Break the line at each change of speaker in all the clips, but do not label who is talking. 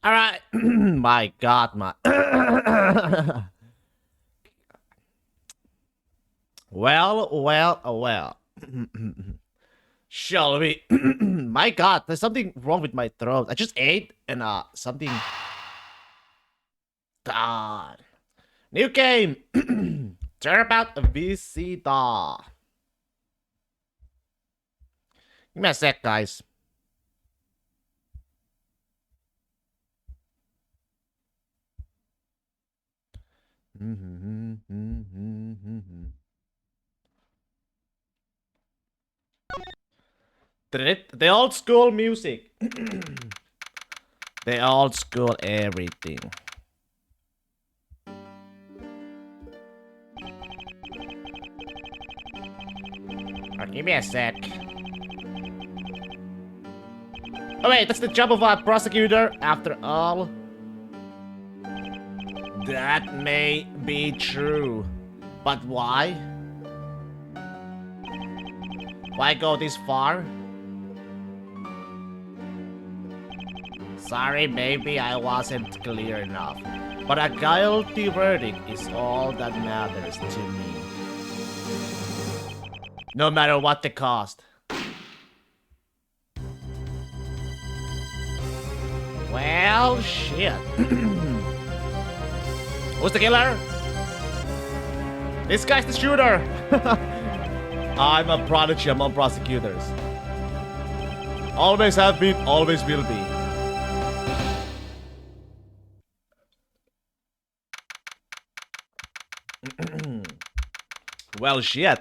All right. My God, my. well. Shall we? My God, there's something wrong with my throat. I just ate and something. God. New game. Turnabout VC. Give me a sec, guys. The old school music. The old school everything. Give me a sec. Oh wait, that's the job of a prosecutor, after all. That may be true. But why? Why go this far? Sorry, maybe I wasn't clear enough. But a guilty verdict is all that matters to me. No matter what the cost. Well, shit. Who's the killer? This guy's the shooter. I'm a prodigy among prosecutors. Always have been, always will be. Well, shit.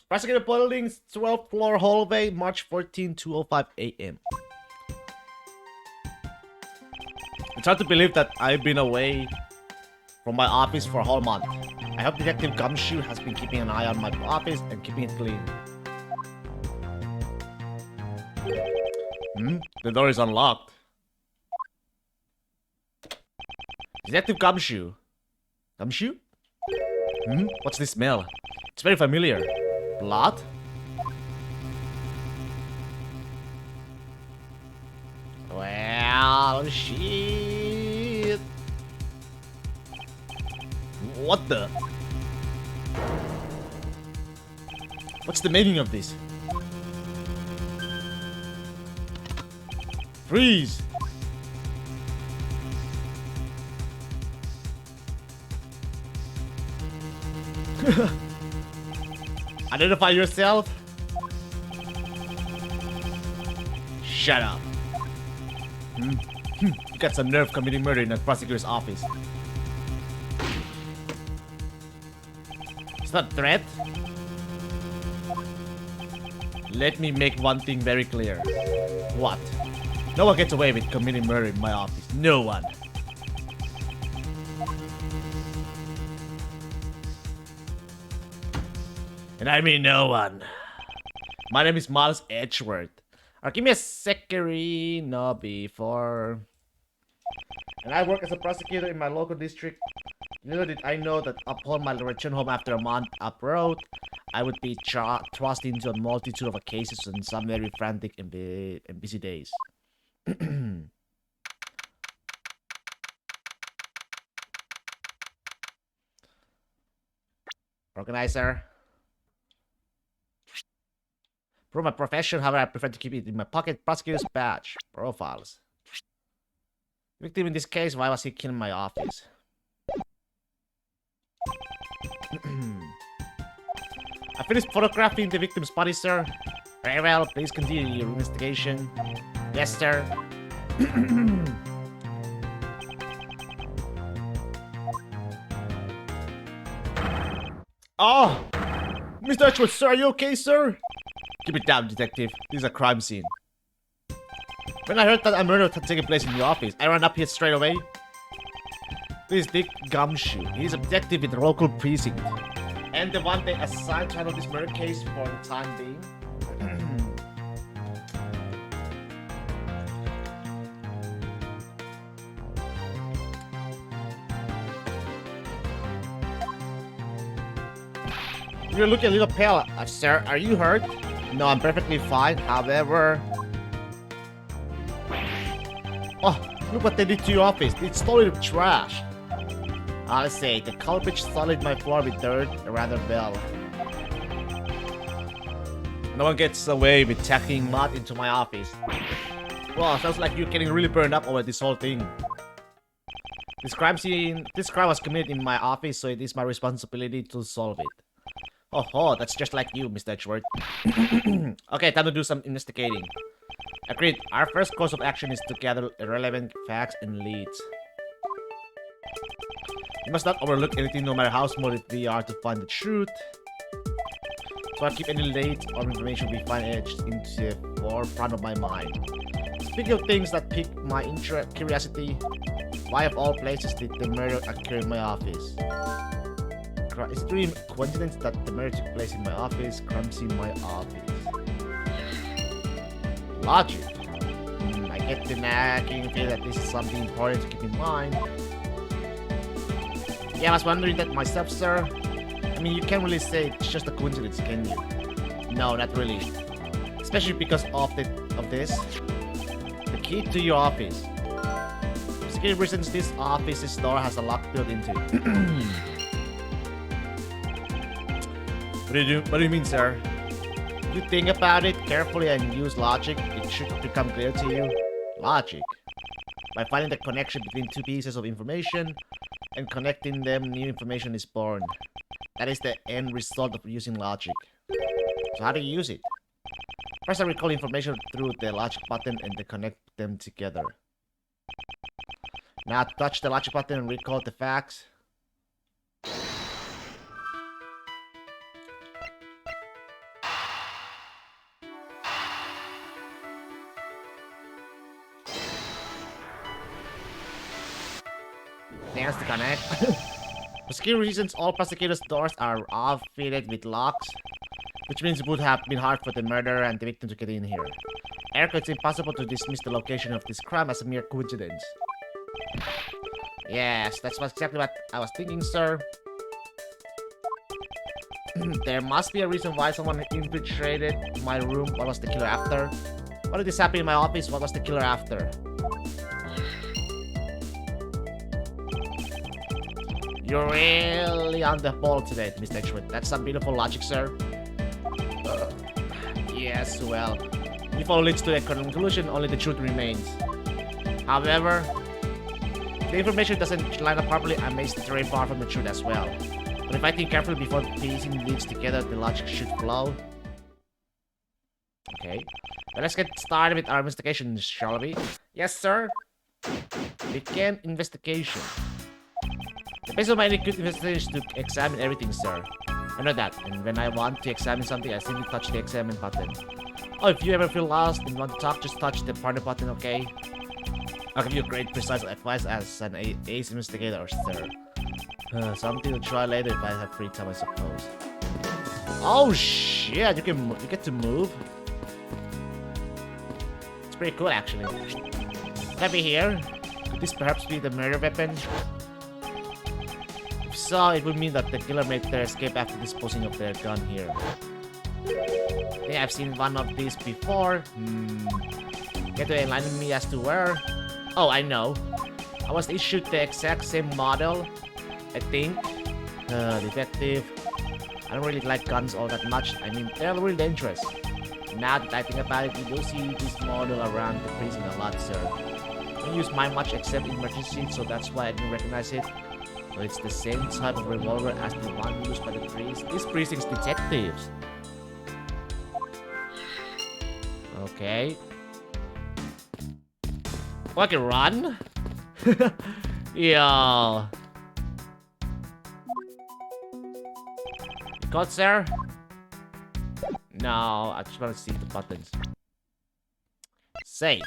Prosecutor Building's 12th floor hallway, March 14, 2:05 a.m. It's hard to believe that I've been away from my office for a whole month. I hope Detective Gumshoe has been keeping an eye on my office and keeping it clean. The door is unlocked. Detective Gumshoe. Gumshoe? What's this smell? It's very familiar. Blood? Well, shit. What the? What's the meaning of this? Freeze! Identify yourself. Shut up. You got some nerve committing murder in a prosecutor's office. It's not a threat. Let me make one thing very clear. What? No one gets away with committing murder in my office. No one. And I mean no one. My name is Miles Edgeworth. Give me a second, no, before. And I work as a prosecutor in my local district. Little did I know that upon my return home after a month abroad, I would be thrust into a multitude of cases on some very frantic and busy days. Organizer. For my profession, however, I prefer to keep it in my pocket. Prosecutor's badge. Profiles. Victim in this case, why was he killing my office? I finished photographing the victim's body, sir. Very well, please continue your investigation. Yes, sir. Oh! Mr. Edgeworth, sir, are you okay, sir? Keep it down, detective. This is a crime scene. When I heard that a murder had taken place in your office, I ran up here straight away. This is Dick Gumshoe. He's a detective in the local precinct. And the one they assigned to handle this murder case for the time being. You're looking a little pale, sir. Are you hurt? No, I'm perfectly fine. However... Oh, look what they did to your office. They stole it with trash. I'll say, the culprit solid my floor with dirt around the bell. No one gets away with tacking mud into my office. Well, sounds like you're getting really burned up over this whole thing. This crime was committed in my office, so it is my responsibility to solve it. Oh, that's just like you, Mr. Edgeworth. Okay, time to do some investigating. Agreed. Our first course of action is to gather relevant facts and leads. You must not overlook anything, no matter how small we are, to find the truth. So I keep any leads or information we find etched into the forefront of my mind. Speaking of things that pique my curiosity, why of all places did the murder occur in my office? Is it really a coincidence that the murder took place in my office? Crimes in my office. Logic. I get the nagging feel that this is something important to keep in mind. Yeah, I was wondering that myself, sir. I mean, you can't really say it's just a coincidence, can you? No, not really. Especially because of this. The key to your office. For security reasons, this office's door has a lock built into it. What do you mean, sir? If you think about it carefully and use logic, it should become clear to you. Logic. By finding the connection between two pieces of information and connecting them, new information is born. That is the end result of using logic. So how do you use it? First, I recall information through the logic button and then connect them together. Now touch the logic button and recall the facts. There's the connect. For security reasons, all prosecutors' doors are all fitted with locks, which means it would have been hard for the murderer and the victim to get in here. Ergo, it's impossible to dismiss the location of this crime as a mere coincidence. Yes, that's exactly what I was thinking, sir. There must be a reason why someone infiltrated my room. What was the killer after? What did this happen in my office? What was the killer after? You're really on the ball today, Mr. Edgeworth. That's some beautiful logic, sir. Yes, well, if all leads to a conclusion, only the truth remains. However, if the information doesn't line up properly, I may stray far from the truth as well. But if I think carefully before piecing leads together, the logic should flow. Okay, then let's get started with our investigation, shall we? Yes, sir. Begin investigation. The base of my good investigation is to examine everything, sir. I know that, and when I want to examine something, I simply touch the examine button. Oh, if you ever feel lost and want to talk, just touch the partner button, okay? I'll give you great precise advice as an ace investigator, sir. Something to try later if I have free time, I suppose. Oh shit, you get to move. It's pretty cool, actually. Can we here? Could this perhaps be the murder weapon? If so, it would mean that the killer made their escape after disposing of their gun here. Yeah, I've seen one of these before. Get to enlighten me as to where? Oh, I know. I was issued the exact same model, I think. Detective. I don't really like guns all that much. I mean, they're really dangerous. Now that I think about it, you do see this model around the precinct a lot, sir. I don't use mine much except in emergency, so that's why I didn't recognize it. So it's the same type of revolver as the one used by the these precinct's detectives. Okay. Oh, I can run? Yo. Code, sir? No, I just want to see the buttons. Save.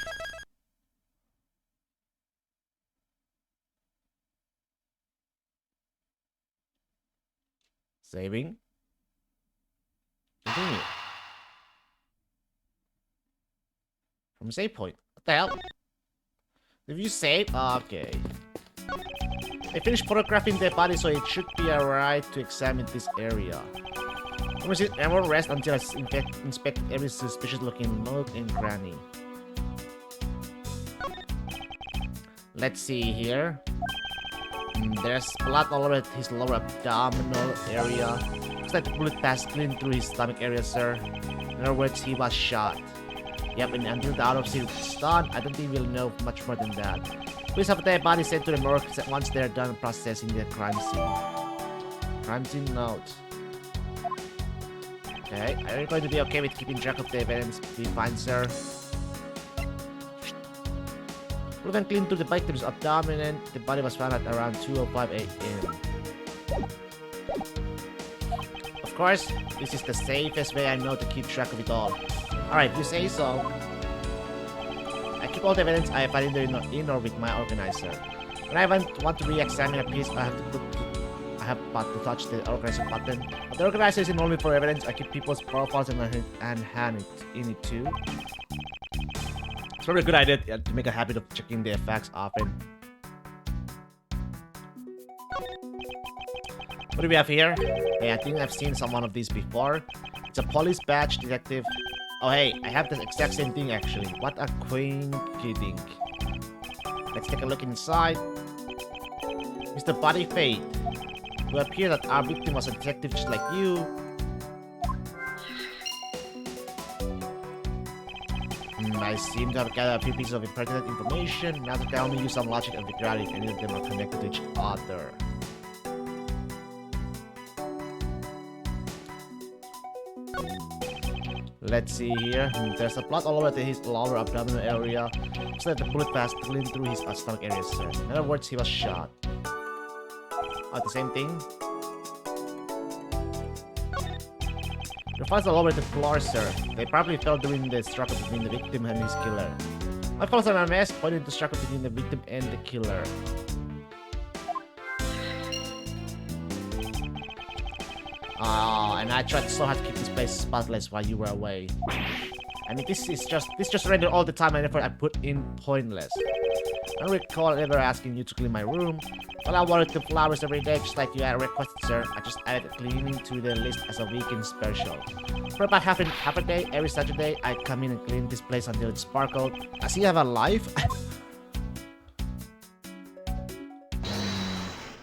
Saving. Continue. From save point. What the hell? If you save? Okay. I finished photographing the body, so it should be alright to examine this area. I won't rest until I inspect every suspicious looking nook and cranny. Let's see here. There's blood all over his lower abdominal area. Looks like the bullet passed clean through his stomach area, sir. In other words, he was shot. Yep, and until the autopsy is done, I don't think we'll know much more than that. Please have the body sent to the morgue once they're done processing the crime scene. Crime scene note. Okay, are you going to be okay with keeping track of the evidence? Be fine, sir. Proven clean to the victim's abdomen. The body was found at around 2:05 a.m. Of course, this is the safest way I know to keep track of it all. Alright, if you say so. I keep all the evidence I find either in or with my organizer. When I want to re-examine a piece, I have to touch the organizer button. But the organizer isn't only for evidence. I keep people's profiles and hand it in it too. It's probably a good idea to make a habit of checking the facts often. What do we have here? Hey, I think I've seen one of these before. It's a police badge detective. Oh hey, I have the exact same thing actually. What a quinky-dink. Let's take a look inside. Mr. Body Fate. It will appear that our victim was a detective just like you. I seem to have gathered a few pieces of impertinent information. Now that I only use some logic and figure out if any of them are connected to each other. Let's see here. There's a blood all over his lower abdominal area. Looks like the bullet passed clean through his stomach area, sir. In other words, he was shot. Oh, the same thing? The files all over the floor, sir. They probably fell during the struggle between the victim and his killer. My files are a mess, pointing to the struggle between the victim and the killer. Oh, and I tried so hard to keep this place spotless while you were away. I mean, this just rendered all the time and effort I put in pointless. I don't recall ever asking you to clean my room. Well, I watered the flowers every day just like you had requested, sir. I just added cleaning to the list as a weekend special. For about half a day, every Saturday, I come in and clean this place until it sparkled. Does he have a life?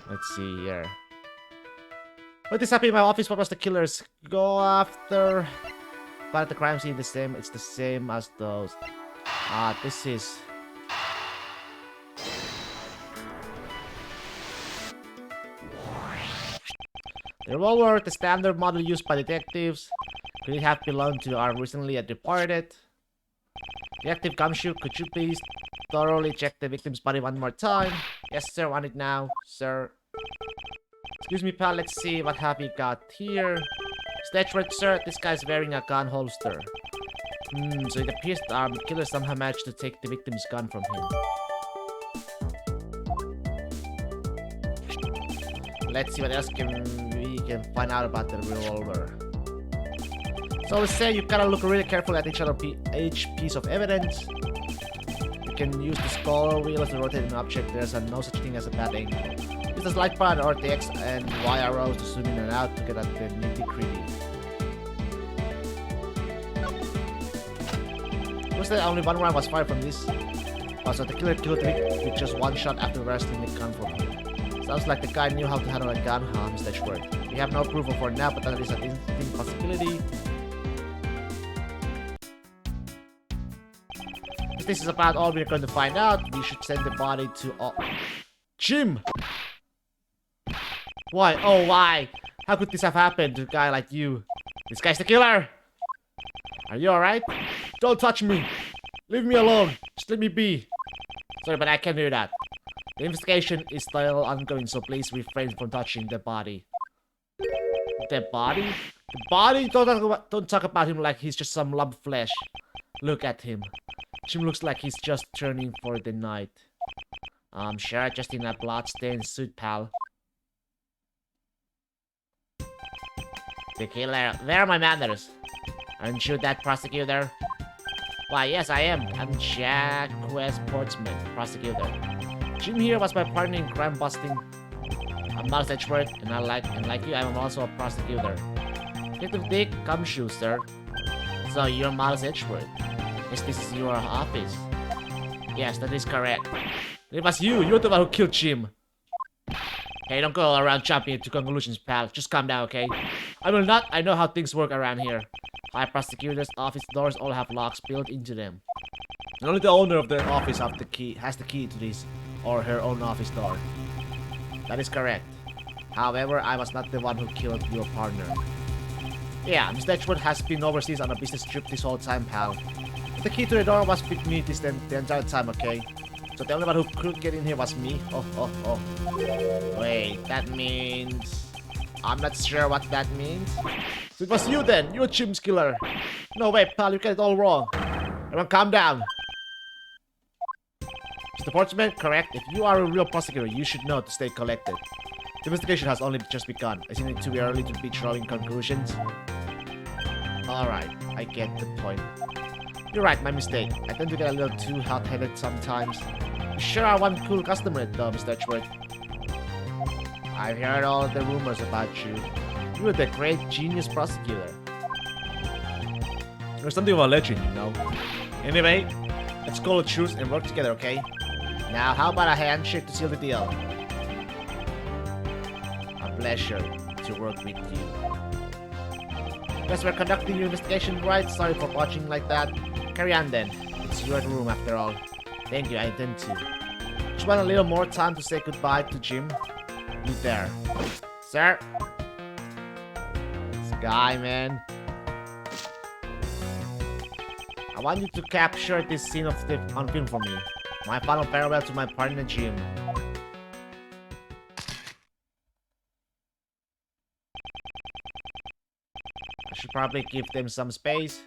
Let's see here. What is happening in my office? What was the killers go after? But at the crime scene, it's the same as those. This is... The revolver, the standard model used by detectives. Could it have belonged to our recently departed? Detective Gumshoe, could you please thoroughly check the victim's body one more time? Yes, sir, on it now, sir. Excuse me, pal, let's see what have you got here. Edgeworth, sir, this guy's wearing a gun holster. So it appears that our killer somehow managed to take the victim's gun from him. Let's see what else we can find out about the revolver. So we say you gotta look really carefully at each piece of evidence. You can use the scroll wheel as a rotating object. There's no such thing as a bad angle. Use the slide bar or the X and Y arrows to zoom in and out to get at the nitty-gritty. Looks like only one round was fired from this. So the killer killed Rick with just one shot after wresting the gun from him. Sounds like the guy knew how to handle a gun, huh, Mr. Edgeworth? We have no proof of it now, but that is a distinct possibility. If this is about all we're going to find out, we should send the body to... Jim! Why? Oh, why? How could this have happened to a guy like you? This guy's the killer! Are you alright? Don't touch me! Leave me alone! Just let me be! Sorry, but I can't do that. The investigation is still ongoing, so please refrain from touching the body. The body? The body? Don't talk about him like he's just some lump of flesh. Look at him. Jim looks like he's just turning for the night. Sure, just in a blood-stained suit, pal. The killer. Where are my manners? Aren't you that prosecutor? Why, yes, I am. I'm Jack West Portsmouth, prosecutor. Jim here was my partner in crime busting. I'm Miles Edgeworth, and like you, I'm also a prosecutor. Detective Dick Gumshoe, sir. So you're Miles Edgeworth. Yes, this is your office. Yes, that is correct. It was you. You're the one who killed Jim. Hey, don't go around jumping to conclusions, pal. Just calm down, okay? I will not. I know how things work around here. High prosecutors' office doors all have locks built into them. And only the owner of the office has the key to this, or her own office door. That is correct. However, I was not the one who killed your partner. Yeah, Mr. Edgeworth has been overseas on a business trip this whole time, pal. The key to the door was with me the entire time, okay? So the only one who could get in here was me? Oh. Wait, that means... I'm not sure what that means. So it was you then! You're Jim's killer! No, wait, pal, you got it all wrong. Everyone calm down. Mr. Portsman, correct. If you are a real prosecutor, you should know to stay collected. The investigation has only just begun. Isn't it too early to be drawing conclusions? Alright, I get the point. You're right, my mistake. I tend to get a little too hot-headed sometimes. You sure are one cool customer though, Mr. Edgeworth. I've heard all the rumors about you. You're the great genius prosecutor. There's something of a legend, you know. Anyway, let's call a truce and work together, okay? Now, how about a handshake to seal the deal? A pleasure to work with you. Guess we're conducting your investigation, right? Sorry for watching like that. Carry on then. It's your room after all. Thank you, I intend to. Just want a little more time to say goodbye to Jim. You there. Sir? This guy, man. I want you to capture this scene on film for me. My final farewell to my partner, Jim. I should probably give them some space.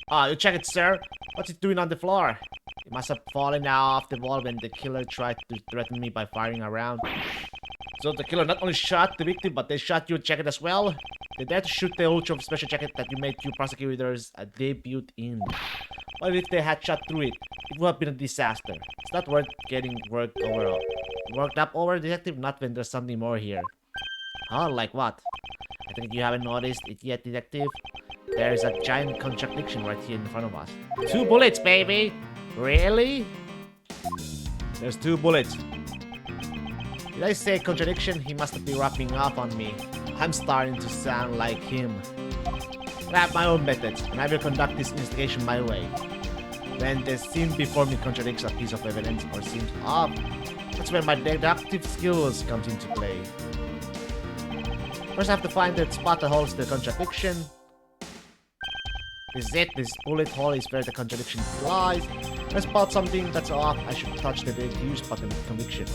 Ah, you check it, sir. What's it doing on the floor? It must have fallen off the wall when the killer tried to threaten me by firing around. So the killer not only shot the victim, but they shot your jacket as well? They dared to shoot the ultra special jacket that you made you prosecutors a debut in. What if they had shot through it? It would have been a disaster. It's not worth getting worked up over, detective, not when there's something more here. Oh, like what? I think you haven't noticed it yet, detective. There is a giant contradiction right here in front of us. 2 bullets, baby! Really? There's 2 bullets. Did I say contradiction? He must be rapping off on me. I'm starting to sound like him. I have my own methods, and I will conduct this investigation my way. When the scene before me contradicts a piece of evidence or seems off, that's when my deductive skills comes into play. First I have to find the spot that holds the contradiction. This is it, this bullet hole is where the contradiction lies. If I spot something that's off, I should touch the use button of conviction.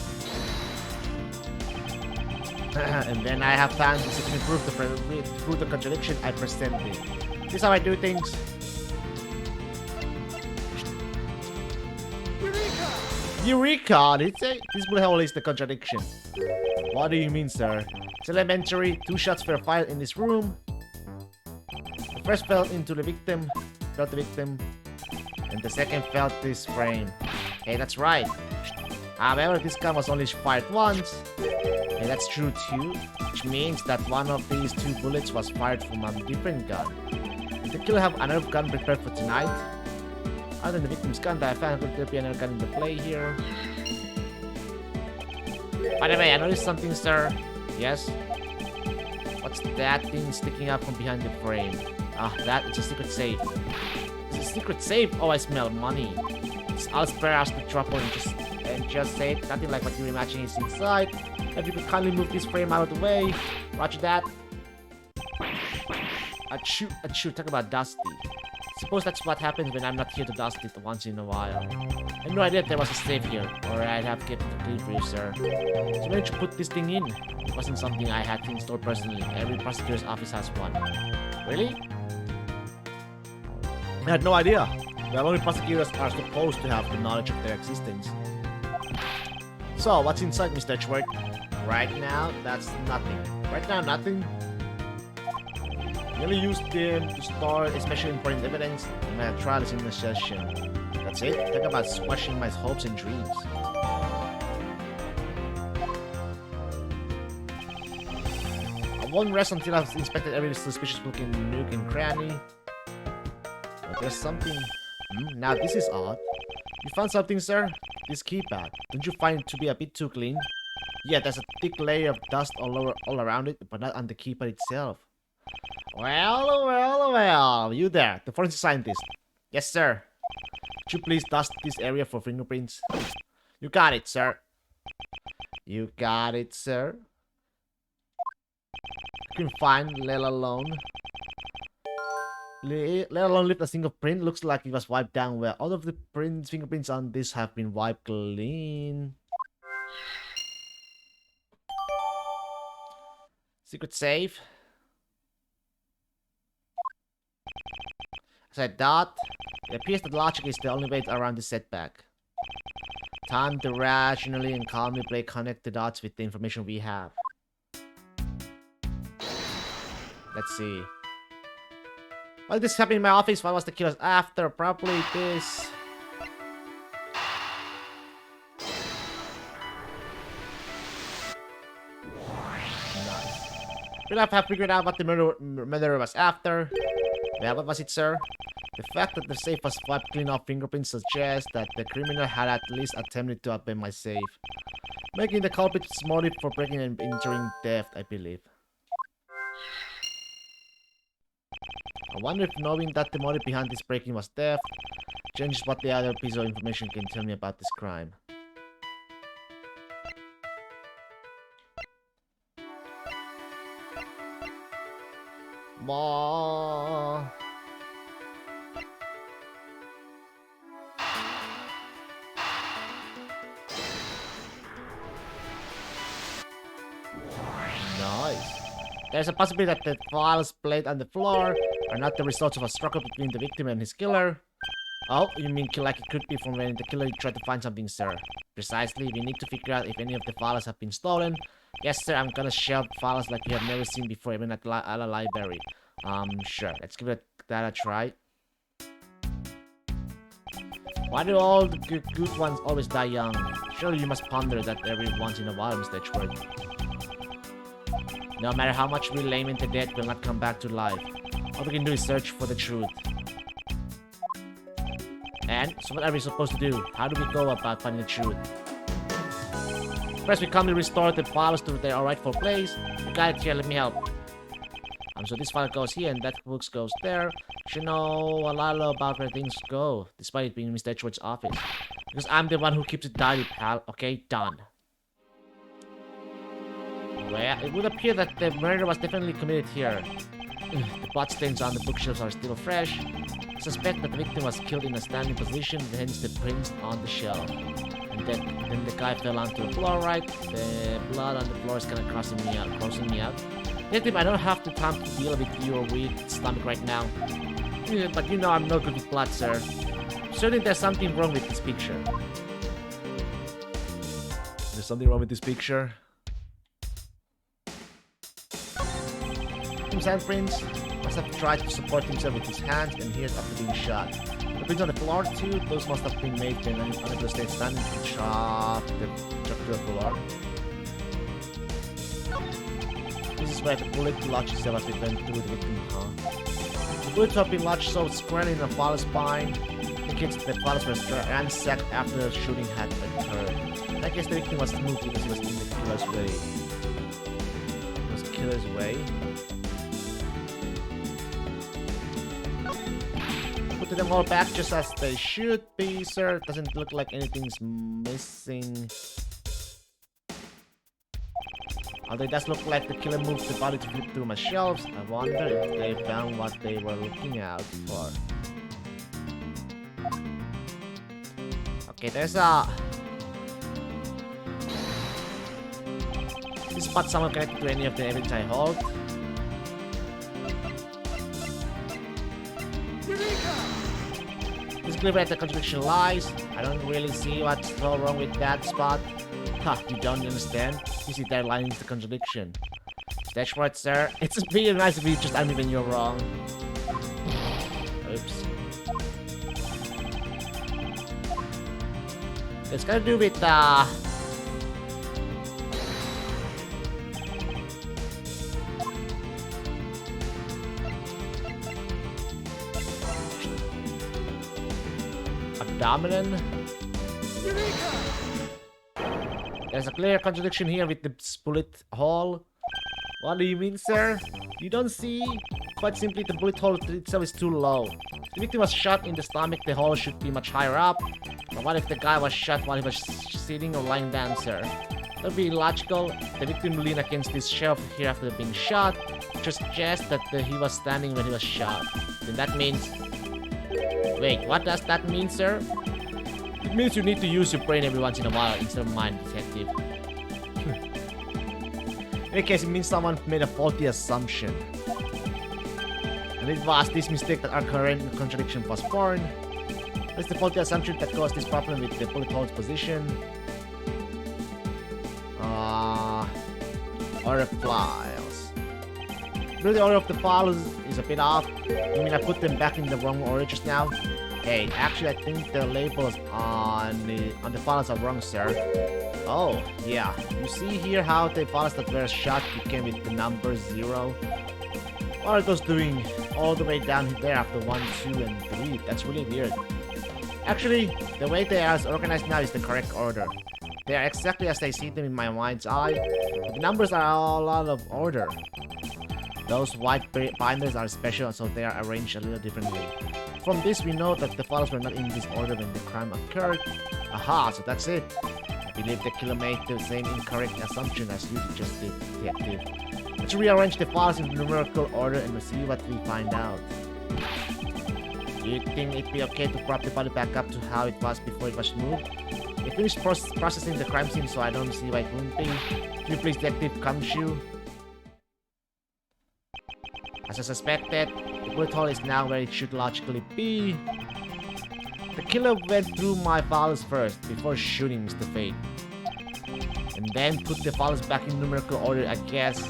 And then I have time to prove the contradiction I presented. This is how I do things. Eureka! Did it say? This bullet hole is the contradiction. What do you mean, sir? It's elementary. 2 shots were fired in this room. The first fell into the victim, and the second fell this frame. Hey, that's right. However, this gun was only fired once. Hey, that's true too, which means that one of these 2 bullets was fired from a different gun. Did the killer have another gun prepared for tonight? Other than the victim's gun that I found, could there be another gun in the play here? By the way, I noticed something, sir. Yes? What's that thing sticking out from behind the frame? Ah, that is a secret safe. It's a secret safe? Oh, I smell money. I'll spare us the trouble and just say it. Nothing like what you're imagining is inside. If you could kindly move this frame out of the way. Roger that. Achoo, talk about Dusty. Suppose that's what happens when I'm not here to dust it once in a while. I had no idea there was a safe here, or I'd have kept it clean for you, sir. So where did you put this thing in? It wasn't something I had to install personally. Every prosecutor's office has one. Really? I had no idea. Well, only prosecutors are supposed to have the knowledge of their existence. So, what's inside, Mr. Edgeworth? Right now, that's nothing. Right now, nothing? I only used them to store especially important evidence, and my trial is in the session. That's it? Think about squashing my hopes and dreams. I won't rest until I've inspected every suspicious looking nook and cranny. But there's something Now this is odd. You found something, sir? This keypad. Don't you find it to be a bit too clean? Yeah, there's a thick layer of dust all around it, but not on the keypad itself. Well. You there, the forensic scientist. Yes, sir. Could you please dust this area for fingerprints? You got it, sir. You got it, sir. You can find, let alone lift a single print. Looks like it was wiped down well. All of the fingerprints on this have been wiped clean. Secret safe. As I thought, it appears that logic is the only way around the setback. Time to rationally and calmly connect the dots with the information we have. Let's see. Why did this happen in my office? What was the killers after? Probably this. Nice. We have figured out what the murderer was after. Yeah, what was it, sir? The fact that the safe was wiped clean of fingerprints suggests that the criminal had at least attempted to open my safe, making the culprit's motive for breaking and entering theft, I believe. I wonder if knowing that the motive behind this breaking was theft changes what the other piece of information can tell me about this crime. Ma. Nice. There's a possibility that the files played on the floor are not the results of a struggle between the victim and his killer. Oh, you mean like it could be from when the killer tried to find something, sir? Precisely, we need to figure out if any of the files have been stolen. Yes, sir, I'm gonna shelve files like you have never seen before, even at a library. Sure, let's give that a try. Why do all the good ones always die young? Surely you must ponder that every once in a while, Mr. Edgeworth. No matter how much we lament the dead, will not come back to life. All we can do is search for the truth. And, so what are we supposed to do? How do we go about finding the truth? First, we calmly restore the files to their rightful place. You got it here, let me help. So this file goes here and that book goes there. Should know a lot about where things go, despite it being Mr. Edgeworth's office. Because I'm the one who keeps it tidy, pal. Okay, done. Well, it would appear that the murder was definitely committed here. The bloodstains on the bookshelves are still fresh. I suspect that the victim was killed in a standing position, hence the prints on the shelf. And then the guy fell onto the floor, right? The blood on the floor is kind of crossing me out. Detective, I don't have the time to deal with your weak stomach right now. Yeah, but you know I'm no good with blood, sir. Certainly there's something wrong with this picture. There's something wrong with this picture? His handprints must have tried to support himself with his hands and ears after being shot. The prints on the floor too, those must have been made when unable to stay standing and chop to the floor. This is where the bullet lodged itself as it went through the victim, huh? The bullets have been lodged so squarely in the faller's spine. Indicates that the fallers were ransacked after the shooting had occurred. I guess the victim was moved because he was in the killer's way. It was killer's way? Put them all back just as they should be, sir. Doesn't look like anything's missing. Although it does look like the killer moved the body to flip through my shelves, I wonder if they found what they were looking out for. Okay, there's a... This spot someone connected to any of the evidence I hold. This is clear where the contradiction lies. I don't really see what's so wrong with that spot. Ha, you don't understand? You see that line is the contradiction. That's right, sir. It's really nice if you just admit when you're wrong. Oops. It's gotta do with abdomen. There's a clear contradiction here with the bullet hole. What do you mean, sir? You don't see? Quite simply, the bullet hole itself is too low. If the victim was shot in the stomach, the hole should be much higher up. But what if the guy was shot while he was sitting or lying down, sir? That would be illogical. The victim leaned against this shelf here after being shot, which suggests that he was standing when he was shot. Then that means... Wait, what does that mean, sir? It means you need to use your brain every once in a while instead of mine, detective. In any case, it means someone made a faulty assumption. And it was this mistake that our current contradiction was born. It's the faulty assumption that caused this problem with the bullet hole's position. Order files. Really, the order of the files is a bit off. I mean, I put them back in the wrong order just now. Hey, actually, I think the labels on the files are wrong, sir. Oh, yeah. You see here how the files that were shot became with the number 0? What are those doing all the way down there after 1, 2, and 3? That's really weird. Actually, the way they are organized now is the correct order. They are exactly as I see them in my mind's eye. But the numbers are all out of order. Those white binders are special, so they are arranged a little differently. From this, we know that the files were not in this order when the crime occurred. Aha, so that's it. I believe the killer made the same incorrect assumption as you just did, detective. Let's rearrange the files in numerical order and we'll see what we find out. Do you think it'd be okay to prop the body back up to how it was before it was moved? We finished processing the crime scene, so I don't see why it wouldn't be. Can you please, Detective Kamshu? As I suspected, the bullet hole is now where it should logically be. The killer went through my files first, before shooting Mr. Fate. And then put the files back in numerical order, I guess.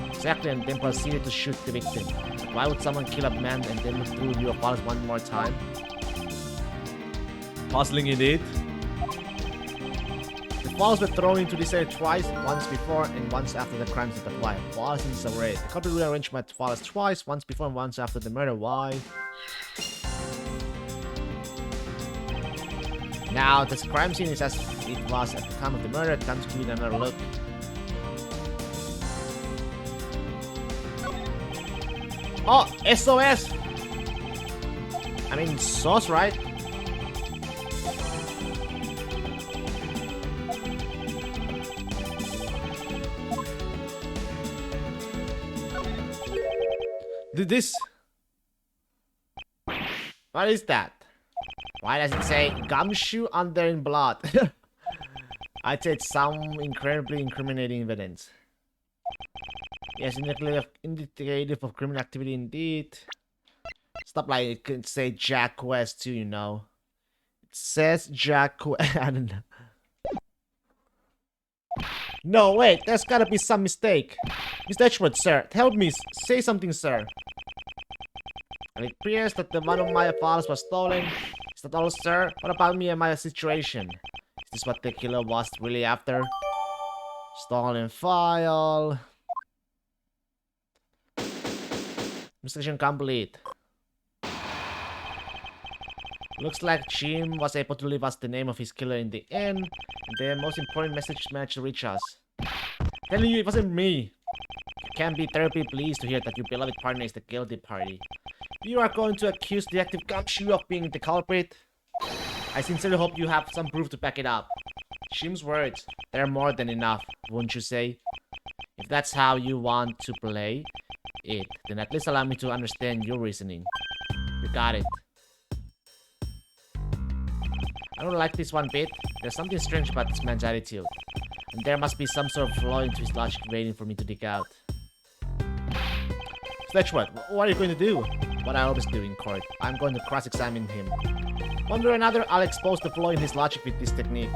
Exactly, and then proceeded to shoot the victim. Why would someone kill a man and then look through your files one more time? Puzzling indeed. The files were thrown into this area twice, once before and once after the crime scene. But why? Files in disarray. The company rearranged my files twice, once before and once after the murder. Why? Now, this crime scene is as it was at the time of the murder. Time to give it another look. Oh, SOS! I mean, sauce, right? This... What is that? Why does it say gumshoe under in blood? I'd say it's some incredibly incriminating evidence. Yes, indicative of criminal activity indeed. Stuff like it could say Jack West too, you know. It says Jack West. I don't know. No, wait, there's gotta be some mistake. Mr. Edgeworth, sir, help me. Say something, sir. It appears that the one of my files was stolen. Is that all, sir? What about me and my situation? Is this what the killer was really after? Stolen file. Investigation complete. Looks like Jim was able to leave us the name of his killer in the end, and the most important message managed to reach us. Telling you it wasn't me. You can be terribly pleased to hear that your beloved partner is the guilty party. You are going to accuse Detective Gumshoe of being the culprit? I sincerely hope you have some proof to back it up. Jim's words, they're more than enough, won't you say? If that's how you want to play it, then at least allow me to understand your reasoning. You got it. I don't like this one bit. There's something strange about this man's attitude. And there must be some sort of flaw into his logic waiting for me to dig out. Edgeworth, what are you going to do? What I always do in court. I'm going to cross-examine him. One way or another, I'll expose the flaw in his logic with this technique.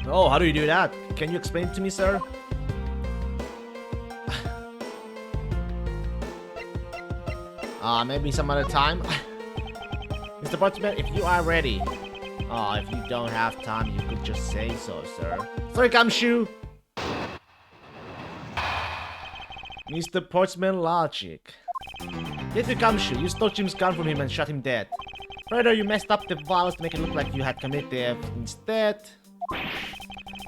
Oh, how do you do that? Can you explain it to me, sir? Maybe some other time? Mr. Portsman, if you are ready. If you don't have time, you could just say so, sir. Sorry, Gumshoe! Mr. Portsman logic. Detective Gumshoe, you stole Jim's gun from him and shot him dead. Further, you messed up the vials to make it look like you had committed theft instead.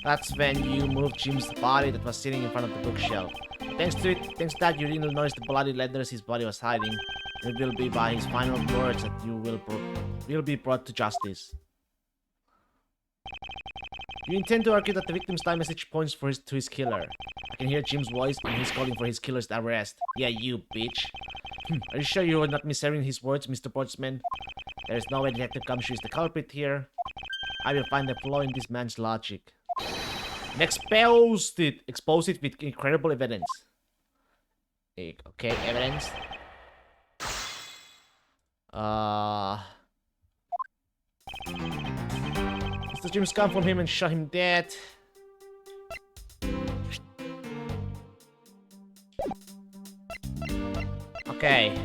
That's when you moved Jim's body that was sitting in front of the bookshelf. Thanks to that, you didn't notice the bloody letters his body was hiding. It will be by his final words that you will be brought to justice. You intend to argue that the victim's time message points to his killer. I can hear Jim's voice and he's calling for his killer's arrest. Yeah, you bitch. Are you sure you are not mishearing his words, Mr. Portsman? There is no way Detective Gumshoe is the culprit here. I will find a flaw in this man's logic. And expose it with incredible evidence. Okay, evidence. Mr. Jim's come from him and shot him dead. Okay.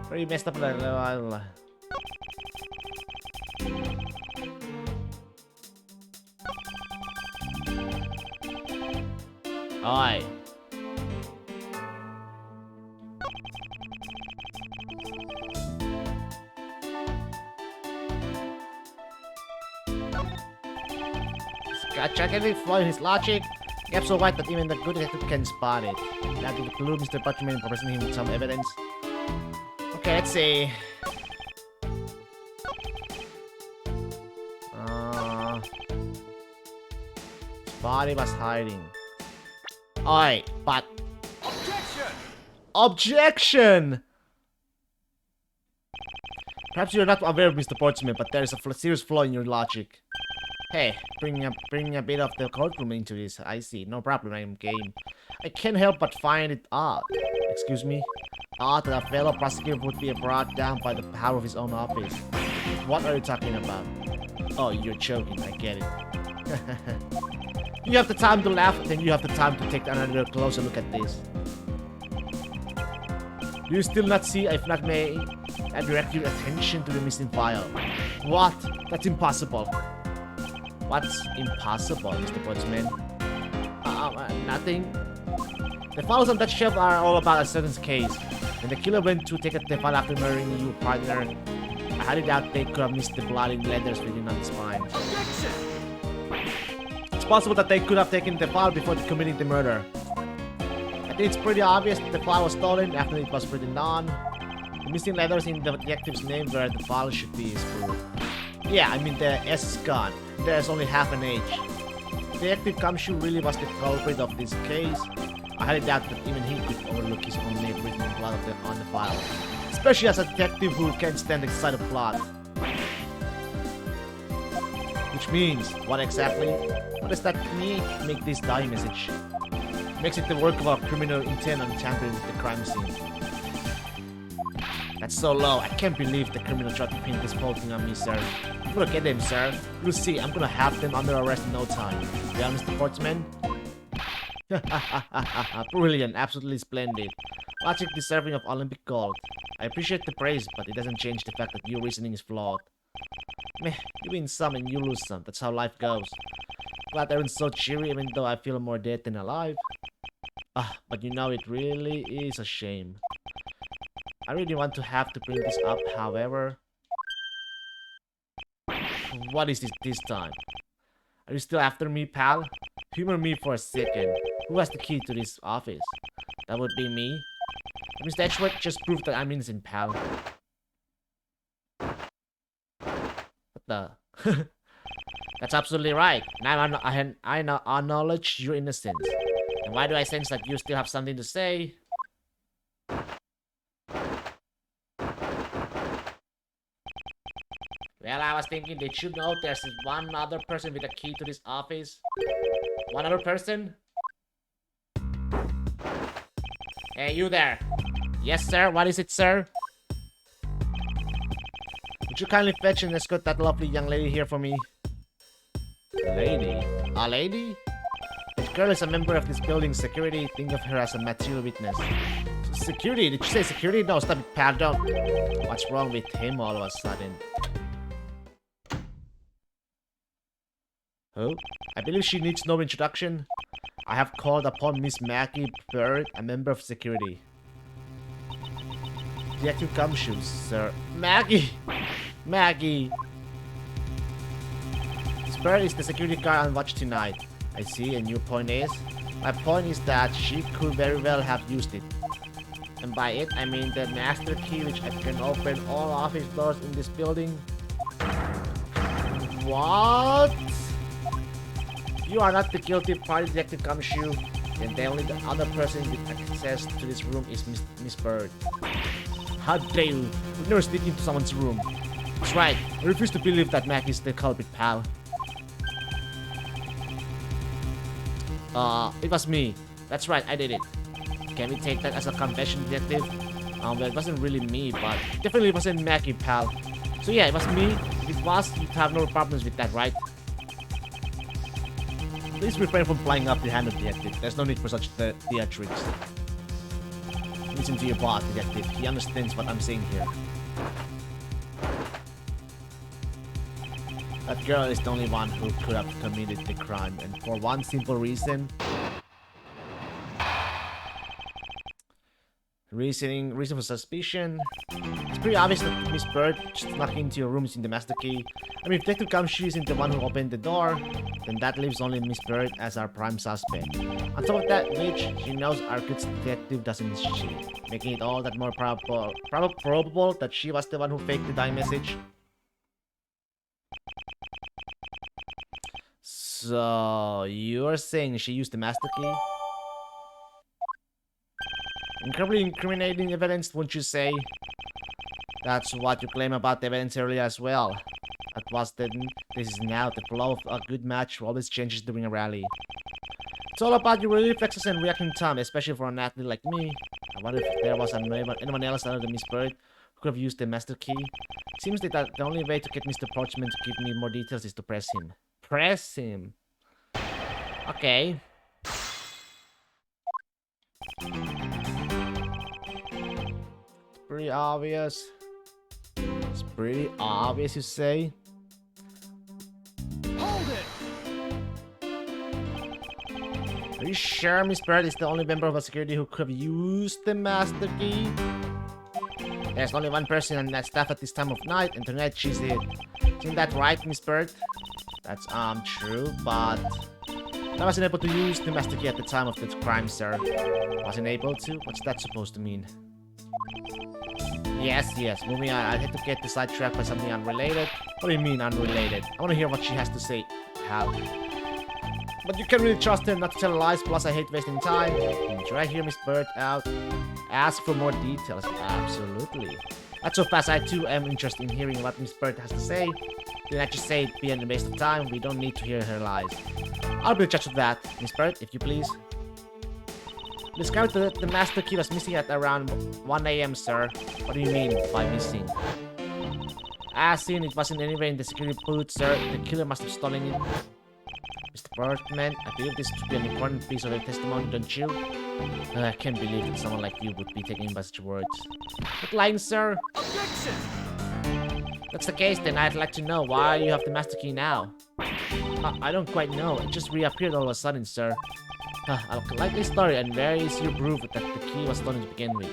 Very messed up. Oi. Check every flaw in his logic. Gap so wide that even the good detective can spot it. That will clue Mr. Butcherman for presenting him with some evidence. Okay, let's see. His body was hiding. Oi, but... Objection! Objection! Perhaps you're not aware of Mr. Portsman, but there is a serious flaw in your logic. Hey, bring a bit of the courtroom into this. I see. No problem, I'm game. I can't help but find it odd. Excuse me? Odd that a fellow prosecutor would be brought down by the power of his own office. What are you talking about? Oh, you're joking. I get it. You have the time to laugh, then you have the time to take another closer look at this. Do you still not see, if not may, I direct your attention to the missing file? What? That's impossible. What's impossible, Mr. Portsman? Nothing. The files on that shelf are all about a certain case. When the killer went to take the file after murdering your partner, I highly doubt they could have missed the bloody letters written on the spine. It's possible that they could have taken the file before committing the murder. I think it's pretty obvious that the file was stolen after it was written on. The missing letters in the detective's name where the file should be is proof. Yeah, I mean the S is gone. There's only half an H. Detective Gumshoe really was the culprit of this case. I highly doubt that even he could overlook his own name written in blood on the file. Especially as a detective who can't stand the sight of blood. Which means, what exactly? What does that mean? Make this die message. Makes it the work of a criminal intent on tampering with the crime scene. That's so low. I can't believe the criminal tried to pin this whole thing on me, sir. I'm gonna get them, sir. You'll see, I'm gonna have them under arrest in no time. Yeah, Mr. Portsman? Brilliant, absolutely splendid. Logic deserving of Olympic gold. I appreciate the praise, but it doesn't change the fact that your reasoning is flawed. Meh, you win some and you lose some. That's how life goes. Glad everyone's so cheery even though I feel more dead than alive. But you know, it really is a shame. I really want to have to bring this up, however. What is this time? Are you still after me, pal? Humor me for a second. Who has the key to this office? That would be me. Mr. Edgeworth just proved that I'm innocent, pal. What the? That's absolutely right. Now I acknowledge your innocence. And why do I sense that you still have something to say? Well, I was thinking they should know there's one other person with a key to this office. One other person? Hey, you there. Yes, sir. What is it, sir? Would you kindly fetch and escort that lovely young lady here for me? Lady? A lady? That girl is a member of this building's security. Think of her as a material witness. Security? Did you say security? No, stop it, pal. Don't. What's wrong with him all of a sudden? Who? I believe she needs no introduction. I have called upon Miss Maggie Bird, a member of security. Detective Gumshoes, sir. Maggie! Maggie! Miss Bird is the security guard on watch tonight. I see, and your point is? My point is that she could very well have used it. And by it, I mean the master key which can open all office doors in this building. What? You are not the guilty party, Detective Gumshoe. Then the only other person with access to this room is Miss Bird. How dare you? You've never sneak into someone's room. That's right. I refuse to believe that Mac is the culprit, pal. It was me. That's right, I did it. Can we take that as a confession, Detective? Well, it wasn't really me, but definitely wasn't Maggie, pal. So yeah, it was me. If it was, you'd have no problems with that, right? Please refrain from flying up the hand of Detective. There's no need for such theatrics. Listen to your boss, Detective. He understands what I'm saying here. That girl is the only one who could have committed the crime, and for one simple reason. Reason for suspicion. It's pretty obvious that Miss Bird snuck into your room using the master key. I mean, if Detective Gumshoe isn't the one who opened the door, then that leaves only Miss Bird as our prime suspect. On top of that, which she knows our good detective doesn't cheat, making it all that more probable that she was the one who faked the dying message. So you're saying she used the master key? Incredibly incriminating evidence, wouldn't you say? That's what you claim about the evidence earlier as well. That was then, this is now. The flow of a good match always changes during a rally. It's all about your reflexes and reaction time, especially for an athlete like me. I wonder if there was anyone else other than Miss Bird who could have used the master key. It seems that the only way to get Mr. Porchman to give me more details is to press him. Press him. Okay. Pretty obvious. It's pretty obvious, you say?
Hold it!
Are you sure Miss Bird is the only member of our security who could have used the master key? There's only one person on that staff at this time of night, and tonight she's it. Isn't that right, Miss Bird? That's true, but I wasn't able to use the master key at the time of the crime, sir. Wasn't able to? What's that supposed to mean? Yes, moving on. I had to get sidetracked by something unrelated. What do you mean unrelated? I want to hear what she has to say. How? But you can't really trust her not to tell lies, plus I hate wasting time. Should I hear Miss Bird out? Ask for more details. Absolutely. Not so fast, I too am interested in hearing what Miss Bird has to say. Didn't I just say it'd be a waste of time? We don't need to hear her lies. I'll be the judge of that. Miss Bird, if you please. Discovered that the master key was missing at around 1 AM, sir. What do you mean by missing? As seen, it wasn't anywhere in the security booth, sir. The killer must have stolen it. Mr. Portman, I believe this to be an important piece of your testimony, don't you? I can't believe that someone like you would be taken by such words. Not lying, sir.
Objection!
That's the case, then I'd like to know why you have the master key now. I don't quite know. It just reappeared all of a sudden, sir. A likely story, and where is your proof that the key was stolen to begin with?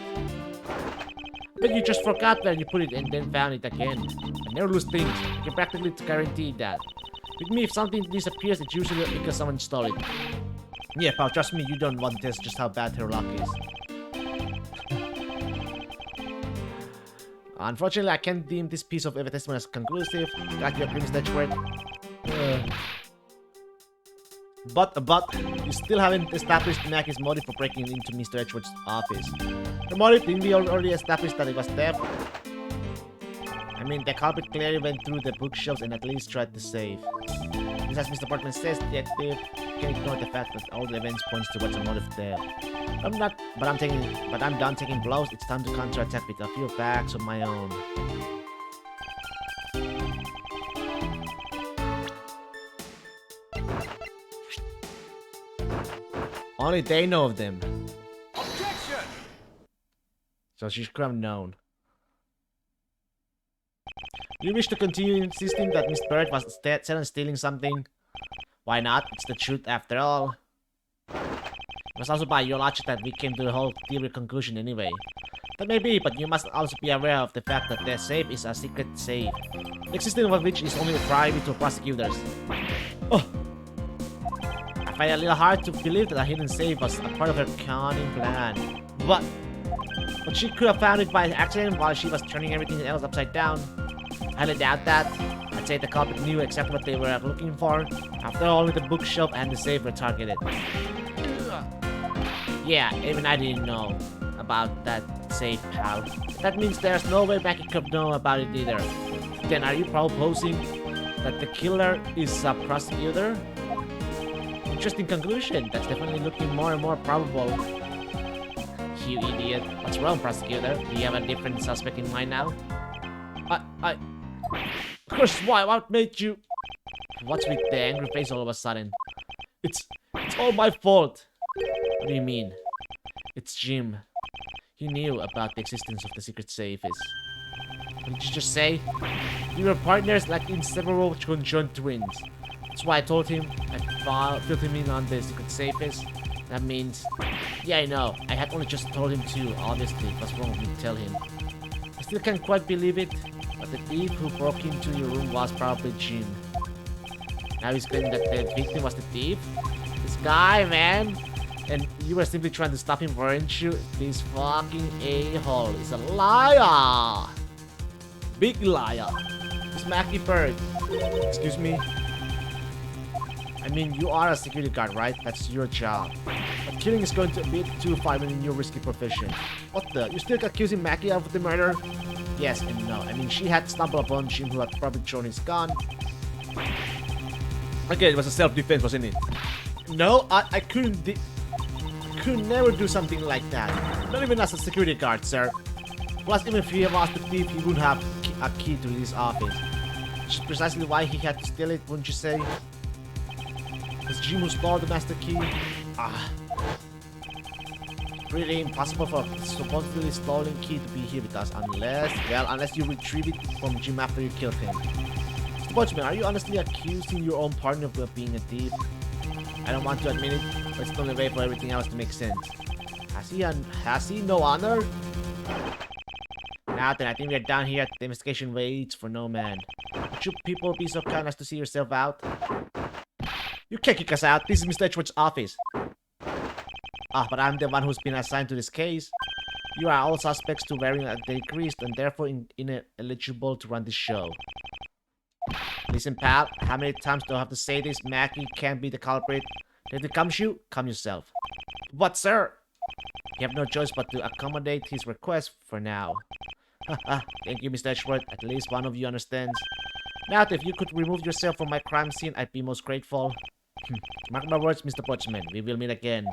But you just forgot where you put it and then found it again. I never lose things. I can practically guarantee that. With me, if something disappears, it's usually because someone stole it. Yeah, pal, trust me, you don't want to test just how bad her luck is. Unfortunately, I can't deem this piece of evidence as conclusive. Got your premise, Edgeworth. But, you still haven't established Mackie's motive for breaking into Mr. Edgeworth's office. The motive, didn't we already establish that it was theft? I mean, the culprit clearly went through the bookshelves and at least tried to save. This, as Mr. Portman says, detective can ignore the fact that all the evidence points towards a motive there. I'm done taking blows. It's time to counterattack with a few facts of my own. Only they know of them.
Objection!
So she should have known. You wish to continue insisting that Miss Bird was stealing something? Why not? It's the truth after all. It was also by your logic that we came to the whole theory conclusion anyway. That may be, but you must also be aware of the fact that the safe is a secret safe, the existence of which is only private to prosecutors. Oh! I find it a little hard to believe that a hidden safe was a part of her cunning plan. But she could have found it by accident while she was turning everything else upside down. I highly doubt that. I'd say the culprit knew exactly what they were looking for. After all, only the bookshelf and the safe were targeted. Yeah, even I didn't know about that safe, pal. That means there's no way Mackie could know about it either. Then are you proposing that the killer is a prosecutor? Interesting conclusion. That's definitely looking more and more probable. You idiot. What's wrong, prosecutor? Do you have a different suspect in mind now? Of course, why? What made you... What's with the angry face all of a sudden? It's all my fault. What do you mean? It's Jim. He knew about the existence of the secret safes. What did you just say? We were partners like inseparable conjoined twins. That's why I told him I filled him in on the secret safes. That means... Yeah, I know. I had only just told him to, obviously. What's wrong with me to tell him? I still can't quite believe it, but the thief who broke into your room was probably Jim. Now he's claiming that the victim was the thief? This guy, man! And you were simply trying to stop him, weren't you? This fucking a-hole is a liar! Big liar! It's Mackie Bird. Excuse me? I mean, you are a security guard, right? That's your job. But killing is going to be too far in your risky profession. What the? You still accusing Mackie of the murder? Yes and no. I mean, she had stumbled upon Jim, who had probably thrown his gun. Okay, it was a self-defense, wasn't it? No, I couldn't could never do something like that. Not even as a security guard, sir. Plus, even if he was the thief, he wouldn't have a key to his office. Which is precisely why he had to steal it, wouldn't you say? It's Jim who stole the master key. Pretty impossible for a supposedly stolen key to be here with us unless you retrieve it from Jim after you killed him. Mr. Watchman, are you honestly accusing your own partner of being a thief? I don't want to admit it, but it's the only way for everything else to make sense. Has he no honor? Now then, I think we are down here at the investigation waits for no man. Would you people be so kind as to see yourself out? You can't kick us out. This is Mr. Edgeworth's office. But I'm the one who's been assigned to this case. You are all suspects to varying degrees and therefore ineligible to run this show. Listen, pal, how many times do I have to say this? Mackie can't be the culprit. If it comes you, come yourself. But, sir, you have no choice but to accommodate his request for now. Thank you, Mr. Edgeworth. At least one of you understands. Now, if you could remove yourself from my crime scene, I'd be most grateful. Mark my words, Mr. Potchman. We will meet again.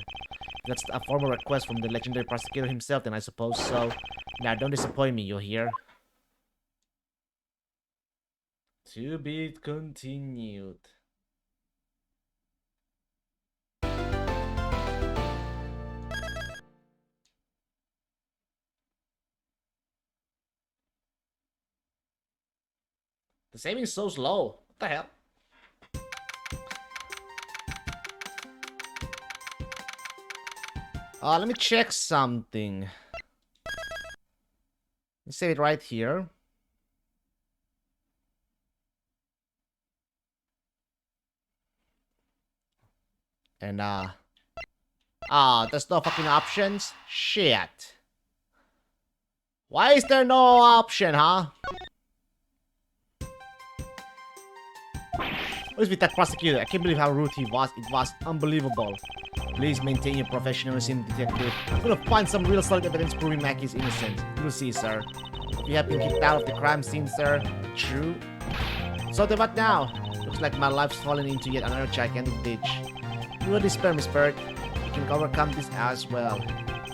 If that's a formal request from the legendary prosecutor himself, then I suppose so. Now, don't disappoint me, you hear? To be continued. The saving is so slow. What the hell? Let me check something. Let me save it right here. And, there's no fucking options? Shit. Why is there no option, huh? What is with that prosecutor? I can't believe how rude he was. It was unbelievable. Please maintain your professionalism, detective. I'm gonna find some real solid evidence proving Mackie's innocent. You will see, sir. You have been kicked out of the crime scene, sir. True. So then what now? Looks like my life's fallen into yet another gigantic ditch. Do not despair, Miss Bird. You can overcome this as well.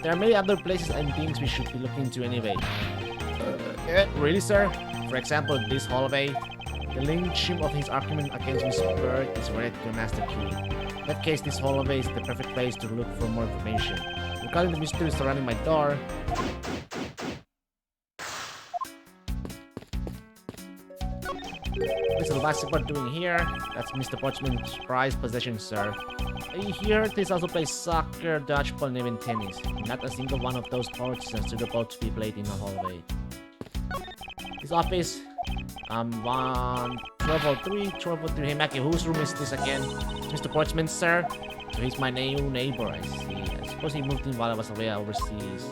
There are many other places and things we should be looking into anyway. Really, sir? For example, this hallway. The lynching of his argument against Miss Bird is related to a master key. In that case, this hallway is the perfect place to look for more information. Regarding the mystery surrounding my door... Mr. Basketball doing here? That's Mr. Portsman's prized possession, sir. He heard this also plays soccer, dodgeball, and even tennis. Not a single one of those sports is suitable to be played in the hallway. His office, 1203. Hey Mackie, whose room is this again? Mr. Portsman, sir? So he's my new neighbor, I see. I suppose he moved in while I was away overseas.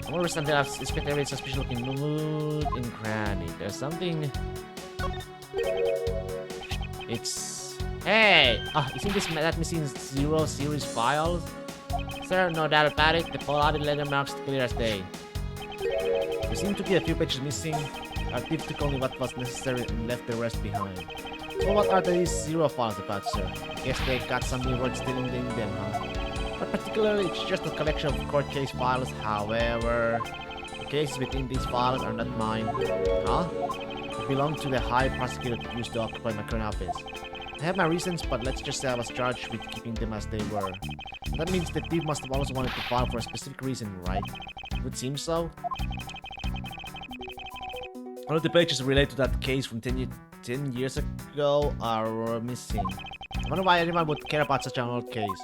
I wonder something else. Inspector is suspicious looking mood in cranny. There's something. It's. Hey! Isn't this that missing 0 series files? Sir, no doubt about it. The folded letter marks clear as day. There seem to be a few pages missing. I took only what was necessary and left the rest behind. So what are these 0 files about, sir? Guess they got some new words still in them, huh? But particularly, it's just a collection of court case files. However, the cases within these files are not mine. Huh? They belong to the high prosecutor who used to occupy my current office. I have my reasons, but let's just say I was charged with keeping them as they were. That means the thief must have also wanted to file for a specific reason, right? It would seem so. All of the pages related to that case from 10 years ago are missing. I wonder why anyone would care about such an old case.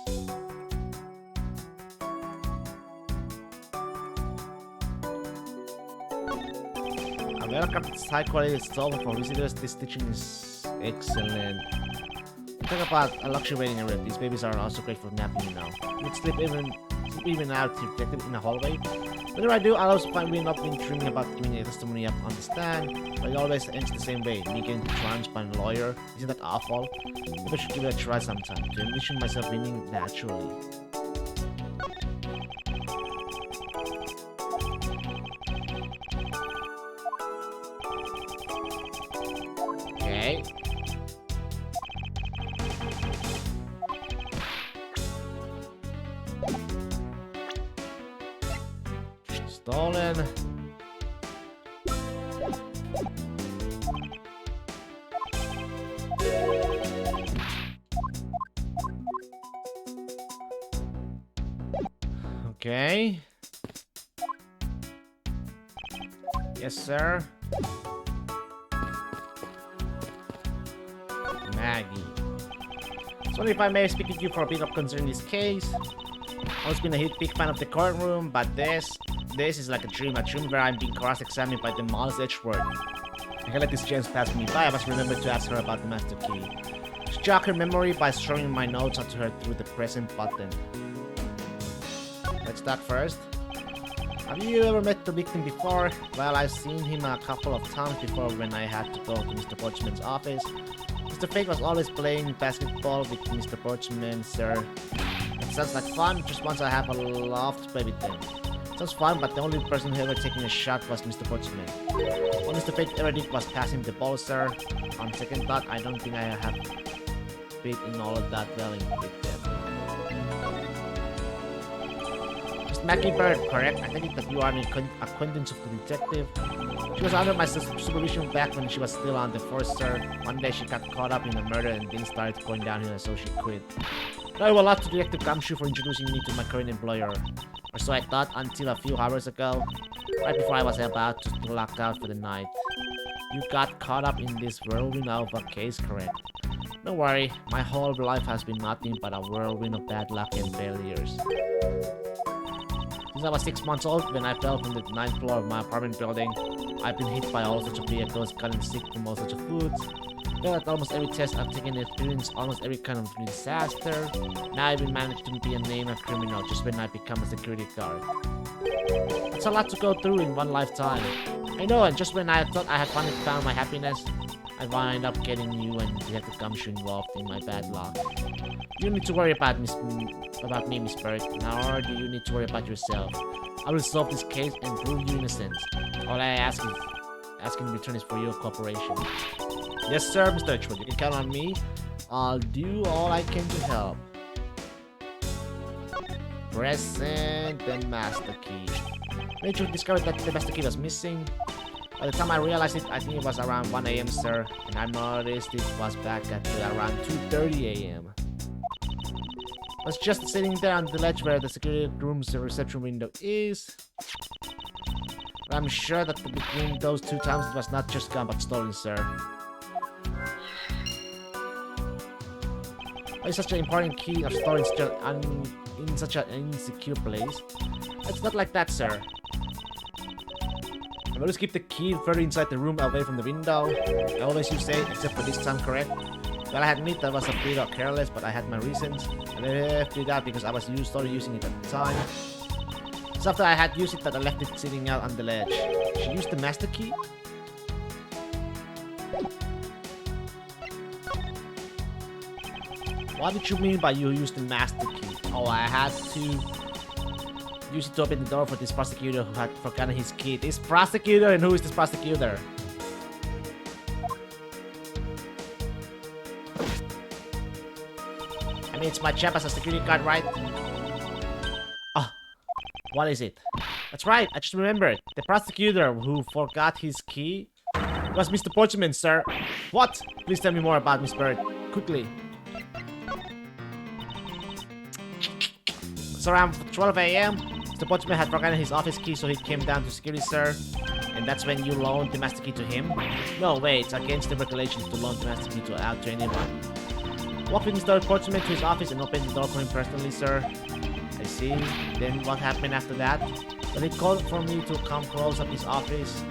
A welcome high quality solver for visitors. This teaching is excellent. Talk about a luxury waiting area. These babies are also great for napping now. You'd sleep even out if detected in a hallway. Whenever I do, I'll also find me not being dreaming about giving a testimony up on the stand, but it always ends the same way, me getting trounced by a lawyer. Isn't that awful? Maybe I should give it a try sometime, to envision myself winning naturally. Okay. Stolen. Okay. Yes, sir. Maggie. Sorry if I may speak with you for a bit of concern in this case. I've always been a big fan of the courtroom, but this is like a dream where I'm being cross-examined by the Miles Edgeworth. I can't let this chance pass me by. I must remember to ask her about the master key. She jog her memory by showing my notes onto her through the present button. Let's talk first. Have you ever met the victim before? Well, I've seen him a couple of times before when I had to go to Mr. Portsman's office. Mr. Fake was always playing basketball with Mr. Portsman, sir. It sounds like fun. Just once I have a love to play with them. Sounds fun, but the only person who ever taken a shot was Mr. Portsman. All Mr. Fake ever did was pass him the ball, sir. On second thought, I don't think I have fit in all of that well with them. Mr. Mackie Bird, correct? I think that you are an acquaintance of the detective. She was under my supervision back when she was still on the force, sir. One day she got caught up in a murder and things started going downhill, so she quit. I owe a lot to Detective Gumshoe for introducing me to my current employer. Or so I thought until a few hours ago, right before I was about to be locked out for the night. You got caught up in this whirlwind of a case, correct? Don't worry, my whole life has been nothing but a whirlwind of bad luck and failures. Since I was 6 months old, when I fell from the 9th floor of my apartment building, I've been hit by all sorts of vehicles, gotten sick from all sorts of foods. Failed at almost every test I've taken, experienced almost every kind of disaster. Now I've even managed to be a named criminal just when I become a security guard. It's a lot to go through in one lifetime. I know, and just when I thought I had finally found my happiness, I wind up getting you and Detective Gumshoe involved in my bad luck. You don't need to worry about me, Miss Bird, nor do you need to worry about yourself. I will solve this case and prove you innocent. All I ask in return is for your cooperation. Yes, sir, Mr. Edgeworth. You can count on me. I'll do all I can to help. Present the master key. Rachel discovered that the master key was missing. By the time I realized it, I think it was around 1 a.m., sir, and I noticed it was back at around 2:30 a.m. I was just sitting there on the ledge where the security room's reception window is. I'm sure that between those 2 times it was not just gone but stolen, sir. Why is such an important key of storage in such an insecure place? It's not like that, sir. I always keep the key further inside the room away from the window. I always use it, except for this time, correct? Well, I admit I was a bit careless, but I had my reasons. And I left it out because I was started using it at the time. It's after I had used it that I left it sitting out on the ledge. She used the master key? What did you mean by you used the master key? Oh, I had to use it to open the door for this prosecutor who had forgotten his key. This prosecutor? And who is this prosecutor? I mean, it's my job as a security guard, right? Oh, what is it? That's right, I just remembered. The prosecutor who forgot his key was Mr. Porchman, sir. What? Please tell me more about Miss Bird. Quickly. It's around 12 a.m. Mr. Porchman had forgotten his office key, so he came down to security, sir. And that's when you loaned the master key to him? No, wait, it's against the regulations to loan the master key out to anyone. Walk with Mr. Porchman to his office and open the door for him personally, sir. I see. Then what happened after that? Well, he called for me to come close up his office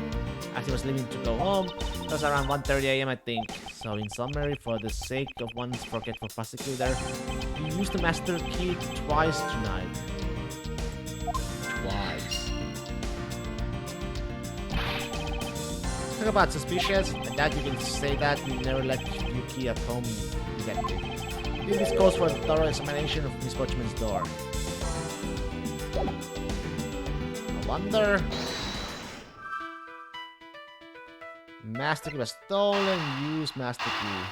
as he was leaving to go home. It was around 1:30 a.m. I think. So in summary, for the sake of one's forgetful prosecutor, you used the master key twice tonight. Twice. Talk about suspicious, and that you can say that you never left your key at home, detective. This calls for a thorough examination of Miss Porchman's door. I wonder. Master key was stolen. Use master key.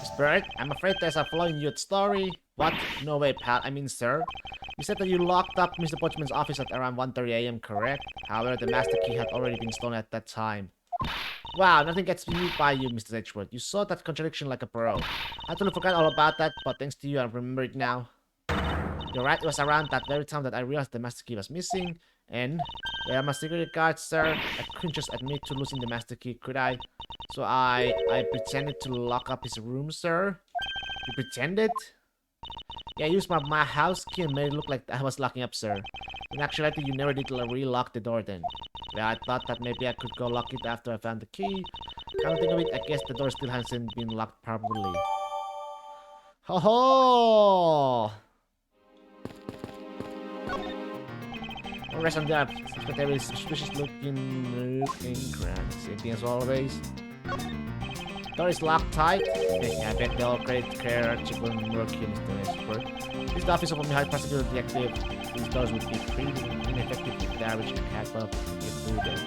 Miss Bird, I'm afraid there's a flaw in your story. What? No way, pal. I mean, sir. You said that you locked up Mr. Porchman's office at around 1:30 a.m., correct? However, the master key had already been stolen at that time. Wow, nothing gets me by you, Mr. Edgeworth. You saw that contradiction like a pro. I totally forgot all about that, but thanks to you, I remember it now. You're right, it was around that very time that I realized the master key was missing. And they are my security guards, sir. I couldn't just admit to losing the master key, could I? So I pretended to lock up his room, sir. You pretended? Yeah, I used my house key and made it look like I was locking up, sir. In actuality, you never did re-lock the door then. Yeah, I thought that maybe I could go lock it after I found the key. Come to think of it, I guess the door still hasn't been locked properly. Ho ho! Don't rest on that. But there is suspicious looking ground. Same thing as always. Door is locked tight. I bet they all great care when working Mr. Edgeworth. This is the office of a high prosecutor detective. These doors would be pretty ineffective if the average catbird could get through them.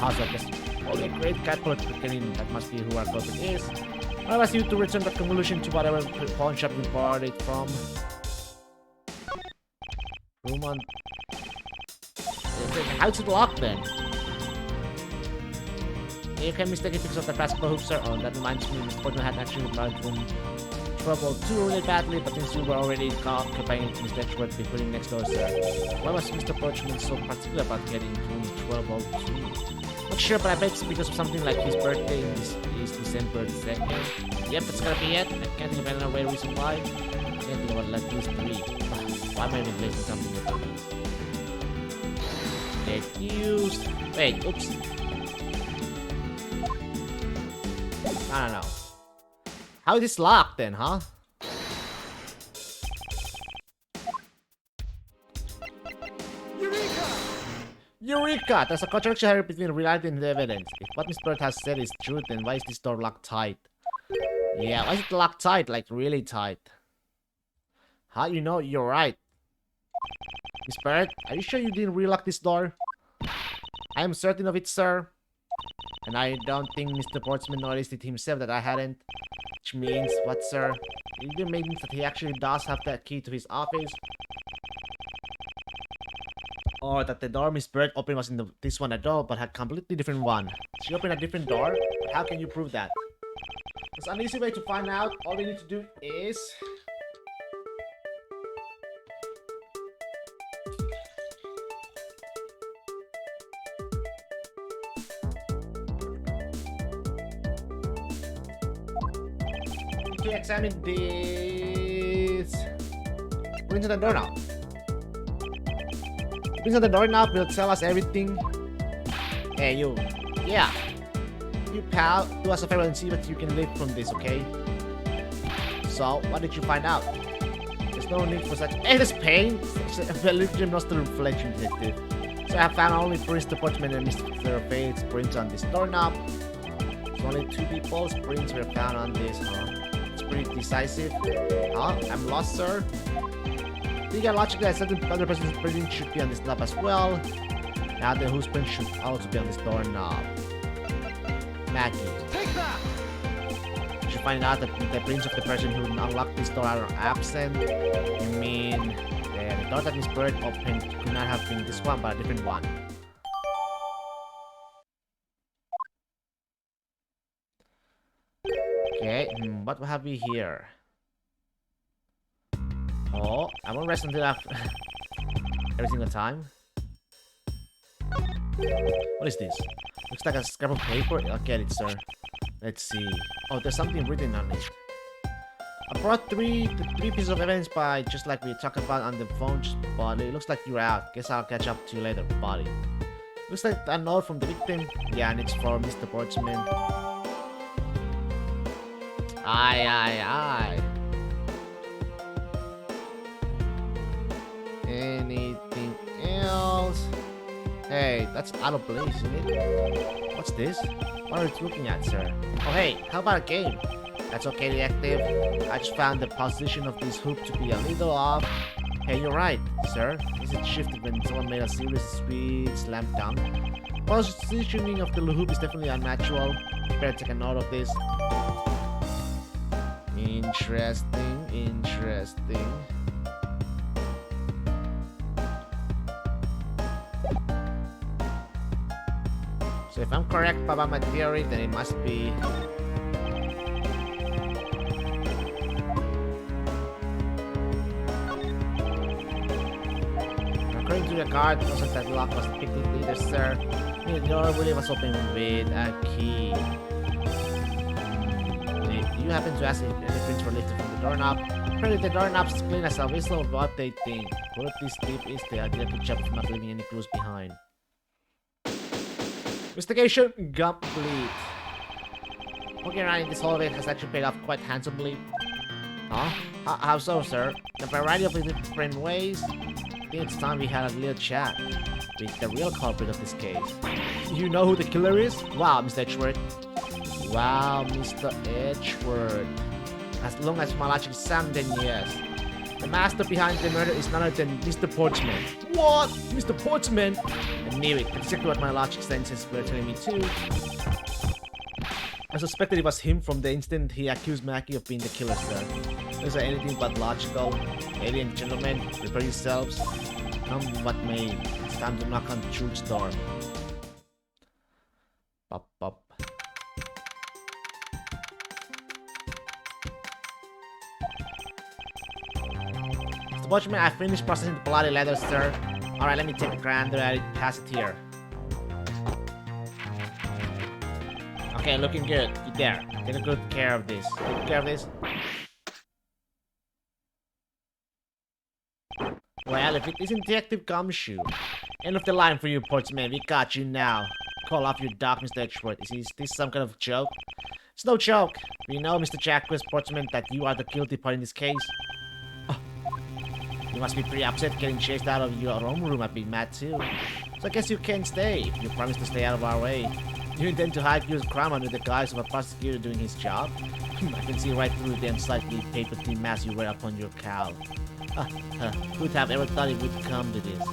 Also, I guess only a great catbird could get in. That must be who our culprit is. I ask you to return that conclusion to whatever pawn shop you bought it from. Room on. How's it locked then? You can mistake it because of the basketball hoop, sir. Oh, that reminds me, Mr. Portman had actually marked room 1202 really badly, but since you were already occupying Mr. Edgeworth, be putting next door, sir. Why was Mr. Portman so particular about getting room 1202? Not sure, but I bet it's because of something like his birthday is December 2nd. Yep, that's gonna be it. I can't think of any other reason why. I can't think of at least 3. Why am I even placing something in front of me? Get used. Wait, oops. I don't know. How is this locked then, huh?
Eureka!
Eureka! There's a contradiction here between reality and the evidence. If what Miss Bird has said is true, then why is this door locked tight? Yeah, why is it locked tight? Like, really tight? How you know you're right? Miss Bird, are you sure you didn't relock this door? I am certain of it, sir. And I don't think Mr. Portsman noticed it himself that I hadn't. Which means, what, sir? It either means that he actually does have that key to his office. Or that the door Miss Bird opened wasn't this one at all, but had a completely different one. She opened a different door? But how can you prove that? There's an easy way to find out. All we need to do is... to examine this. Prints on the doorknob. The prints on the doorknob will tell us everything. Hey, you. Yeah. You pal, do us a favor and see what you can learn from this, okay? So, what did you find out? There's no need for such endless pain. Religion not the reflection detective. So I have found only Prince Department and Mr. Fate's prints on this doorknob. There's only 2 people's prints were found on this, huh? It's pretty decisive. Huh? I'm lost, sir. You get logically that certain other person's print should be on this knob as well. Now then, whose print should also be on this doorknob? Maggie.
Take that!
You should find out that the prints of the person who unlocked this door are absent. You mean the door that Miss Bird opened could not have been this one, but a different one. Okay, what have we here? Oh, I won't rest until after every single time. What is this? Looks like a scrap of paper. I'll get it, sir. Let's see. Oh, there's something written on it. I brought three pieces of evidence by just like we talked about on the phone, but it looks like you're out. Guess I'll catch up to you later, buddy. Looks like a note from the victim. Yeah, and it's for Mr. Portsman. Aye. Anything else? Hey, that's out of place, isn't it? What's this? What are you looking at, sir? Oh, hey, how about a game? That's okay, detective. I just found the position of this hoop to be a little off. Hey, you're right, sir. This is shifted when someone made a serious sweet slam dunk. Positioning of the hoop is definitely unnatural. Better take a note of this. Interesting. So if I'm correct about my theory, then it must be... According to the card, the person that lock was the picnic leader, sir. The door really was open with a key. Do you happen to ask if any prints were lifted from the doorknob? Apparently the doorknob's clean as a whistle of what they think. What this tip is the idea to check of not leaving any clues behind. Investigation complete. Walking around in this hallway has actually paid off quite handsomely. Huh? How so, sir? In a variety of different ways. I think it's time we had a little chat with the real culprit of this case. You know who the killer is? Wow, Mr. Edgeworth. Wow, Mr. Edgeworth. As long as my logic is sound, then yes. The master behind the murder is none other than Mr. Portsman. What? Mr. Portsman? I knew it. That's exactly what my logic senses were telling me too. I suspected it was him from the instant he accused Mackie of being the killer, sir. Is there anything but logical? Ladies and gentlemen, prepare yourselves. Come what may. It's time to knock on the church door. Pop, pop. Mr. Watchman, I finished processing the bloody letter, sir. Alright, let me take a gander at it. Pass it here. Okay, looking good. You there. Take a good care of this. Take care of this. Well, if it isn't Detective Gumshoe. End of the line for you, Portsman. We got you now. Call off your dog, Mr. Edgeworth. Is this some kind of joke? It's no joke. We know, Mr. Jacques Portsman, that you are the guilty party in this case. Oh. You must be pretty upset getting chased out of your own room. I'd be mad too. So I guess you can stay. If you promise to stay out of our way. You intend to hide your crime under the guise of a prosecutor doing his job? I can see right through the unsightly paper-thin mask you wear upon your cowl. Who'd have ever thought it would come to this?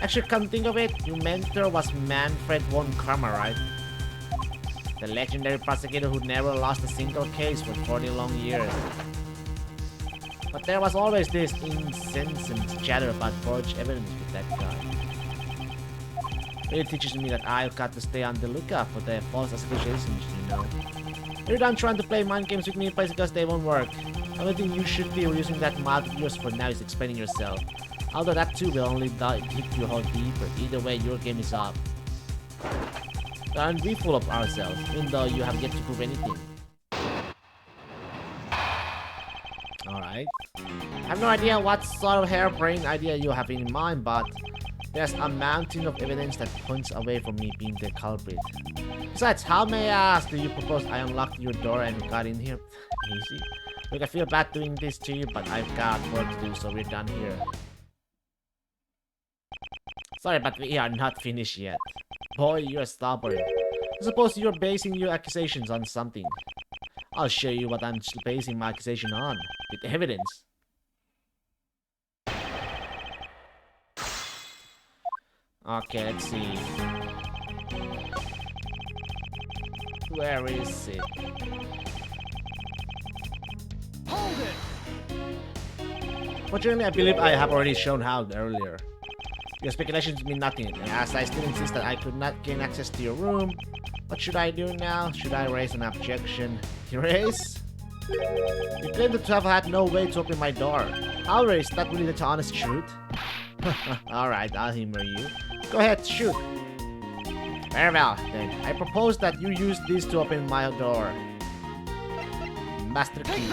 Actually, come think of it, your mentor was Manfred von Karma, right? The legendary prosecutor who never lost a single case for 40 long years. But there was always this incessant chatter about forged evidence with that guy. It teaches me that I've got to stay on the lookout for the false accusations, you know. You're done trying to play mind games with me because they won't work. The only thing you should be using that mouth of yours for now is explaining yourself. Although that too will only hit you a hole deeper. Either way, your game is up. Aren't we full of ourselves, even though you have yet to prove anything? right? I have no idea what sort of harebrained idea you have in mind, but there's a mountain of evidence that points away from me being the culprit. Besides, how may I ask do you propose I unlocked your door and got in here? Easy. Look, I feel bad doing this to you, but I've got work to do, so we're done here. Sorry, but we are not finished yet. Boy, you're stubborn. I suppose you're basing your accusations on something. I'll show you what I'm basing my accusation on, with evidence. Okay, let's see. Where is it?
Hold it!
Fortunately, I believe I have already shown how earlier. Your speculations mean nothing, and as I still insist that I could not gain access to your room, what should I do now? Should I raise an objection? Erase? You claim to have had no way to open my door. However, is that really the honest truth? Alright, I'll humor you. Go ahead, shoot. Very well, then. I propose that you use this to open my door. Master key.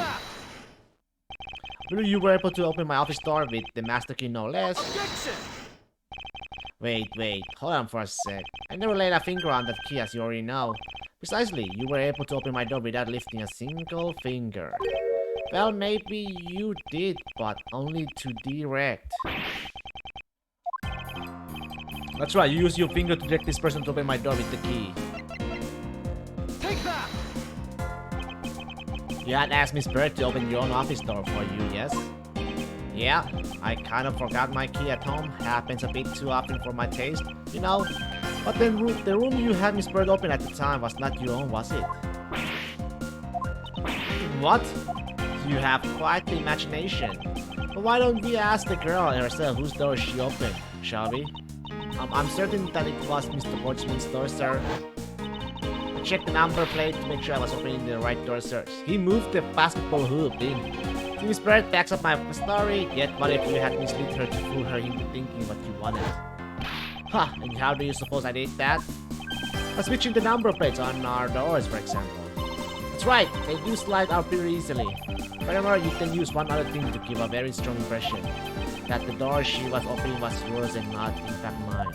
You were able to open my office door with the master key, no less.
Objection!
Wait, hold on for a sec. I never laid a finger on that key, as you already know. Precisely, you were able to open my door without lifting a single finger. Well, maybe you did, but only to direct. That's right, you use your finger to direct this person to open my door with the key.
Take that!
You had asked Miss Bird to open your own office door for you, yes? Yeah, I kind of forgot my key at home. Happens a bit too often for my taste, you know. But then the room you had Miss Bird open at the time was not your own, was it? What? You have quite the imagination. But why don't we ask the girl herself whose door she opened, shall we? I'm certain that it was Mr. Portsman's door, sir. I checked the number plate to make sure I was opening the right door, sir. He moved the basketball hoop in. Miss Bird backs up my story, yet what if you had misled her to fool her into thinking what you wanted? Huh, and how do you suppose I did that? By switching the number plates on our doors, for example. That's right, they do slide out pretty easily. Furthermore, you can use one other thing to give a very strong impression. That the door she was opening was yours and not, in fact, mine.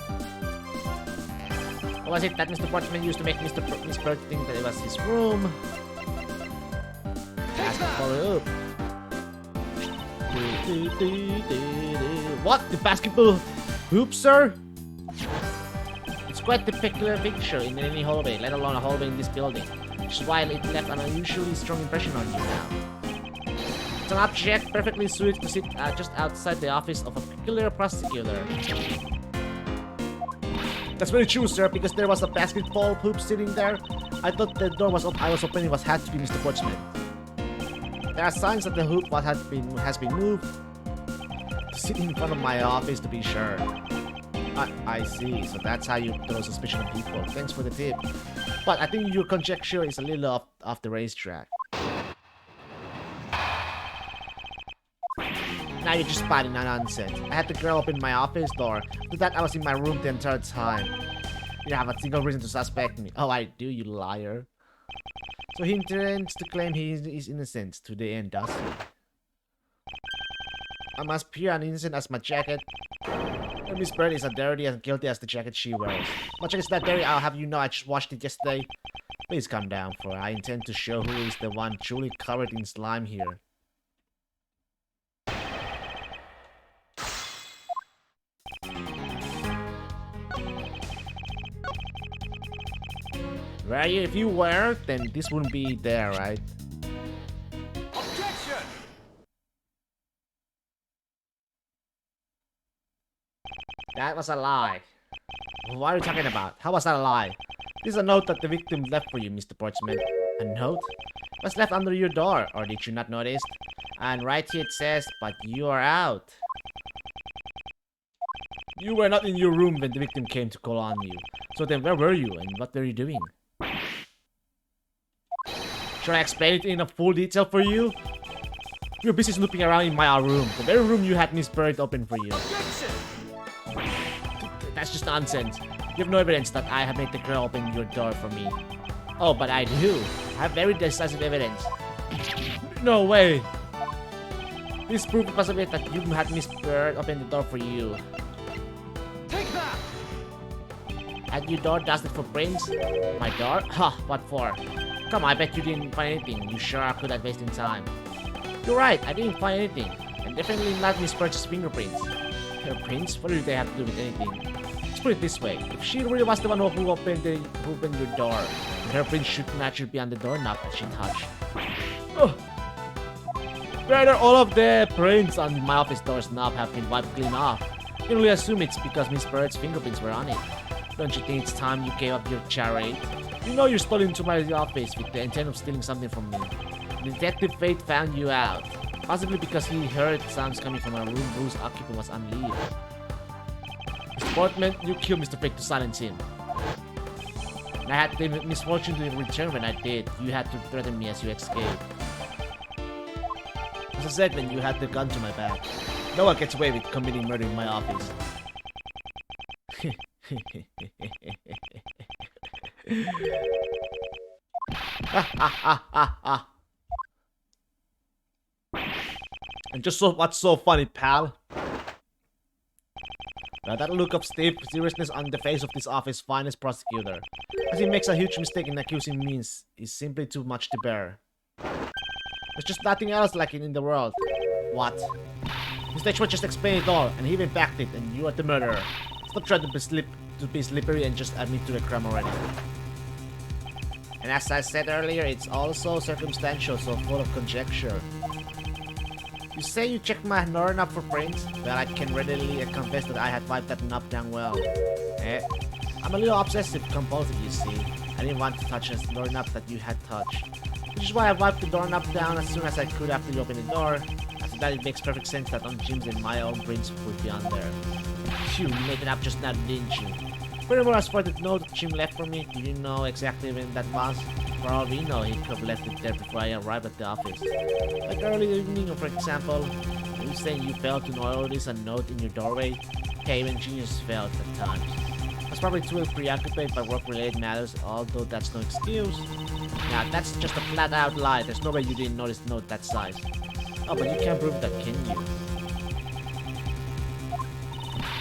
What was it that Mr. Portsman used to make Miss Bird think that it was his room? Basketball hoop. What? The basketball hoop, sir? It's quite the peculiar picture in any hallway, let alone a hallway in this building. Which is why it left an unusually strong impression on you now. It's an object perfectly suited to sit just outside the office of a peculiar prosecutor. That's very true, sir, because there was a basketball hoop sitting there. I thought the door I was opening had to be Mr. Portsman. There are signs that the hoop has been moved to sit in front of my office to be sure. I see, so that's how you throw suspicion on people. Thanks for the tip. But I think your conjecture is a little off the racetrack. Now you're just spouting nonsense. I had the girl open my office door. After that, I was in my room the entire time. You have a single reason to suspect me. Oh, I do, you liar. So he intends to claim he is innocent to the end, does he? I'm as pure and innocent as my jacket. And Miss Bird is as dirty and guilty as the jacket she wears. My jacket's that dirty, I'll have you know I just washed it yesterday. Please calm down, for I intend to show who is the one truly covered in slime here. Right, if you were, then this wouldn't be there, right?
Objection!
That was a lie. What are you talking about? How was that a lie? This is a note that the victim left for you, Mr. Portsman. A note? It was left under your door, or did you not notice? And right here it says, but you are out. You were not in your room when the victim came to call on you. So then where were you and what were you doing? Should I explain it in a full detail for you? You're busy snooping around in my room, the very room you had Miss Bird open for you.
Objection!
That's just nonsense. You have no evidence that I have made the girl open your door for me. Oh, but I do. I have very decisive evidence. No way. This proof the possibility that you had Miss Bird open the door for you.
Take that!
Had your door dusted for prints? My door? Huh, what for? Come on, I bet you didn't find anything. You sure are good at wasting time. You're right, I didn't find anything. And definitely not Miss Bird's fingerprints. Her prints? What do they have to do with anything? Let's put it this way. If she really was the one who opened your door, then her prints should naturally be on the doorknob that she touched. Oh. Better all of the prints on my office door's knob have been wiped clean off. You can only assume it's because Miss Bird's fingerprints were on it. Don't you think it's time you gave up your charade? You know you're stolen into my office with the intent of stealing something from me. Detective Fate found you out. Possibly because he heard sounds coming from a room whose occupant was on leave. Mr. Portman, you killed Mr. Fate to silence him. And I had the misfortune to return when I did. You had to threaten me as you escaped. As I said when you had the gun to my back. No one gets away with committing murder in my office. And just what's so funny, pal? Now that look of stiff seriousness on the face of this office's finest prosecutor, as he makes a huge mistake in accusing me, is simply too much to bear. There's just nothing else like it in the world. What? Mr. Edgeworth just explained it all, and he even backed it, and you are the murderer. Stop trying to be slippery and just admit to the crime already. And as I said earlier, it's also circumstantial, so full of conjecture. You say you checked my doorknob for prints? Well, I can readily confess that I had wiped that knob down well. I'm a little obsessive compulsive, you see. I didn't want to touch a doorknob that you had touched. Which is why I wiped the doorknob down as soon as I could after you opened the door. After that, it makes perfect sense that on Jim's and my own prints would be on there. Phew, you made it up just now, didn't you? Furthermore, as for the note that Jim left for me, do you know exactly when that was? For all we know, he could have left it there before I arrived at the office. Like early evening, for example. Are you saying you failed to notice a note in your doorway? Okay, even genius failed at times. I was probably too preoccupied by work-related matters, although that's no excuse. Now, that's just a flat-out lie. There's no way you didn't notice a note that size. Oh, but you can't prove that, can you?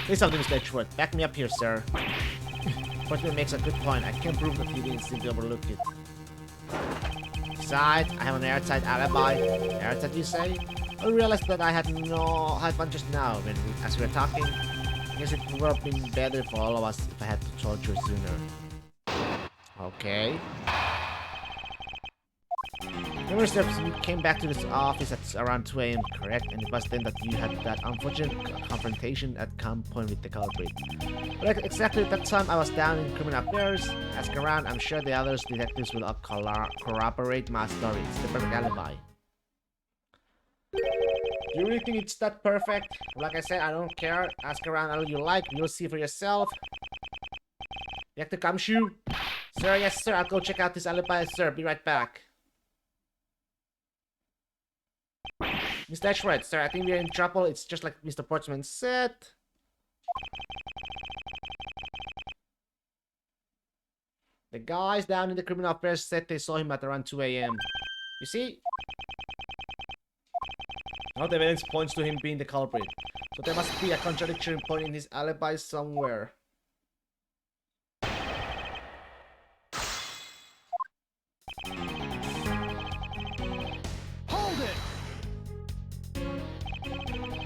Say something, Mr. Edgeworth. Back me up here, sir. Portman makes a good point. I can't prove that you didn't simply overlook it. Besides, I have an airtight alibi. Airtight, you say? I realized that I had one just now as we were talking. I guess it would have been better for all of us if I had told you sooner. Okay. Remember, Steps, you came back to this office at around 2 AM, correct? And it was then that you had that unfortunate confrontation at gunpoint with the culprit. But exactly at that time, I was down in criminal affairs. Ask around, I'm sure the other detectives will corroborate my story. It's the perfect alibi. Do you really think it's that perfect? Like I said, I don't care. Ask around all you like. You'll see for yourself. Detective Kamshu? Sir, yes sir. I'll go check out this alibi, sir. Be right back. Mr. Edgeworth, sir, I think we're in trouble. It's just like Mr. Portsman said. The guys down in the criminal affairs said they saw him at around 2 AM. You see? All the evidence points to him being the culprit. So there must be a contradiction point in his alibi somewhere.
Hold it!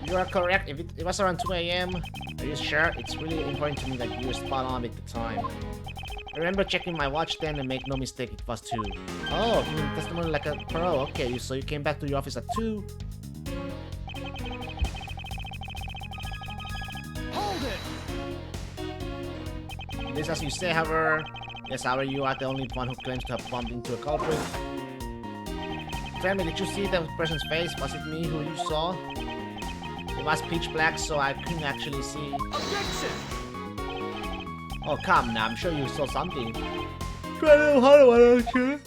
You are correct. If it was around 2 AM, are you sure? It's really important to me that you were spot on at the time. I remember checking my watch then and make no mistake, it was 2. Oh, you mean testimony like a pro. Okay, so you came back to your office at 2.
Hold it!
This as you say, however. Yes, however, you are the only one who claims to have bumped into a culprit. Tell me, did you see the person's face? Was it me who you saw? It was pitch black, so I couldn't actually see.
Objection!
Oh, come now, I'm sure you saw something. Try a little harder, why don't you?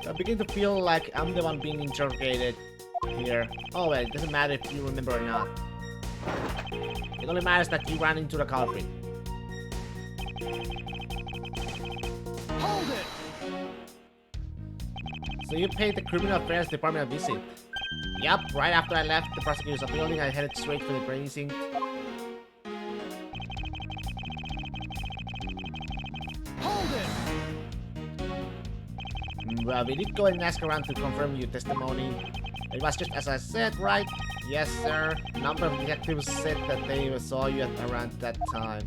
I begin to feel like I'm the one being interrogated here. Oh, well, it doesn't matter if you remember or not. It only matters that you ran into the culprit.
Hold it!
So you paid the criminal affairs department a visit. Yup, right after I left the prosecutor's building, I headed straight for the precinct.
Hold it!
Well, we did go and ask around to confirm your testimony. It was just as I said, right? Yes, sir. A number of detectives said that they saw you at around that time.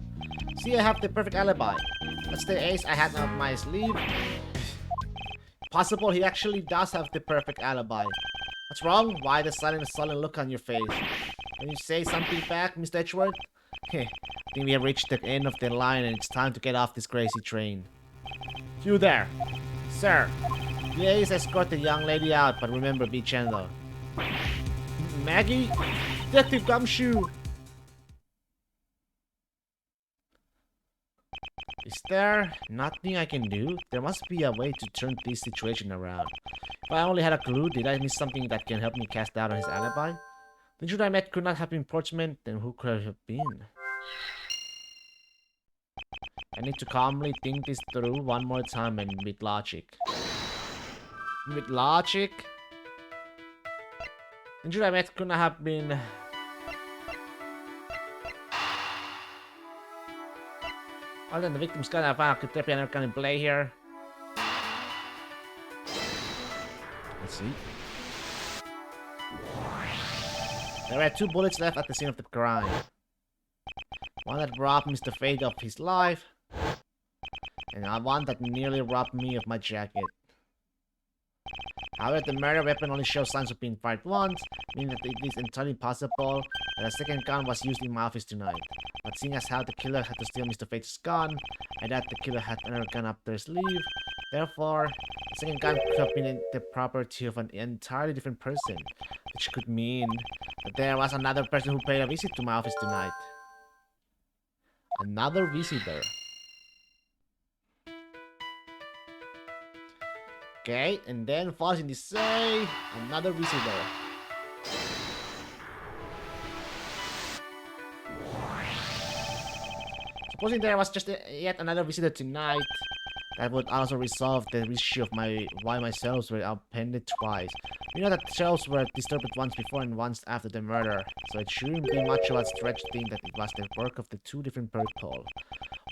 See, I have the perfect alibi. That's the ace I had up my sleeve. Possible he actually does have the perfect alibi. What's wrong? Why the sudden sullen look on your face? Can you say something back, Mr. Edgeworth? I think we have reached the end of the line and it's time to get off this crazy train. You there. Sir, the ace escort the young lady out, but remember, be gentle. Maggie? Detective Gumshoe! Is there nothing I can do? There must be a way to turn this situation around. If I only had a clue, did I miss something that can help me cast doubt on his alibi? The dude I met could not have been Portsman, then who could it have been? I need to calmly think this through one more time and with logic. With logic? The dude I met could not have been... Other than the victim's gun, I found a Trippy gun in play here. Let's see. There were 2 bullets left at the scene of the crime. One that robbed Mr. Fate of his life, and one that nearly robbed me of my jacket. However, the murder weapon only shows signs of being fired once, meaning that it is entirely possible that a second gun was used in my office tonight. But seeing as how the killer had to steal Mr. Fate's gun, I doubt the killer had another gun up their sleeve. Therefore, the second gun could have been the property of an entirely different person, which could mean that there was another person who paid a visit to my office tonight. Another visitor. Okay, and then falls in the say another visitor. Supposing there was just yet another visitor tonight, that would also resolve the issue of why my shelves were appended twice. We know that the shelves were disturbed once before and once after the murder, so it shouldn't be much of a stretch to think that it was the work of the 2 different people.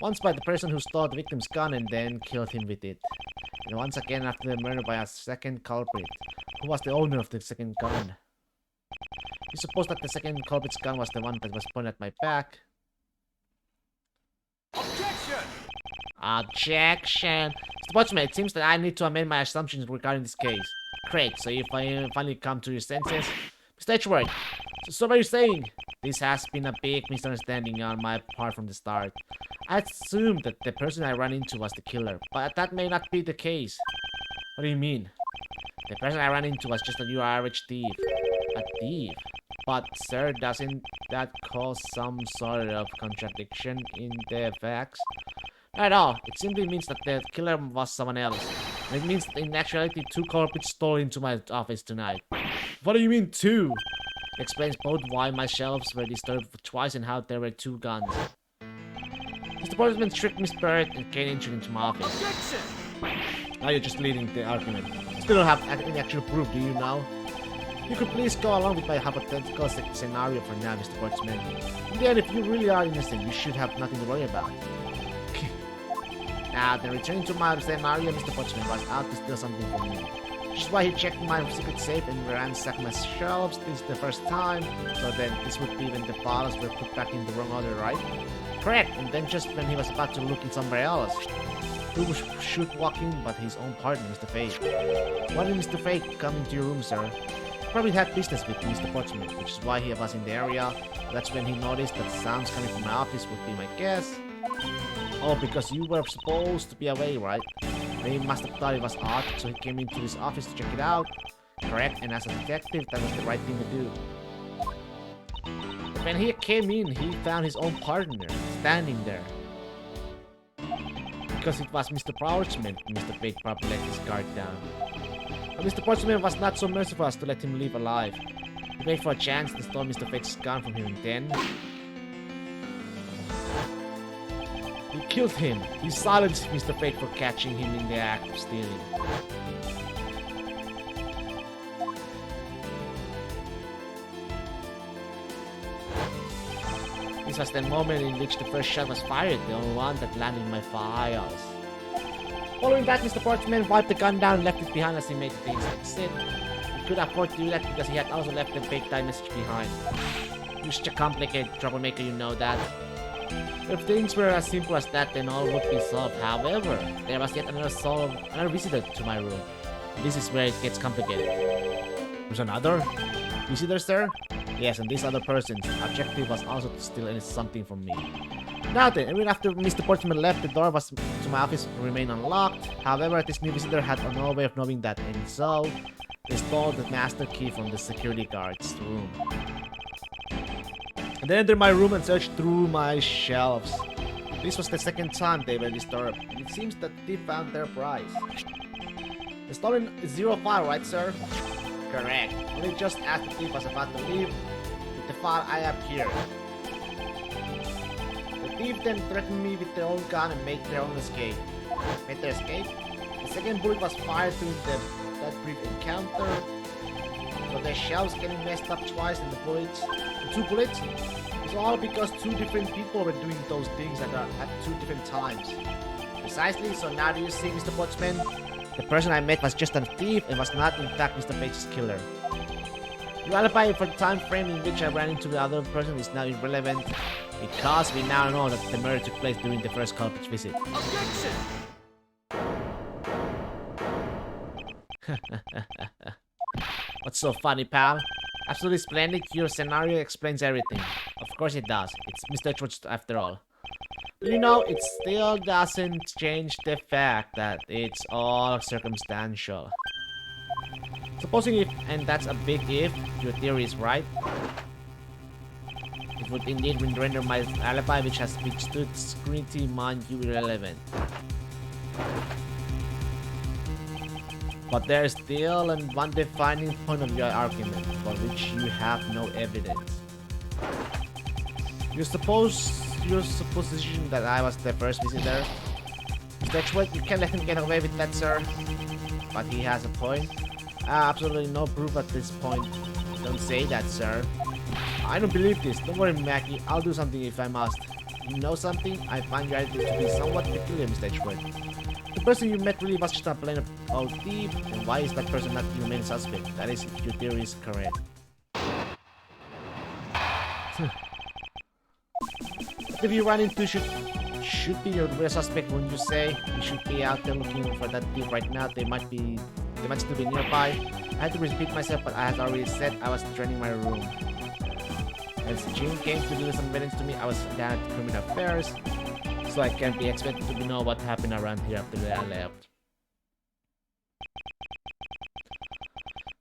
Once by the person who stole the victim's gun and then killed him with it. And once again after the murder by a second culprit, who was the owner of the second gun. You suppose that the second culprit's gun was the one that was pointed at my back?
Objection!
Objection! Mr. Watchman, it seems that I need to amend my assumptions regarding this case. Great, so you finally come to your senses? Mr. Edgeworth, so what are you saying? This has been a big misunderstanding on my part from the start. I assumed that the person I ran into was the killer, but that may not be the case. What do you mean? The person I ran into was just your average thief. A thief? But, sir, doesn't that cause some sort of contradiction in the facts? Not at all. It simply means that the killer was someone else. And it means that in actuality 2 culprits stole into my office tonight. What do you mean 2? It explains both why my shelves were disturbed twice and how there were 2 guns. Mr. Portsman tricked Miss Barrett and Kane entered into my office.
Objection!
Now you're just leading the argument. Still don't have any actual proof, do you now? You could please go along with my hypothetical scenario for now, Mr. Portsman. In the end, if you really are innocent, you should have nothing to worry about. Now, then returning to my scenario, Mr. Portsman was out to steal something from me. Which is why he checked my secret safe and ransacked my shelves. This is the first time, so then this would be when the bottles were put back in the wrong order, right? Correct, and then just when he was about to look in somewhere else. Who should walk in but his own partner, Mr. Fate? Why did Mr. Fate come into your room, sir? He probably had business with Mr. Portsman, which is why he was in the area. That's when he noticed that sounds coming from my office would be my guess. Oh, because you were supposed to be away, right? They must have thought it was odd, so he came into his office to check it out. Correct, and as a detective, that was the right thing to do. But when he came in, he found his own partner, standing there. Because it was Mr. Portsman, Mr. Fate probably let his guard down. But Mr. Portsman was not so merciful as to let him leave alive. He waited for a chance to steal Mr. Fate's gun from him, and then... he killed him. He silenced Mr. Fate for catching him in the act of stealing. This was the moment in which the first shot was fired, the only one that landed in my files. Following that, Mr. Portsman wiped the gun down and left it behind as he made things exit. He could afford to do that because he had also left a big time message behind. You're such a complicated troublemaker, you know that. If things were as simple as that, then all would be solved. However, there was yet another visitor to my room. This is where it gets complicated. There's another visitor, sir? Yes, and this other person's objective was also to steal something from me. Now then, even after Mr. Portsman left, the door to my office remained unlocked. However, this new visitor had no way of knowing that, and so they stole the master key from the security guard's room. And they entered my room and searched through my shelves. This was the second time they were disturbed, and it seems that they found their prize. The stolen is 05, right, sir? Correct. Only just as the thief was about to leave with the file I have here. The thief then threatened me with their own gun and made their own escape. Made their escape? The second bullet was fired during that brief encounter. So their shells getting messed up twice and the 2 bullets? It's all because 2 different people were doing those things at 2 different times. Precisely, so now do you see, Mr. Portsman? The person I met was just a thief and was not in fact Mr. Page's killer. Your alibi for the time frame in which I ran into the other person is now irrelevant because we now know that the murder took place during the first culprit's visit.
Objection!
What's so funny, pal? Absolutely splendid. Your scenario explains everything. Of course it does. It's Mr. Edgeworth after all. You know, it still doesn't change the fact that it's all circumstantial. Supposing if, and that's a big if, your theory is right, it would indeed render my alibi, which has withstood scrutiny, mind you, irrelevant. But there is still one defining point of your argument, for which you have no evidence. Your supposition that I was the first visitor? Mr. Edgeworth, you can't let him get away with that, sir. But he has a point. Absolutely no proof at this point. Don't say that, sir. I don't believe this. Don't worry, Mackie. I'll do something if I must. You know something? I find your attitude to be somewhat peculiar, Mr. Edgeworth. The person you met really was just a plain old thief, and why is that person not your main suspect? That is, if your theory is correct. If you run into should be your real suspect when you say you should be out there looking for that thief right now. They might still be nearby. I had to repeat myself, but as I already said, I was training my room. As Jim came to deliver some evidence to me, I was down at criminal affairs, so I can't be expected to know what happened around here after I left.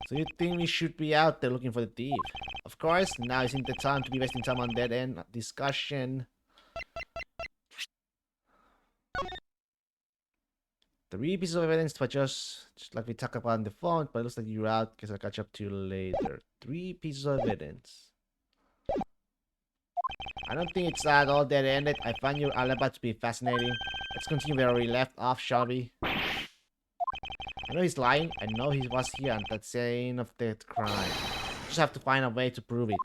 So you think we should be out there looking for the thief? Of course, now isn't the time to be wasting time on dead end discussion. 3 pieces of evidence, but just like we talked about on the phone, but it looks like you're out. Guess I'll catch up to you later. 3 pieces of evidence. I don't think it's at all dead-ended. I find your alibi to be fascinating. Let's continue where we left off, shall we? I know he's lying. I know he was here at that scene of the crime. Just have to find a way to prove it.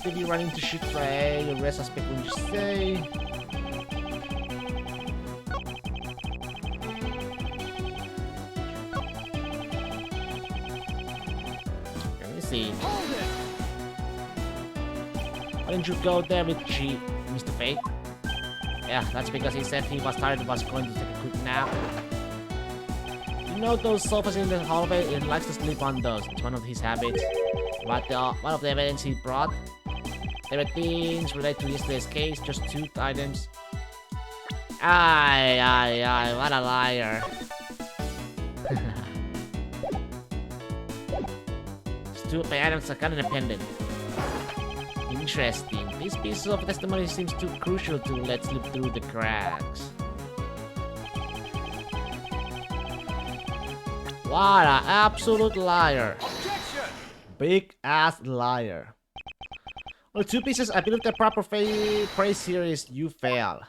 If you run into shit tray, your real suspect when you say. Let me see. Why didn't you go there with Mr. Fate? Yeah, that's because he said he was tired and was going to take a quick nap. You know those sofas in the hallway? He likes to sleep on those. It's one of his habits. But one of the evidence he brought, there were things related to yesterday's case, just 2 items. Aye, what a liar. Stupid items are kind of independent. Interesting. This piece of testimony seems too crucial to let slip through the cracks. What an absolute liar.
Objection!
Big ass liar. Well, 2 pieces. I believe the proper phrase here is you fail.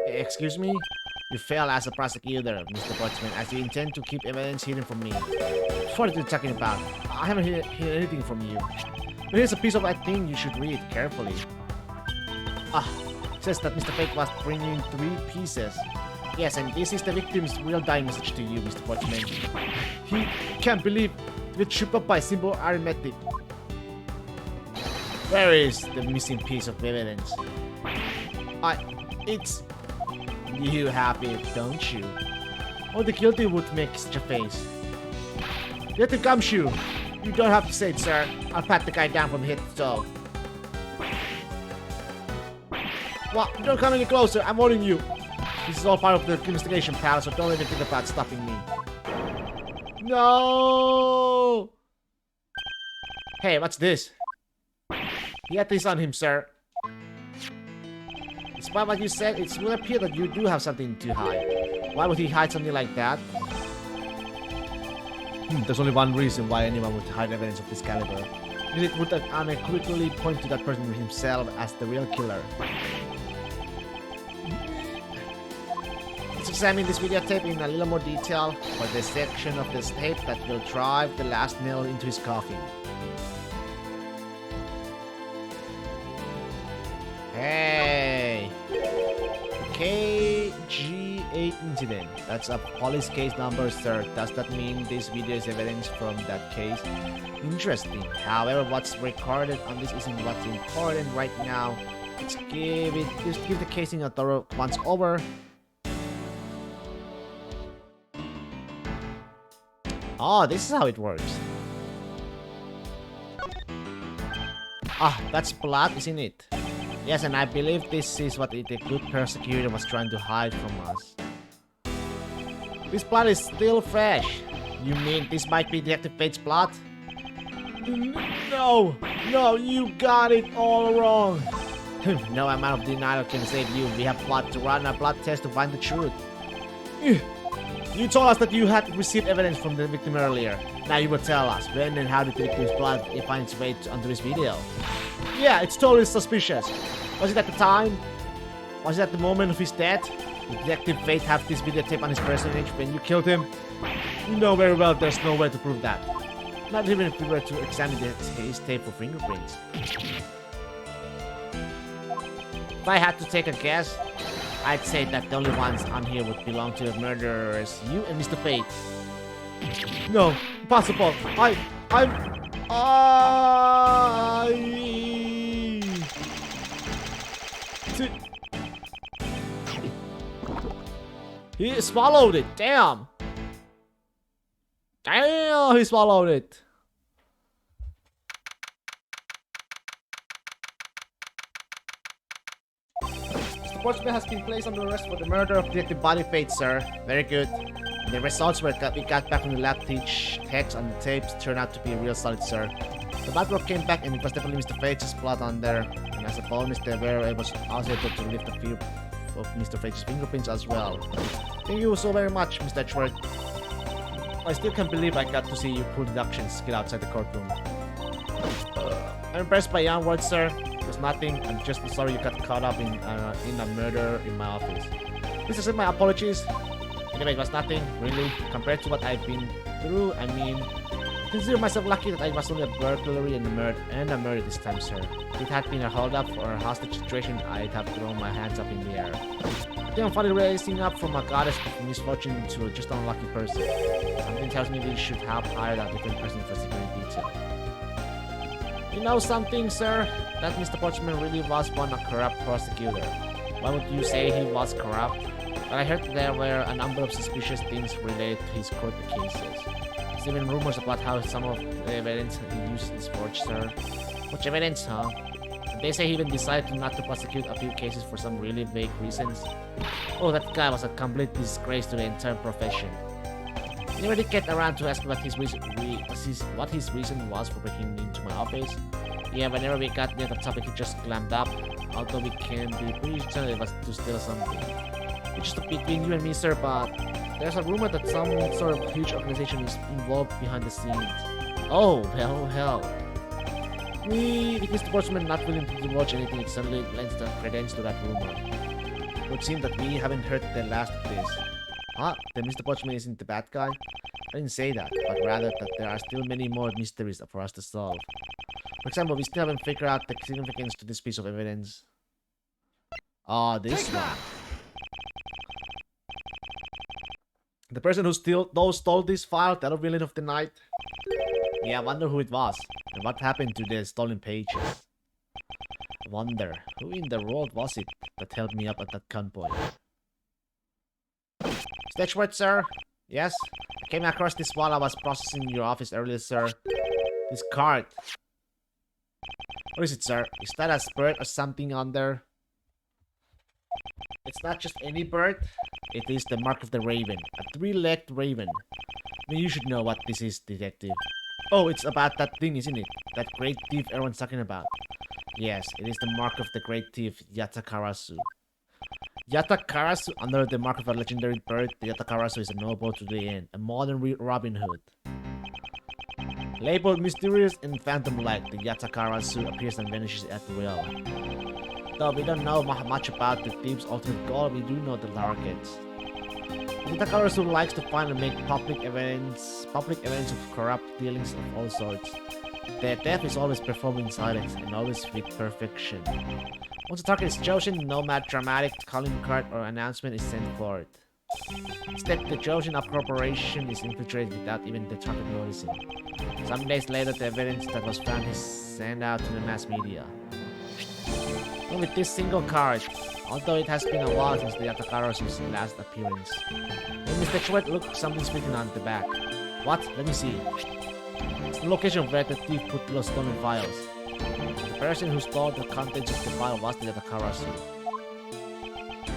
Excuse me? You fail as a prosecutor, Mr. Portsman, as you intend to keep evidence hidden from me. What are you talking about? I haven't heard anything from you. But here's a piece of I think you should read carefully. It says that Mr. Fate was bringing 3 pieces. Yes, and this is the victim's real dying message to you, Mr. Portsman. He can't believe it was tripped up by simple arithmetic. Where is the missing piece of evidence? It's... You have it, don't you? Oh, the guilty would make such a face. Get the gumshoe. You don't have to say it, sir. I'll pat the guy down from head to toe. Well, don't come any closer. I'm warning you. This is all part of the investigation, pal, so don't even think about stopping me. No! Hey, what's this? He had this on him, sir. Despite what you said, it would appear that you do have something to hide. Why would he hide something like that? There's only one reason why anyone would hide evidence of this caliber. It would unequivocally point to that person himself as the real killer. Let's examine this videotape in a little more detail for the section of this tape that will drive the last nail into his coffin. Hey! KG8 incident. That's a police case number, sir. Does that mean this video is evidence from that case? Interesting. However, what's recorded on this isn't what's important right now. Let's give the casing a thorough once over. Oh, this is how it works. That's blood, isn't it? Yes, and I believe this is what the good persecutor was trying to hide from us. This blood is still fresh. You mean this might be Detective Fate's blood? No, you got it all wrong. No amount of denial can save you. We have blood to run a blood test to find the truth. You told us that you had received evidence from the victim earlier. Now you will tell us when and how did the victim's blood find its way onto this video. Yeah, it's totally suspicious. Was it at the time? Was it at the moment of his death? Did Detective Fate have this videotape on his personage when you killed him? You know very well there's no way to prove that. Not even if we were to examine his tape for fingerprints. If I had to take a guess, I'd say that the only ones on here would belong to the murderers, you and Mr. Fate. No, impossible. He swallowed it. Damn. He swallowed it. Mr. Portsman has been placed under arrest for the murder of Detective Body Fate, sir. Very good. The results we got back from the lab text on the tapes turned out to be real solid, sir. The blood work came back and it was definitely Mr. Fate's blood on there. And as a bonus, they were also able to lift a few of Mr. Fate's fingerprints as well. Thank you so very much, Mr. Edgeworth. I still can't believe I got to see you pull deduction skill outside the courtroom. I'm impressed by your words, sir. There's nothing. I'm just sorry you got caught up in a murder in my office. Please accept my apologies. Anyway, it was nothing, really. Compared to what I've been through, I mean, I consider myself lucky that I was only a burglary and a murder this time, sir. If it had been a hold-up or a hostage situation, I'd have thrown my hands up in the air. I think I'm finally raising up from a goddess of misfortune to just an unlucky person. Something tells me we should have hired a different person for security detail. You know something, sir? That Mr. Portsman really was a corrupt prosecutor. Why would you say he was corrupt? But I heard there were a number of suspicious things related to his court cases. There's even rumors about how some of the evidence he used is forged, sir. Much evidence, huh? And they say he even decided not to prosecute a few cases for some really vague reasons. Oh, that guy was a complete disgrace to the entire profession. I never did get around to asking what his reason was for breaking into my office. Yeah, whenever we got near the topic, he just clammed up. Although we can be pretty certain it was to steal something. It's just between you and me, sir, but there's a rumor that some sort of huge organization is involved behind the scenes. Oh, well, hell. If Mr. Portsman not willing to divulge anything, it certainly lends the credence to that rumor. Would seem that we haven't heard the last of this. Huh? Then Mr. Potchman isn't the bad guy? I didn't say that, but rather that there are still many more mysteries for us to solve. For example, we still haven't figured out the significance to this piece of evidence. Ah, this one. The person who stole this file, the other villain of the night. Yeah, I wonder who it was, and what happened to the stolen pages. I wonder, who in the world was it that held me up at that gunpoint? Edgeworth, sir? Yes? I came across this while I was processing your office earlier, sir. This card. What is it, sir? Is that a bird or something on there? It's not just any bird. It is the mark of the raven. A three-legged raven. I mean, you should know what this is, detective. Oh, it's about that thing, isn't it? That great thief everyone's talking about. Yes, it is the mark of the great thief, Yatakarasu. Yatakarasu, under the mark of a legendary bird, the Yatakarasu is a noble to the end, a modern Robin Hood. Labeled mysterious and phantom-like, the Yatakarasu appears and vanishes at will. Though we don't know much about the thief's ultimate goal, we do know the targets. The Yatakarasu likes to find and make public evidence of corrupt dealings of all sorts. The theft is always performed in silence and always with perfection. Once the target is chosen, no dramatic calling card or announcement is sent forth. Instead, the chosen corporation is infiltrated without even the target noticing. Some days later, the evidence that was found is sent out to the mass media. And with this single card, although it has been a while since the Yatakarasu's last appearance. When Mr. Chwet looked, something's written on the back. What? Let me see. It's the location where the thief put those stolen files. The person who stole the contents of the file was the Yatakarasu.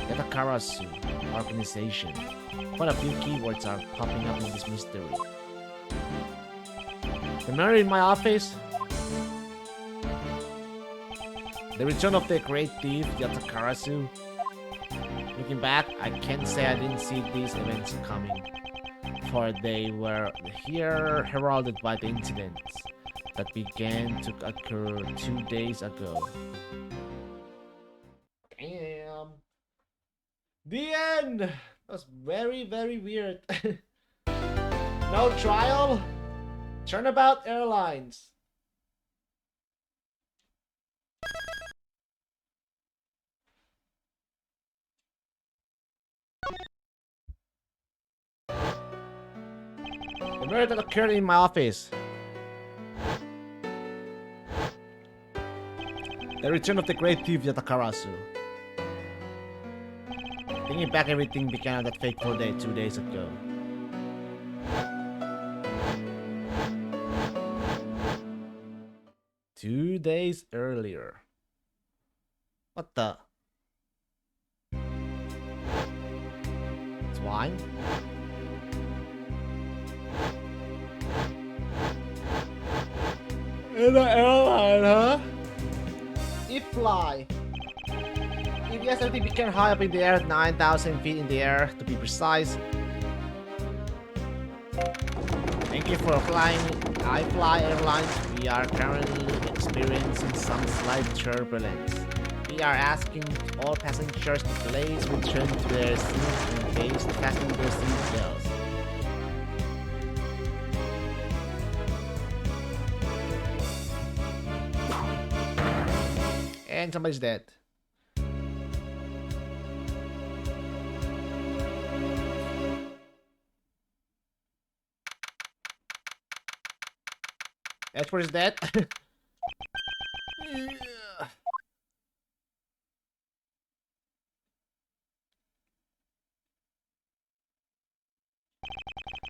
Yatakarasu organization. Quite a few keywords are popping up in this mystery. The mirror in my office. The return of the great thief, Yatakarasu. Looking back, I can't say I didn't see these events coming, for they were here heralded by the incidents that began to occur 2 days ago. Damn. The end! That was very, very weird. No trial? Turnabout Airlines. The murder that occurred in my office. The return of the great thief Yatakarasu. Thinking back, everything began on that fateful day 2 days ago. Two days earlier. What the? It's wine? In the airline, huh? Fly. If yes, everything began high up in the air, 9,000 feet in the air to be precise. Thank you for flying iFly Airlines. We are currently experiencing some slight turbulence. We are asking all passengers to please return to their seats and please fasten their seat belts. And somebody's dead. Edgeworth is dead.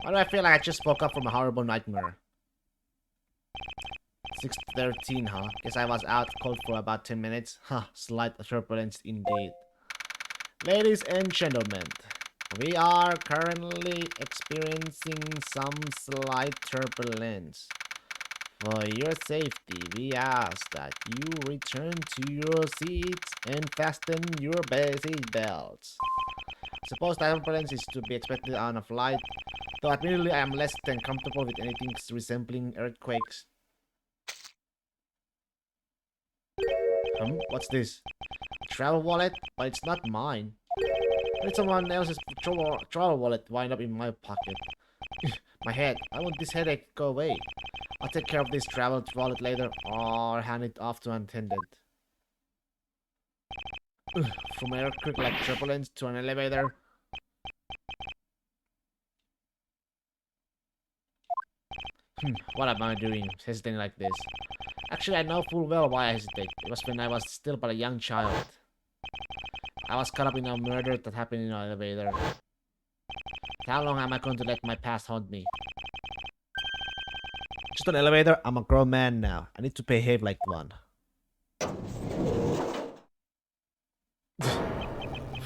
Why do I feel like I just woke up from a horrible nightmare? 6:13, huh? Guess I was out cold for about 10 minutes. Huh, slight turbulence indeed. Ladies and gentlemen, we are currently experiencing some slight turbulence. For your safety, we ask that you return to your seats and fasten your seat belts. Suppose that turbulence is to be expected on a flight, though admittedly I am less than comfortable with anything resembling earthquakes. What's this? A travel wallet? But it's not mine. Let someone else's travel wallet wind up in my pocket. My head. I want this headache to go away. I'll take care of this travel wallet later, or hand it off to unattended. From earthquake like turbulence to an elevator. What am I doing, hesitating like this? Actually, I know full well why I hesitate. It was when I was still but a young child. I was caught up in a murder that happened in an elevator. How long am I going to let my past haunt me? Just an elevator? I'm a grown man now. I need to behave like one.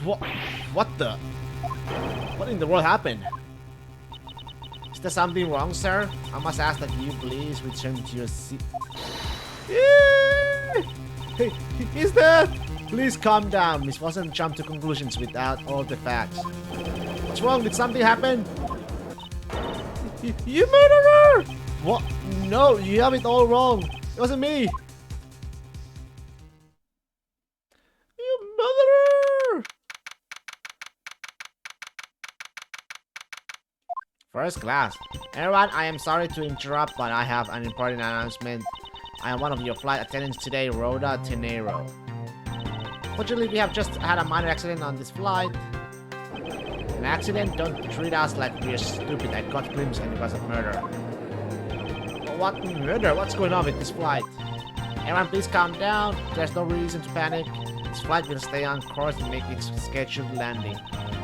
What? What the? What in the world happened? Is there something wrong, sir? I must ask that you please return to your seat. Hey, is that? Please calm down. Miss mustn't jump to conclusions without all the facts. What's wrong? Did something happen? You murderer! What? No, you have it all wrong. It wasn't me. You murderer! First class. Everyone, I am sorry to interrupt, but I have an important announcement. I am one of your flight attendants today, Rhoda Tenero. Fortunately, we have just had a minor accident on this flight. An accident? Don't treat us like we're stupid. I got glimpse and it was a murder. What murder? What's going on with this flight? Everyone, please calm down. There's no reason to panic. This flight will stay on course and make its scheduled landing.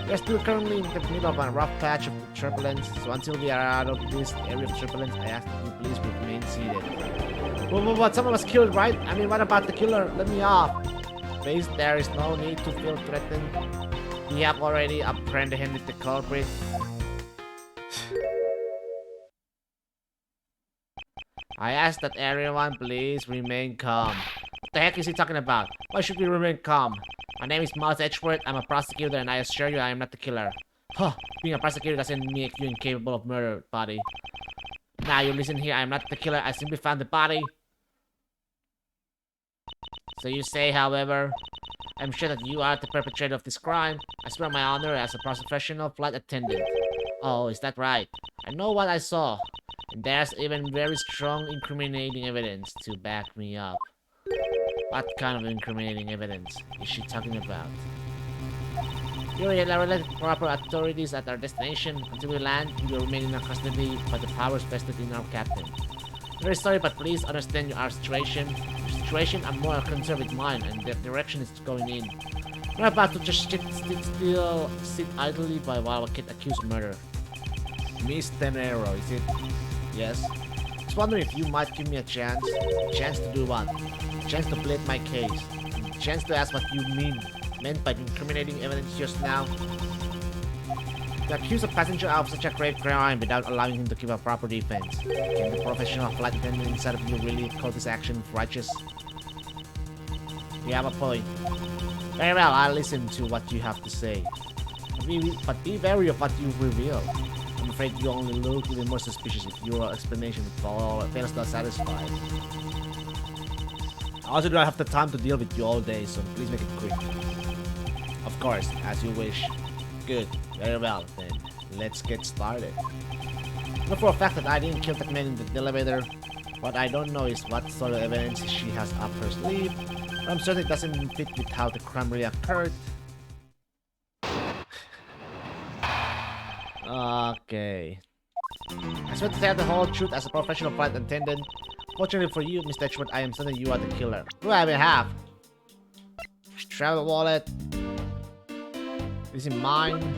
We are still currently in the middle of a rough patch of turbulence, so until we are out of this area of turbulence, I ask that you please remain seated. What? Someone was killed, right? I mean, what about the killer? Let me off. Please, there is no need to feel threatened. We have already apprehended the culprit. I ask that everyone please remain calm. What the heck is he talking about? Why should we remain calm? My name is Miles Edgeworth. I'm a prosecutor and I assure you I am not the killer. Huh, being a prosecutor doesn't make you incapable of murder, buddy. Now you listen here, I am not the killer. I simply found the body. So you say, however, I'm sure that you are the perpetrator of this crime. I swear my honor as a professional flight attendant. Oh, is that right? I know what I saw. And there's even very strong incriminating evidence to back me up. What kind of incriminating evidence is she talking about? You will relate proper authorities at our destination. Until we land, we will remain in our custody by the powers vested in our captain. Very sorry, but please understand our situation. Your situation, I'm more concerned with mine and the direction it's going in. We're about to just sit idly by while I get accused of murder. Miss Tenero, is it? Yes. Just wondering if you might give me a chance. A chance to do what? A chance to plead my case. A chance to ask what you meant by incriminating evidence just now. To accuse a passenger of such a grave crime without allowing him to give a proper defense. Can the professional flight attendant inside of you really call this action righteous? You have a point. Very well, I'll listen to what you have to say. But be wary of what you reveal. I'm afraid you only look even more suspicious if your explanation fails to satisfy. I also don't have the time to deal with you all day, so please make it quick. Of course, as you wish. Good. Very well, then. Let's get started. I know for a fact that I didn't kill that man in the elevator. What I don't know is what sort of evidence she has up her sleeve. But I'm certain it doesn't fit with how the crime really occurred. Okay. I swear to tell the whole truth as a professional flight attendant. Fortunately for you, Mr. Edgeworth, I am certain you are the killer. Who I have? Travel wallet. Is it mine?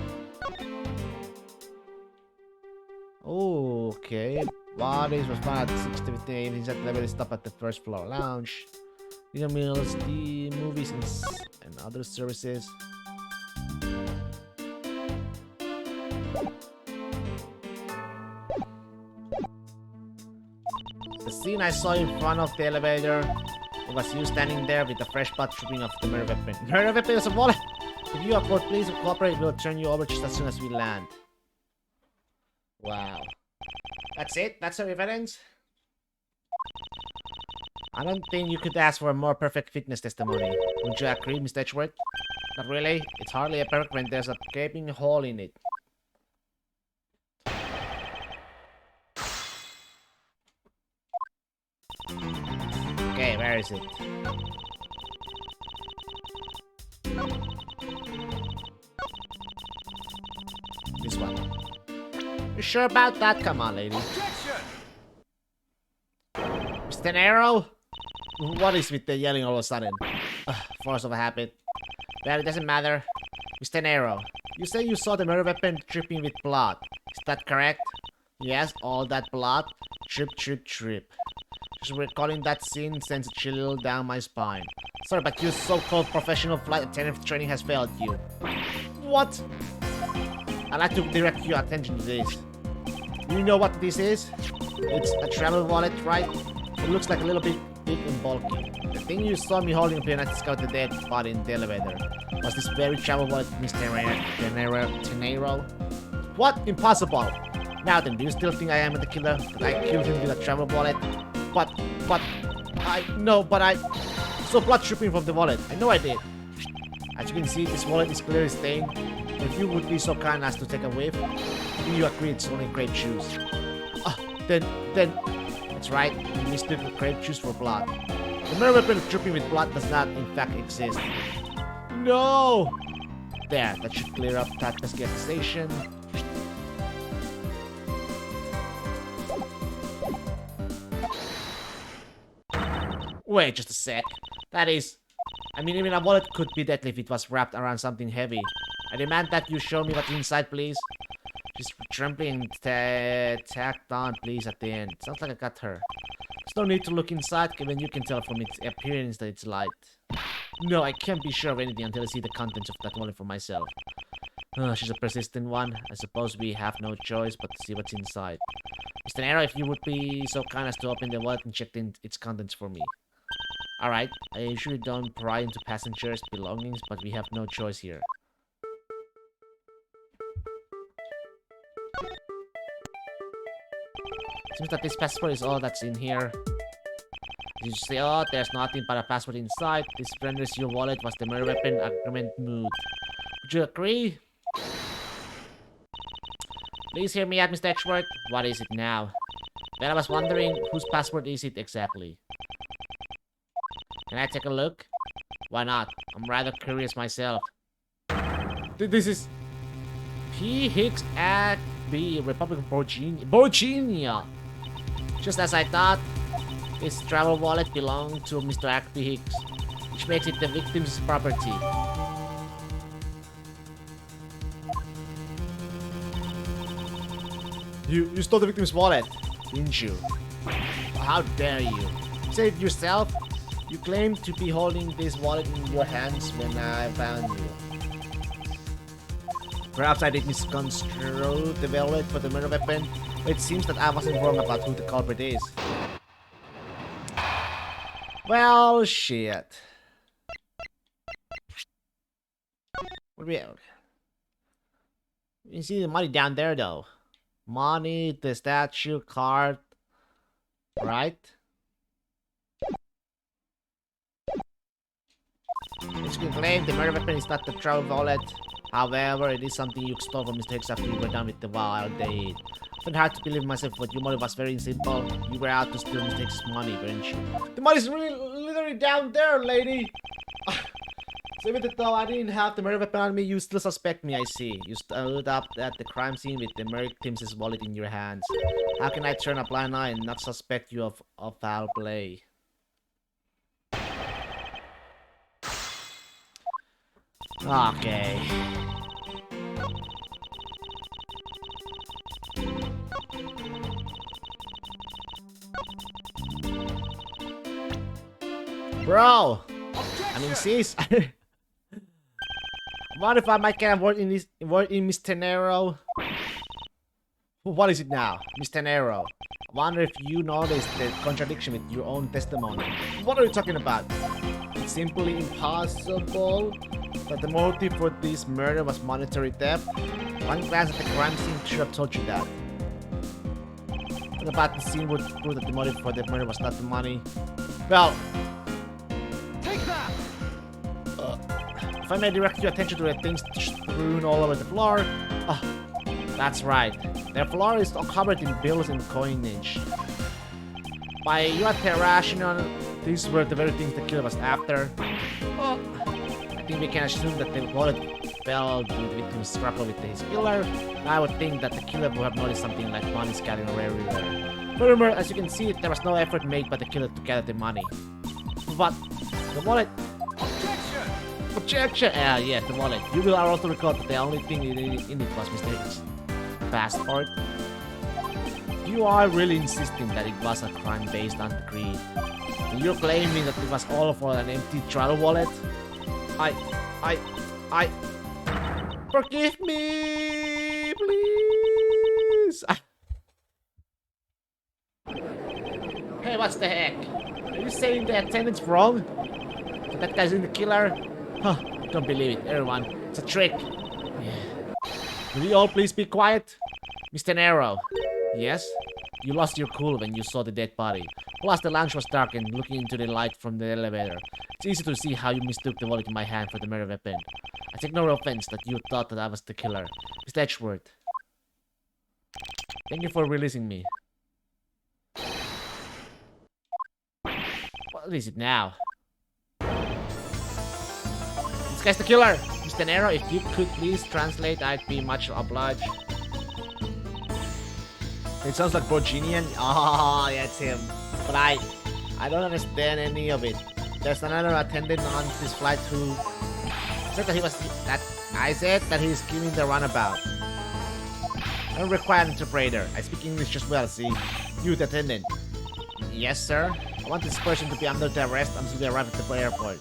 Okay. Bodies was found at 6:15 a.m. Inside the level stop at the first floor lounge. Dinner meals, tea, movies, and other services. The scene I saw in front of the elevator, it was you standing there with the fresh blood dripping off the murder weapon. Murder weapon is a wallet! If you are both please cooperate, we'll turn you over just as soon as we land. Wow. That's it? That's our evidence? I don't think you could ask for a more perfect fitness testimony. Would you agree, Mr. Edgeworth? Not really. It's hardly a perk when there's a gaping hole in it. Okay, where is it? This one. You sure about that? Come on, lady.
Objection!
Mr. Arrow? What is with the yelling all of a sudden? Force of a habit. Well, it doesn't matter. Mr. Arrow, you say you saw the murder weapon dripping with blood. Is that correct? Yes, all that blood. Drip, drip, drip. Just recalling that scene sends a chill down my spine. Sorry, but your so-called professional flight attendant training has failed you. What? I'd like to direct your attention to this. You know what this is? It's a travel wallet, right? It looks like a little bit big and bulky. The thing you saw me holding up here and I discovered the dead body in the elevator was this very travel wallet, Mr. Tenero. What? Impossible! Now then, do you still think I am the killer? That I killed him with a travel wallet? But, I saw blood dripping from the wallet. I know I did. As you can see, this wallet is clearly stained. If you would be so kind as to take a whiff, do you agree it's only grape juice? Then, that's right, you mistook the grape juice for blood. The murder weapon dripping with blood does not, in fact, exist. No! There, that should clear up that pesky accusation. Wait just a sec. That is... I mean, even a wallet could be deadly if it was wrapped around something heavy. I demand that you show me what's inside, please. Just trembling and tacked on, please, at the end. Sounds like I got her. There's no need to look inside, given you can tell from its appearance that it's light. No, I can't be sure of anything until I see the contents of that wallet for myself. She's a persistent one. I suppose we have no choice but to see what's inside. Mr. Arrow, if you would be so kind as to open the wallet and check its contents for me. Alright, I usually don't pry into passengers' belongings, but we have no choice here. Seems that this passport is all that's in here. You say, oh, there's nothing but a passport inside. This renders your wallet was the murder weapon agreement mood. Would you agree? Please hear me out, Mr. Edgeworth. What is it now? Well, I was wondering, whose passport is it exactly? Can I take a look? Why not? I'm rather curious myself. This is... P. Hicks Act B, Republic of Virginia. Just as I thought, his travel wallet belonged to Mr. Acby Hicks, which makes it the victim's property. You stole the victim's wallet, didn't you? How dare you? Say it yourself. You claim to be holding this wallet in your hands when I found you. Perhaps I did misconstrue the wallet for the murder weapon, but it seems that I wasn't wrong about who the culprit is. Well, shit. What do we have? You see the money down there, though. Money, the statue, card, right? As you can claim, the murder weapon is not the travel wallet. However, it is something you stole from Mr. Hicks after you were done with the wild date. I found it hard to believe myself, but your motive was very simple. You were out to steal Mr. Hicks' money, weren't you? The money's really literally down there, lady! So even though I didn't have the murder weapon on me, you still suspect me, I see. You stood up at the crime scene with the victim's wallet in your hands. How can I turn a blind eye and not suspect you of foul play? Okay. Bro! I mean, sis. What if I might get a word in Mr. Nero? What is it now, Mr. Nero? I wonder if you noticed the contradiction with your own testimony. What are you talking about? It's simply impossible that the motive for this murder was monetary theft. One glance at the crime scene should have told you that. What about the scene would prove that the motive for the murder was not the money? Well,
Take that!
If I may direct your attention to the things strewn all over the floor. Oh, that's right. The floor is covered in bills and coinage. By your rational, these were the very things the killer was after. Oh, I think we can assume that the wallet fell to the victim's struggle with his killer. I would think that the killer would have noticed something like money scattered everywhere. Furthermore, as you can see, there was no effort made by the killer to gather the money. But the wallet. Objection! Yes, the wallet. You will also recall that the only thing in it was Mr. Hicks' passport. You are really insisting that it was a crime based on greed. You're claiming that it was all for an empty travel wallet? I... Forgive me, please! Hey, what's the heck? Are you saying the attendant's wrong? That guy's in the killer? Huh, don't believe it, everyone. It's a trick. Yeah. Will you all please be quiet? Mr. Nero. Yes? You lost your cool when you saw the dead body. Plus, the lounge was dark and looking into the light from the elevator. It's easy to see how you mistook the wallet in my hand for the murder weapon. I take no offense that you thought that I was the killer. Mr. Edgeworth. Thank you for releasing me. What is it now? This guy's the killer! Mr. Nero, if you could please translate, I'd be much obliged. It sounds like Virginian. Oh, yeah, it's him. But I don't understand any of it. There's another attendant on this flight who said that I said that he's giving the runabout. I don't require an interpreter. I speak English just well, see? You, the attendant. Yes, sir. I want this person to be under the arrest until we arrive at the airport.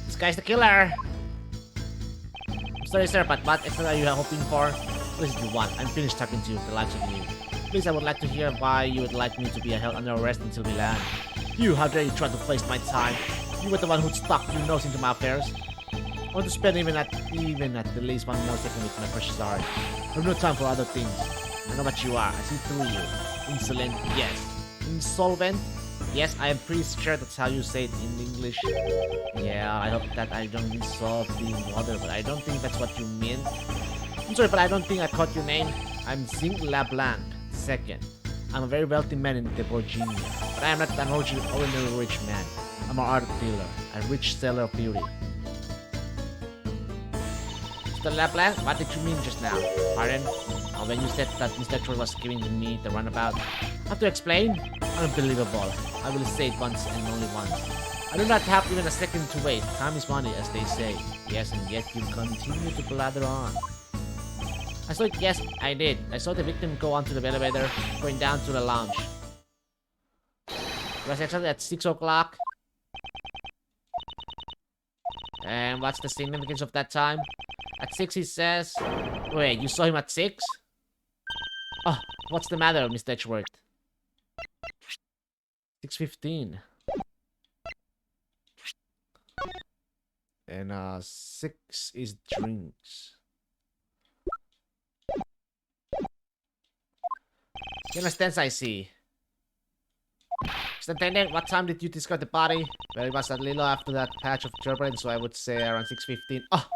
This guy's the killer. I'm sorry, sir, but what extra are you hoping for? What is it you want? I'm finished talking to you, the likes of you. Please, I would like to hear why you would like me to be held under arrest until we land. You, how dare you try to waste my time? You were the one who stuck your nose into my affairs. I want to spend even at the least one more second with my precious art. I have no time for other things. I know what you are. I see through you. Insolent, yes. Insolvent? Yes, I am pretty sure that's how you say it in English. Yeah, I hope that I don't insult being water, but I don't think that's what you mean. I'm sorry, but I don't think I caught your name. I'm Zinc LeBlanc, second. I'm a very wealthy man in the Virginia, but I am not an ordinary rich man. I'm an art dealer, a rich seller of beauty. Mr. LeBlanc, what did you mean just now? Pardon? When you said that Mr. Troy was giving me the runabout. I have to explain? Unbelievable. I will say it once and only once. I do not have even a second to wait. Time is money, as they say. Yes, and yet you continue to blather on. I saw it, yes, I did. I saw the victim go onto the elevator, going down to the lounge. It was exactly at 6 o'clock. And what's the significance of that time? At 6 he says... Wait, you saw him at 6? Oh, what's the matter, Mr. Edgeworth? 6:15. And 6 is drinks. You understand, I see. Mr. Attendant, what time did you discover the body? Well, it was a little after that patch of turbulence, so I would say around 6:15. Oh!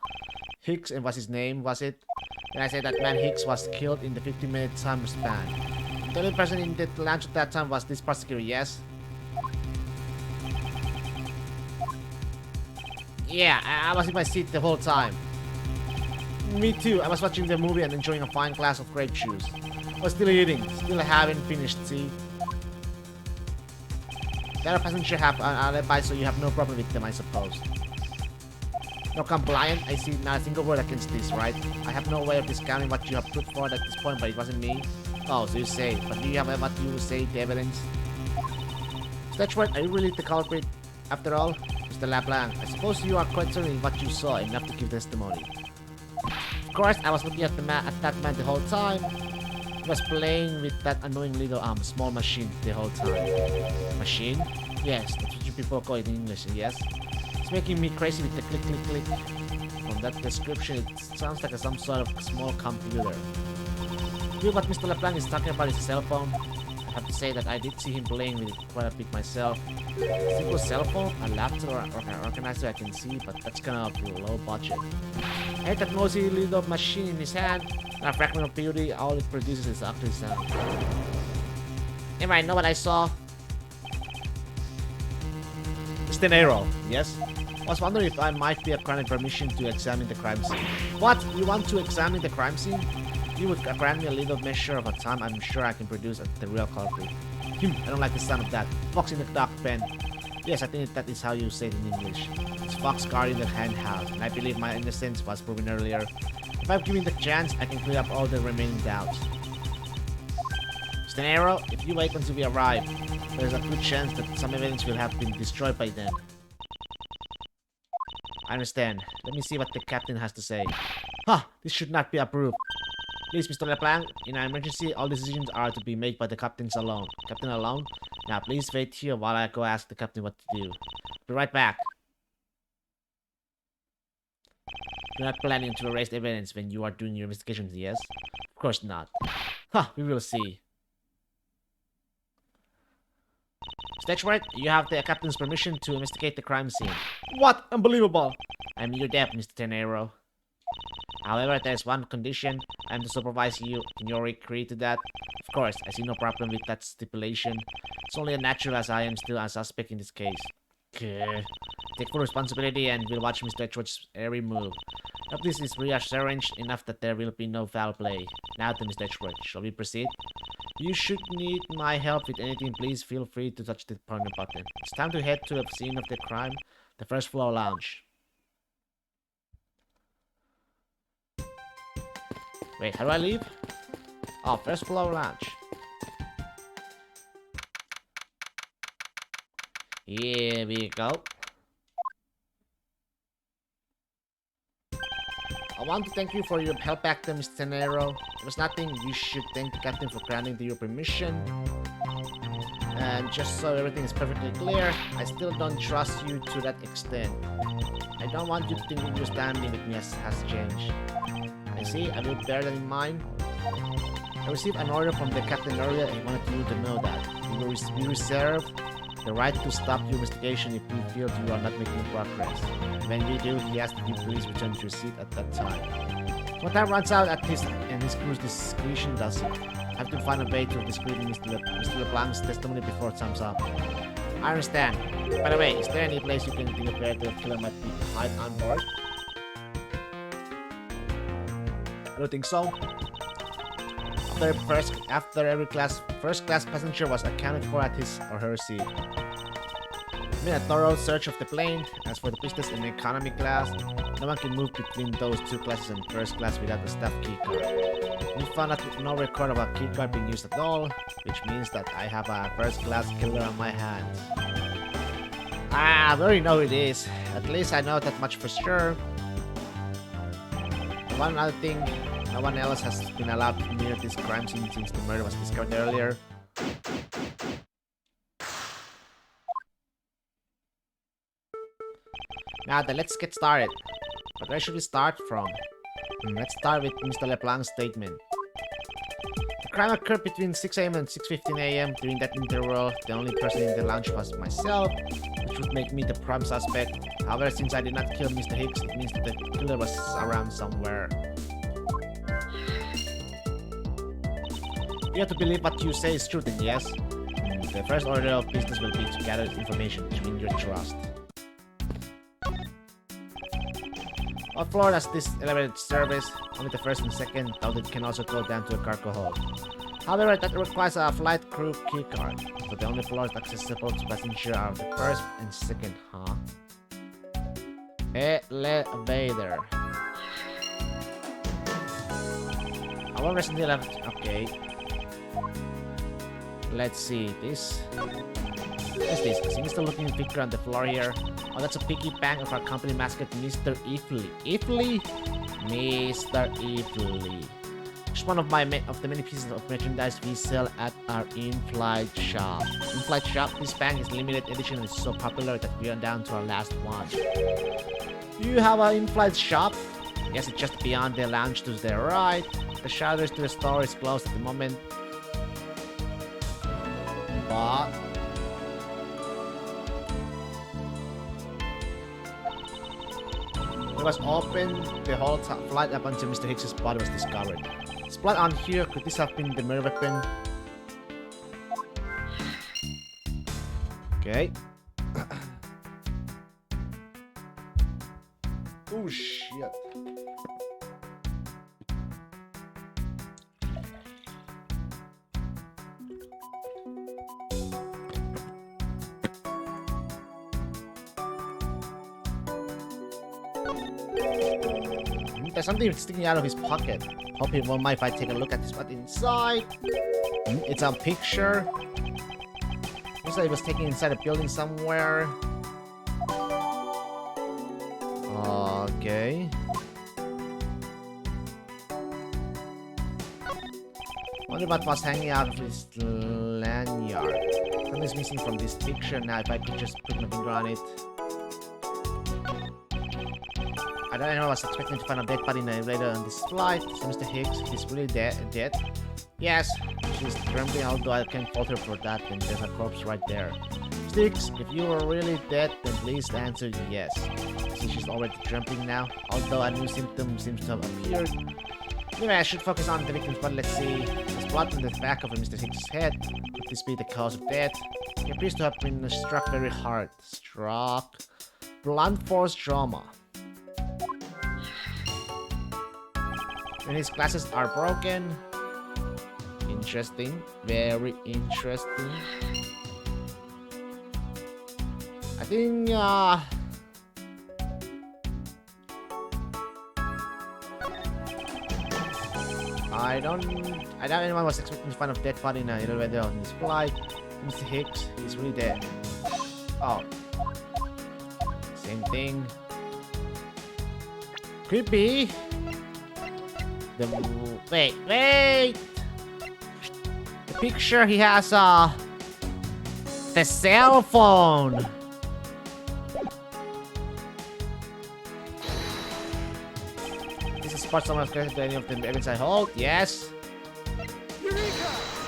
Hicks, and what's his name, was it? Then I said that man Hicks was killed in the 15-minute time span. The only person in the lounge at that time was this prosecutor, yes? Yeah, I was in my seat the whole time. Me too, I was watching the movie and enjoying a fine glass of grape juice. I was still eating, still haven't finished, see? The other passenger have an alibi, so you have no problem with them, I suppose. No compliant? I see not a single word against this, right? I have no way of discounting what you have put forward at this point, but it wasn't me. Oh, so you say. But do you have what you say, the evidence? That's right, are you really the culprit? After all, Mr. LeBlanc, I suppose you are quite certain in what you saw, enough to give testimony. Of course, I was looking at that man the whole time. He was playing with that annoying little small machine the whole time. Machine? Yes, that's what you people call it in English, yes? It's making me crazy with the click, click, click. From that description, it sounds like some sort of small computer. You know what Mr. LeBlanc is talking about is a cell phone? I have to say that I did see him playing with it quite a bit myself. Simple cell phone, a laptop, or an organizer I can see, but that's kind of low budget. I hate that noisy little machine in his hand, and a fragment of beauty, all it produces is ugly sound. Anyway, I know what I saw. It's an arrow, yes? I was wondering if I might be granted permission to examine the crime scene. What? You want to examine the crime scene? If you would grant me a little measure of a time, I'm sure I can produce the real culprit. I don't like the sound of that. Fox in the dark pen. Yes, I think that is how you say it in English. It's fox guarding the hen house, and I believe my innocence was proven earlier. If I'm given the chance, I can clear up all the remaining doubts. Stenaro, if you wait until we arrive, there's a good chance that some evidence will have been destroyed by then. I understand. Let me see what the captain has to say. Huh, this should not be approved. Please, Mr. LeBlanc, in an emergency, all decisions are to be made by the captains alone. Captain alone? Now, please wait here while I go ask the captain what to do. Be right back. You're not planning to erase evidence when you are doing your investigations, yes? Of course not. Huh, we will see. Edgeworth, you have the captain's permission to investigate the crime scene. What? Unbelievable! I'm your depth, Mr. Tenero. However, there's one condition. I am to supervise you. Can you agree to that? Of course, I see no problem with that stipulation. It's only natural as I am still a suspect in this case. Okay. Take full responsibility and we'll watch Mr. Edgeworth's every move. I hope this is reassuring enough that there will be no foul play. Now then, Mr. Edgeworth, shall we proceed? You should need my help with anything, please feel free to touch the partner button. It's time to head to the scene of the crime, the first floor lounge. Wait, how do I leave? Oh, first floor lounge. Here we go. I want to thank you for your help back there, Mr. Tenero. There was nothing. You should thank the captain for granting your permission. And just so everything is perfectly clear, I still don't trust you to that extent. I don't want you to think your standing with me has changed. I see, I will bear that in mind. I received an order from the captain earlier and he wanted you to know that. We reserve the right to stop your investigation if we feel you are not making progress. When we do, he asks that you please return to your seat at that time. When time runs out at his and his crew's discretion does it. I have to find a way to discredit Mr. LeBlanc's testimony before time's up. I understand. By the way, is there any place you can think of where the killer might be hide on board? I don't think so. After every first class passenger was accounted for at his or her seat. I made a thorough search of the plane. As for the business and economy class, no one can move between those two classes and first class without a staff keycard. We found out no record of a keycard being used at all, which means that I have a first class killer on my hands. I already know who it is. At least I know that much for sure. One other thing, no one else has been allowed near this crime scene since the murder was discovered earlier. Now then, let's get started. But where should we start from? Let's start with Mr. LeBlanc's statement. The crime occurred between 6 AM and 6:15 AM. During that interval, the only person in the lounge was myself, which would make me the prime suspect. However, since I did not kill Mr. Hicks, it means that the killer was around somewhere. You have to believe what you say is true, then yes? The first order of business will be to gather information to win your trust. What floor does this elevator service? Only the first and second, though it can also go down to a cargo hold. However, that requires a flight crew keycard, so the only floors accessible to passengers are the first and second, huh? Elevator. I won't rest until I've... Okay. Let's see, this... What's this? I see Mr. looking figure on the floor here. Oh, that's a piggy bank of our company mascot, Mr. Ifley. Ifley? Mr. Ifley. Just one of the many pieces of merchandise we sell at our in-flight shop. In-flight shop, this bank is limited edition and is so popular that we are down to our last one. Do you have an in-flight shop? Yes, it's just beyond the lounge to the right. The shutters to the store is closed at the moment. spot. It was open the whole flight up until Mr. Hicks's body was discovered. It's blood on here. Could this have been the murder weapon? Okay. Oh shit. There's something sticking out of his pocket. Hope he won't mind if I take a look at this. What's inside? It's a picture. Looks like it was taken inside a building somewhere. Okay. Wonder what was hanging out of his lanyard. Something's missing from this picture now. If I could just put my finger on it. I don't know. I was expecting to find a dead body in the elevator on this flight. So Mr. Hicks, he's really dead. Yes, she's trembling. Although I can't fault her for that. Then there's a corpse right there. Mr. Hicks, if you were really dead, then please answer yes. See, she's already trembling now. Although a new symptom seems to have appeared. Anyway, I should focus on the victim's body. Let's see. There's blood on the back of Mr. Hicks' head. Could this be the cause of death? He appears to have been struck very hard. Struck. Blunt force trauma. And his glasses are broken. Interesting. Very interesting. I think, I doubt anyone was expecting to find a dead body in an elevator on this flight. Mr. Hicks is really dead. Oh. Same thing. Creepy. Wait. The picture he has, the cell phone. This is part someone has connected to any of the evidence I hold. Yes.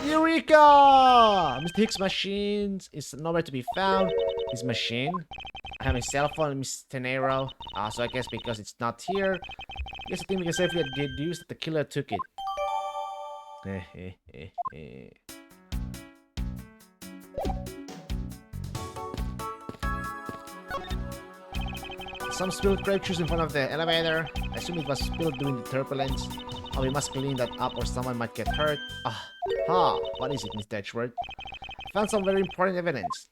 Eureka! Mr. Hicks' machine is nowhere to be found. His machine. I have a cell phone, Mr. Nero. So I guess because it's not here. Yes, I think we can safely deduce that the killer took it. Some spilled grape juice in front of the elevator. I assume it was spilled during the turbulence. Oh, we must clean that up or someone might get hurt. What is it, Mr. Edgeworth? I found some very important evidence.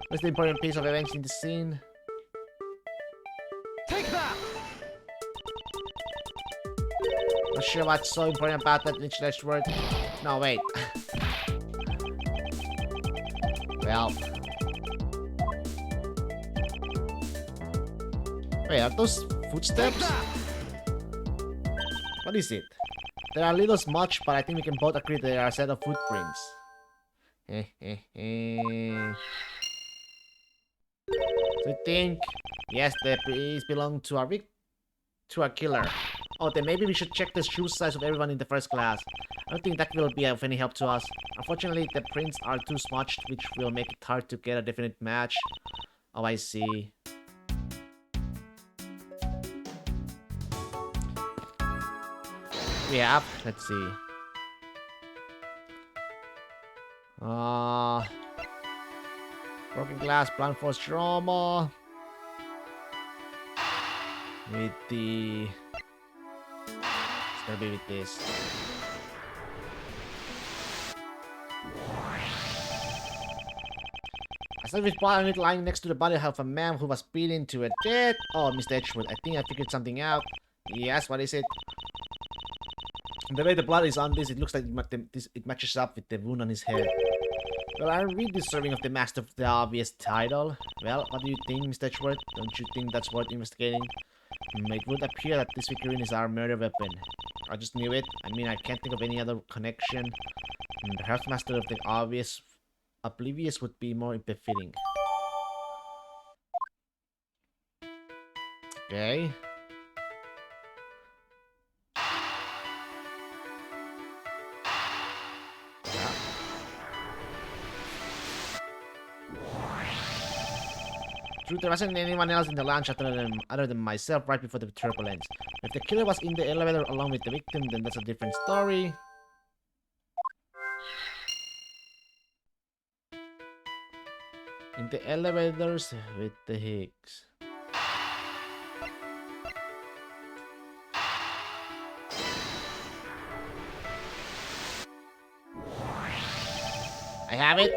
What's the important piece of evidence in the scene?
Take that!
Not sure what's so important about that, Mr. Edgeworth. No, wait. Well. Wait, are those footsteps? What is it? They are a little smudged, but I think we can both agree they are a set of footprints. So I think, yes, these belong to a killer. Oh, then maybe we should check the shoe size of everyone in the first class. I don't think that will be of any help to us. Unfortunately, the prints are too smudged, which will make it hard to get a definite match. Oh, I see. Yeah, let's see. Broken glass, blunt force trauma. With the... It's gonna be with this. I saw this body lying next to the body of a man who was beaten to a death. Oh, Mr. Edgeworth, I think I figured something out. Yes, what is it? The way the blood is on this, it looks like it matches up with the wound on his head. Well, aren't we deserving of the master of the obvious title? Well, what do you think, Mr. Edgeworth? Don't you think that's worth investigating? It would appear that this figurine is our murder weapon. I just knew it. I mean, I can't think of any other connection. The Hearthmaster of the obvious, oblivious would be more befitting. Okay. True, there wasn't anyone else in the lounge other than myself right before the turbulence. If the killer was in the elevator along with the victim, then that's a different story. In the elevators with the Higgs. I have it.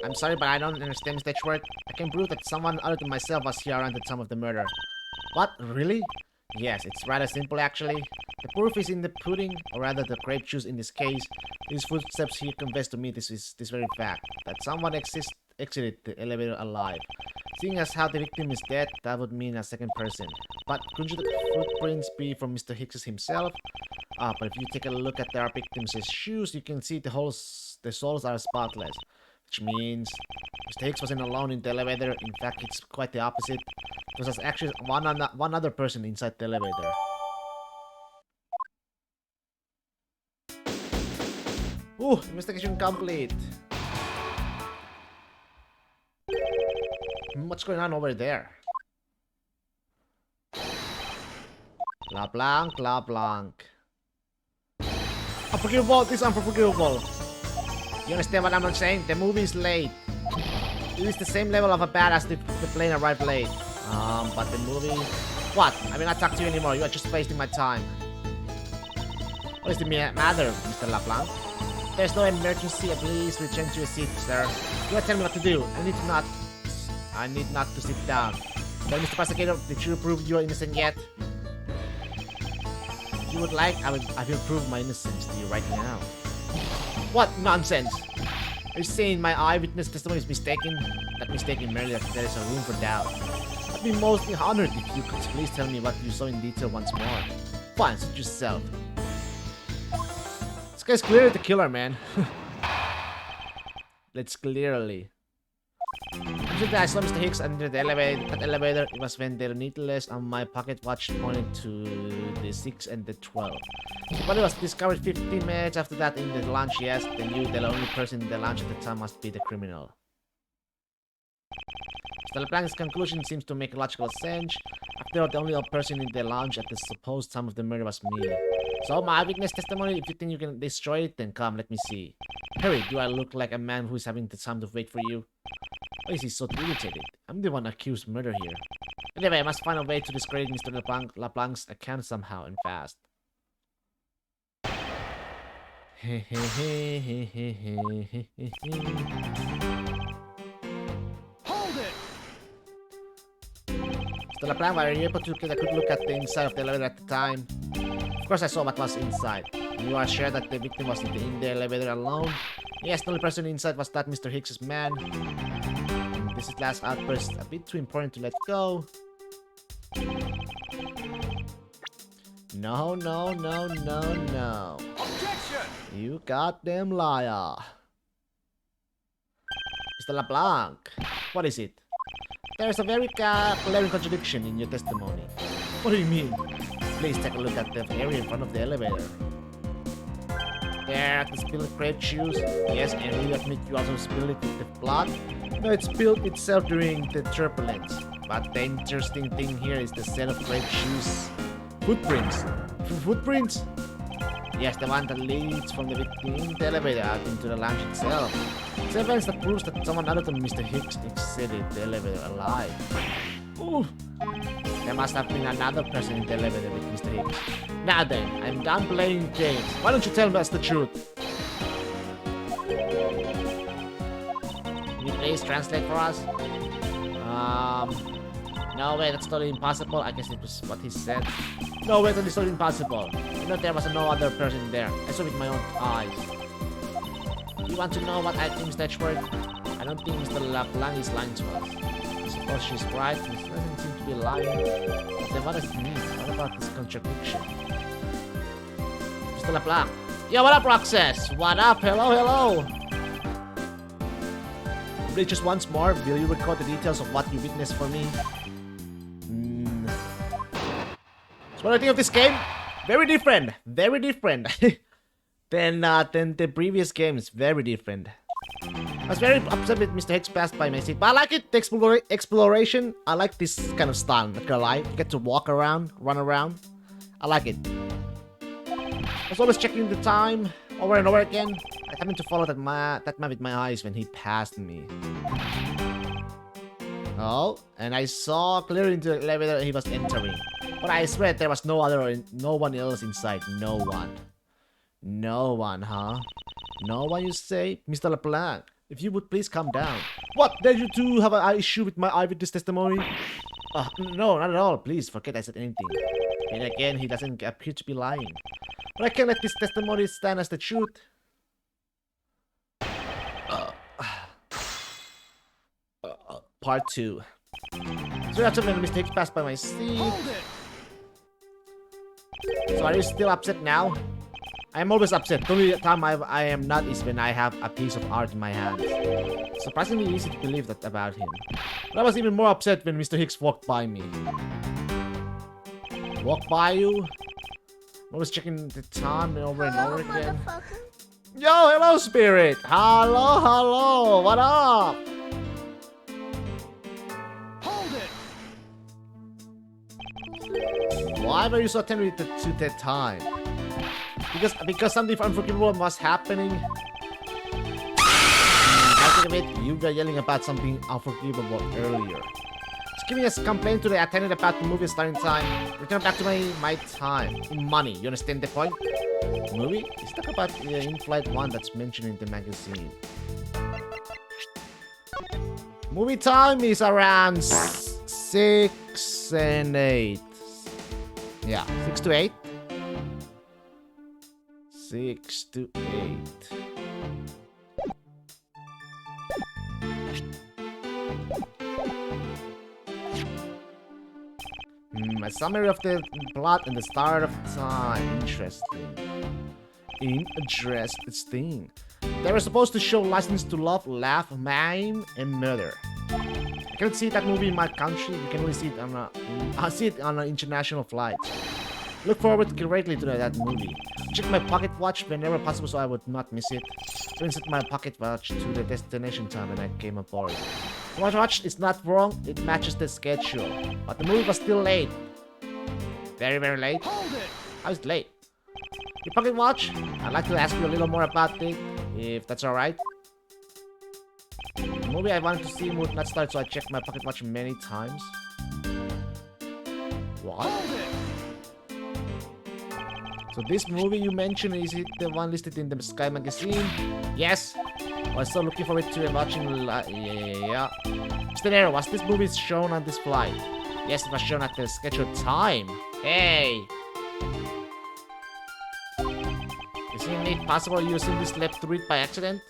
I'm sorry, but I don't understand, Mr. Edgeworth. I can prove that someone other than myself was here around the time of the murder. What? Really? Yes, it's rather simple actually. The proof is in the pudding, or rather the grape juice in this case. These footsteps here confess to me this very fact, that someone exited the elevator alive. Seeing as how the victim is dead, that would mean a second person. But couldn't the footprints be from Mr. Hicks himself? But if you take a look at our victim's shoes, you can see the soles are spotless. Which means Mr. Hicks wasn't alone in the elevator. In fact, it's quite the opposite. There was actually one other person inside the elevator. Ooh, investigation complete. What's going on over there? LeBlanc, LeBlanc. Unforgivable, this is unforgivable. You understand what I'm saying? The movie is late. It is the same level of a badass the plane arrived late. But the movie... What? I mean, not talk to you anymore. You are just wasting my time. What is the matter, Mr. LeBlanc? There's no emergency. Please return to your seat, sir. You are telling me what to do. I need not to sit down. Well, Mr. Prosecutor, did you prove you are innocent yet? If you would like, I will prove my innocence to you right now. What nonsense! Are you saying my eyewitness testimony is mistaken? Not mistaken, merely that there is a room for doubt. I'd be mostly honored if you could please tell me what you saw in detail once more. Fine, suit yourself. This guy's clearly the killer, man. Let's clearly. I saw Mr. Hicks under the elevator. It was when the needles on my pocket watch pointed to the 6 and the 12. The body was discovered 15 minutes after that in the lounge. Yes, then you, the only person in the lounge at the time, must be the criminal. Mr. LeBlanc's conclusion seems to make logical sense. After all, the only person in the lounge at the supposed time of the murder was me. So, my eyewitness testimony, if you think you can destroy it, then come, let me see. Harry, do I look like a man who is having the time to wait for you? Why is he so irritated? I'm the one accused of murder here. Anyway, I must find a way to discredit Mr. LeBlanc's account somehow and fast.
Hold it!
Mr. LeBlanc, were you able to get a good look at the inside of the elevator at the time? Of course I saw what was inside. You are sure that the victim was in the elevator alone? Yes, the only person inside was that Mr. Hicks' man. This is last outburst a bit too important to let go. No, no, no, no, no.
Objection!
You goddamn liar. Mr. LeBlanc, what is it? There's a very glaring contradiction in your testimony. What do you mean? Please take a look at the area in front of the elevator. There, at the spilled grape juice. Yes, and you admit you also spilled it with the blood? No, it spilled itself during the turbulence. But the interesting thing here is the set of grape juice footprints. Footprints? Yes, the one that leads from the victim in the elevator out into the lounge itself. It's evidence that proves that someone other than Mr. Hicks exited the elevator alive. Ooh. There must have been another person in the elevator with Mr. Hicks. Now then, I'm done playing games. Why don't you tell us the truth? Can you please translate for us? No way, that's totally impossible. I guess it was what he said. No way, that's totally impossible. You know, there was no other person there. I saw it with my own eyes. You want to know what I think, Mr. Edgeworth? I don't think Mr. LeBlanc is lying to us. I suppose she's right. He doesn't seem to be lying. But then what does it mean? What about this contradiction? Mr. LeBlanc. Yo, what up, Roxas? What up? Hello, hello. Please, just once more, will you record the details of what you witnessed for me? So what do I think of this game? Very different. Very different. than the previous games. Very different. I was very upset with Mr. Hicks passed by my seat, but I like it. The exploration. I like this kind of style. Not gonna lie, you get to walk around, run around. I like it. I was always checking the time over and over again. I happened to follow that man with my eyes when he passed me. Oh, and I saw clearly into the elevator he was entering. But I swear there was no one else inside. No one. No one, huh? No one, you say? Mr. LeBlanc, if you would please calm down. What? Did you two have an issue with my eyewitness testimony? No, not at all. Please forget I said anything. And again, he doesn't appear to be lying. But I can't let this testimony stand as the truth. Part 2. So after when mistakes passed by my seat. So are you still upset now? I am always upset. The only time I am not is when I have a piece of art in my hands. Surprisingly easy to believe that about him. But I was even more upset when Mr. Hicks walked by me. Walk by you? I was checking the time over and over again. Yo, hello, Spirit! Hello, what up?
Hold it!
Why were you so attentive to the time? Because something unforgivable was happening. I think of it, you were yelling about something unforgivable earlier. Just giving us a complaint to the attendant about the movie starting time. Return back to my time. In money, you understand the point? Movie? Let's talk about the in-flight one that's mentioned in the magazine. Movie time is around 6 and 8. Yeah, 6 to 8. 6 to 8. A summary of the plot and the start of time. Interesting. They were supposed to show License to Love, Laugh, Maim, and Murder. I can't see that movie in my country. You can only see it on an international flight. Look forward greatly to that movie. Check my pocket watch whenever possible so I would not miss it. So I set my pocket watch to the destination time when I came aboard. The watch is not wrong, it matches the schedule. But the movie was still late. Very, very late.
Hold it!
How is it late? Your pocket watch? I'd like to ask you a little more about it, if that's alright. The movie I wanted to see would not start, so I checked my pocket watch many times. What?
Hold it!
So this movie you mentioned, is it the one listed in the Sky magazine? Yes. I was so looking forward to watching. Yeah. Mr. Nero, was this movie shown on this flight? Yes, it was shown at the scheduled time. Hey. Isn't it possible you simply slept through it by accident?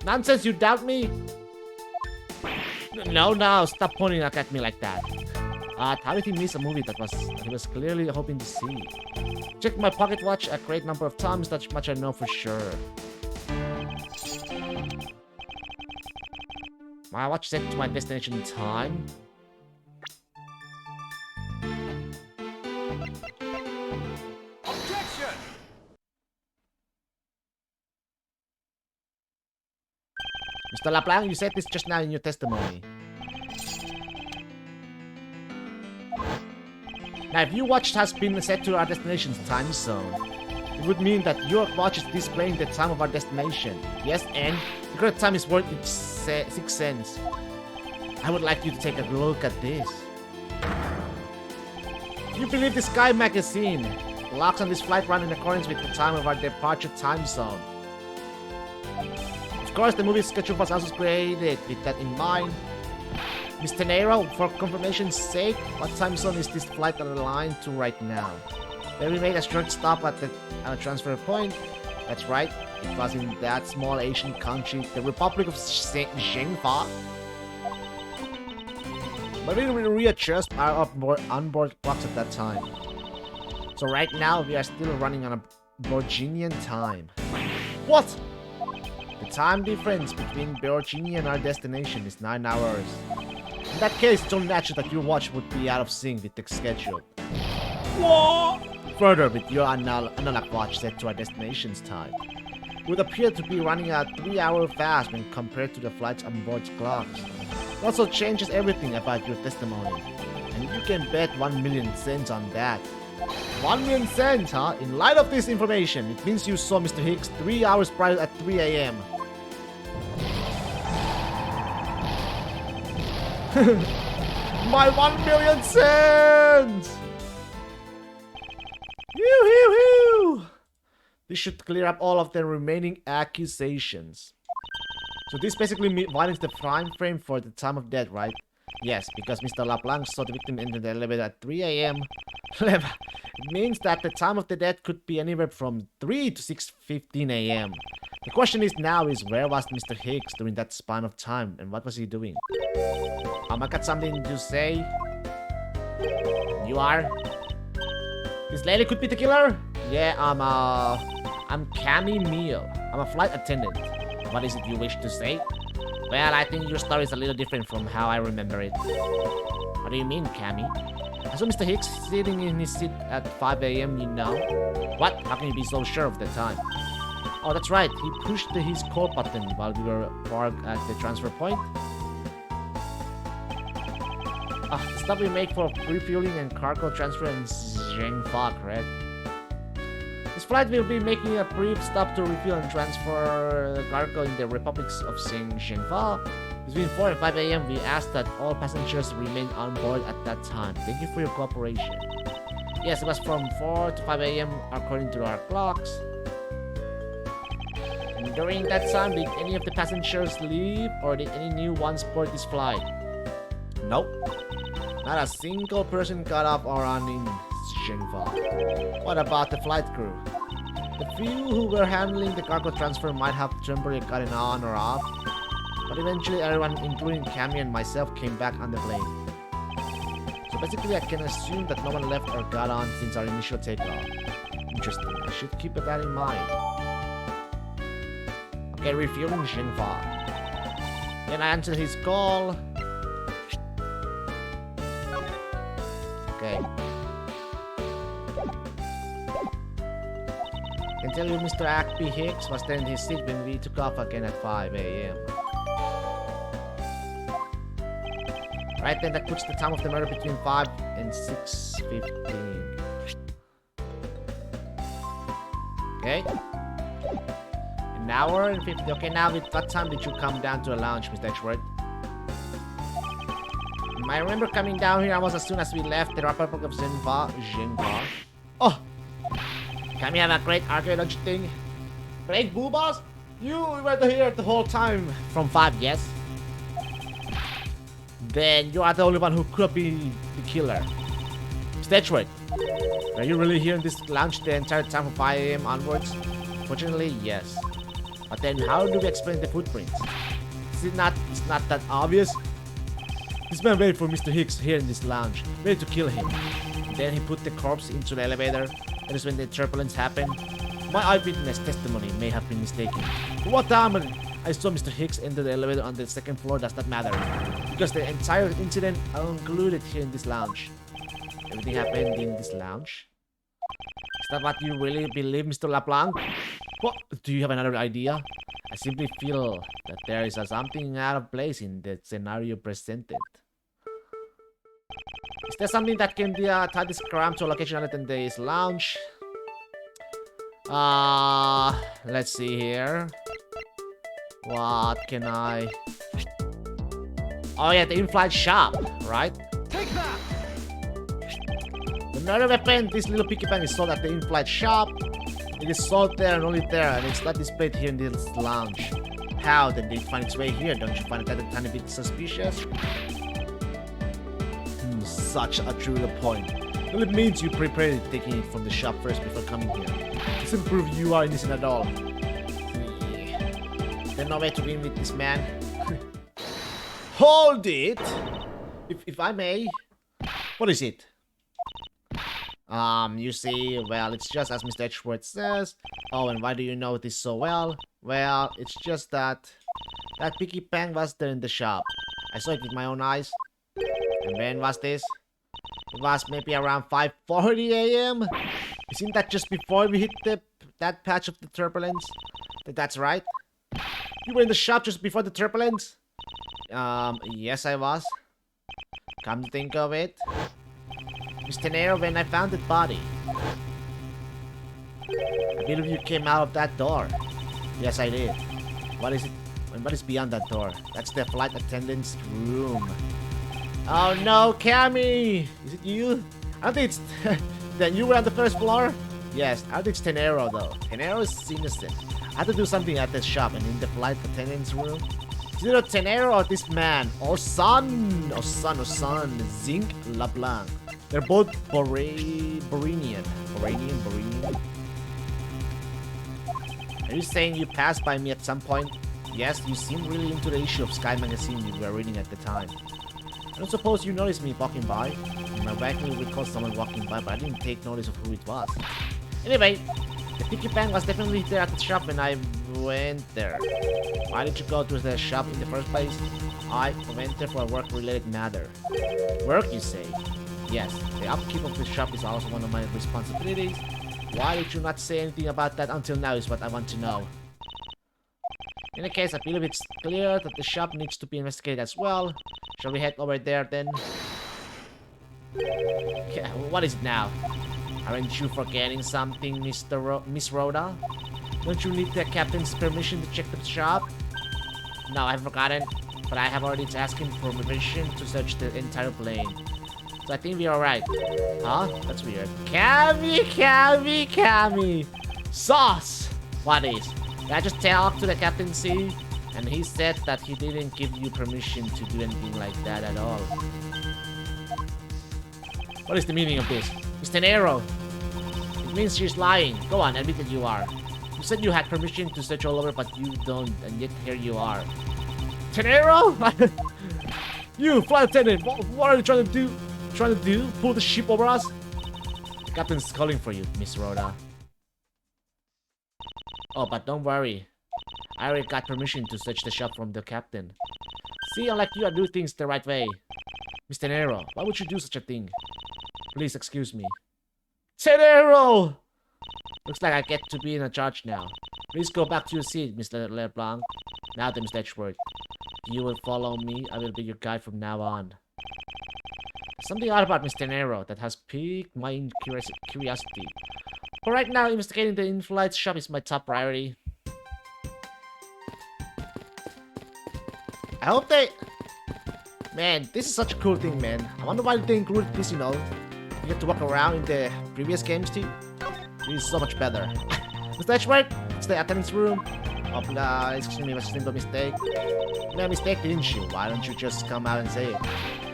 Nonsense, you doubt me? No, stop pointing at me like that. How did he miss a movie that he was clearly hoping to see? Checked my pocket watch a great number of times, that much I know for sure. My watch set to my destination time.
Objection!
Mr. LeBlanc, you said this just now in your testimony. Now, if your watch has been set to our destination's time zone, it would mean that your watch is displaying the time of our destination. Yes, and the correct time is worth 6 cents. I would like you to take a look at this. You believe the Sky magazine? Clocks on this flight run in accordance with the time of our departure time zone. Of course, the movie schedule was also created with that in mind. Mr. Nero, for confirmation's sake, what time zone is this flight aligned to right now? Then we made a short stop at a transfer point. That's right, it was in that small Asian country, the Republic of Zhengfa. But we readjust our onboard clocks at that time. So right now, we are still running on a Virginian time. What? The time difference between Virginia and our destination is 9 hours. In that case, it's only natural that your watch would be out of sync with the schedule. What? Further, with your analog watch set to our destination's time. would appear to be running at 3-hour fast when compared to the flights on board's clocks. It also changes everything about your testimony. And you can bet 1 million cents on that. 1 million cents, huh? In light of this information, it means you saw Mr. Hicks 3 hours prior at 3 a.m. My 1 million cents! Yoo-hoo-hoo! This should clear up all of the remaining accusations. So this basically widens the time frame for the time of death, right? Yes, because Mr. LaPlanche saw the victim enter the elevator at 3 a.m. It means that the time of the death could be anywhere from 3 to 6:15 a.m. The question is now is where was Mr. Hicks during that span of time and what was he doing? I got something to say. You are? This lady could be the killer? Yeah, I'm Cammy Meal. I'm a flight attendant. What is it you wish to say? Well, I think your story is a little different from how I remember it. What do you mean, Cammy? I saw Mr. Hicks sitting in his seat at 5 a.m., you know? What? How can you be so sure of the time? Oh, that's right. He pushed his call button while we were parked at the transfer point. The stuff we make for refueling and cargo transfer in Zhengfa, correct? This flight will be making a brief stop to refuel and transfer cargo in the Republic of Zhengfa. Between 4 and 5 a.m., we asked that all passengers remain on board at that time. Thank you for your cooperation. Yes, it was from 4 to 5 a.m. according to our clocks. And during that time, did any of the passengers leave or did any new ones board this flight? Nope. Not a single person got off or on in Zhengfa. What about the flight crew? The few who were handling the cargo transfer might have temporarily gotten on or off, but eventually everyone, including Cammy and myself, came back on the plane. So basically I can assume that no one left or got on since our initial takeoff. Interesting, I should keep that in mind. Okay, refueling Zhengfa. Then I answered his call. Okay. I can tell you Mr. Acme Hicks was there in his seat when we took off again at 5 a.m. Right then, that puts the time of the murder between 5 and 6:15. Okay. An hour and 50. Okay, now with what time did you come down to a lounge, Mr. Edgeworth? I remember coming down here almost as soon as we left the Republic of Zhengfa. Oh! Can we have a great arcade, don't you think? Great boobas? You were here the whole time from 5, yes? Then you are the only one who could be the killer. Mr. Edgeworth, are you really here in this lounge the entire time from 5 a.m. onwards? Fortunately, yes. But then how do we explain the footprints? It's not that obvious? This man waited for Mr. Hicks here in this lounge, ready to kill him. Then he put the corpse into the elevator. That is when the turbulence happened. My eyewitness testimony may have been mistaken. But what time I saw Mr. Hicks enter the elevator on the second floor does not matter, because the entire incident concluded here in this lounge. Everything happened in this lounge? Is that what you really believe, Mr. LaPlanche? What? Do you have another idea? I simply feel that there is something out of place in the scenario presented. Is there something that can be tie this crime to a location other than this lounge? Let's see here. What can I... Oh yeah, the in-flight shop, right?
Take that!
The murder weapon, this little piggy bank is sold at the in-flight shop. It is sold there and only there, and it's not displayed here in this lounge. How did it find its way here? Don't you find that a tiny bit suspicious? Such a trivial point. Well, it means you prepared taking it from the shop first before coming here. Doesn't prove you are innocent at all. There's no way to win with this man. Hold it! If I may. What is it? You see, well, it's just as Mr. Edgeworth says. Oh, and why do you know this so well? Well, it's just that piggy bank was there in the shop. I saw it with my own eyes. And when was this? It was maybe around 5:40 a.m. Isn't that just before we hit that patch of the turbulence? That's right. You were in the shop just before the turbulence? Yes I was. Come to think of it, Mr. Nero, when I found the body, I believe you came out of that door. Yes, I did. What is it? And what is beyond that door? That's the flight attendant's room. Oh no, Cammy! Is it you? I don't think it's... Then you were on the first floor? Yes, I think it's Tenero though. Tenero is innocent. I had to do something at this shop and in the flight attendant's room. It's either Tenero or this man. Or son! Or son. Zinc LeBlanc. They're both Borinian. Are you saying you passed by me at some point? Yes, you seemed really into the issue of Sky magazine you were reading at the time. I don't suppose you noticed me walking by. I vaguely recall someone walking by, but I didn't take notice of who it was. Anyway, the piggy bank was definitely there at the shop when I went there. Why did you go to the shop in the first place? I went there for a work-related matter. Work, you say? Yes, the upkeep of the shop is also one of my responsibilities. Why did you not say anything about that until now is what I want to know. In any case, I believe it's clear that the shop needs to be investigated as well. Shall we head over there then? Yeah, what is it now? Aren't you forgetting something, Miss Rhoda? Don't you need the captain's permission to check the shop? No, I have forgotten, but I have already asked him for permission to search the entire plane. So I think we're alright. Huh? That's weird. Cammy! Sauce! What is? Did I just talk to the captain, see? And he said that he didn't give you permission to do anything like that at all. What is the meaning of this? Mr. Nero! It means she's lying. Go on, admit that you are. You said you had permission to search all over, but you don't, and yet here you are. Tenero? You, flight attendant! What are you trying to do? Pull the ship over us? The captain's calling for you, Miss Rhoda. Oh, but don't worry. I already got permission to search the shop from the captain. See, unlike you, I do things the right way. Mr. Nero, why would you do such a thing? Please excuse me. Tenero! Looks like I get to be in charge now. Please go back to your seat, Mr. LeBlanc. Now then, Mr. Edgeworth. You will follow me. I will be your guide from now on. There's something odd about Mr. Nero that has piqued my curiosity. But right now, investigating the in-flight shop is my top priority. I hope they... Man, this is such a cool thing, man. I wonder why they included this, you know. You get to walk around in the previous games too. This is so much better. Mr. Edgeworth, it's the attendance room. Oh, excuse me, it was a simple mistake. You made a mistake, didn't you? Why don't you just come out and say it?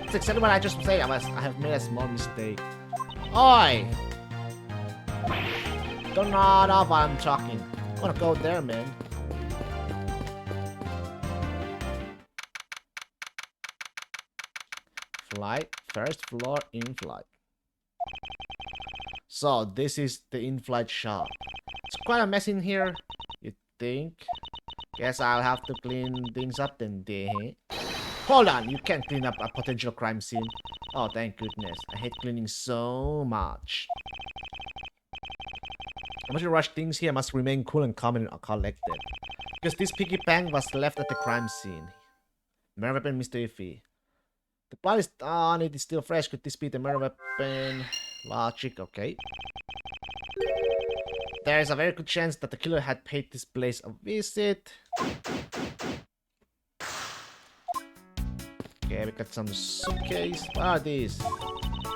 It's exactly what I just said. I have made a small mistake. Oi! Don't nod off while I'm talking. I wanna go there, man. Flight, first floor in flight. So this is the in-flight shop. It's quite a mess in here, you think? Guess I'll have to clean things up then, Hold on, you can't clean up a potential crime scene. Oh, thank goodness. I hate cleaning so much. I must rush things here. I must remain cool and calm and collected. Because this piggy bank was left at the crime scene. Murder weapon, Mr. Iffy. The blood is on it, is still fresh. Could this be the murder weapon? Logic, okay. There is a very good chance that the killer had paid this place a visit. Okay, we got some suitcase. What are these?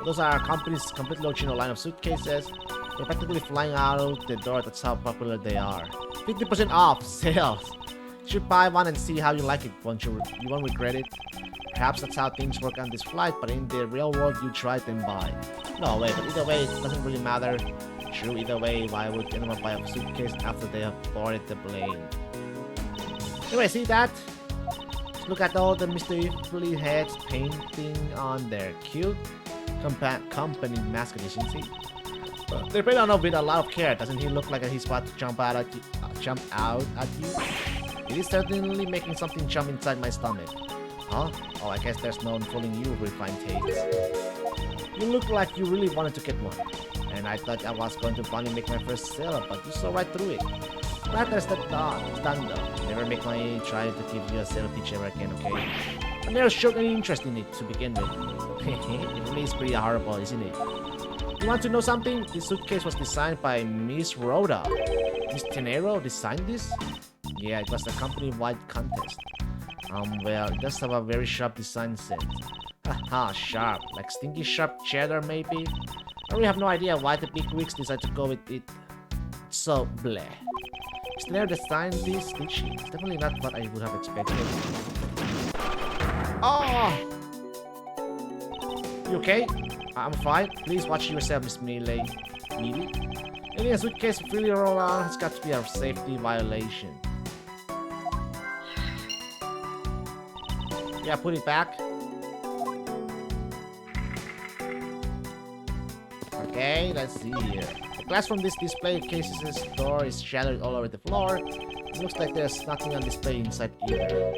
Those are our company's completely original line of suitcases. They're practically flying out the door. That's how popular they are. 50% off sales. You should buy one and see how you like it. You won't regret it. Perhaps that's how things work on this flight, but in the real world, you try then buy. No way, but either way, it doesn't really matter. True, either way, why would anyone buy a suitcase after they have boarded the plane? Anyway, see that? Look at all the Mr. Iffy heads painting on their cute company mascot, isn't he? They're painted on with a lot of care. Doesn't he look like he's about to jump out at you? It is certainly making something jump inside my stomach. Huh? Oh, I guess there's no fooling you, refined takes. You look like you really wanted to get one. And I thought I was going to finally make my first sale, but you saw right through it. Glad that's that done. It's done though. Never make my try to give you a selfie ever again, okay? I never showed any interest in it to begin with. It really is pretty horrible, isn't it? You want to know something? This suitcase was designed by Miss Rhoda. Miss Tenero designed this? Yeah, it was a company-wide contest. Well, it does have a very sharp design sense. Haha, sharp. Like stinky sharp cheddar, maybe? I really have no idea why the big wigs decided to go with it. So, bleh. Miss Tenero designed this, did she? It's definitely not what I would have expected. Oh! You okay? I'm fine. Please watch yourself, Miss Mealy. Mealy? Any a suitcase freely roll on has got to be a safety violation. Yeah, put it back. Okay, let's see here. The glass from this display case's door is shattered all over the floor. It looks like there's nothing on display inside either.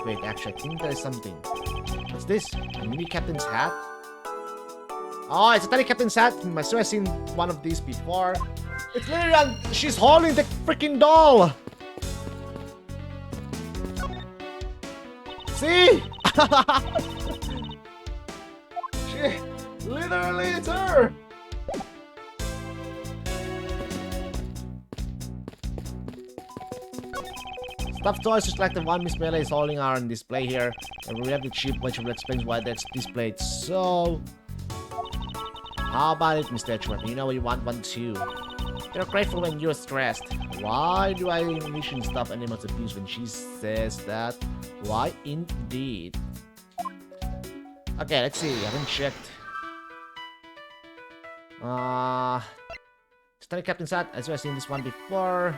Wait, actually, I think there is something. What's this? A mini captain's hat? Oh, it's a tiny captain's hat. I swear I've seen one of these before. It's literally she's holding the freaking doll. See? She literally, it's her. Stuffed toys just like the one Miss Melee is holding are on display here. And we have the cheap which will explain why that's displayed so. How about it, Mr. Edgeworth? You know you want one too. You're grateful when you're stressed. Why do I envision stop animals abuse when she says that? Why indeed? Okay, let's see. I haven't checked. Study Captain's hat. As I've seen this one before.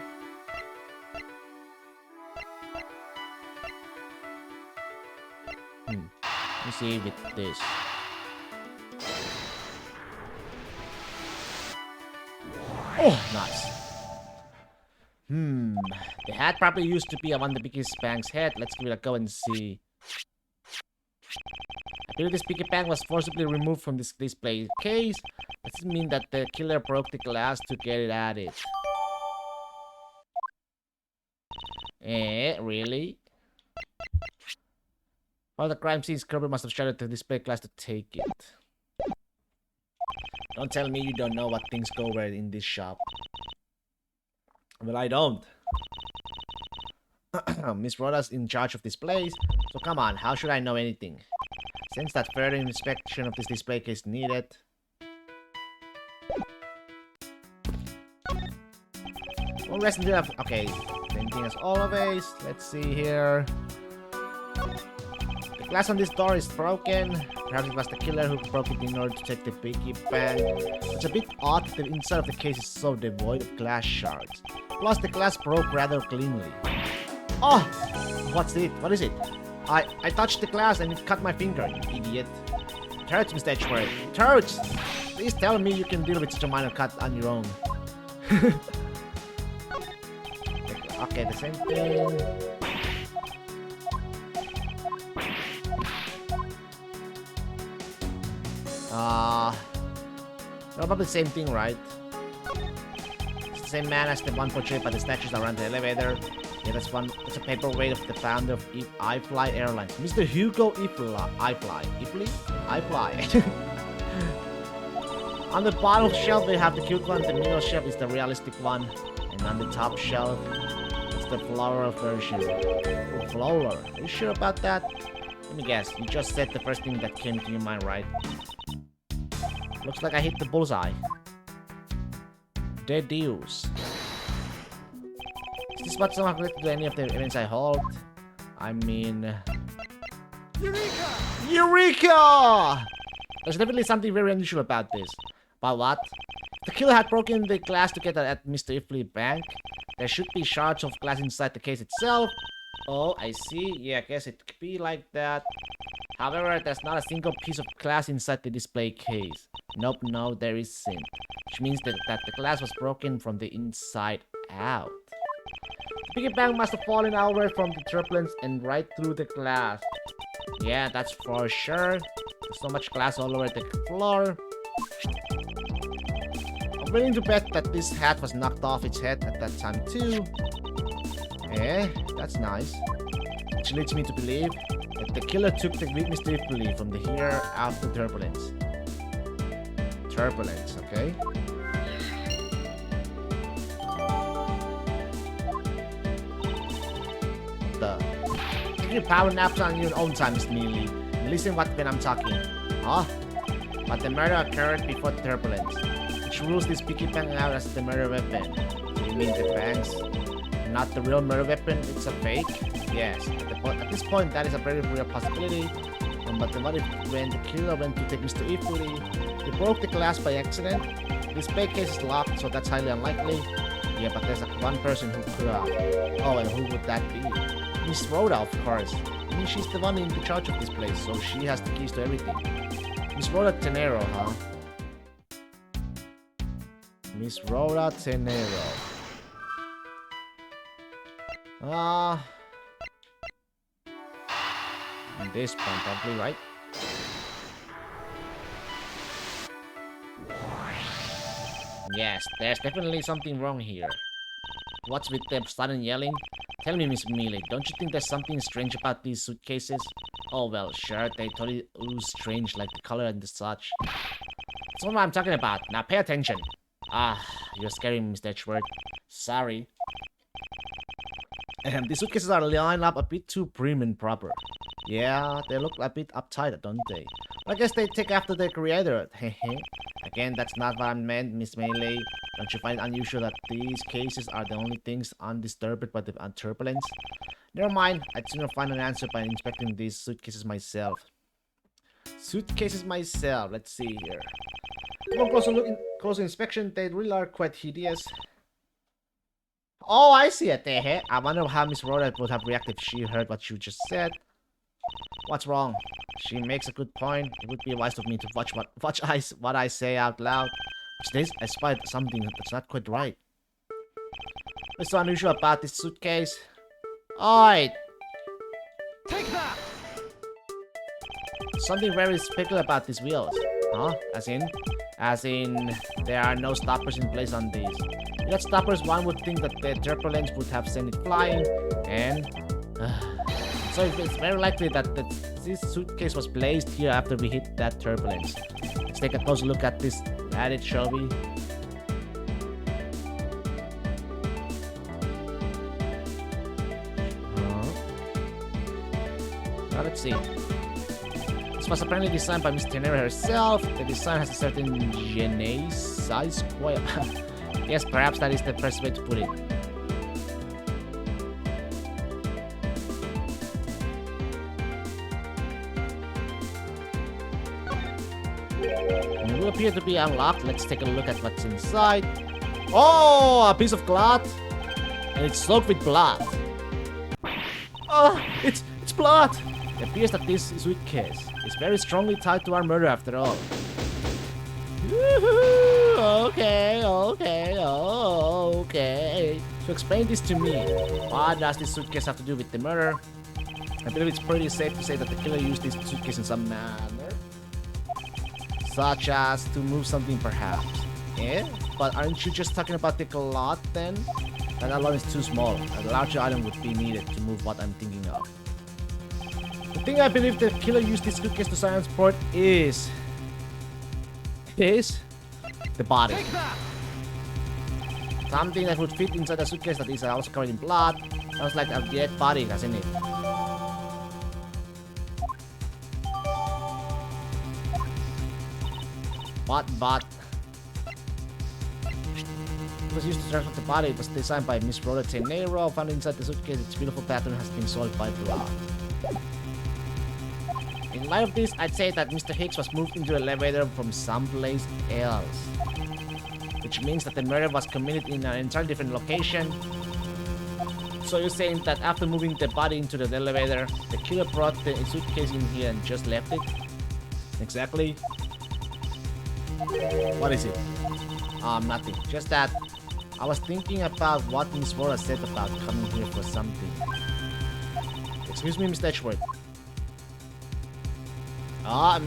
Let me see with this. Oh, nice. The hat probably used to be one of the biggest Bang's head. Let's give it a go and see. I believe this Piggy Bang was forcibly removed from this display case. Does it mean that the killer broke the glass to get it at it? Really? While the crime scene, Kerber must have shattered the display glass to take it. Don't tell me you don't know what things go where in this shop. Well, I don't. Miss Rhoda's in charge of displays, so come on, how should I know anything? Since that further inspection of this display case needed. Well, rest in okay, same thing as always. Let's see here. The glass on this door is broken. Perhaps it was the killer who broke it in order to take the Piggy Bank. It's a bit odd that the inside of the case is so devoid of glass shards. Plus, the glass broke rather cleanly. Oh! What's it? What is it? I touched the glass and it cut my finger, you idiot. It hurts, Mr. Edgeworth. It hurts! Please tell me you can deal with such a minor cut on your own. Okay, the same thing. Probably the same thing, right? It's the same man as the one portrayed by the statues around the elevator. Yeah, that's one. It's a paperweight of the founder of iFly Airlines, Mr. Hugo iFly. On the bottom shelf, they have the cute one. The middle shelf is the realistic one, and on the top shelf, it's the floral version. Oh, floral. Are you sure about that? Let me guess. You just said the first thing that came to your mind, right? Looks like I hit the bullseye. Dead deals. Is this what's not related to any of the events I hold? I mean...
Eureka!
Eureka! There's definitely something very unusual about this. But what? The killer had broken the glass to get at Mr. Ifley Bank. There should be shards of glass inside the case itself. Oh, I see. Yeah, I guess it could be like that. However, there's not a single piece of glass inside the display case. Nope, no, there isn't. Which means that the glass was broken from the inside out. The Piggy Bank must have fallen outward from the turbulence and right through the glass. Yeah, that's for sure. There's so much glass all over the floor. willing to bet that this hat was knocked off its head at that time too. That's nice. Which leads me to believe that the killer took the mysteriously from the here after turbulence. Turbulence, okay? Take your power naps on your own time, Miss Mealy. Listen when I'm talking. Huh? But the murder occurred before the turbulence, which rules this picky bang out as the murder weapon. Do you mean the bangs? Not the real murder weapon, it's a fake? Yes, at this point that is a very real possibility. But what if when the killer went to take Mr. Ifuli, he broke the glass by accident? This fake case is locked, so that's highly unlikely. Yeah, but there's one person who could have. Oh, and who would that be? Miss Rhoda, of course. I mean, she's the one in charge of this place, so she has the keys to everything. Miss Rhoda Tenero, huh? Miss Rhoda Tenero. This one, probably, right? Yes, there's definitely something wrong here. What's with them sudden yelling? Tell me, Miss Mealy, don't you think there's something strange about these suitcases? Oh, well, sure, they totally ooze strange, like the color and the such. That's what I'm talking about. Now pay attention. You're scaring me, Mr. Edgeworth. Sorry. These suitcases are lined up a bit too prim and proper. Yeah, they look a bit uptight, don't they? I guess they take after their creator. Again, that's not what I meant, Miss Mealy. Don't you find it unusual that these cases are the only things undisturbed by the turbulence? Never mind, I'd sooner find an answer by inspecting these suitcases myself. Suitcases myself, let's see here. Upon closer inspection, they really are quite hideous. Oh, I see it. I wonder how Miss Rhoda would have reacted if she heard what you just said. What's wrong? She makes a good point. It would be wise of me to watch what I say out loud. Which is, I spied something that's not quite right. What's so unusual about this suitcase? Oi!
Take that!
Something very special about these wheels. Huh? As in, there are no stoppers in place on these. Without stoppers, one would think that the turbulence would have sent it flying, and... so it's very likely that this suitcase was placed here after we hit that turbulence. Let's take a closer look at this it, shall we? Now let's see. This was apparently designed by Miss Tenera herself. The design has a certain je ne sais quoi. Yes, perhaps that is the best way to put it. It will appear to be unlocked. Let's take a look at what's inside. Oh, a piece of cloth. And it's soaked with blood. Oh, it's blood. It appears that this suitcase is very strongly tied to our murder after all. Okay. So explain this to me. What does this suitcase have to do with the murder? I believe it's pretty safe to say that the killer used this suitcase in some manner. Such as to move something, perhaps. But aren't you just talking about the cloth then? That alone is too small. A larger item would be needed to move what I'm thinking of. The thing I believe the killer used this suitcase to transport is the body. Something that would fit inside a suitcase that is also covered in blood. Sounds like a dead body, doesn't it? But it was used to transport the body. It was designed by Miss Rhoda Tenero. Found inside the suitcase, its beautiful pattern has been soiled by blood. In light of this, I'd say that Mr. Hicks was moved into the elevator from someplace else. Which means that the murder was committed in an entirely different location. So you're saying that after moving the body into the elevator, the killer brought the suitcase in here and just left it? Exactly. What is it? Nothing. Just that I was thinking about what Miss Rhoda said about coming here for something. Excuse me, Mr. Edgeworth.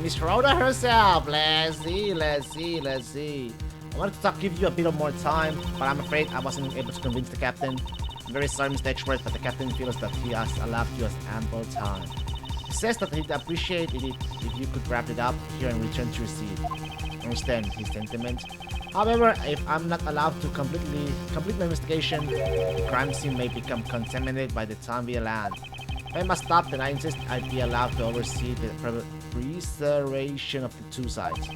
Miss Rhoda herself. Let's see. I wanted to give you a bit of more time, but I'm afraid I wasn't able to convince the captain. I'm very sorry, Mr. Edgeworth, but the captain feels that he has allowed you as ample time. He says that he'd appreciate it if you could wrap it up here and return to your seat. I understand his sentiment. However, if I'm not allowed to complete my investigation, the crime scene may become contaminated by the time we land. If I must stop, then I insist I be allowed to oversee the preservation of the two sites.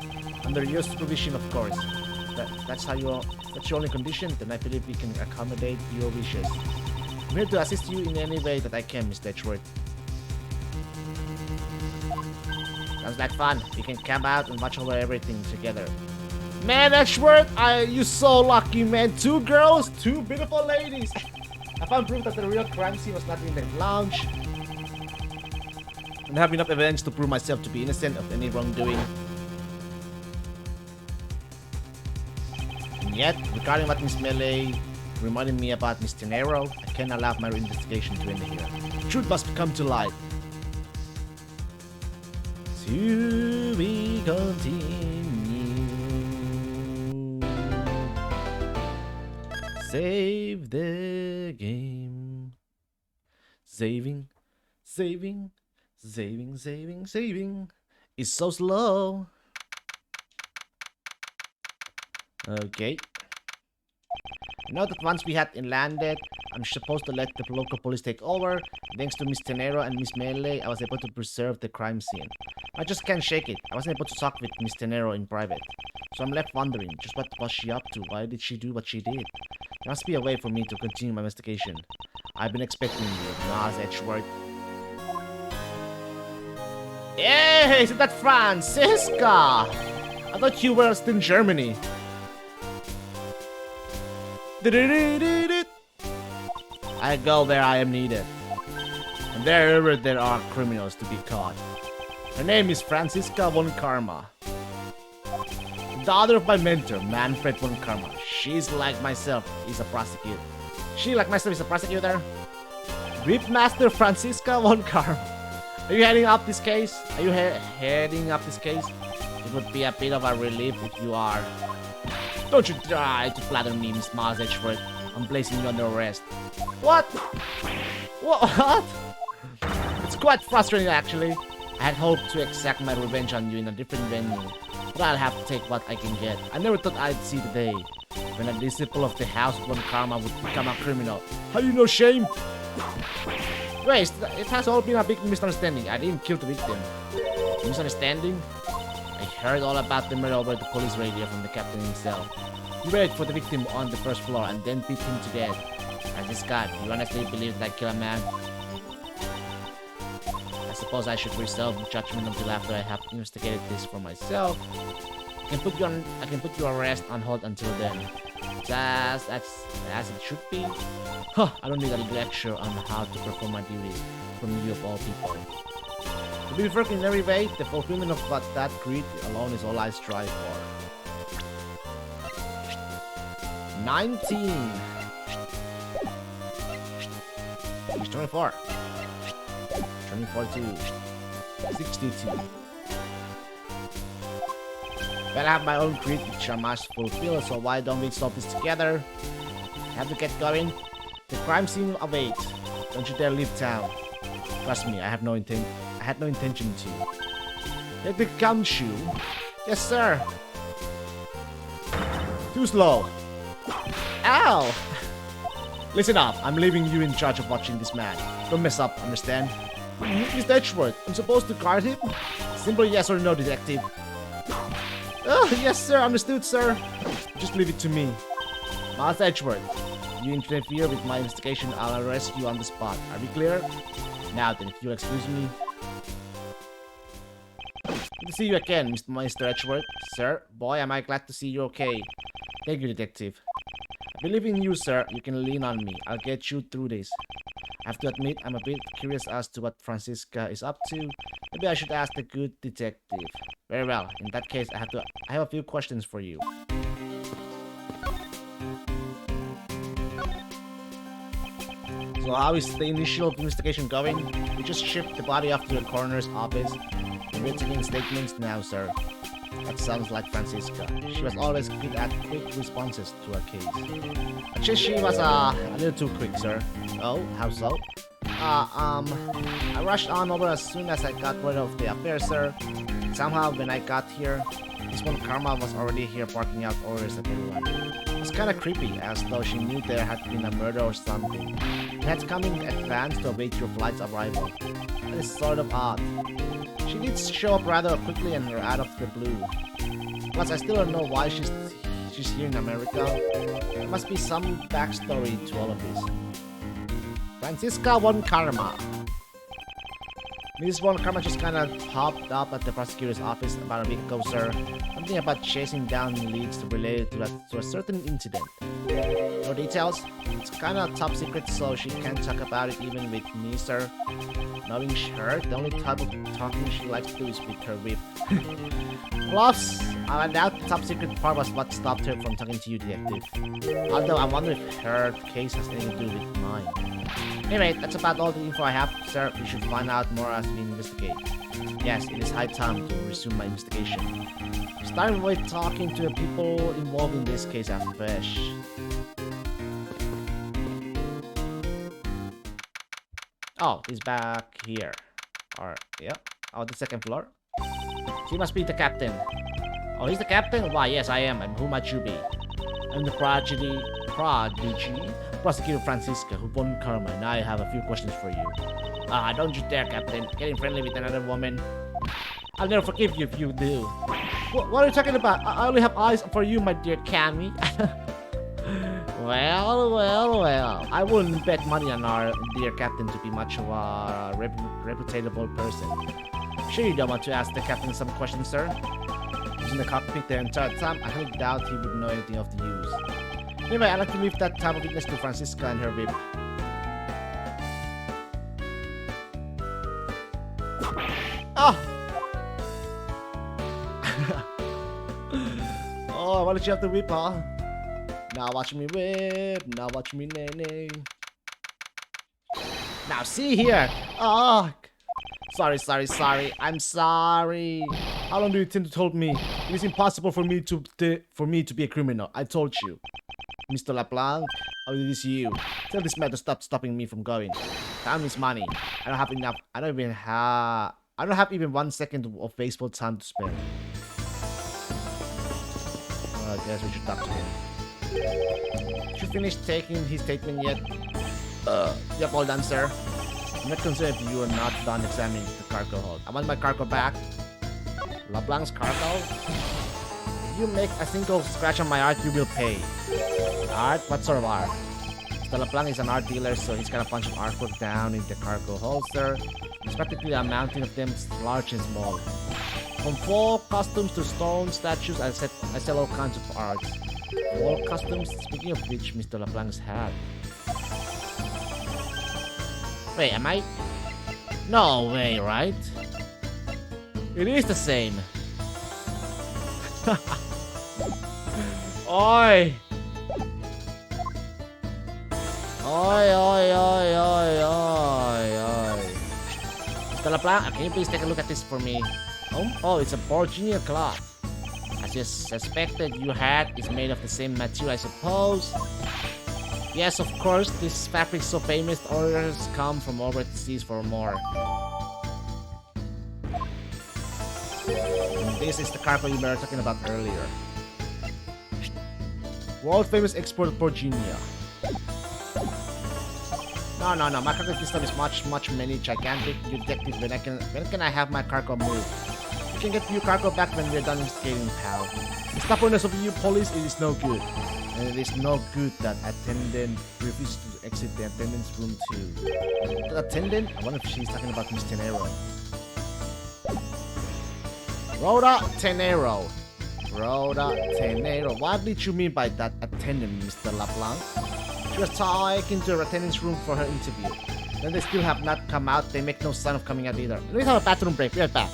Under your supervision, of course. That's your only condition, then I believe we can accommodate your wishes. I'm here to assist you in any way that I can, Mr. Edgeworth. Sounds like fun. We can camp out and watch over everything together. Man, Edgeworth, you so lucky, man. 2 girls, 2 beautiful ladies. I found proof that the real crime scene was not in the lounge. And I have enough evidence to prove myself to be innocent of any wrongdoing. And yet, regarding what Miss Melee reminded me about Miss Tenero, I can't allow my investigation to end here. Truth must come to light. To be continued. Save the game. Saving. It's so slow. Okay. Now that once we had landed, I'm supposed to let the local police take over. Thanks to Miss Tenero and Miss Melee, I was able to preserve the crime scene. I just can't shake it. I wasn't able to talk with Miss Tenero in private. So I'm left wondering, just what was she up to? Why did she do what she did? There must be a way for me to continue my investigation. I've been expecting you, Nas Edgeworth. Hey, isn't that Franziska? I thought you were still in Germany. I go where I am needed. And wherever there are criminals to be caught. Her name is Franziska von Karma. The daughter of my mentor, Manfred von Karma. She's like myself, is a prosecutor. She, like myself, is a prosecutor. Whipmaster Franziska von Karma. Are you heading up this case? Are you heading up this case? It would be a bit of a relief if you are. Don't you try to flatter me, Miss Miles Edgeworth. I'm placing you under arrest. What? What? It's quite frustrating, actually. I had hoped to exact my revenge on you in a different venue, but I'll have to take what I can get. I never thought I'd see the day when a disciple of the House of Von Karma would become a criminal. Have you no shame? Wait, it has all been a big misunderstanding. I didn't kill the victim. Misunderstanding? I heard all about the murder over the police radio from the captain himself. He waited for the victim on the first floor and then beat him to death. As this guy, you honestly believe that I kill a man? I suppose I should reserve judgment until after I have investigated this for myself. I can put your arrest on hold until then. As it should be. Huh, I don't need a lecture on how to perform my duties from you of all people. To be working in every way, the fulfillment of that creed alone is all I strive for. 19. He's 24. 24 to 62. Well, I have my own creed which I must fulfill, so why don't we solve this together? Have to get going. The crime scene awaits. Don't you dare leave town. Trust me, I had no intention to. Let me count you. Yes, sir. Too slow. Ow! Listen up, I'm leaving you in charge of watching this man. Don't mess up, understand? Mr. Edgeworth, I'm supposed to guard him? Simple yes or no, detective. Oh, yes, sir, understood, sir. Just leave it to me. Miles Edgeworth, you interfere with my investigation, I'll arrest you on the spot. Are we clear? Now then, if you'll excuse me. Good to see you again, Mr. Edgeworth. Sir, boy, am I glad to see you okay. Thank you, detective. I believe in you, sir. You can lean on me. I'll get you through this. I have to admit, I'm a bit curious as to what Franziska is up to. Maybe I should ask the good detective. Very well. In that case, I have a few questions for you. So how is the initial investigation going? We just shipped the body off to the coroner's office. And we're taking statements now, sir. That sounds like Francisca. She was always good at quick responses to her case. But she was a little too quick, sir. Oh, how so? I rushed on over as soon as I got rid of the affair, sir. Somehow, when I got here, this one Karma was already here barking out orders at everyone. It was kinda creepy, as though she knew there had been a murder or something. It had come in advance to await your flight's arrival. That is sort of odd. She did show up rather quickly and out of the blue. Plus, I still don't know why she's here in America. There must be some backstory to all of this. Francisca Von Karma. Mrs. Von Karma just kinda popped up at the prosecutor's office about a week ago, sir. Something about chasing down leads related to a certain incident. No details? It's kinda top secret, so she can't talk about it even with me, sir. Knowing her, the only type of talking she likes to do is with her whip. Plus, I doubt the top secret part was what stopped her from talking to you, detective. Although I wonder if her case has anything to do with mine. Anyway, that's about all the info I have, sir. We should find out more as we investigate. Yes, it is high time to resume my investigation. Starting with talking to the people involved in this case afresh. Oh, he's back here. Or, yeah. Oh, the second floor. He must be the captain. Oh, he's the captain? Why, yes, I am. And who might you be? I'm the prodigy, Prosecutor Francisca, who Von Karma, and I have a few questions for you. Don't you dare, Captain. Getting friendly with another woman. I'll never forgive you if you do. What are you talking about? I only have eyes for you, my dear Cammy. Well. I wouldn't bet money on our dear captain to be much of a reputable person. Sure you don't want to ask the captain some questions, sir? He was in the cockpit the entire time. I highly doubt he would know anything of the use. Anyway, I'd like to leave that type of witness to Francisca and her whip. Oh! Oh, why did you have to whip, huh? Now watch me whip, now watch me nay. Now see here! Oh! Sorry, I'm sorry. How long do you intend to hold me? It is impossible for me to be a criminal. I told you. Mr. LeBlanc, oh, it is you. Tell this man to stop stopping me from going. Time is money. I don't have enough. I don't have even 1 second of baseball time to spare. I guess we should talk to him. Did you finish taking his statement yet? Yep, all done, sir. I'm not concerned if you are not done examining the cargo hold. I want my cargo back. LeBlanc's cargo? If you make a single scratch on my art, you will pay. Art? What sort of art? Mr. LeBlanc is an art dealer, so he's got a bunch of artwork down in the cargo hold, sir. There's practically a mountain of them, large and small. From folk costumes to stone statues, I sell all kinds of art. Folk costumes? Speaking of which, Mr. LeBlanc's hat. Wait, am I? No way, right? It is the same. Oi! Oi. Mr. LeBlanc, can you please take a look at this for me? Oh, it's a Virginia cloth. As you suspected, your hat is made of the same material, I suppose. Yes, of course, this fabric is so famous, orders come from overseas for more. And this is the cargo you were talking about earlier. World famous export of Virginia. No, my cargo system is much many gigantic. You detective, when can I have my cargo moved? You can get your cargo back when we're done investigating, pal. The stubbornness of you police, it is no good. And it is no good that attendant refuses to exit the attendant's room too. The attendant? I wonder if she's talking about Miss Tenero. Rhoda Tenero. What did you mean by that attendant, Mr. LeBlanc? She was taken to her attendant's room for her interview. Then they still have not come out. They make no sign of coming out either. Let me have a bathroom break. Be right back.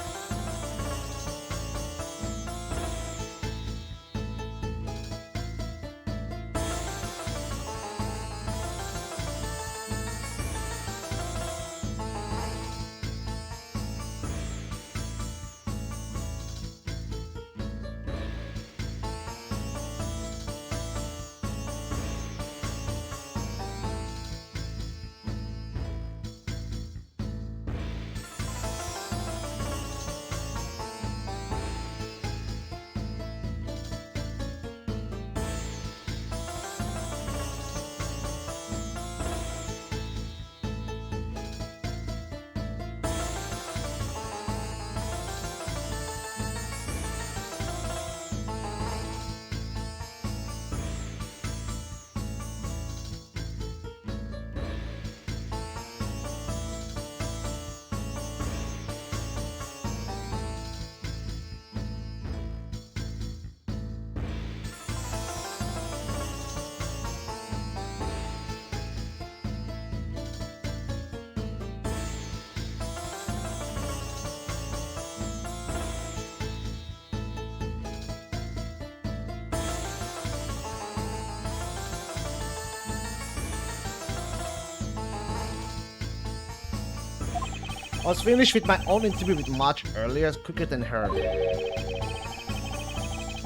I was finished with my own interview much earlier, quicker than her.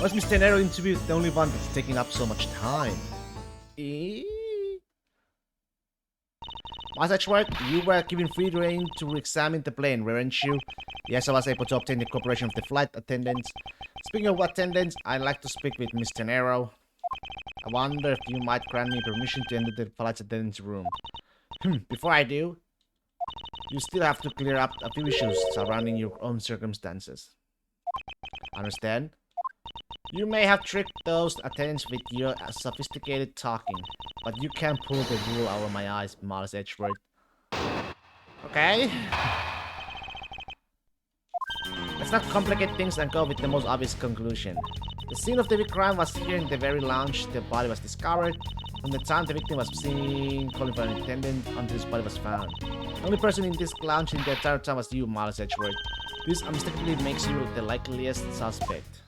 Was Mr. Nero interview the only one that's taking up so much time? Master Edgeworth, you were given free rein to examine the plane, weren't you? Yes, I was able to obtain the cooperation of the flight attendants. Speaking of attendants, I'd like to speak with Mr. Nero. I wonder if you might grant me permission to enter the flight attendant's room. Before I do, you still have to clear up a few issues surrounding your own circumstances. Understand? You may have tricked those attendants with your sophisticated talking, but you can't pull the wool over my eyes, Miles Edgeworth. Okay? Let's not complicate things and go with the most obvious conclusion. The scene of the big crime was here in the very lounge the body was discovered. From the time the victim was seen calling for an attendant until his body was found. The only person in this lounge in the entire time was you, Miles Edgeworth. This unmistakably makes you the likeliest suspect.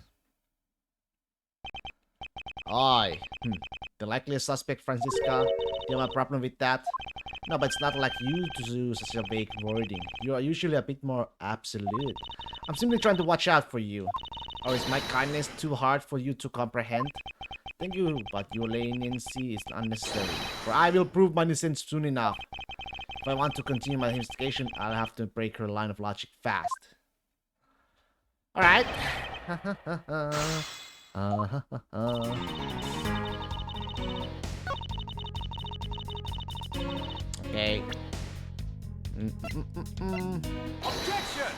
Aye. The likeliest suspect, Francisca. You have a problem with that? No, but it's not like you to do such a vague wording. You are usually a bit more absolute. I'm simply trying to watch out for you. Or is my kindness too hard for you to comprehend? Thank you, but your leniency is unnecessary. For I will prove my innocence soon enough. If I want to continue my investigation, I'll have to break her line of logic fast. Alright. Okay.
Objection!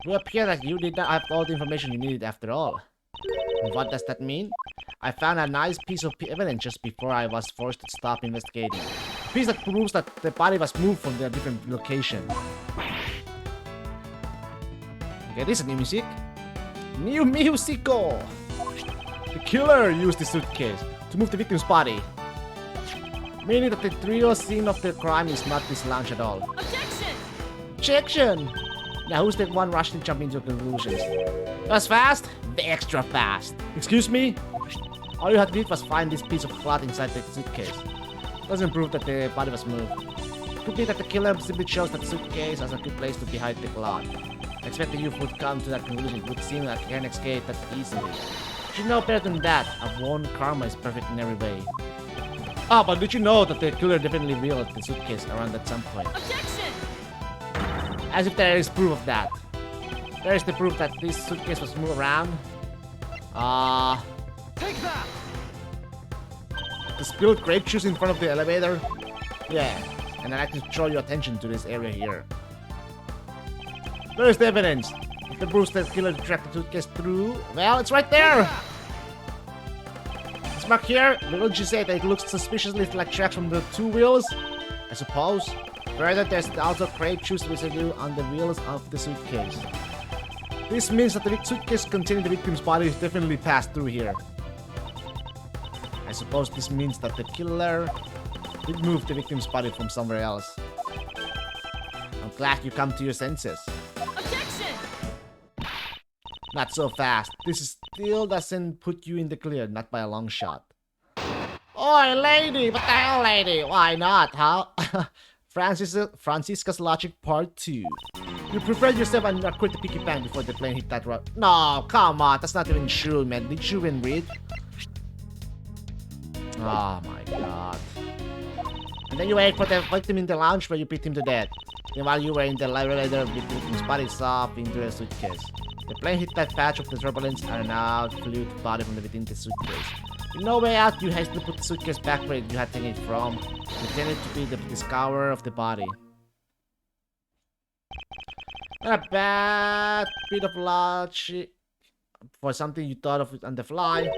It will appear that you did not have all the information you needed after all. And what does that mean? I found a nice piece of evidence just before I was forced to stop investigating. A piece that proves that the body was moved from a different location. Okay, this is new music. New musical! The killer used the suitcase to move the victim's body. Meaning that the real scene of the crime is not this lounge at all.
Objection!
Objection! Now who's the one rushing to jump into conclusions? That's fast? The extra fast. Excuse me? All you had to do was find this piece of cloth inside the suitcase. Doesn't prove that the body was moved. Could be that the killer simply chose that suitcase as a good place to hide the cloth. I expect that you would come to that conclusion. It would seem like you can't escape that easily. You should know better than that. A worn karma is perfect in every way. Ah, but did you know that the killer definitely wheeled the suitcase around at some point?
Objection!
As if there is proof of that. There is the proof that this suitcase was moved around.
Take that!
The spilled grape juice in front of the elevator? Yeah, and I'd like to draw your attention to this area here. Where is the evidence? If the proves that the killer dragged the suitcase through, well, it's right there! This mark here, wouldn't you say that it looks suspiciously like tracks from the two wheels? I suppose. Further, there's also grape juice residue on the wheels of the suitcase. This means that the suitcase containing the victim's body is definitely passed through here. I suppose this means that the killer did move the victim's body from somewhere else. I'm glad you come to your senses.
Objection!
Not so fast. This still doesn't put you in the clear, not by a long shot. Oi, lady! What the hell, lady? Why not, huh? Francisca's Logic Part 2. You prepared yourself and quit the piggy bank before the plane hit that rock. No, come on, that's not even true, man. Did you even read? Oh my god. And then you wait for the victim in the lounge where you beat him to death. Then while you were in the elevator with the victim's body soft into a suitcase. The plane hit that patch of the turbulence and now flew the body from within the suitcase. With no way out, you hastily put the suitcase back where you had taken it from, intended to be the discoverer of the body. Not a bad bit of logic for something you thought of on the fly.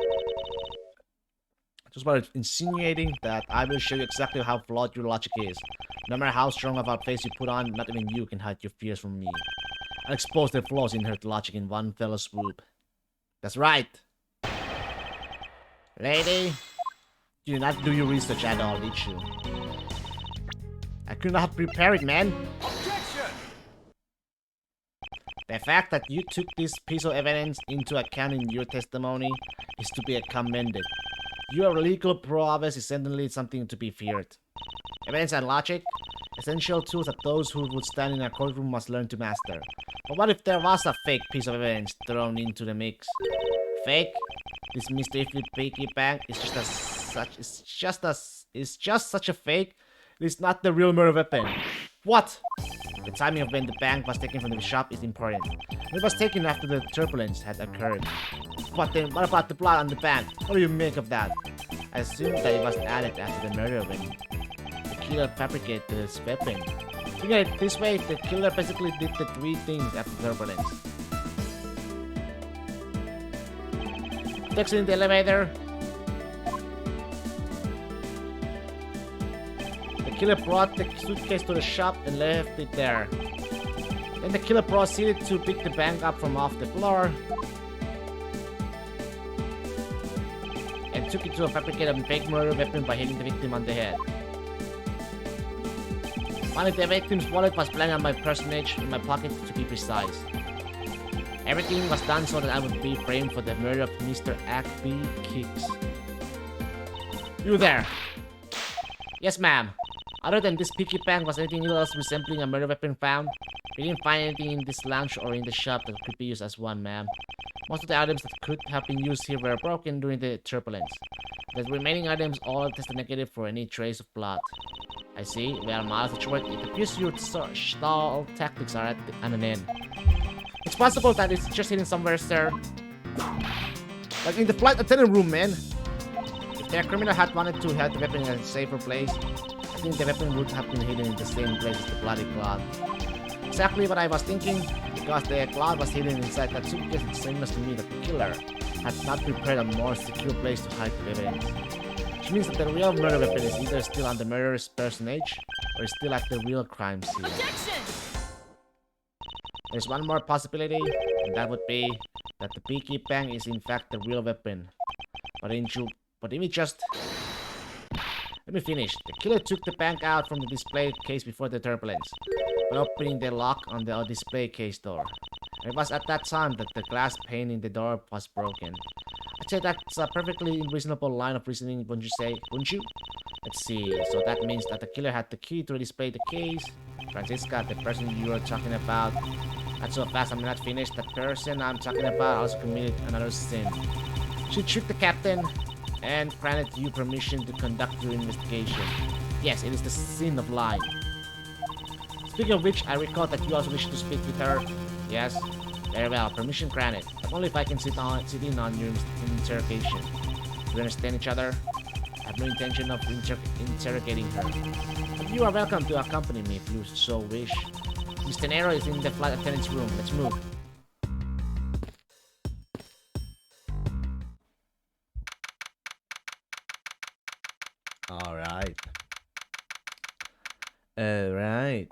Just by insinuating that I will show you exactly how flawed your logic is. No matter how strong of a face you put on, not even you can hide your fears from me. I'll expose the flaws in her logic in one fell swoop. That's right. Lady, you did not do your research at all, did you? I could not have prepared it, man.
Objection!
The fact that you took this piece of evidence into account in your testimony is to be commended. Your legal prowess is certainly something to be feared. Evidence and logic, essential tools that those who would stand in a courtroom must learn to master. But what if there was a fake piece of evidence thrown into the mix? Fake? This mischievous piggy bank is just such a fake. It is not the real murder weapon. What? The timing of when the bank was taken from the shop is important. It was taken after the turbulence had occurred. But then, what about the blood on the bank? What do you make of that? I assume that it was added after the murder when the killer fabricated this weapon. Looking at it this way, the killer basically did the three things after the turbulence. Fixing the elevator. The killer brought the suitcase to the shop and left it there. Then the killer proceeded to pick the bank up from off the floor and took it to a fabricated fake murder weapon by hitting the victim on the head. Finally, the victim's wallet was lying on my personage in my pocket to be precise. Everything was done so that I would be framed for the murder of Mr. Ackby Kicks. You there? Yes, ma'am. Other than this piggy bank, was anything else resembling a murder weapon found? We didn't find anything in this lounge or in the shop that could be used as one, ma'am. Most of the items that could have been used here were broken during the turbulence. The remaining items all tested negative for any trace of blood. I see. Well, Miles Edgeworth, it appears your stall tactics are at an end. It's possible that it's just hidden somewhere, sir. Like in the flight attendant room, man. If their criminal had wanted to have the weapon in a safer place, I think the weapon would have been hidden in the same place as the bloody cloth. Exactly what I was thinking, because the cloth was hidden inside that suitcase, it seems to me that the killer had not prepared a more secure place to hide the evidence. Which means that the real murder weapon is either still on the murderer's personage, or is still at the real crime scene.
Objection!
There's one more possibility, and that would be that the piggy bank is in fact the real weapon. But let me finish. The killer took the bank out from the display case before the turbulence, by opening the lock on the display case door. And it was at that time that the glass pane in the door was broken. I'd say that's a perfectly reasonable line of reasoning, wouldn't you say? Wouldn't you? Let's see. So that means that the killer had the key to display the case. Francisca, the person you were talking about. Not so fast, I'm not finished. The person I'm talking about also committed another sin. She tricked the captain and granted you permission to conduct your investigation. Yes, it is the sin of lying. Speaking of which, I recall that you also wish to speak with her. Yes? Very well, permission granted. But only if I can sit in on your interrogation. Do we understand each other? I have no intention of interrogating her. But you are welcome to accompany me if you so wish. Mr. Nero is in the flight attendant's room. Let's move. Alright. Alright.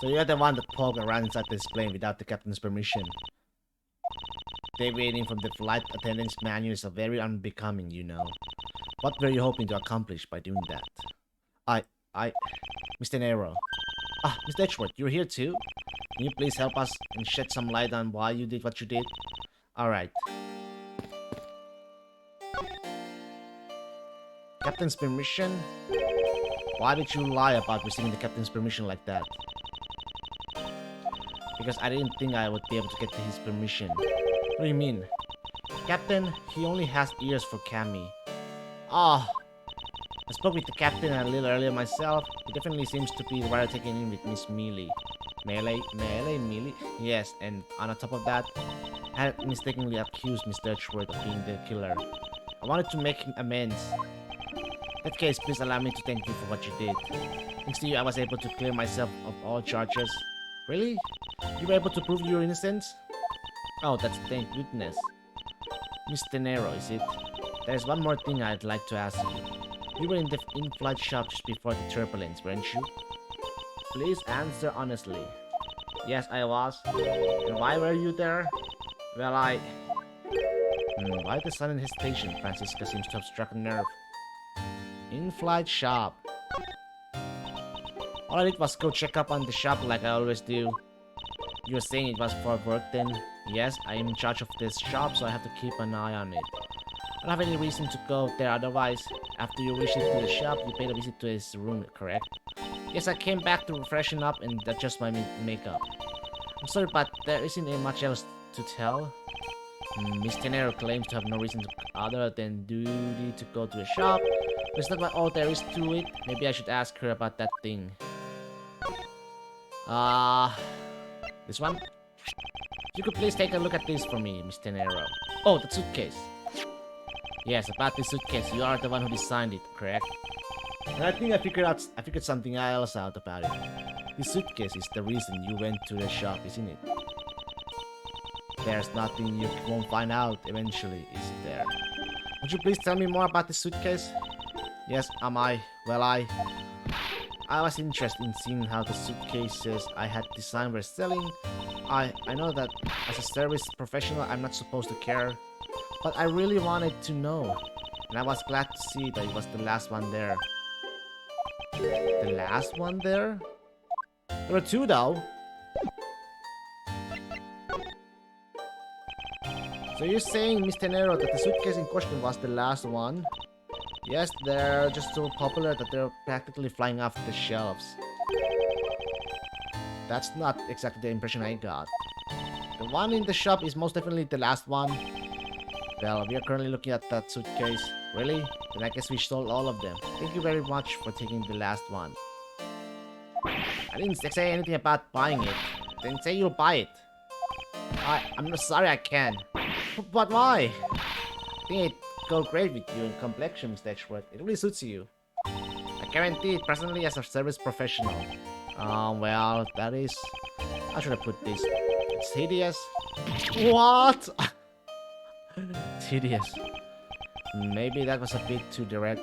So you're the one that poked around inside this plane without the captain's permission. Deviating from the flight attendant's manual is very unbecoming, you know. What were you hoping to accomplish by doing that? Mr. Nero. Ah, Mr. Edgeworth, you're here too? Can you please help us and shed some light on why you did what you did? Alright. Captain's permission? Why did you lie about receiving the captain's permission like that? Because I didn't think I would be able to get his permission. What do you mean? Captain, he only has ears for Cammy. Ah, I spoke with the captain a little earlier myself. He definitely seems to be rather taken in with Miss Mealy. Mealy? Yes, and on top of that, I had mistakenly accused Mr. Edgeworth of being the killer. I wanted to make him amends. In that case, please allow me to thank you for what you did. Thanks to you, I was able to clear myself of all charges. Really? You were able to prove your innocence? Oh, that's thank goodness. Mr. Nero, is it? There's one more thing I'd like to ask you. You were in the in-flight shop just before the turbulence, weren't you? Please answer honestly. Yes, I was. And why were you there? Well, why the sudden hesitation? Francisca seems to have struck a nerve. In-flight shop. All I did was go check up on the shop like I always do. You're saying it was for work then? Yes, I am in charge of this shop, so I have to keep an eye on it. I don't have any reason to go there otherwise. After you visit to the shop, you paid a visit to his room, correct? Yes, I came back to freshen up and adjust my makeup. I'm sorry, but there isn't much else to tell. Miss Tenero claims to have no reason to, other than duty to go to the shop. But it's not all there is to it. Maybe I should ask her about that thing. This one? You could please take a look at this for me, Miss Tenero. Oh, the suitcase. Yes, about the suitcase. You are the one who designed it, correct? And I think I figured something else out about it. This suitcase is the reason you went to the shop, isn't it? There's nothing you won't find out eventually, is there? Would you please tell me more about the suitcase? Yes, well, I was interested in seeing how the suitcases I had designed were selling. I know that as a service professional I'm not supposed to care, but I really wanted to know. And I was glad to see that it was the last one there. The last one there? There were two though. So you're saying, Mr. Nero, that the suitcase in question was the last one? Yes, they're just so popular that they're practically flying off the shelves. That's not exactly the impression I got. The one in the shop is most definitely the last one. Well, we are currently looking at that suitcase. Really? Then I guess we stole all of them. Thank you very much for taking the last one. I didn't say anything about buying it. Didn't say you'll buy it. I'm sorry I can. But why? I think it'd go great with you in complexion, Mr. Edgeworth. It really suits you. I guarantee it personally as a service professional. Well, that is... How should I put this? It's hideous. What? Tedious. Maybe that was a bit too direct.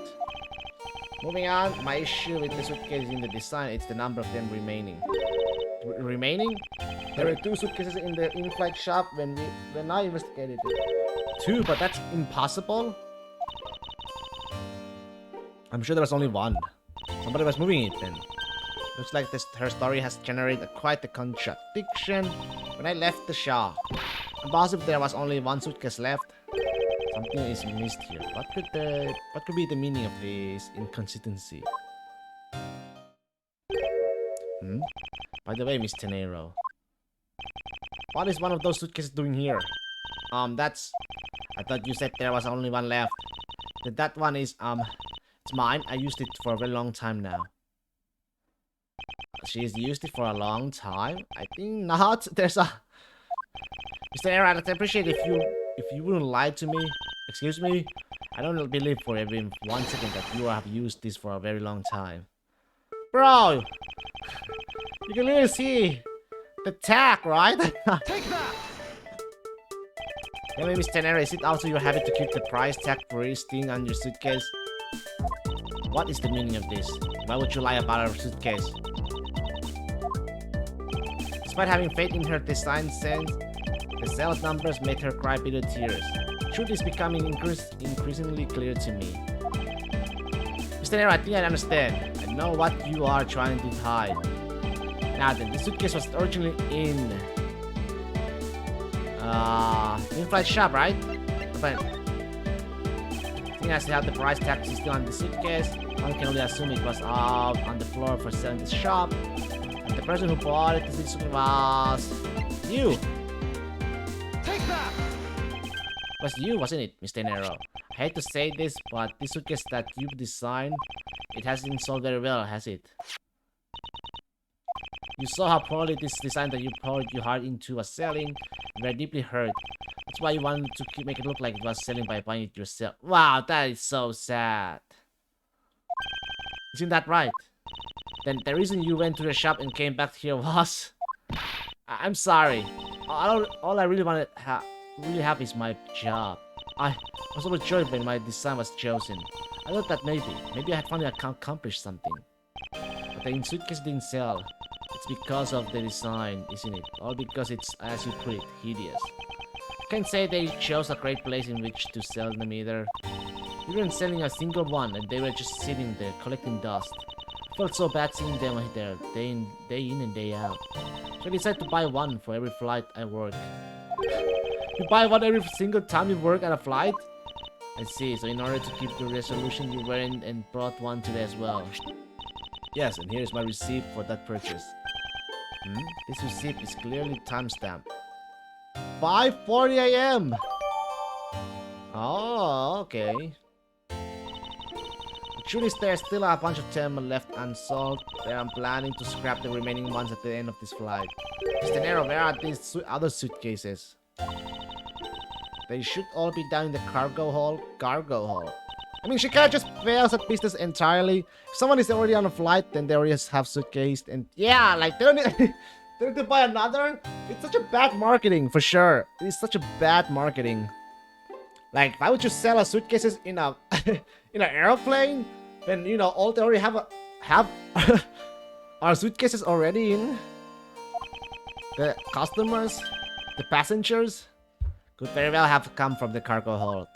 Moving on, my issue with the suitcase in the design, it's the number of them remaining. Remaining? There were 2 suitcases in the in-flight shop when I investigated it. 2, but that's impossible? I'm sure there was only 1. Somebody was moving it then. Looks like her story has generated quite a contradiction. When I left the shop, I'm positive there was only 1 suitcase left. Something is missed here. What could be the meaning of this inconsistency? By the way, Mr. Nero, what is one of those suitcases doing here? I thought you said there was only 1 left. That one is, it's mine. I used it for a very long time now. She's used it for a long time? I think not. There's a... Mr. Nero, I'd appreciate if you wouldn't lie to me. Excuse me? I don't believe for even 1 second that you have used this for a very long time. Bro! You can really see the tag, right?
Take that!
Anyway, Mr. Nero, is it also your habit to keep the price tag pristine on your suitcase? What is the meaning of this? Why would you lie about our suitcase? Despite having faith in her design sense, the sales numbers made her cry bitter tears. Truth is becoming increasingly clear to me. Mr. Nero, I think I understand. I know what you are trying to hide. Now then, the suitcase was originally in in-flight shop, right? But seeing as how the price tag is still on the suitcase, one can only assume it was out on the floor for selling this shop. And the person who bought it was you.
Take that!
Was you, wasn't it, Mr. Nero? I hate to say this, but this suitcase that you designed, it hasn't sold very well, has it? You saw how poorly this design that you poured your heart into was selling. You were deeply hurt. That's why you wanted to make it look like it was selling by buying it yourself. Wow, that is so sad. Isn't that right? Then the reason you went to the shop and came back here was... I'm sorry. All I really have is my job. I was overjoyed when my design was chosen. I thought that maybe I had finally accomplished something. But the suitcase didn't sell. It's because of the design, isn't it? All because it's, as you put it, hideous. I can't say they chose a great place in which to sell them either. We weren't selling a single one and they were just sitting there collecting dust. I felt so bad seeing them there day in and day out. So I decided to buy one for every flight I work. You buy one every single time you work at a flight? I see, so in order to keep the resolution, you went and brought one today as well. Yes, and here's my receipt for that purchase. This receipt is clearly timestamped. 5:40 a.m. Oh, okay. The truth is there's still a bunch of them left unsold. I'm planning to scrap the remaining ones at the end of this flight. Mr. Nero, where are these other suitcases? They should all be down in the cargo hold. Cargo hold. I mean, she can't just fail that business entirely. If someone is already on a flight, then they already have suitcase. And yeah, like, they don't need, they don't need to buy another. It's such a bad marketing, for sure. It is such a bad marketing. Like, why would you sell a suitcases in a in an airplane? Then, you know, all they already have our suitcases already in. The customers, the passengers, could very well have come from the cargo hold.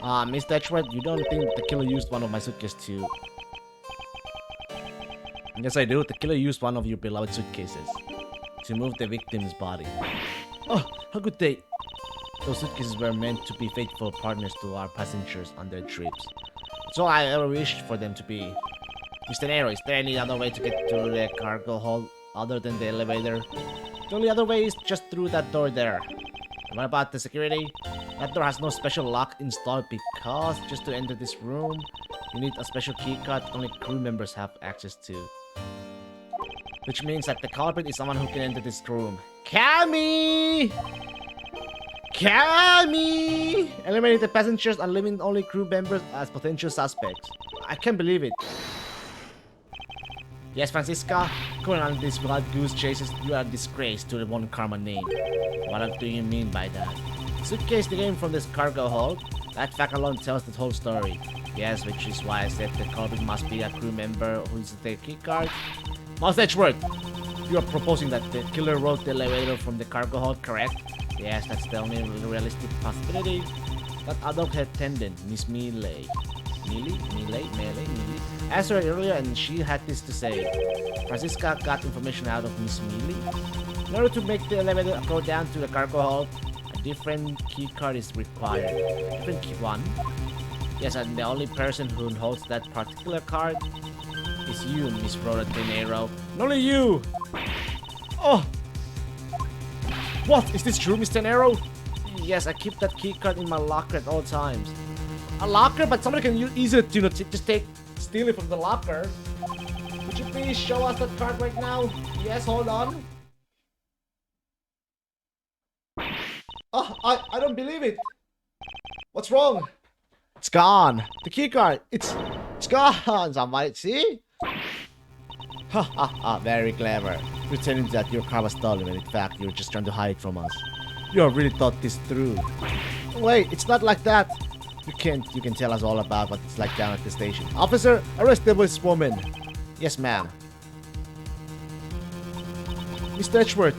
Mr. Edgeworth, you don't think the killer used one of my suitcases too? Yes, I do. The killer used one of your beloved suitcases to move the victim's body. Oh, how could they? Those suitcases were meant to be faithful partners to our passengers on their trips. That's all I ever wished for them to be. Mr. Nero, is there any other way to get to the cargo hold other than the elevator? The only other way is just through that door there. And what about the security? That door has no special lock installed because just to enter this room, you need a special keycard only crew members have access to. Which means that the culprit is someone who can enter this room. Cammy! Cammy! Eliminating the passengers and leaving only crew members as potential suspects. I can't believe it. Yes, Francisca, going on these wild goose chases, you are a disgrace to the One Karma name. What do you mean by that? Suitcase came from this cargo hold. That fact alone tells the whole story. Yes, which is why I said the culprit must be a crew member who is the keycard. Mouse Edgeworth, you are proposing that the killer rode the elevator from the cargo hold, correct? Yes, that's the only realistic possibility. That adult attendant, Miss Mealy. Mealy? Asked her earlier and she had this to say. Francisca got information out of Miss Mealy. In order to make the elevator go down to the cargo hold, a different keycard is required. Different key one? Yes, and the only person who holds that particular card is you, Miss Rhoda De Niro. And only you! Oh! What? Is this true, Mr. Nero? Yes, I keep that keycard in my locker at all times. A locker? But somebody can easily, you know, just steal it from the locker. Would you please show us that card right now? Yes, hold on. Oh, I don't believe it. What's wrong? It's gone. The keycard. It's gone. Somebody see? Ha ha ha, very clever. Pretending that your car was stolen when in fact you were just trying to hide from us. You have really thought this through. Wait, it's not like that. You can tell us all about what it's like down at the station. Officer, arrest this woman. Yes, ma'am. Mr. Edgeworth.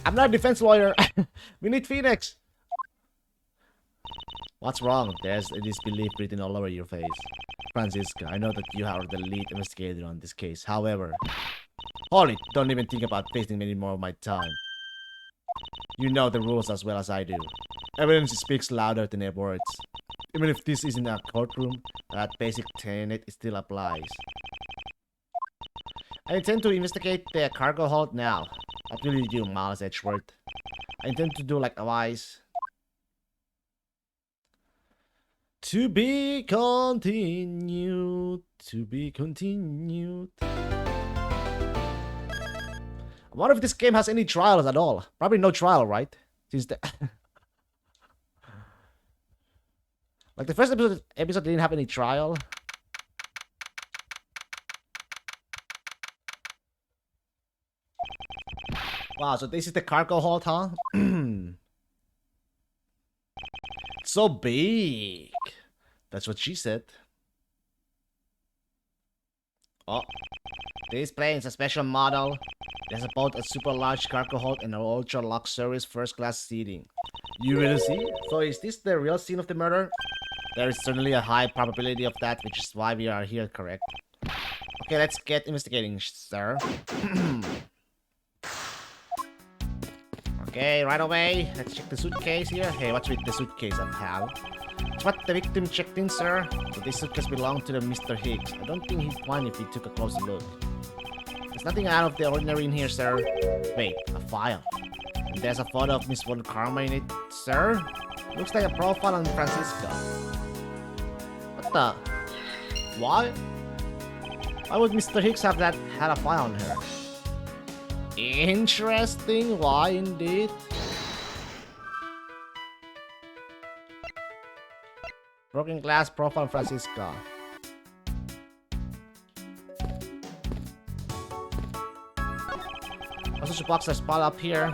I'm not a defense lawyer. We need Phoenix. What's wrong? There's a disbelief written all over your face. Francisca, I know that you are the lead investigator on this case. However, Holly, don't even think about wasting any more of my time. You know the rules as well as I do. Evidence speaks louder than their words. Even if this isn't a courtroom, that basic tenet still applies. I intend to investigate the cargo hold now. What will you do, Miles Edgeworth? I intend to do likewise. To be continued. To be continued. I wonder if this game has any trials at all. Probably no trial, right? Since the like the first episode didn't have any trial. Wow, so this is the cargo hold, huh? It's so big. That's what she said. Oh, this plane is a special model. It has both a super large cargo hold and an ultra luxurious first class seating. You really see? So is this the real scene of the murder? There is certainly a high probability of that, which is why we are here, correct? Okay, let's get investigating, sir. Okay, right away. Let's check the suitcase here. Hey, what's with the suitcase, pal? It's what the victim checked in, sir. So this suitcase belonged to the Mr. Higgs. I don't think he'd mind if he took a closer look. There's nothing out of the ordinary in here, sir. Wait, a file. And there's a photo of Miss Von Karma in it, sir. Looks like a profile on Francisco. What the? Why? Why would Mr. Higgs have had a file on her? Interesting. Why indeed? Broken glass profile Francisco. Also, boxes spot up here.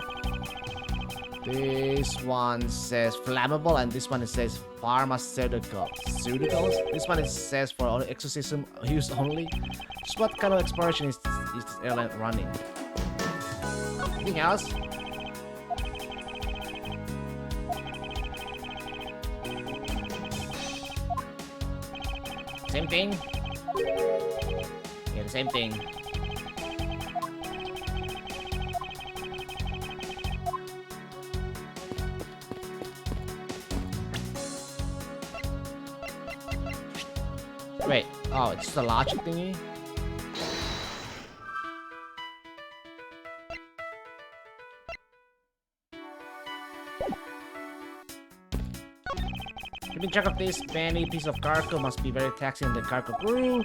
This one says flammable, and this one it says pharmaceutical. This one it says for exorcism use only. Just what kind of exploration is this airline running? Anything else? Same thing? Yeah, the same thing. Wait, oh, it's the logic thingy? Keeping track of this many pieces of cargo must be very taxing on the cargo crew.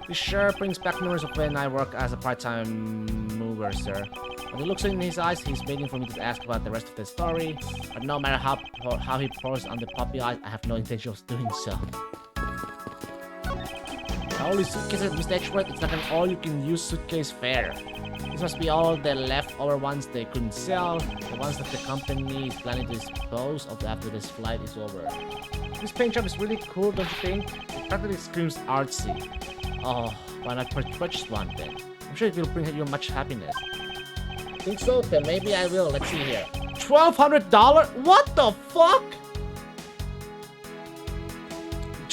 This sure brings back memories of when I worked as a part-time mover, sir. When he looks in his eyes, he's waiting for me to ask about the rest of the story. But no matter how he pours on the puppy eyes, I have no intention of doing so. Holy suitcases, Mr. Edgeworth, it's like an all-you-can-use suitcase fair. This must be all the leftover ones they couldn't sell, the ones that the company is planning to dispose of after this flight is over. This paint job is really cool, don't you think? It practically screams artsy. Oh, why not purchase one then? I'm sure it will bring you much happiness. Think so? Then maybe I will. Let's see here. $1,200? What the fuck?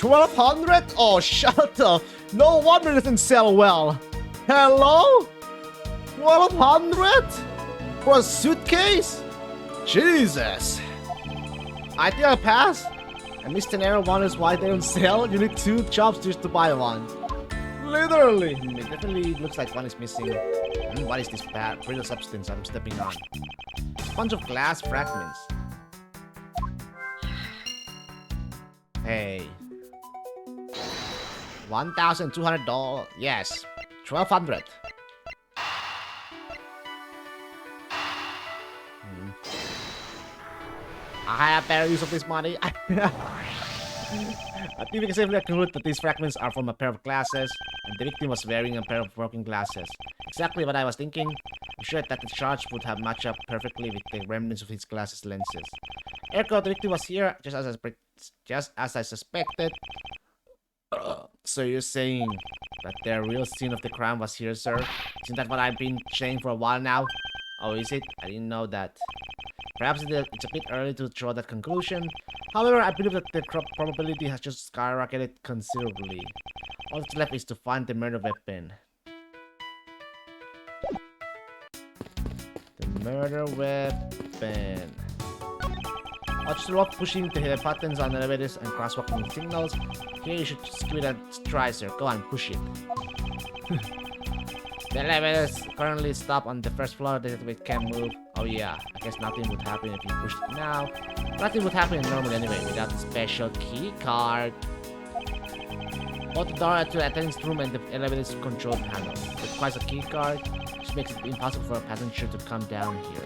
1,200? Oh, shut up. No wonder it doesn't sell well. Hello? 1,200? For a suitcase? Jesus. I think I'll pass. And Mr. Nero wonders why they don't sell. You need 2 jobs just to buy one. Literally. It definitely looks like one is missing. What is this brittle substance I'm stepping on? A bunch of glass fragments. Hey. $1,200. Yes. 1,200. I have better use of this money. I think we can safely conclude that these fragments are from a pair of glasses, and the victim was wearing a pair of broken glasses. Exactly what I was thinking. I'm sure that the charge would have matched up perfectly with the remnants of his glasses lenses. Ergo, the victim was here, just as I suspected. So you're saying that the real scene of the crime was here, sir? Isn't that what I've been saying for a while now? Oh, is it? I didn't know that. Perhaps it's a bit early to draw that conclusion. However, I believe that the probability has just skyrocketed considerably. All that's left is to find the murder weapon. The murder weapon. I'll just love pushing the buttons on the elevators and crosswalking signals. Here you should just give it a try, sir. Go on, push it. The elevators currently stop on the first floor. The elevator can't move. Oh yeah, I guess nothing would happen if you pushed it now. Nothing would happen normally anyway without the special key card. Both the door to the attendant's room and the elevator's control panel. It requires a key card, which makes it impossible for a passenger to come down here.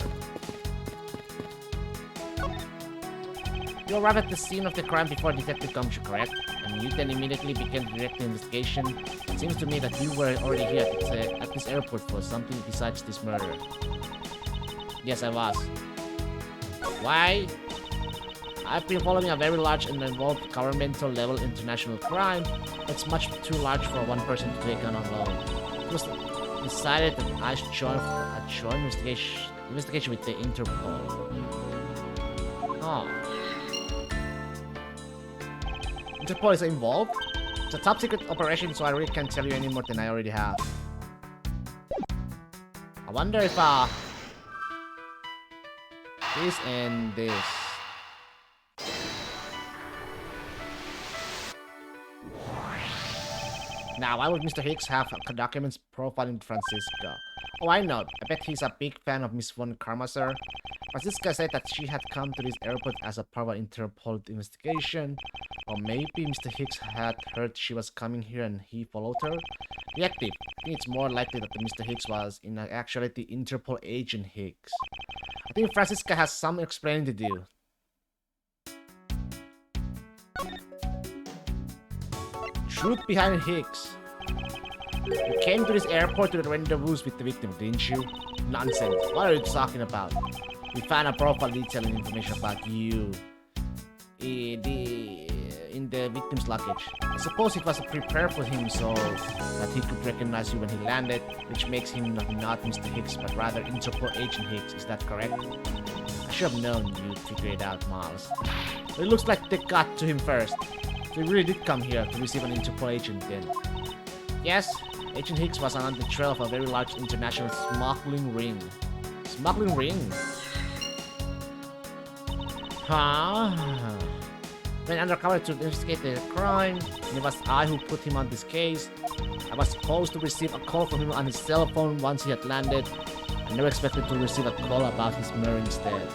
You arrive at the scene of the crime before Detective comes, correct? And you then immediately begin to direct the investigation. It seems to me that you were already here at this airport for something besides this murder. Yes, I was. Why? I've been following a very large and involved governmental level international crime that's much too large for one person to take on alone. It was decided that I should join a joint investigation with the Interpol. Oh. Interpol is involved? It's a top secret operation, so I really can't tell you any more than I already have. I wonder if This and this. Now, why would Mr. Hicks have documents profiling Francisca? Oh, I know. I bet he's a big fan of Miss Von Karma, sir. Francisca said that she had come to this airport as a part of an Interpol investigation. Or maybe Mr. Hicks had heard she was coming here and he followed her. Detective, I think it's more likely that Mr. Hicks was in actuality Interpol agent Hicks. I think Francisca has some explaining to do. Truth behind Hicks. You came to this airport to rendezvous with the victim, didn't you? Nonsense. What are you talking about? We found a profile detailing information about you in the victim's luggage. I suppose it was prepared for him so that he could recognize you when he landed, which makes him not Mr. Hicks, but rather Interpol agent Hicks. Is that correct? I should have known you'd figure it out, Miles. But it looks like they got to him first. So he really did come here to receive an Interpol agent then. Yes, Agent Hicks was on the trail of a very large international smuggling ring. Smuggling ring? Huh? Went undercover to investigate the crime, and it was I who put him on this case. I was supposed to receive a call from him on his cell phone once he had landed. I never expected to receive a call about his murder instead.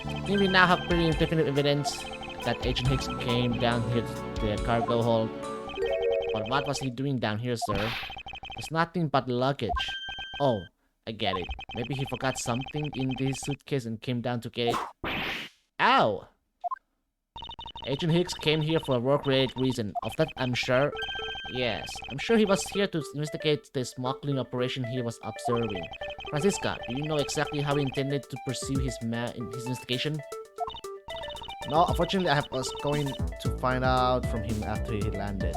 I think we now have pretty definite evidence that Agent Hicks came down here to the cargo hold. But what was he doing down here, sir? There's nothing but luggage. Oh, I get it. Maybe he forgot something in his suitcase and came down to get it. Ow! Agent Hicks came here for a work-related reason. Of that, I'm sure. Yes, I'm sure he was here to investigate the smuggling operation he was observing. Francisca, do you know exactly how he intended to pursue his investigation? No, unfortunately, I was going to find out from him after he landed.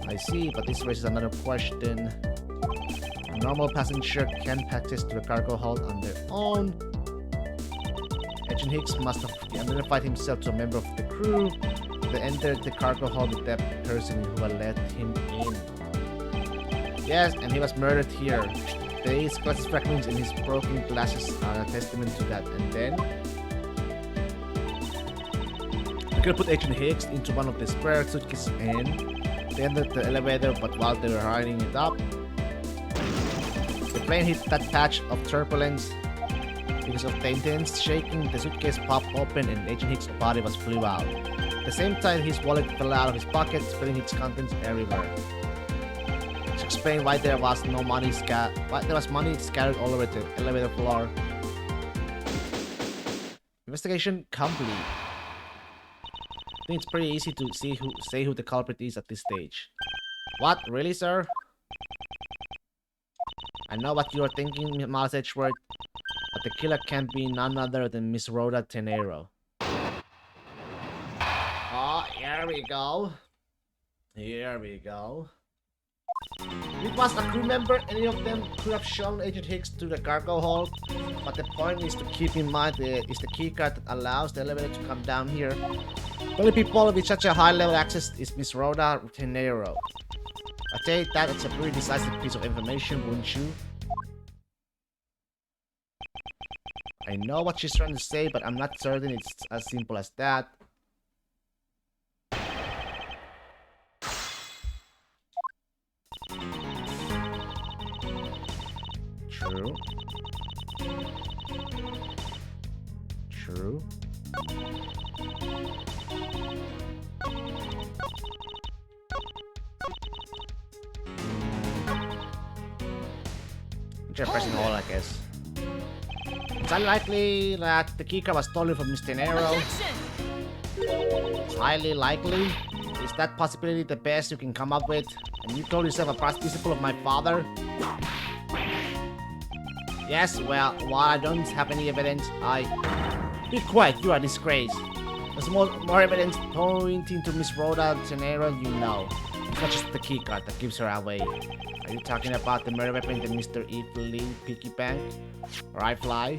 I see, but this raises another question. A normal passenger can't access to the cargo hold on their own. Agent Hicks must have identified himself to a member of the crew. They entered the cargo hold with that person who had let him in. Yes, and he was murdered here. These glass fragments in his broken glasses are a testament to that. And then we could put Agent Hicks into one of the spare suitcases and they entered the elevator, but while they were hiding it up, the plane hit that patch of turbulence. Because of the intense shaking, the suitcase popped open and Agent Hicks' body was flew out. At the same time, his wallet fell out of his pocket, spilling its contents everywhere. Which explained why there was no money money scattered all over the elevator floor. Investigation complete. I think it's pretty easy to say who the culprit is at this stage. What? Really, sir? I know what you're thinking, Miles Edgeworth, but the killer can't be none other than Miss Rhoda Tenero. Oh, here we go. Here we go. If it was a crew member, any of them could have shown Agent Hicks to the cargo hold, but the point is to keep in mind is the keycard that allows the elevator to come down here. The only people with such a high level access is Miss Rhoda Tenero. I'd say that it's a pretty decisive piece of information, wouldn't you? I know what she's trying to say, but I'm not certain it's as simple as that. True. True. Just pressing all, I guess. It's unlikely that the keycard was stolen from Mr. Nero. It's highly likely. Is that possibility the best you can come up with? And you call yourself a past disciple of my father? Yes, well, while I don't have any evidence, Be quiet, you are a disgrace. There's more evidence pointing to Miss Rhoda Tenero, you know. It's not just the keycard that gives her away. Are you talking about the murder weapon in Mr. Evelyn piggy bank? Right, Fly?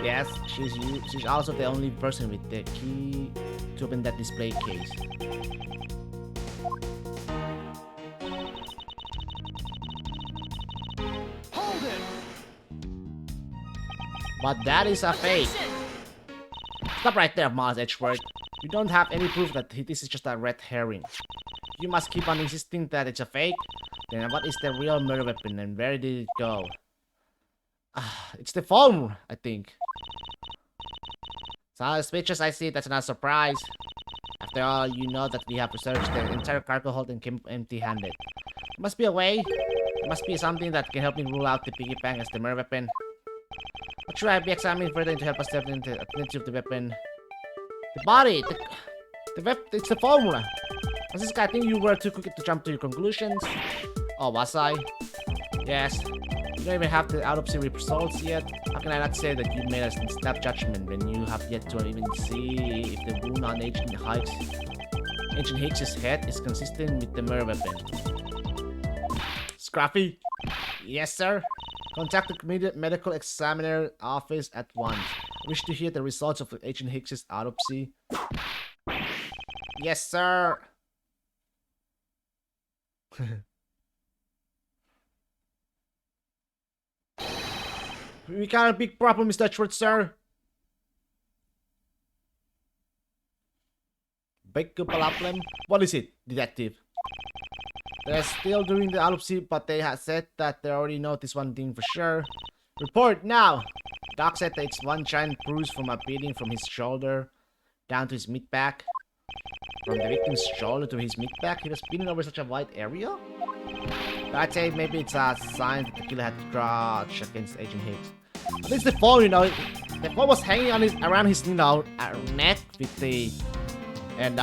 Yes, she's also the only person with the key to open that display case. But that is a fake. Stop right there, Miles Edgeworth. You don't have any proof that this is just a red herring. You must keep on insisting that it's a fake. Then what is the real murder weapon and where did it go? It's the phone, I think. So suspicious, I see. That's not a surprise. After all, you know that we have researched the entire cargo hold and came empty-handed. There must be a way. There must be something that can help me rule out the piggy bank as the murder weapon. What should I be examining further to help us determine the identity of the weapon? The body! It's the formula! Francisca, I think you were too quick to jump to your conclusions. Oh, was I? Yes. You don't even have the autopsy results yet. How can I not say that you made a snap judgment when you have yet to even see if the wound on Agent Hicks's head is consistent with the murder weapon? Scruffy? Yes, sir? Contact the medical examiner office at once. I wish to hear the results of Agent Hicks's autopsy. Yes, sir! We got a big problem, Mr. Edgeworth, sir. Big problem? What is it, detective? They're still doing the autopsy, but they have said that they already noticed one thing for sure. Report now! Doc said that it's one giant bruise from a beating from his shoulder down to his mid-back. From the victim's shoulder to his mid-back, he was beaten over such a wide area? I'd say maybe it's a sign that the killer had grudge against Agent Hicks. At least the phone, you know, the phone was hanging on around his, you know, neck with the, and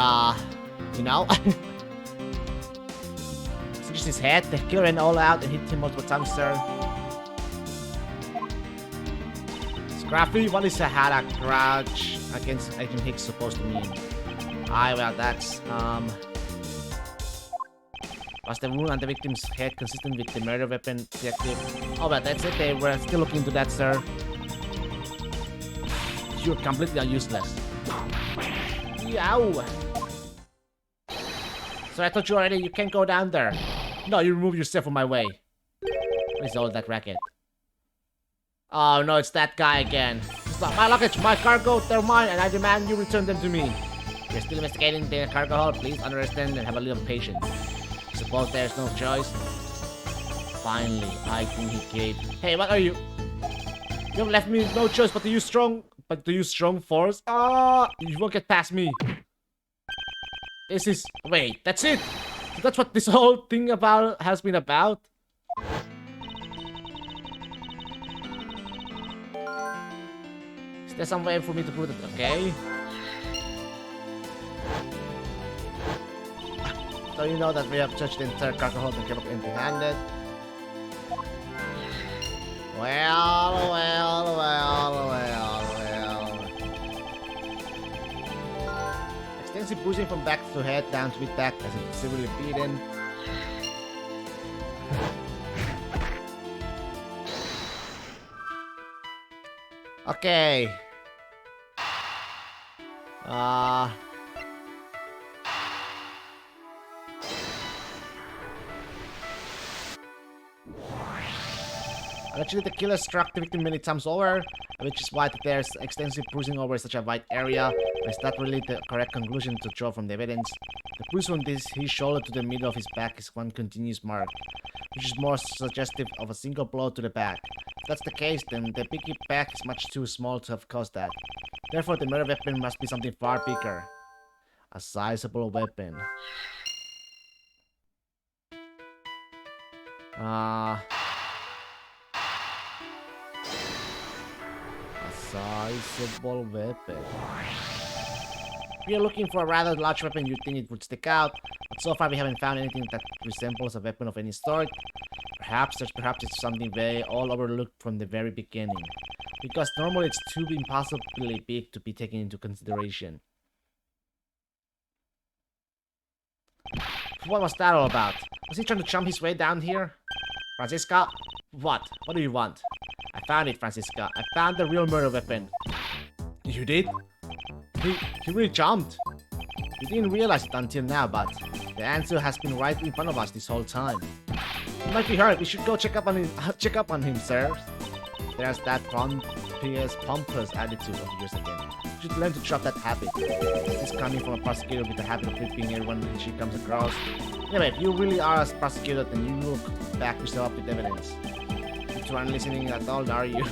you know, so just his head. The killer went all out and hit him multiple times, sir. Scruffy, what is a had a grudge against Agent Hicks supposed to mean? Aye, well, that's was the wound on the victim's head consistent with the murder weapon, detective? Oh, but that's it. They were still looking into that, sir. You're completely useless. Yow! So I told you already, you can't go down there. No, you remove yourself from my way. What is all that racket? Oh no, it's that guy again. It's not my luggage, my cargo, they're mine, and I demand you return them to me. You're still investigating the cargo hold. Please understand and have a little patience. Suppose there's no choice. Finally, I think he gave. Hey, what are you? You've left me no choice but to use strong force. You won't get past me. This is wait, that's it. So that's what this whole thing has been about. Is there some way for me to prove it? Okay. So you know that we have touched the entire cargo hold and came up empty-handed. Well. Extensive bruising from back to head down to mid-back as if severely beaten. Okay. Actually, the killer struck the victim many times over, which is why there's extensive bruising over such a wide area. But is that really the correct conclusion to draw from the evidence? The bruise from his shoulder to the middle of his back is one continuous mark, which is more suggestive of a single blow to the back. If that's the case, then the piggy back is much too small to have caused that. Therefore, the murder weapon must be something far bigger. A sizable weapon. Sizable weapon. If you're looking for a rather large weapon, you'd think it would stick out, but so far we haven't found anything that resembles a weapon of any sort. Perhaps it's something they all overlooked from the very beginning, because normally it's too impossibly big to be taken into consideration. What was that all about? Was he trying to jump his way down here? Francisca? What? What do you want? I found it, Francisca. I found the real murder weapon. You did? He really jumped. We didn't realize it until now, but the answer has been right in front of us this whole time. He might be hurt. We should go check up on him, sir. There's that front. pompous attitude of yours again. You should learn to drop that habit. This is coming from a prosecutor with the habit of whipping everyone she comes across. Anyway, if you really are a prosecutor, then you will back yourself up with evidence. You aren't listening at all, are you?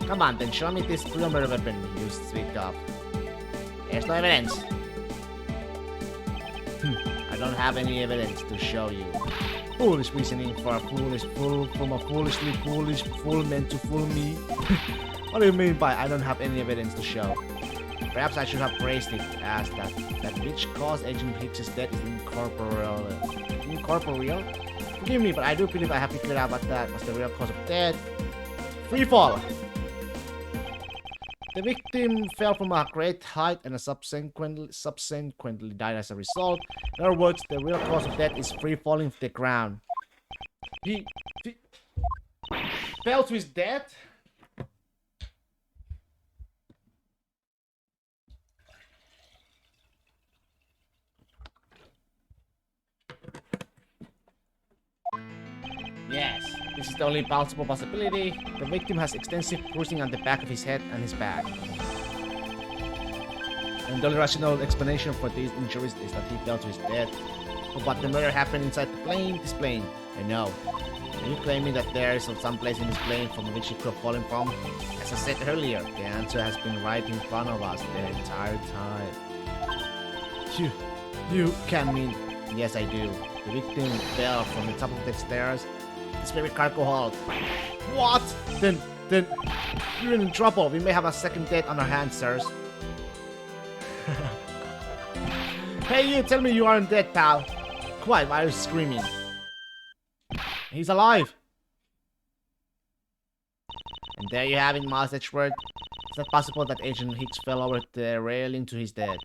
Come on, then show me this real murder weapon you speak of. There's no evidence. I don't have any evidence to show you. Foolish reasoning for a foolish fool from a foolishly foolish fool meant to fool me. What do you mean by I don't have any evidence to show? Perhaps I should have phrased it as that which caused Agent Hicks' death is incorporeal. Incorporeal? Forgive me, but I do believe I have figured out what that was the real cause of death. Free fall! The victim fell from a great height and subsequently died as a result. In other words, the real cause of death is free falling to the ground. He fell to his death? Yes, this is the only possible possibility. The victim has extensive bruising on the back of his head and his back. And the only rational explanation for these injuries is that he fell to his death. But the murder happened inside this plane. I know. Are you claiming that there is some place in this plane from which he could have fallen from? As I said earlier, the answer has been right in front of us the entire time. You can't mean... Yes, I do. The victim fell from the top of the stairs. This very cargo hold. What? Then you're in trouble. We may have a second death on our hands, sirs. Hey, you tell me you aren't dead, pal. Quiet, why are you screaming? He's alive. And there you have it, Miles Edgeworth. It's not possible that Agent Hicks fell over the railing to his death.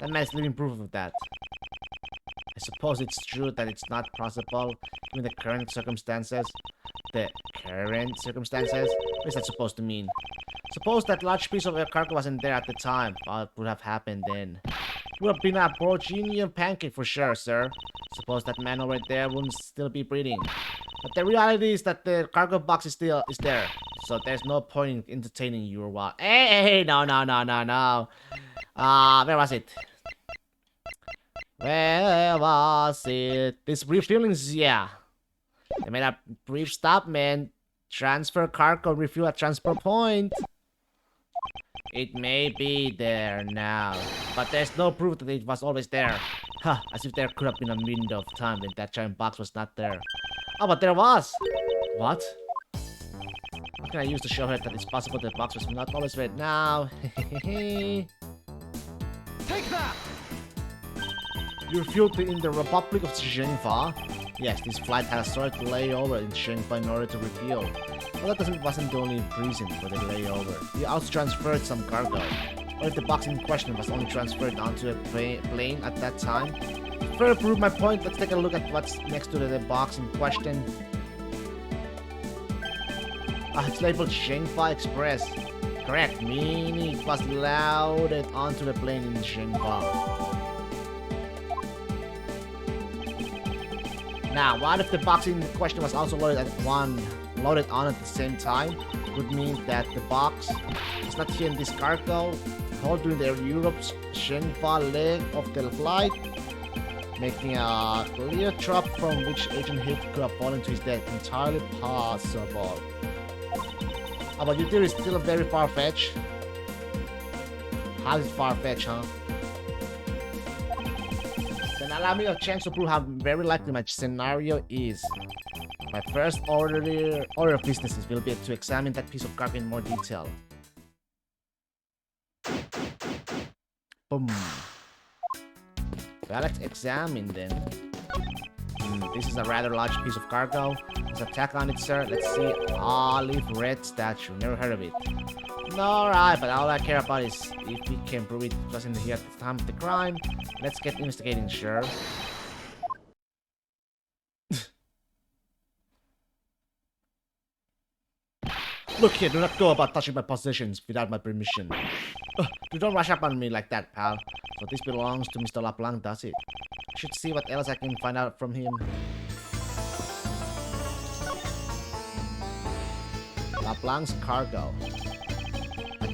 That man is living proof of that. I suppose it's true that it's not possible, given the current circumstances. The current circumstances? What is that supposed to mean? Suppose that large piece of cargo wasn't there at the time. What would have happened then? It would have been a Borginian pancake for sure, sir. Suppose that man over there wouldn't still be breathing. But the reality is that the cargo box is there. So there's no point in entertaining you or what. Hey, no. Where was it? Where was it? This brief feelings, yeah. They made a brief stop, man. Transfer cargo, refuel at transfer point. It may be there now, but there's no proof that it was always there. Huh, as if there could have been a window of time when that giant box was not there. Oh, but there was! What? What can I use to show her that it's possible the box was not always there now?
Take that!
You refueled in the Republic of Shenhua? Yes, this flight had a short layover in Shenhua in order to refuel. But that wasn't the only reason for the layover. We also transferred some cargo. Or if the box in question was only transferred onto a plane at that time. To further prove my point, let's take a look at what's next to the box in question. It's labeled Shenhua Express. Correct, meaning it was loaded onto the plane in Shenhua. Now, what if the box in question was also loaded on at the same time? Would mean that the box is not here in this cargo hold during the Europe's Shenhua leg of the flight, making a clear trap from which Agent Hicks could have fallen to his death. Entirely possible. But your theory is still very far-fetched. How is it far-fetched, huh? Then allow me a chance to prove how very likely my scenario is. My first order of business will be to examine that piece of cargo in more detail. Boom. Well, let's examine then. This is a rather large piece of cargo. There's a tag on it, sir. Let's see. Olive red statue. Never heard of it. Alright, but all I care about is if we can prove it wasn't here at the time of the crime. Let's get investigating, sure. Look here, do not go about touching my possessions without my permission. You don't rush up on me like that, pal. So this belongs to Mr. LeBlanc, does it? I should see what else I can find out from him. LeBlanc's cargo.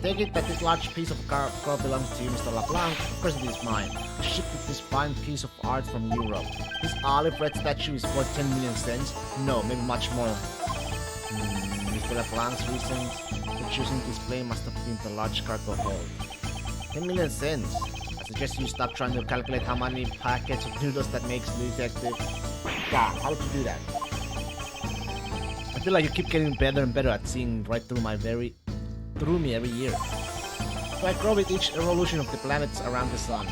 take it that this large piece of cargo belongs to you, Mr. LeBlanc. Of course it is mine. I shipped this fine piece of art from Europe. This olive red statue is worth 10 million cents. No, maybe much more. Mr. LeBlanc's reason for choosing this plane must have been the large cargo hold. 10 million cents. I suggest you stop trying to calculate how many packets of noodles that makes the detective. God, how would you do that? I feel like you keep getting better and better at seeing right through me every year. So I grow with each evolution of the planets around the sun.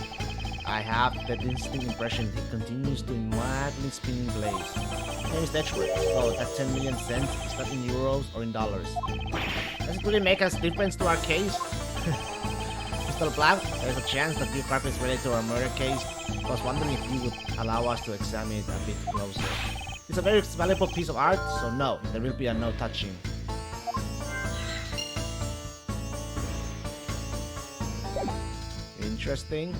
I have the distinct impression it continues to madly spinning blades. My name is Edgeworth, so that 10 million cents, is that in euros or in dollars? Does it really make a difference to our case? Mr. Black, there's a chance that your carpet is related to our murder case. I was wondering if you would allow us to examine it a bit closer. It's a very valuable piece of art, so no, there will be a no touching. Interesting.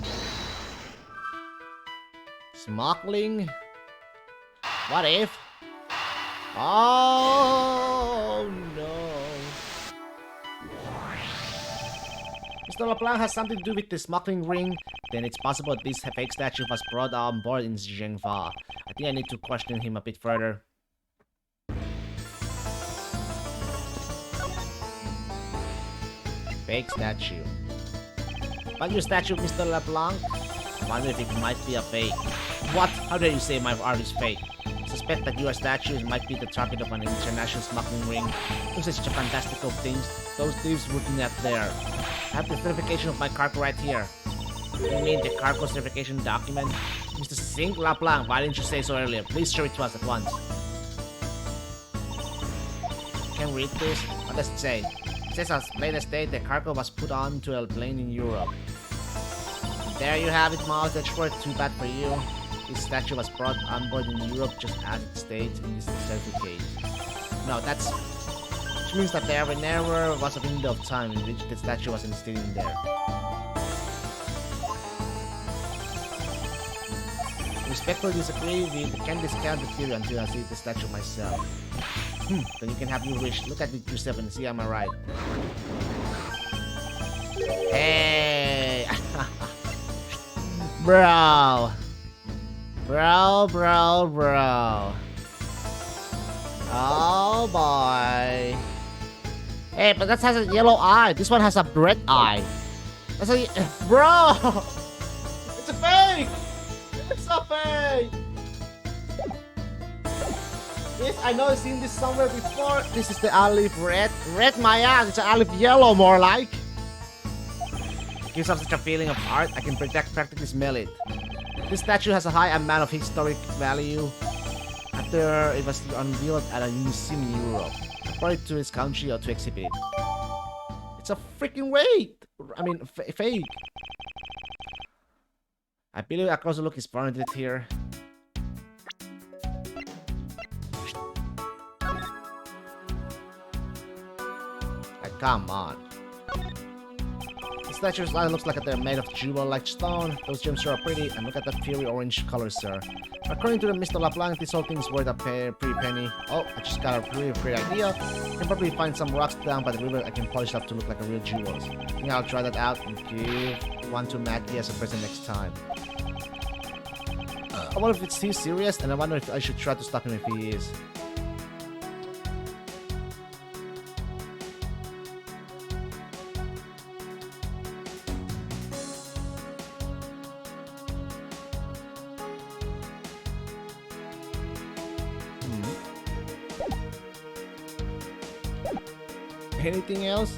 Smuggling? What if? Oh no. Mr. LeBlanc has something to do with the smuggling ring, then it's possible this fake statue was brought on board in Zhengfa. I think I need to question him a bit further. Fake statue. But your statue, Mr. LeBlanc? I wonder if it might be a fake. What? How dare you say my art is fake? I suspect that your statues might be the target of an international smuggling ring. Those are such a fantastical things. Those thieves wouldn't have there. I have the certification of my cargo right here. You mean the cargo certification document? Mr. Singh LeBlanc, why didn't you say so earlier? Please show it to us at once. Can you read this? What does it say? It says as late as day the cargo was put onto a plane in Europe. There you have it, Miles Edgeworth. Too bad for you. This statue was brought on board in Europe just as it states in this certificate. No, which means that there never was a window of time in which the statue was still in there. Respectfully disagree, we can discount the theory until I see the statue myself. Then you can have your wish. Look at it yourself and see am I right. Hey! Bro! Bro. Oh boy. Hey, but that has a yellow eye. This one has a red eye. That's a... Bro! It's a fake! It's a fake! This, I know I've seen this somewhere before. This is the olive red. Red my ass. It's an olive yellow more like. It gives off such a feeling of art. I can practically smell it. This statue has a high amount of historic value after it was unveiled at a museum in Europe. I brought it to his country or to exhibit it. It's a freaking fake. I believe a closer look is warranted here. Come on. The statues looks like they're made of jewel-like stone. Those gems are pretty, and look at that fiery orange color, sir. According to the Mr. LeBlanc, this whole thing is worth a pretty penny. Oh, I just got a really great idea. I can probably find some rocks down by the river I can polish up to look like a real jewels. I think I'll try that out and give one to Mackie as a present next time. I wonder if he's serious, and I wonder if I should try to stop him if he is. Anything else?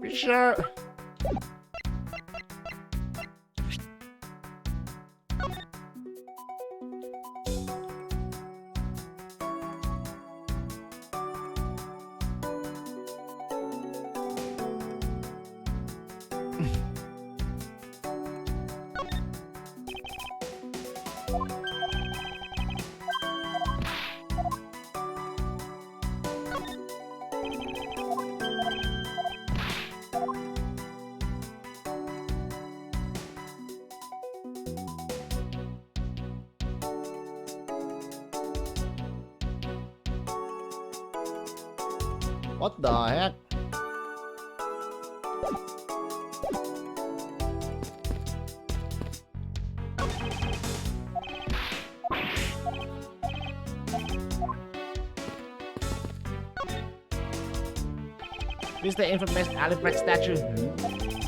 Pretty sure. What the heck? This is the infamous Alfred statue.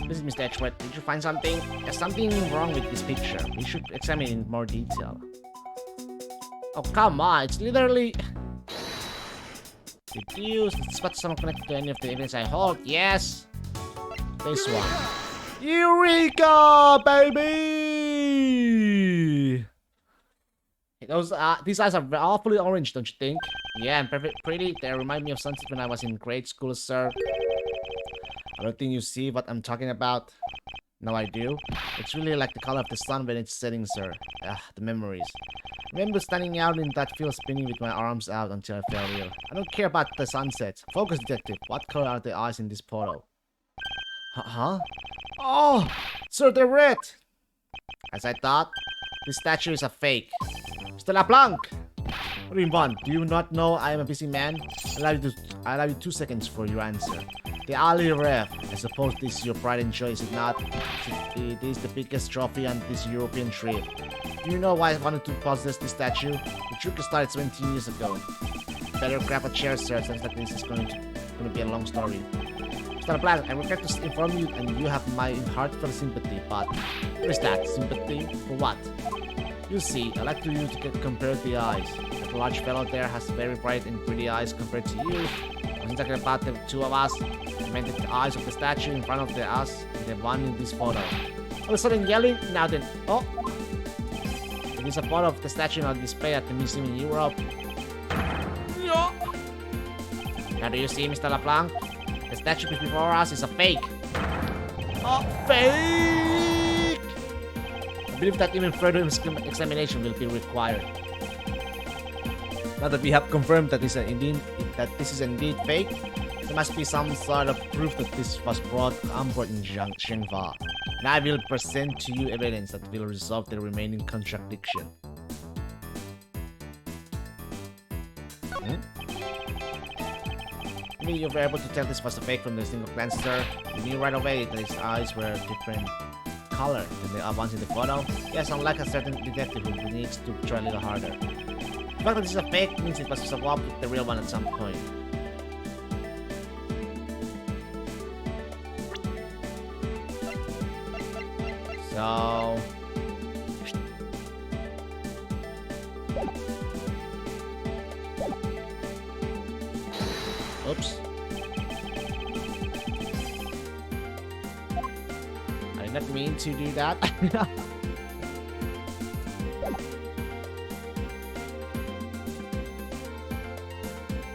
This is Mr. Edgeworth. Did you find something? There's something wrong with this picture. We should examine it in more detail. Oh, come on. It's literally... Diffuse. It's not someone connected to any of the evidence I hold. Yes. This one. Eureka, baby! These eyes are awfully orange, don't you think? Yeah, and pretty. They remind me of something when I was in grade school, sir. I don't think you see what I'm talking about. No, I do. It's really like the color of the sun when it's setting, sir. The memories. I remember standing out in that field spinning with my arms out until I fell ill. I don't care about the sunset. Focus, detective. What color are the eyes in this photo? Huh? Oh! Sir, they're red! As I thought, this statue is a fake. Mr. LeBlanc! What do you want? Do you not know I am a busy man? I'll allow you 2 seconds for your answer. The alley ref. I suppose this is your pride and joy, is it not? It is the biggest trophy on this European trip. Do you know why I wanted to possess this statue? The trick started 17 years ago. Better grab a chair, sir, since like this is going to be a long story. Mr. LeBlanc, I regret to inform you, and you have my heartfelt sympathy, but where is that? Sympathy? For what? You see, I like to use to compare the eyes. That large fellow there has very bright and pretty eyes compared to you. I wasn't talking about the two of us. I meant the eyes of the statue in front of us, and the one in this photo. All of a sudden yelling, now then, oh! It is a photo of the statue on display at the museum in Europe. Now do you see, Mr. LeBlanc? The statue before us is a fake. Oh, fake! I believe that even further examination will be required. Now that we have confirmed that this is indeed fake, there must be some sort of proof that this was brought on board in Zhengva. And I will present to you evidence that will resolve the remaining contradiction. I mean, you were able to tell this was a fake from the single glance, sir. You knew right away that his eyes were a different color than the ones in the photo. Yes, unlike a certain detective who needs to try a little harder. The fact that this is a fake means it was swapped with the real one at some point. So... Oops. I did not mean to do that.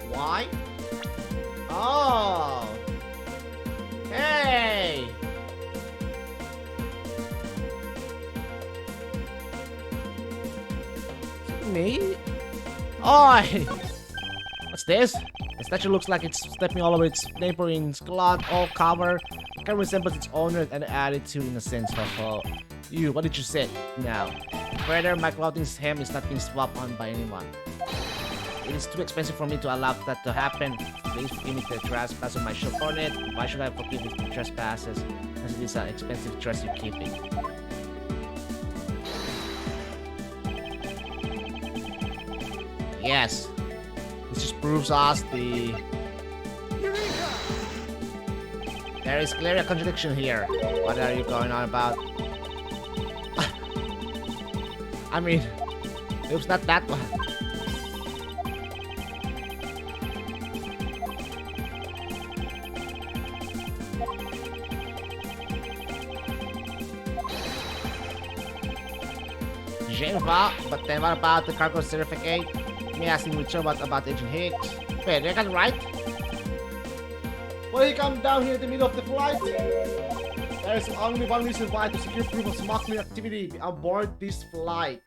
Why? Oh! Hey! Me? Oi! What's this? The statue looks like it's stepping all over its neighboring cloth all cover. It can resemble its owner and attitude in a sense. You, what did you say? Now, further, my clothing's hem is not being swapped on by anyone. It is too expensive for me to allow that to happen. Please forgive me the trespass of my shop on it. Why should I forgive the trespasses? As it is an expensive dress you're keeping. Yes. This just proves us the... There is clearly a contradiction here. What are you going on about? I mean, it was not that one. Geneva, but then what about the cargo certificate? Me asking Richard what about Agent Hicks? Wait, they got it right? Will he come down here in the middle of the flight? There is only one reason why to secure proof of smuggling activity aboard this flight.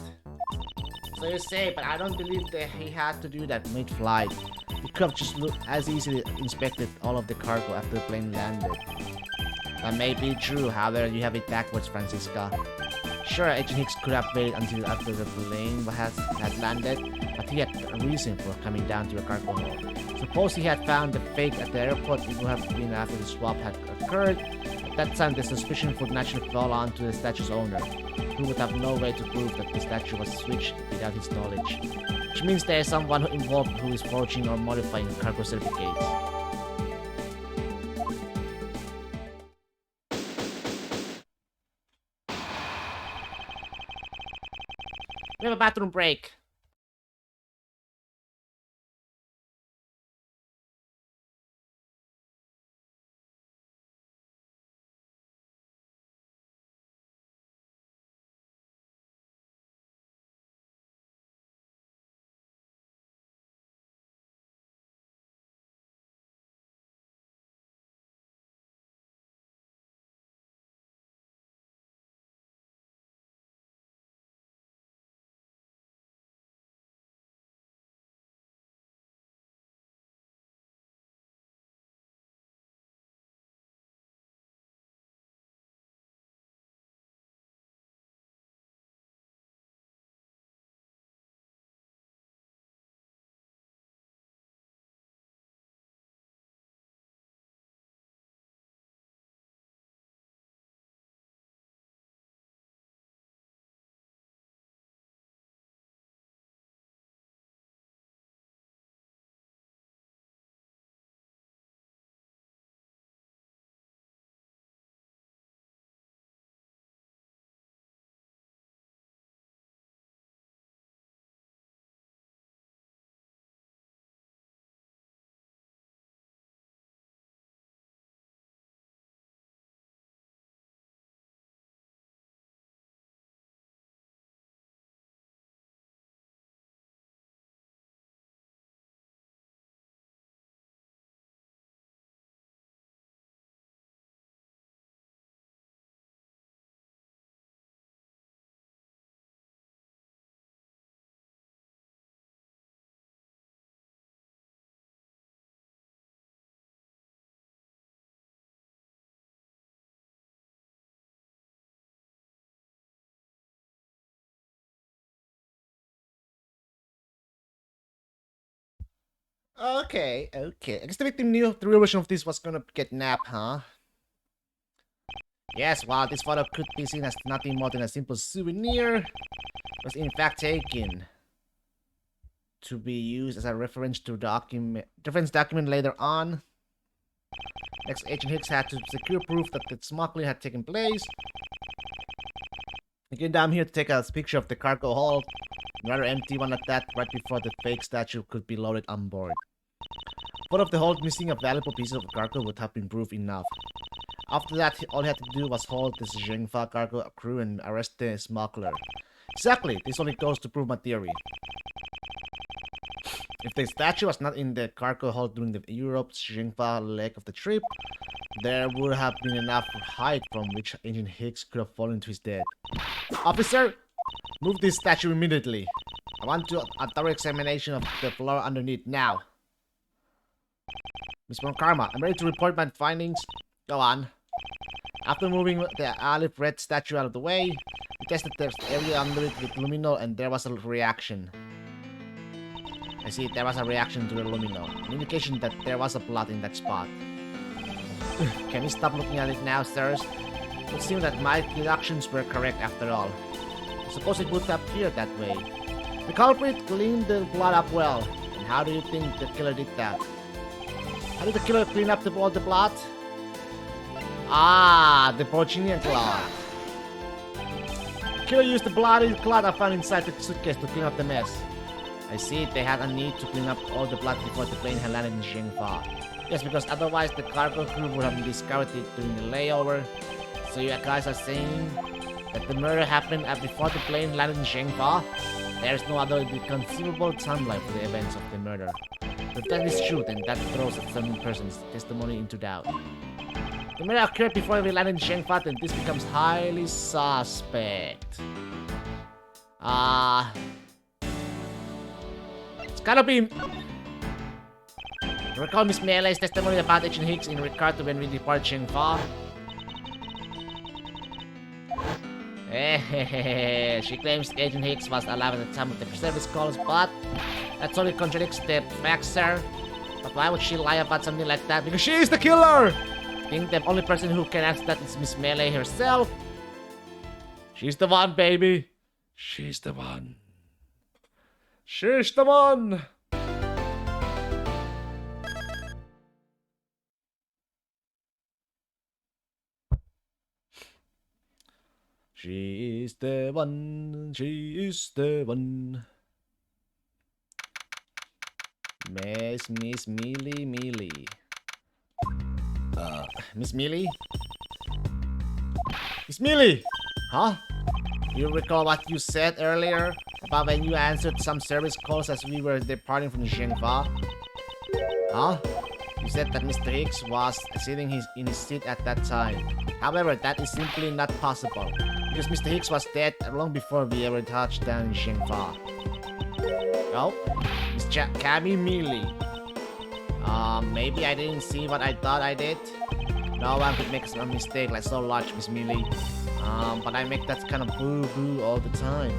So you say, but I don't believe that he had to do that mid-flight. He could have just as easily inspected all of the cargo after the plane landed. That may be true, however, you have it backwards, Francisca. Sure, Agent Hicks could have waited until after the plane had landed, but he had a reason for coming down to a cargo hold. Suppose he had found the fake at the airport, it would have been after the swap had occurred. At that time, the suspicion would naturally fall onto the statue's owner, who would have no way to prove that the statue was switched without his knowledge. Which means there is someone involved who is forging or modifying cargo certificates. We have a bathroom break. Okay. I guess the victim knew the real version of this was gonna get napped, huh? Yes, while this photo could be seen as nothing more than a simple souvenir, it was in fact taken to be used as a reference document later on. Next, Agent Hicks had to secure proof that the smuggling had taken place. Again, I'm here to take a picture of the cargo hold, another empty one at that, right before the fake statue could be loaded on board. Photo of the hold missing a valuable piece of cargo would have been proof enough. After that, all he had to do was hold the Zhengfa cargo crew and arrest the smuggler. Exactly, this only goes to prove my theory. If the statue was not in the cargo hold during the Europe-Zhengfa leg of the trip, there would have been enough height from which Agent Hicks could have fallen to his death. Officer, move this statue immediately. I want a thorough examination of the floor underneath now. Miss Von Karma, I'm ready to report my findings. Go on. After moving the olive red statue out of the way, we tested the area under it with luminol and there was a reaction. I see, there was a reaction to the luminol, an indication that there was a blood in that spot. Can we stop looking at it now, sirs? It would seem that my deductions were correct after all. I suppose it would appear that way. The culprit cleaned the blood up well. And how do you think the killer did that? How did the killer clean up all the blood? Ah, the Porcinian cloth. The killer used the bloody cloth I found inside the suitcase to clean up the mess. I see, they had a need to clean up all the blood before the plane had landed in Zhengfa. Yes, because otherwise the cargo crew would have discovered it during the layover. So you guys are saying that the murder happened before the plane landed in Zhengfa? There is no other conceivable timeline for the events of the murder. If that is true, then that throws some person's testimony into doubt. The murder occurred before we landed in Zhengfa, and this becomes highly suspect. gotta be... Recall Miss Melee's testimony about Agent Hicks in regard to when we departed Shengfa. She claims Agent Hicks was alive at the time of the service calls, but that totally contradicts the facts, sir. But why would she lie about something like that? Because she is the killer! I think the only person who can answer that is Miss Melee herself. She's the one, baby. She's the one. She's the one. She is the one. She is the one. Miss Mealy. Miss Mealy? Miss Mealy! Huh? You recall what you said earlier about when you answered some service calls as we were departing from Shengfa? Huh? You said that Mr. Hicks was sitting in his seat at that time. However, that is simply not possible, because Mr. Hicks was dead long before we ever touched down in Shengfa. Oh? Miss Cammy Mealy. Maybe I didn't see what I thought I did. No one could make a mistake like so large, Miss Mealy. But I make that kind of boo-boo all the time.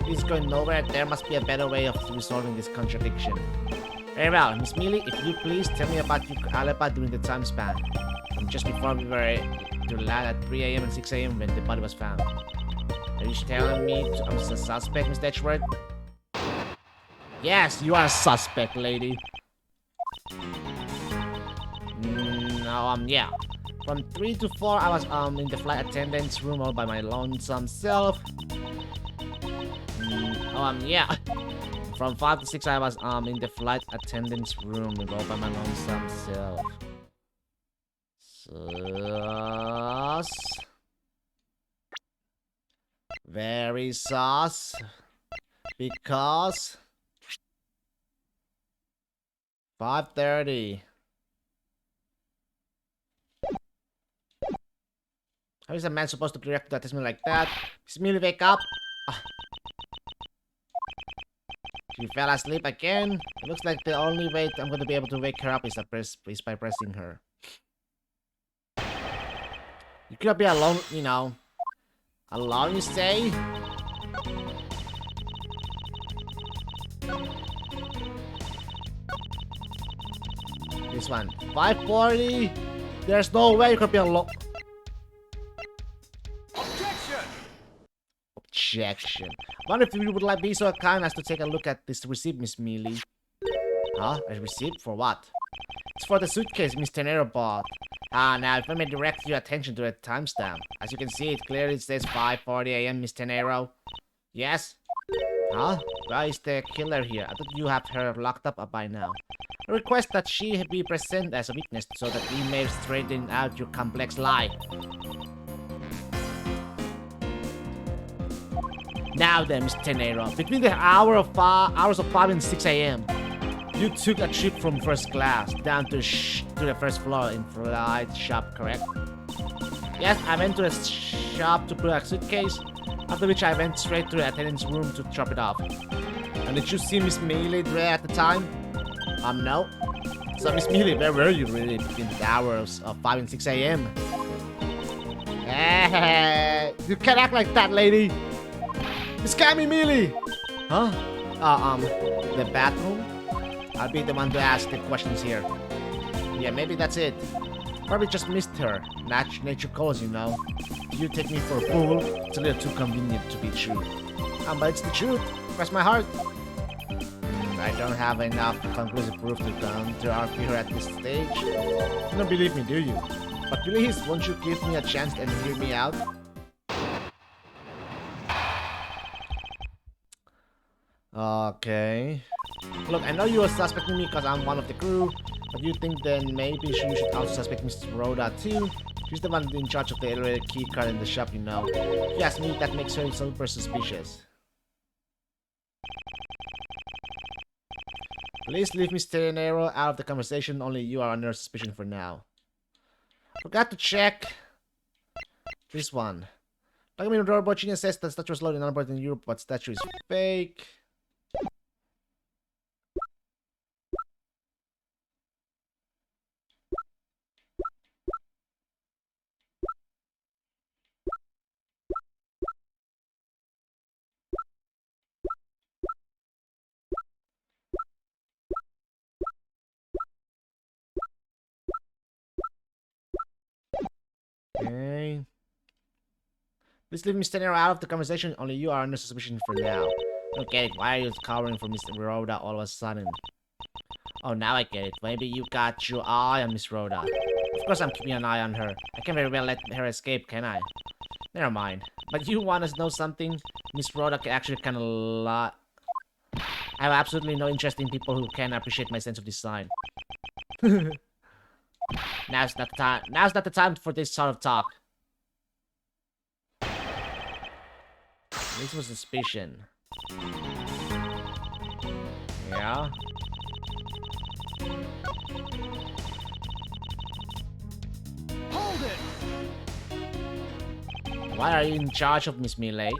It's going nowhere. There must be a better way of resolving this contradiction. Very well, Miss Mealy, if you please tell me about your alibi during the time span. From just before we were to land at 3 AM and 6 AM when the body was found. Are you telling me I'm a suspect, Mr. Edgeworth? Yes, you are a suspect, lady. Yeah. From 3 to 4, I was in the flight attendant's room all by my lonesome self. Yeah. From 5 to 6, I was in the flight attendant's room all by my lonesome self. Sus. Very sus. Because 5:30. How is a man supposed to react to that testimony like that? Miss Mealy, wake up! She fell asleep again. It looks like the only way I'm going to be able to wake her up is by pressing her. You could be alone, you know. Alone, you say? This one. 5:40? There's no way you could be alone. Objection. Wonder if you would be so kind as to take a look at this receipt, Miss Mealy. Huh? A receipt? For what? It's for the suitcase Mr. Nero bought. Now if I may direct your attention to the timestamp. As you can see, it clearly says 5:40 AM, Mr. Nero. Yes? Huh? Why is the killer here? I thought you have her locked up by now. I request that she be present as a witness so that we may straighten out your complex lie. Now then, Mr. Nero, between the hours of 5 and 6 AM, you took a trip from first class down to the first floor in flight shop, correct? Yes, I went to the shop to put a suitcase, after which I went straight to the attendant's room to drop it off. And did you see Miss Mealy there at the time? No. So Miss Mealy, where were you really between the hours of 5 and 6 AM? You can't act like that, lady! Miss Cammy Mealy! Huh? The bathroom? I'll be the one to ask the questions here. Yeah, maybe that's it. Probably just missed her. Nature calls, you know. You take me for a fool. It's a little too convenient to be true. But it's the truth. Cross my heart. I don't have enough conclusive proof to argue her at this stage. You don't believe me, do you? But please, won't you give me a chance and hear me out? Okay. Look, I know you are suspecting me because I'm one of the crew, but you think then maybe you should also suspect Miss Rhoda too? She's the one in charge of the elevator key card in the shop, you know. If you ask me, that makes her super suspicious. Please leave Mr. Nero out of the conversation, only you are under suspicion for now. Forgot to check this one. Document Robot Genius says the statue was loaded in Albert in Europe, but statue is fake. Okay. Please leave Mr. Nero out of the conversation. Only you are under suspicion for now. Okay, why are you cowering for Mr. Rhoda all of a sudden? Oh, now I get it. Maybe you got your eye on Miss Rhoda. Of course I'm keeping an eye on her. I can't very well let her escape, can I? Never mind. But you want to know something? Miss Rhoda actually kind of lie. I have absolutely no interest in people who can appreciate my sense of design. Now's not the time. Now's not the time for this sort of talk. This was suspicion. Yeah.
Hold it!
Why are you in charge of Miss Millet?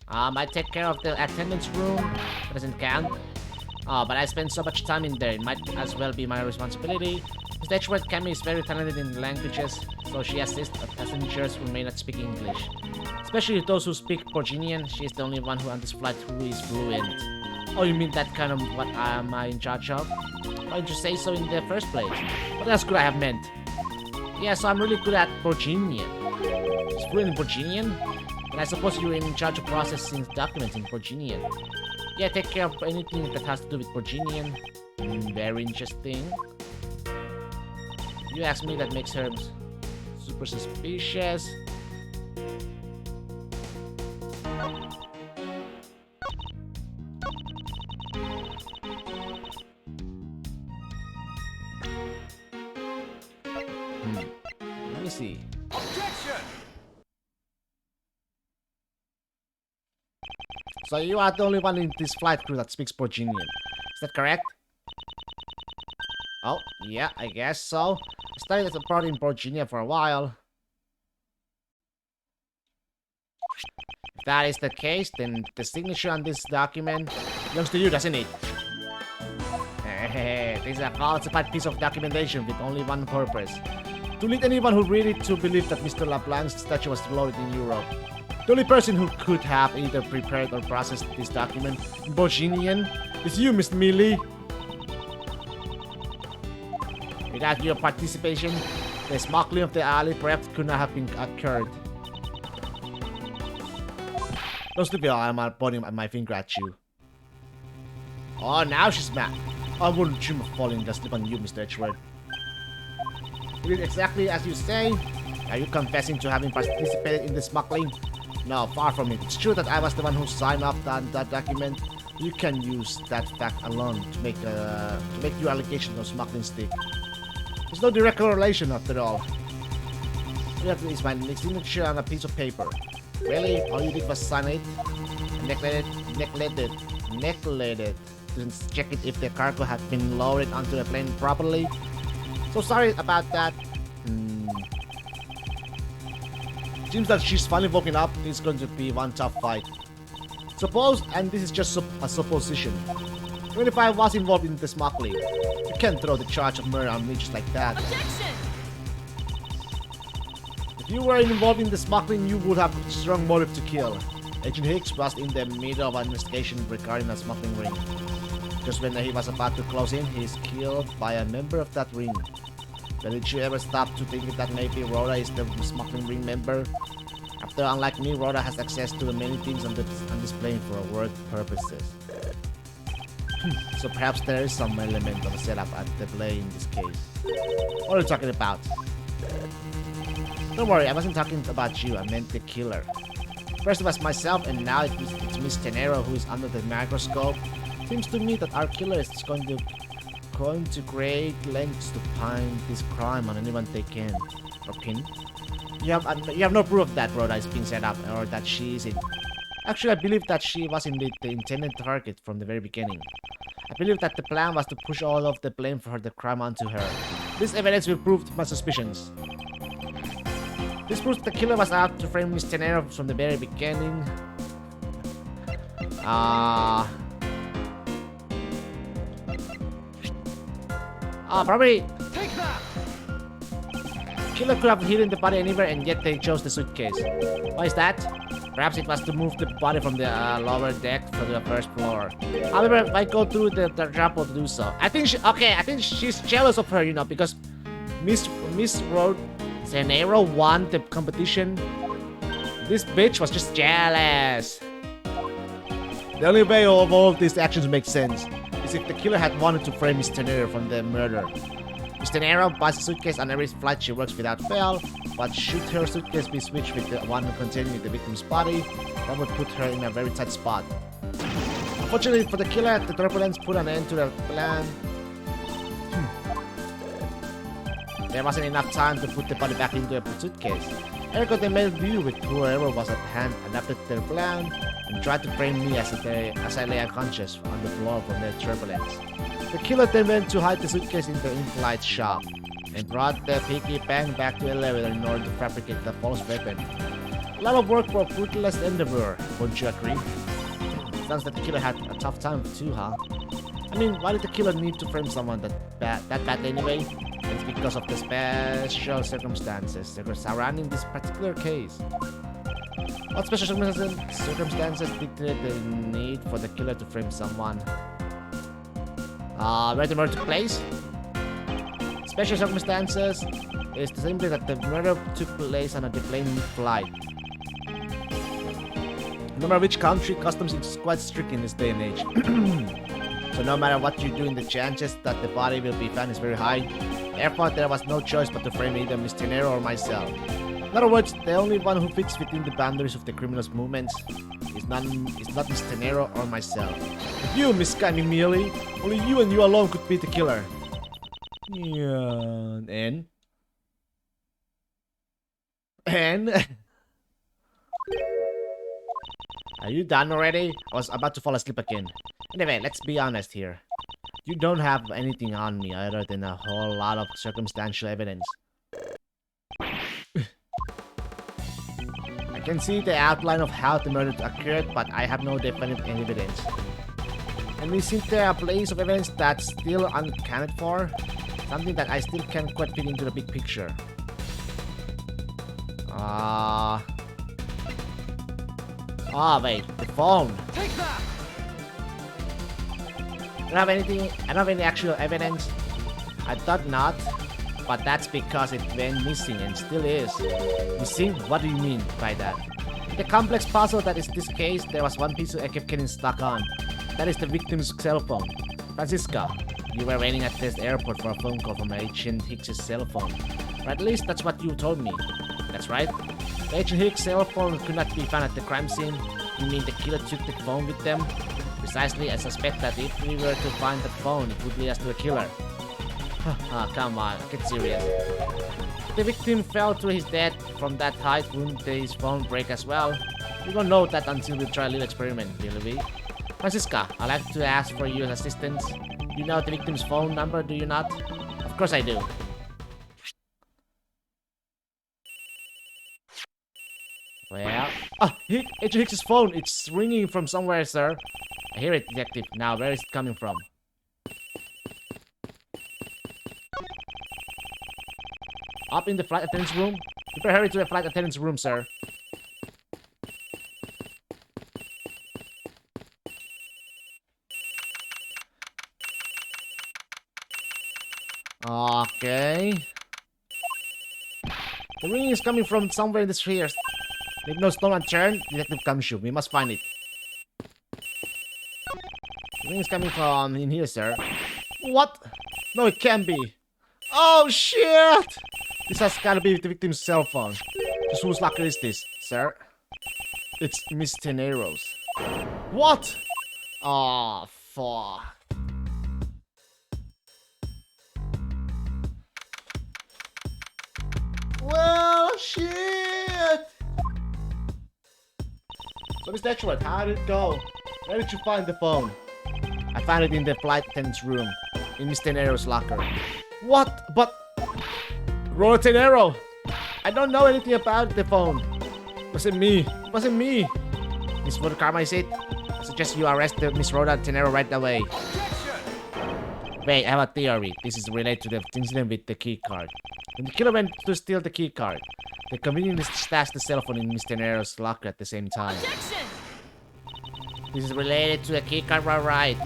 I take care of the attendance room. Doesn't count. Oh, but I spend so much time in there. It might as well be my responsibility. Miss Edgeworth Cammy is very talented in languages, so she assists passengers who may not speak English. Especially those who speak Porginian. She is the only one who on this flight who is fluent. Oh, you mean that kind of what am I in charge of? Why didn't you say so in the first place? What else could I have meant? Yeah, so I'm really good at Porginian. She's fluent in Porginian? And I suppose you're in charge of processing documents in Porginian. Yeah, take care of anything that has to do with Porginian. Very interesting. You ask me, that makes her super suspicious. Let me see.
Objection!
So you are the only one in this flight crew that speaks Porginian. Is that correct? Oh, yeah, I guess so. I studied as a part in Porginia for a while. If that is the case, then the signature on this document belongs to you, doesn't it? Hey, this is a falsified piece of documentation with only one purpose. To lead anyone who read it to believe that Mr. LeBlanc's statue was loaded in Europe. The only person who could have either prepared or processed this document in Porginian is you, Miss Millie. Without your participation, the smuggling of the alley perhaps could not have been occurred. Don't sleep, I'm pointing my finger at you. Oh, now she's mad. I wouldn't dream of falling asleep on you, Mr. Edgeworth. It is exactly as you say. Are you confessing to having participated in the smuggling? No, far from it. It's true that I was the one who signed off that document. You can use that fact alone to make your allegation of smuggling stick. There's no direct correlation after all. All you have to do is my signature on a piece of paper. Really? All you did was sign it? Neglected to check it if the cargo had been loaded onto the plane properly. So sorry about that. Seems that she's finally woken up. It's going to be one tough fight. Suppose, and this is just a supposition, even if I was involved in the smuggling, you can't throw the charge of murder on me just like that.
Objection!
If you were involved in the smuggling, you would have a strong motive to kill. Agent Hicks was in the middle of an investigation regarding a smuggling ring. Just when he was about to close in, he is killed by a member of that ring. But did you ever stop to think that maybe Rhoda is the smuggling ring member? After, unlike me, Rhoda has access to the many things on this plane for work purposes. So perhaps there is some element of a setup at the play in this case. What are you talking about? Don't worry, I wasn't talking about you, I meant the killer. First it was myself, and now it's Miss Tenero who is under the microscope. Seems to me that our killer is going to great lengths to find this crime on anyone they can. Or pin. You have no proof that Rhoda is being set up, or that she is in. Actually, I believe that she was indeed the intended target from the very beginning. I believe that the plan was to push all of the blame for the crime onto her. This evidence will prove my suspicions. This proves the killer was out to frame Miss Tenero from the very beginning. Probably.
Take that!
Killer could have hidden the body anywhere, and yet they chose the suitcase. Why is that? Perhaps it was to move the body from the lower deck to the first floor. However, if I go through the chapel to do so, I think she's jealous of her, because Miss Road Cenero won the competition. This bitch was just jealous. The only way of all of these actions make sense is if the killer had wanted to frame Miss Tenero from the murder. Miss Tenero buys a suitcase on every flight she works without fail, but should her suitcase be switched with the one containing the victim's body, that would put her in a very tight spot. Unfortunately for the killer, the turbulence put an end to the plan. There wasn't enough time to put the body back into a suitcase. Ergo, they made deal with whoever was at hand, adapted their plan, and tried to frame me as I lay unconscious on the floor from their turbulence. The killer then went to hide the suitcase in the in-flight shop, and brought the piggy bank back to the elevator in order to fabricate the false weapon. A lot of work for a fruitless endeavor, won't you agree? Sounds like the killer had a tough time too, huh? I mean, why did the killer need to frame someone that bad anyway? It's because of the special circumstances surrounding this particular case. What special circumstances dictated the need for the killer to frame someone? Where the murder took place? Special circumstances is simply that the murder took place on a deplane mid-flight. No matter which country, customs is quite strict in this day and age. So no matter what you do, the chances that the body will be found is very high. Therefore, there was no choice but to frame either Miss Tenero or myself. In other words, the only one who fits within the boundaries of the criminal's movements is not Miss Tenero or myself. But you, Miss Camille, only you and you alone could be the killer. Yeah, and? Are you done already? I was about to fall asleep again. Anyway, let's be honest here. You don't have anything on me other than a whole lot of circumstantial evidence. I can see the outline of how the murder occurred, but I have no definite evidence. And isn't there a place of evidence that's still unaccounted for? Something that I still can't quite fit into the big picture. Wait, the phone.
Take that!
I don't have any actual evidence. I thought not, but that's because it went missing and still is. Missing? What do you mean by that? In the complex puzzle that is this case, there was one piece I kept getting stuck on. That is the victim's cell phone. Francisca, you were waiting at this airport for a phone call from Agent Hicks' cell phone. Or at least that's what you told me. That's right? Agent Hicks' cell phone could not be found at the crime scene. You mean the killer took the phone with them? Precisely, I suspect that if we were to find the phone, it would lead us to a killer. Come on, get serious. The victim fell to his death from that height. Wouldn't his phone break as well? We won't know that until we try a little experiment, will we? Francisca, I'd like to ask for your assistance. You know the victim's phone number, do you not? Of course I do. Well... Agent Hicks' phone! It's ringing from somewhere, sir. I hear it, detective. Now, where is it coming from? Up in the flight attendant's room? You better hurry to the flight attendant's room, sir. Okay. The ringing is coming from somewhere in the spheres. Leave no stone unturned, Detective Kamshu. We must find it. The ring is coming from in here, sir. What? No, it can't be. Oh, shit! This has gotta be the victim's cell phone. Just whose locker is this, sir? It's Miss Tenero's. What? Oh, fuck. Well, shit! So, Mr. Edgeworth, how did it go? Where did you find the phone? I found it in the flight attendant's room, in Miss Tenero's locker. What? But... Rora Tenero! I don't know anything about the phone. It wasn't me. It wasn't me. Miss Rhoda Karma, is it? I suggest you arrest Miss Rhoda Tenero right away. Wait, I have a theory. This is related to the incident with the key card. When the killer went to steal the key card, they conveniently stashed the cell phone in Miss Tenero's locker at the same time.
Objection!
This is related to the key card, right?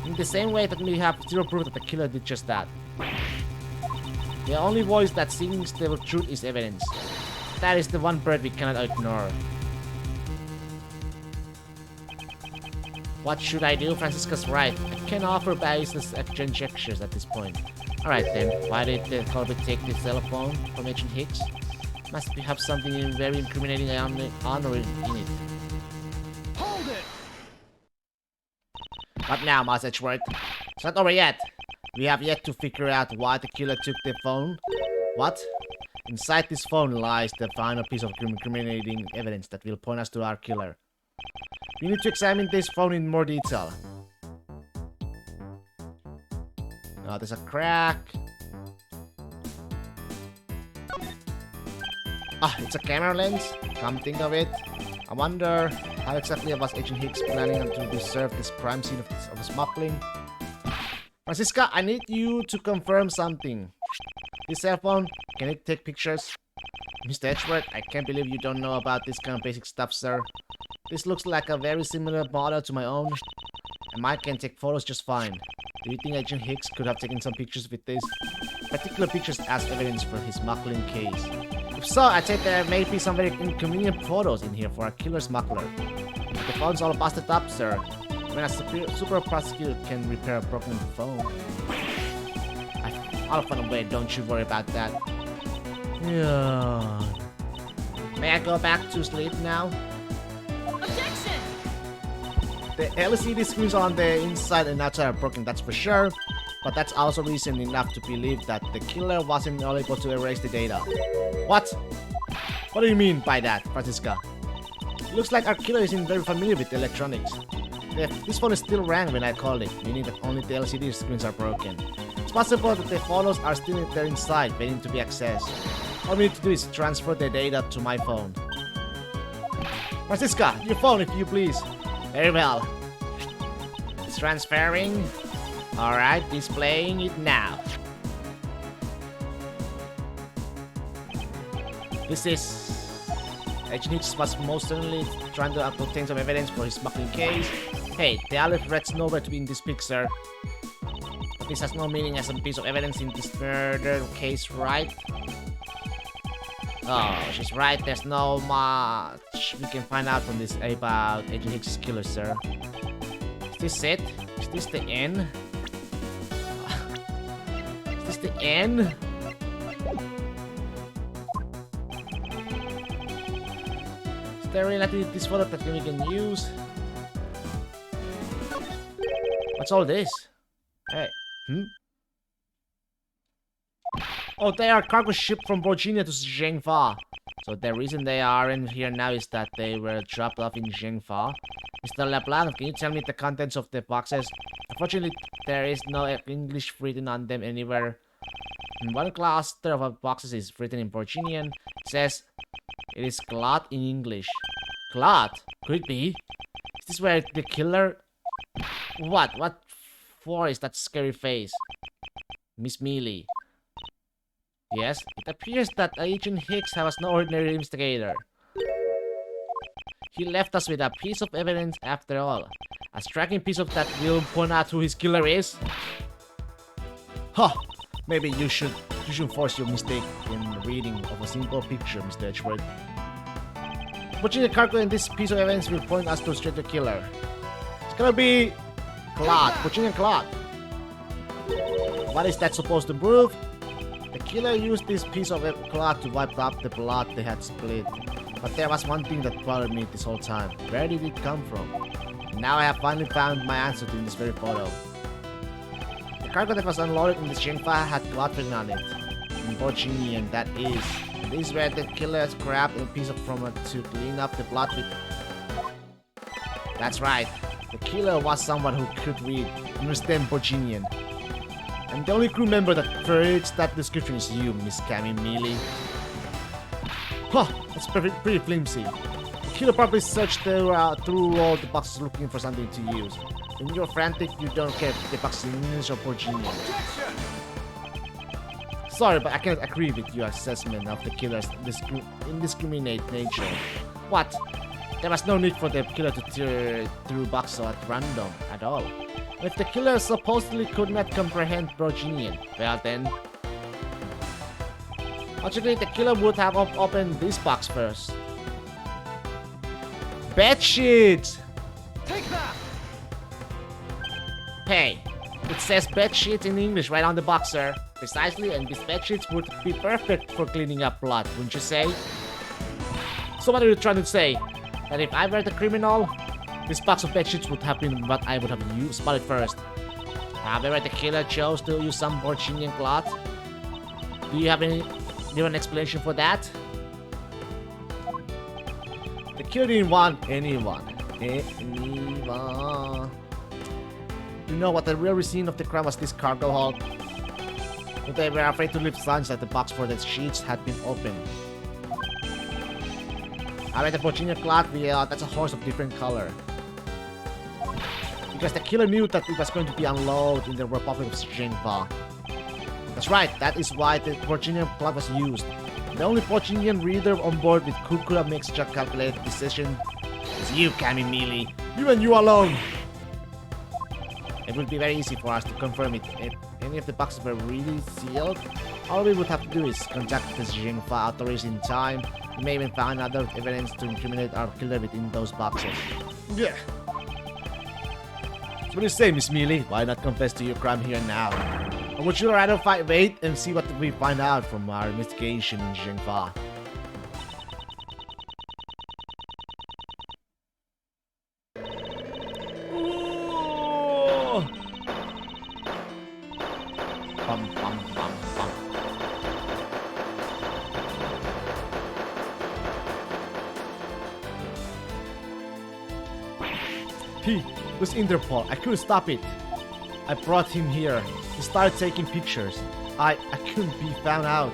In the same way that we have zero proof that the killer did just that. The only voice that sings the truth is evidence. That is the one bird we cannot ignore. What should I do? Francisca's right. I can't offer baseless conjectures at this point. Alright then, why did the culprit take the cell phone from Agent Hicks? Must have something very incriminating honor in it.
Hold it!
What now, Miles Edgeworth? It's not over yet. We have yet to figure out why the killer took the phone. What? Inside this phone lies the final piece of incriminating evidence that will point us to our killer. We need to examine this phone in more detail. Oh, there's a crack. Ah, it's a camera lens. Come think of it. I wonder how exactly was Agent Hicks planning to preserve this crime scene of smuggling. Francisca, I need you to confirm something. This cell phone, can it take pictures? Mr. Edgeworth, I can't believe you don't know about this kind of basic stuff, sir. This looks like a very similar model to my own, and mine can take photos just fine. Do you think Agent Hicks could have taken some pictures with these particular pictures as evidence for his smuggling case? If so, I'd say there may be some very inconvenient photos in here for a killer smuggler. But the phone's all busted up, sir. I mean, a super prosecutor can repair a broken phone. I'll find a way, don't you worry about that. Yeah. May I go back to sleep now?
Objection!
The LCD screens on the inside and outside are broken, that's for sure. But that's also reason enough to believe that the killer wasn't able to erase the data. What? What do you mean by that, Francisca? It looks like our killer isn't very familiar with electronics. This phone is still rang when I called it, meaning that only the LCD screens are broken. It's possible that the photos are still there inside, waiting to be accessed. All we need to do is transfer the data to my phone. Francisca, your phone if you please. Very well. It's transferring. Alright, displaying it now. This is... Agent Hicks was most certainly trying to obtain some evidence for his smuggling case. Hey, the Aleph threat's nowhere to be in this picture. But this has no meaning as a piece of evidence in this murder case, right? Oh, she's right. There's no much we can find out from this about Agent Hicks' killer, sir. Is this it? Is this the end? Is this the end? Is there really this photo that we can use? What's all this? Hey, Oh, they are cargo shipped from Virginia to Zhengfa. So the reason they aren't here now is that they were dropped off in Zhengfa. Mr. LeBlanc, can you tell me the contents of the boxes? Unfortunately, there is no English written on them anywhere. One cluster of boxes is written in Virginian. It says it is cloth in English. Cloth? Could it be? Is this where the killer... What? What for is that scary face? Miss Mealy. Yes, it appears that Agent Hicks was no ordinary investigator. He left us with a piece of evidence after all. A striking piece of that will point out who his killer is. Huh! Maybe you should force your mistake in reading of a simple picture, Mr. Edgeworth. Putting the cargo in this piece of evidence will point us to straight the killer. It's gonna be cloth. Putting a cloth. What is that supposed to prove? The killer used this piece of cloth to wipe up the blood they had split. But there was one thing that bothered me this whole time. Where did it come from? And now I have finally found my answer to this very photo. The cargo that was unloaded in the Zhengfa had cloth written on it. In Virginian, that is. And this is where the killer grabbed a piece from it to clean up the blood with. That's right. The killer was someone who could read and understand Virginian. And the only crew member that fits that description is you, Miss Cammy Mealy. Huh, that's pretty flimsy. The killer probably searched through all the boxes looking for something to use. When you're frantic, you don't care if the box is in English or Virginian.
Objection!
Sorry, but I can't agree with your assessment of the killer's indiscriminate nature. What? There was no need for the killer to tear through boxes at random at all. If the killer supposedly could not comprehend Virginian, well then... Logically, the killer would have opened this box first. Bed sheets!
Take that!
Hey, it says bed sheets in English right on the box, sir. Precisely, and these bed sheets would be perfect for cleaning up blood, wouldn't you say? So what are you trying to say? That if I were the criminal, this box of bed sheets would have been what I would have spotted first. However, the killer chose to use some Virginian cloth. Do you have an explanation for that? The killer didn't want anyone. You know what the real reason of the crime was this cargo hold? But they were afraid to leave signs that the box for the sheets had been opened. I read the Virginia cloth, that's a horse of different color. Because the killer knew that it was going to be unloaded in the Republic of Shinfa. That's right, that is why the Virginian cloth was used. The only Virginian reader on board with who could have made such a calculated decision is you, Kami Mealy. You and you alone! It would be very easy for us to confirm it. If any of the boxes were really sealed, all we would have to do is contact the Shinfa authorities in time. We may even find other evidence to incriminate our killer within those boxes. Yeah. So what do you say, Miss Mealy? Why not confess to your crime here and now? Or would you rather wait and see what we find out from our investigation in Shinfa? Ooh. Bum, bum, bum, bum. He was Interpol. I couldn't stop it. I brought him here. He started taking pictures. I couldn't be found out.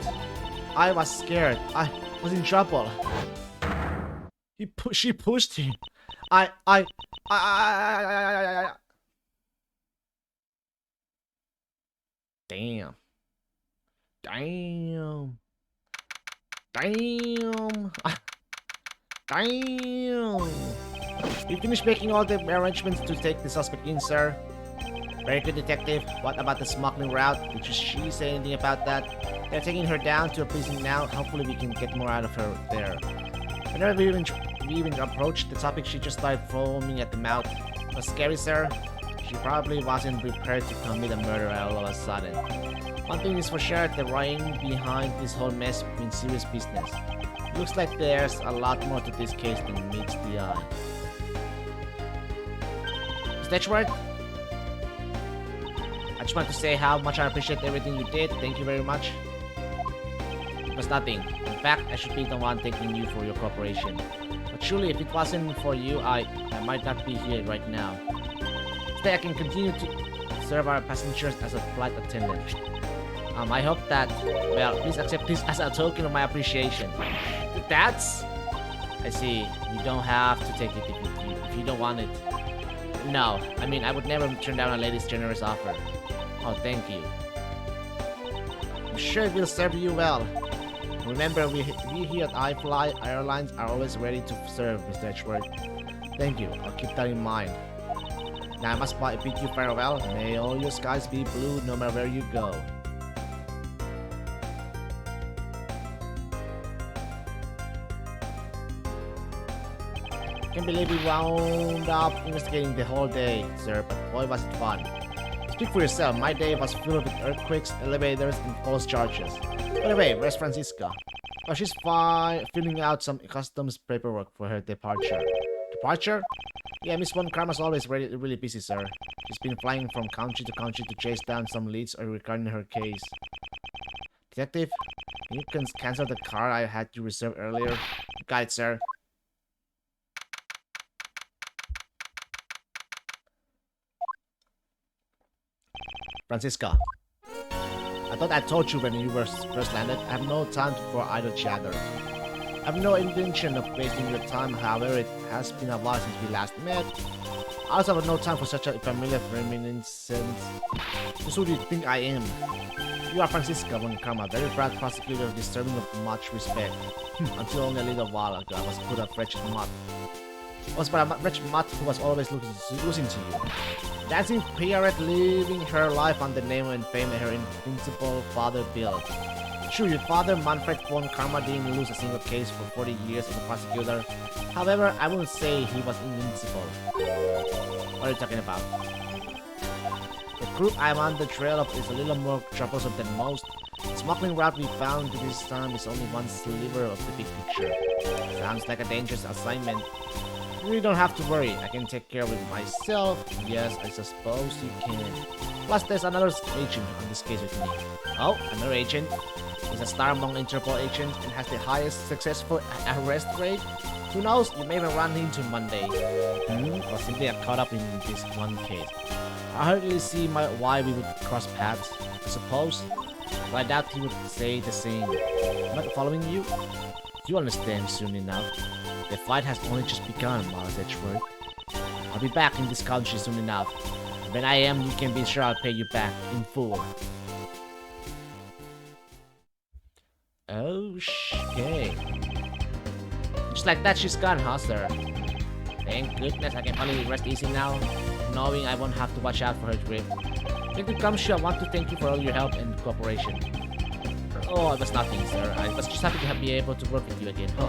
I was scared. I was in trouble. She pushed him. I. Damn. Damn. Damn. Damn. You finished making all the arrangements to take the suspect in, sir? Very good, detective. What about the smuggling route? Did she say anything about that? They're taking her down to a prison now. Hopefully we can get more out of her there. Whenever we even approached the topic, she just started foaming at the mouth. Was scary, sir? She probably wasn't prepared to commit a murder all of a sudden. One thing is for sure, the brain behind this whole mess means serious business. Looks like there's a lot more to this case than meets the eye. Mr. Edgeworth? I just want to say how much I appreciate everything you did. Thank you very much. It was nothing. In fact, I should be the one thanking you for your cooperation. But surely, if it wasn't for you, I might not be here right now. Instead, I can continue to serve our passengers as a flight attendant. I hope that, well, please accept this as a token of my appreciation. That's... I see. You don't have to take it if you don't want it. No, I mean, I would never turn down a lady's generous offer. Oh, thank you. I'm sure it will serve you well. Remember, we here at iFly Airlines are always ready to serve, Mr. Edgeworth. Thank you, I'll keep that in mind. Now I must bid you farewell. May all your skies be blue no matter where you go. Can't believe we wound up investigating the whole day, sir, but boy was it fun. Speak for yourself, my day was filled with earthquakes, elevators, and false charges. By the way, where's Francisca? Oh, she's filling out some customs paperwork for her departure. Departure? Yeah, Miss Von Karma's always really busy, sir. She's been flying from country to country to chase down some leads regarding her case. Detective, can you cancel the car I had you reserved earlier? Got it, sir. Francisca, I thought I told you when you were first landed. I have no time for idle chatter. I have no intention of wasting your time, however, it has been a while since we last met. I also have no time for such a familiar reminiscence. Who do you think I am? You are Francisca Von Karma, very proud prosecutor deserving of much respect. Until only a little while ago, I was put a wretched mutt. I was but a wretched mutt who was always losing to you. Dancing pirate living her life on the name and fame her invincible father built. True, your father, Manfred von Karma, didn't lose a single case for 40 years as a prosecutor. However, I wouldn't say he was invincible. What are you talking about? The group I'm on the trail of is a little more troublesome than most. The smuggling route we found this time is only one sliver of the big picture. Sounds like a dangerous assignment. You really don't have to worry. I can take care of it myself. Yes, I suppose you can. Plus, there's another agent on this case with me. Oh, another agent. He's a star among Interpol agents and has the highest successful arrest rate. Who knows, you may even run into him one day. Or simply get caught up in this one case. I hardly see why we would cross paths, I suppose. But I doubt he would say the same. Am I following you? You understand soon enough. The fight has only just begun, Miles Edgeworth. I'll be back in this country soon enough. When I am, you can be sure I'll pay you back in full. Okay. Just like that, she's gone, huh, sir? Thank goodness I can finally rest easy now, knowing I won't have to watch out for her trip. When it comes to, I want to thank you for all your help and cooperation. Oh, it was nothing, sir. I was just happy to be able to work with you again. I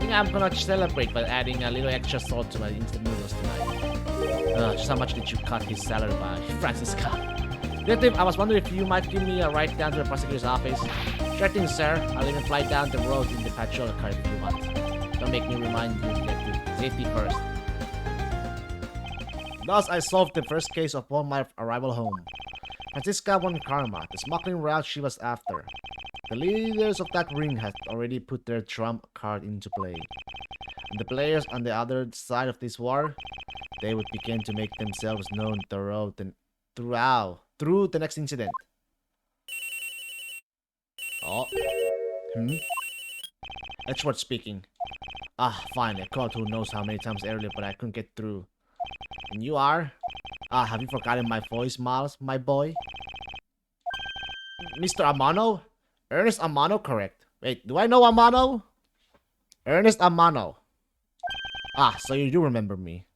think I'm gonna celebrate by adding a little extra salt to my instant noodles tonight. Just how much did you cut his salary by, Francisca? Detective, I was wondering if you might give me a ride down to the prosecutor's office. Sure thing, sir. I'll even fly down the road in the patrol car if you want. Don't make me remind you, Detective. Safety first. Thus, I solved the first case upon my arrival home. Francisca von Karma, the smuggling route she was after. The leaders of that ring had already put their trump card into play. And the players on the other side of this war, they would begin to make themselves known through the next incident. Oh. Edgeworth speaking. Fine, I called who knows how many times earlier, but I couldn't get through. And you are? Have you forgotten my voice, Miles, my boy? Mr. Amano? Ernest Amano, correct. Wait, do I know Amano? Ernest Amano. So you do remember me.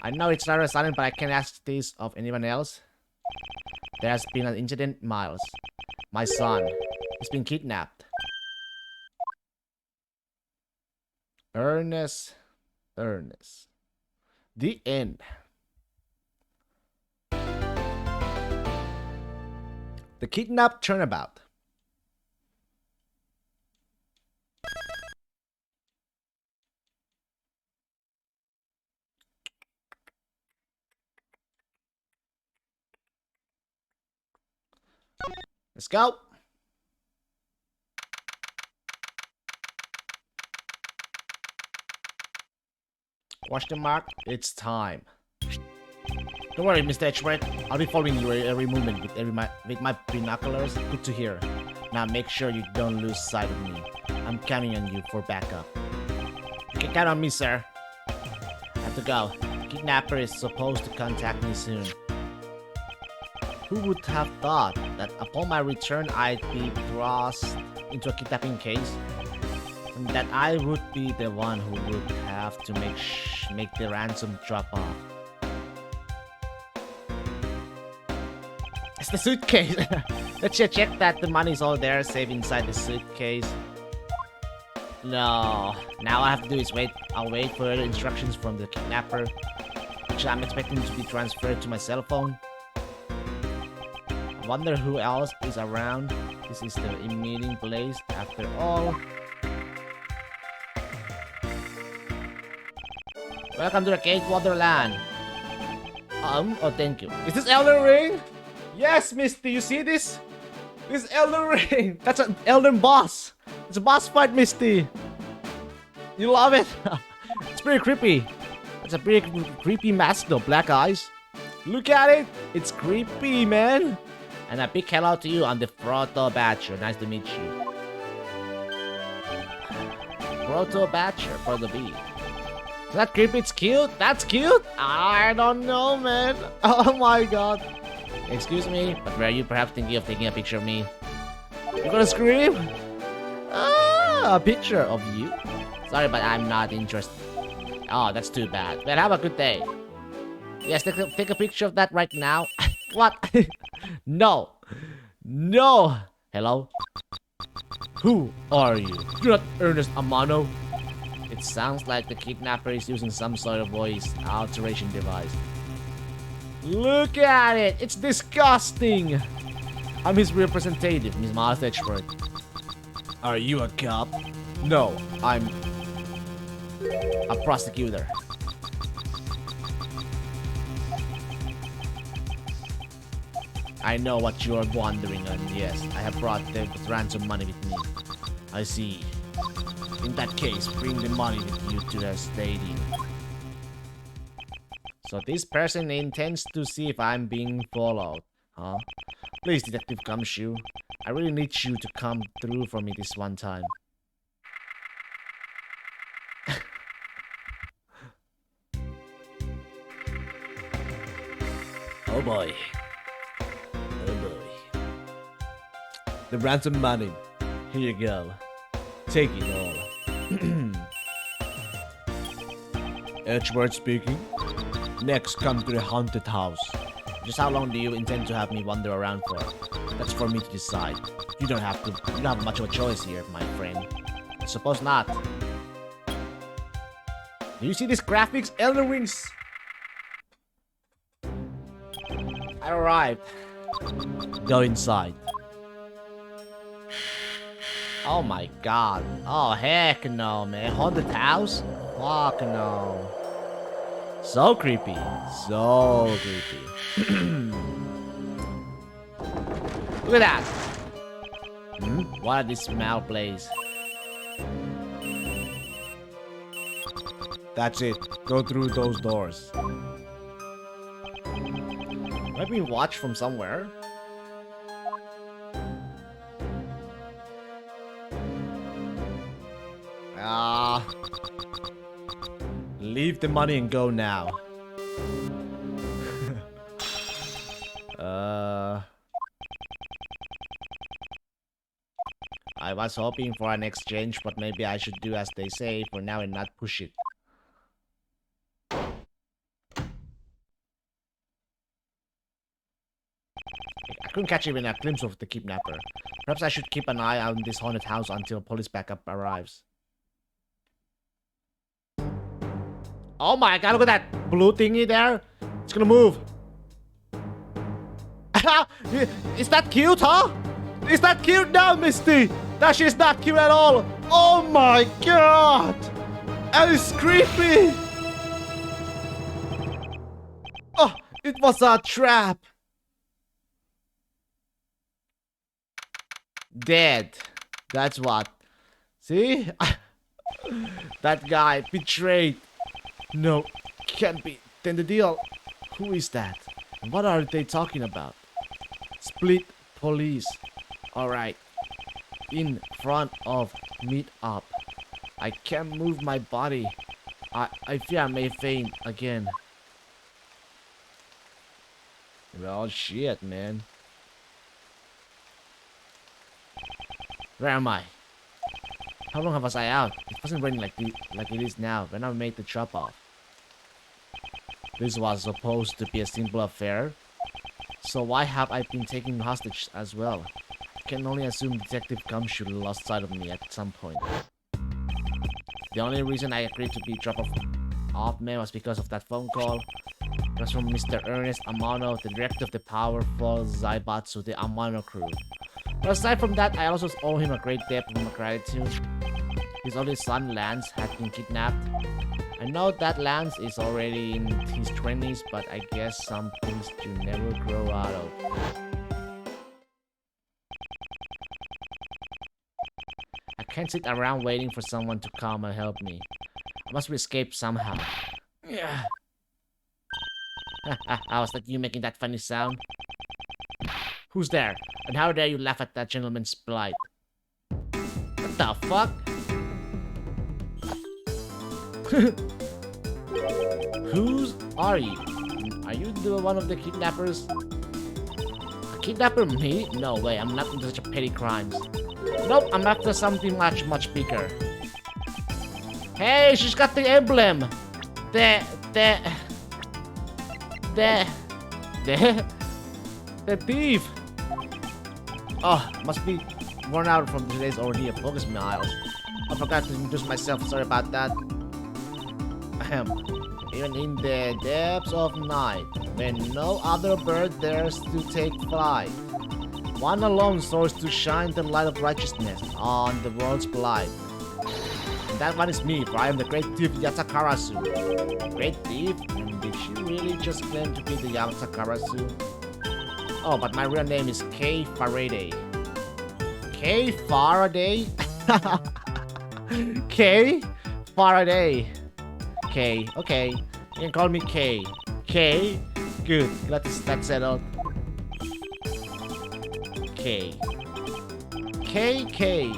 I know it's rather silent, but I can't ask this of anyone else. There has been an incident, Miles. My son. He's been kidnapped. Ernest. The end. The kidnapped turnabout. Let's go. Question mark. It's time. Don't worry, Mr. Edgeworth. I'll be following you every movement with my binoculars. Good to hear. Now make sure you don't lose sight of me. I'm counting on you for backup. You can count on me, sir. I have to go. The kidnapper is supposed to contact me soon. Who would have thought that upon my return I'd be thrust into a kidnapping case? And that I would be the one who would have to make the ransom drop off. It's the suitcase! Let's just check that the money's all there, safe inside the suitcase. No. Now all I have to do is wait. I'll wait for instructions from the kidnapper, which I'm expecting to be transferred to my cell phone. I wonder who else is around. This is the meeting place after all. Welcome to the Cake Wonderland. Oh, thank you. Is this Elden Ring? Yes, Misty, you see this? This is Elden Ring. That's an Elden boss. It's a boss fight, Misty. You love it? It's pretty creepy. It's a pretty creepy mask though, black eyes. Look at it. It's creepy, man. And a big hello to you on the Proto Batcher. Nice to meet you. Proto Batcher for the B. Is that creepy? It's cute. That's cute. I don't know, man. Oh my god. Excuse me, but were you perhaps thinking of taking a picture of me? You're gonna scream? A picture of you? Sorry, but I'm not interested. Oh, that's too bad. Well, have a good day. Yes, take a picture of that right now. What? No. No. Hello? Who are you? You're not Ernest Amano? It sounds like the kidnapper is using some sort of voice alteration device. Look at it! It's disgusting! I'm his representative, Miss Miles Edgeworth. Are you a cop? No, I'm a prosecutor. I know what you're wondering, and yes, I have brought the ransom money with me. I see. In that case, bring the money with you to the stadium. So this person intends to see if I'm being followed, huh? Please, Detective Gumshoe, I really need you to come through for me this one time. Oh boy. Oh boy. The ransom money. Here you go. Take it all. Edgeworth speaking. Next, come to the haunted house. Just how long do you intend to have me wander around for? That's for me to decide. You don't have much of a choice here, my friend. I suppose not. Do you see these graphics? Elden Rings! I arrived. Go inside. Oh my god. Oh heck no, man. Haunted house? Fuck no. So creepy. So creepy. Look at that. What are these smell place? That's it. Go through those doors. Let me watch from somewhere. Leave the money and go now. I was hoping for an exchange, but maybe I should do as they say for now and not push it. I couldn't catch even a glimpse of the kidnapper. Perhaps I should keep an eye on this haunted house until police backup arrives. Oh my god, look at that blue thingy there. It's gonna move. Is that cute, huh? Is that cute now, Misty? That shit's not cute at all. Oh my god. That is creepy. Oh, it was a trap. Dead. That's what. See? That guy betrayed. No, can't be. Then the deal. Who is that? And what are they talking about? Split police. Alright. In front of meet up. I can't move my body. I fear I may faint again. Well, shit, man. Where am I? How long was I out? It wasn't raining like it is now when I made the drop off. This was supposed to be a simple affair. So why have I been taken hostage as well? I can only assume Detective Gumshoe lost sight of me at some point. The only reason I agreed to be dropped off man was because of that phone call. It was from Mr. Ernest Amano, the director of the powerful Zaibatsu, the Amano crew. But aside from that, I also owe him a great debt of gratitude. His only son, Lance, had been kidnapped. I know that Lance is already in his 20s, but I guess some things do never grow out of. I can't sit around waiting for someone to come and help me. I must escape somehow. Yeah. Was that you making that funny sound? Who's there? And how dare you laugh at that gentleman's plight? What the fuck? Whose are you? Are you one of the kidnappers? A kidnapper? Me? No way, I'm not into such petty crimes. Nope, I'm after something much bigger. Hey, she's got the emblem! The thief! Oh, must be worn out from today's ordeal. Focus, Miles. I forgot to introduce myself. Sorry about that. Ahem. Even in the depths of night, when no other bird dares to take flight, one alone soars to shine the light of righteousness on the world's plight. And that one is me, for I am the great thief Yatakarasu. Great thief? And did she really just claim to be the Yatakarasu? Oh, but my real name is K. Faraday. K. Faraday? K. Faraday. K. Okay. You can call me K. K. Good. Glad that's settled. K. K.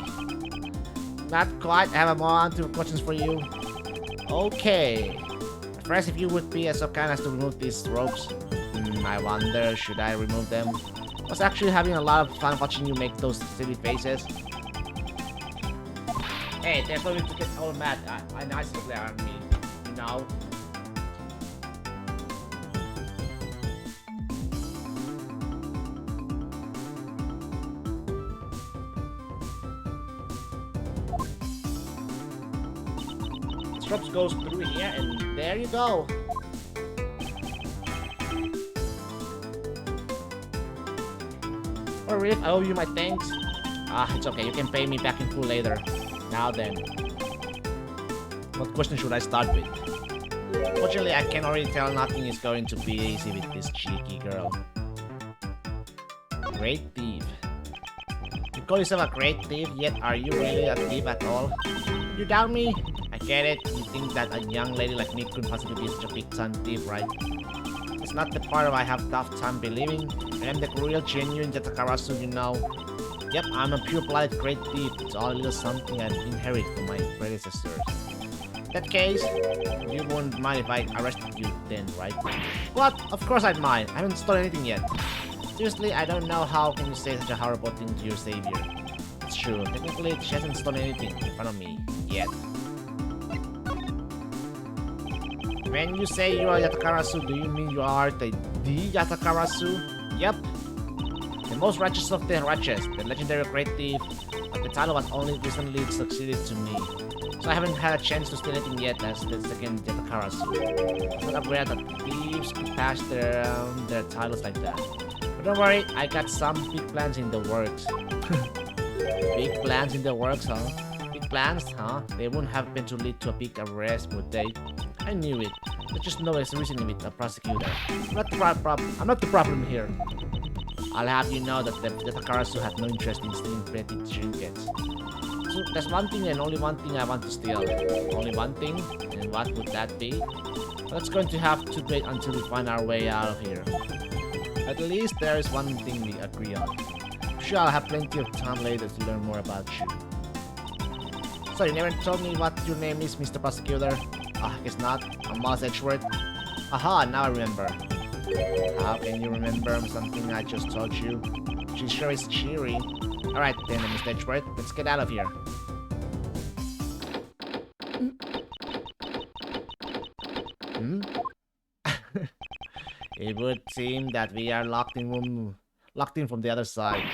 Not quite. I have more two questions for you. Okay. First, if you would be so kind as to remove these ropes. I wonder, should I remove them? I was actually having a lot of fun watching you make those silly faces. Hey, there's no need to get all mad. I nice to glare on me, you know? This rope goes through here, and there you go. Or if I owe you my thanks. It's okay. You can pay me back in full later. Now then. What question should I start with? Fortunately, I can already tell nothing is going to be easy with this cheeky girl. Great thief. You call yourself a great thief, yet are you really a thief at all? You doubt me? I get it. You think that a young lady like me couldn't possibly be such a big-time thief, right? It's not the part of I have tough time believing. I am the real genuine Yatakarasu, you know. Yep, I'm a pure-blooded great thief. It's all a little something I inherit from my predecessors. In that case, you wouldn't mind if I arrested you then, right? What? Of course I'd mind. I haven't stolen anything yet. Seriously, I don't know how can you say such a horrible thing to your savior. It's true. Technically, she hasn't stolen anything in front of me. Yet. When you say you are Yatakarasu, do you mean you are the Yatakarasu? Yep. The most righteous of the righteous, the legendary great thief. But the title was only recently succeeded to me. So I haven't had a chance to steal anything yet as the second Yatakarasu. I'm not aware that thieves could pass their titles like that. But don't worry, I got some big plans in the works. Big plans in the works, huh? Big plans, huh? They wouldn't have been to lead to a big arrest, would they? I knew it. There's just no reason with a prosecutor. I'm not the problem here. I'll have you know that the Yatakarasu had no interest in stealing petty trinkets. So there's one thing and only one thing I want to steal. Only one thing? And what would that be? Well, it's going to have to wait until we find our way out of here. At least there is one thing we agree on. I'm sure I'll have plenty of time later to learn more about you. So you never told me what your name is, Mr. Prosecutor? I guess not. I'm Miles Edgeworth. Aha, now I remember. How can you remember something I just told you? She sure is cheery. Alright then, Mr. Edgeworth, let's get out of here. Hmm? It would seem that we are locked in from the other side.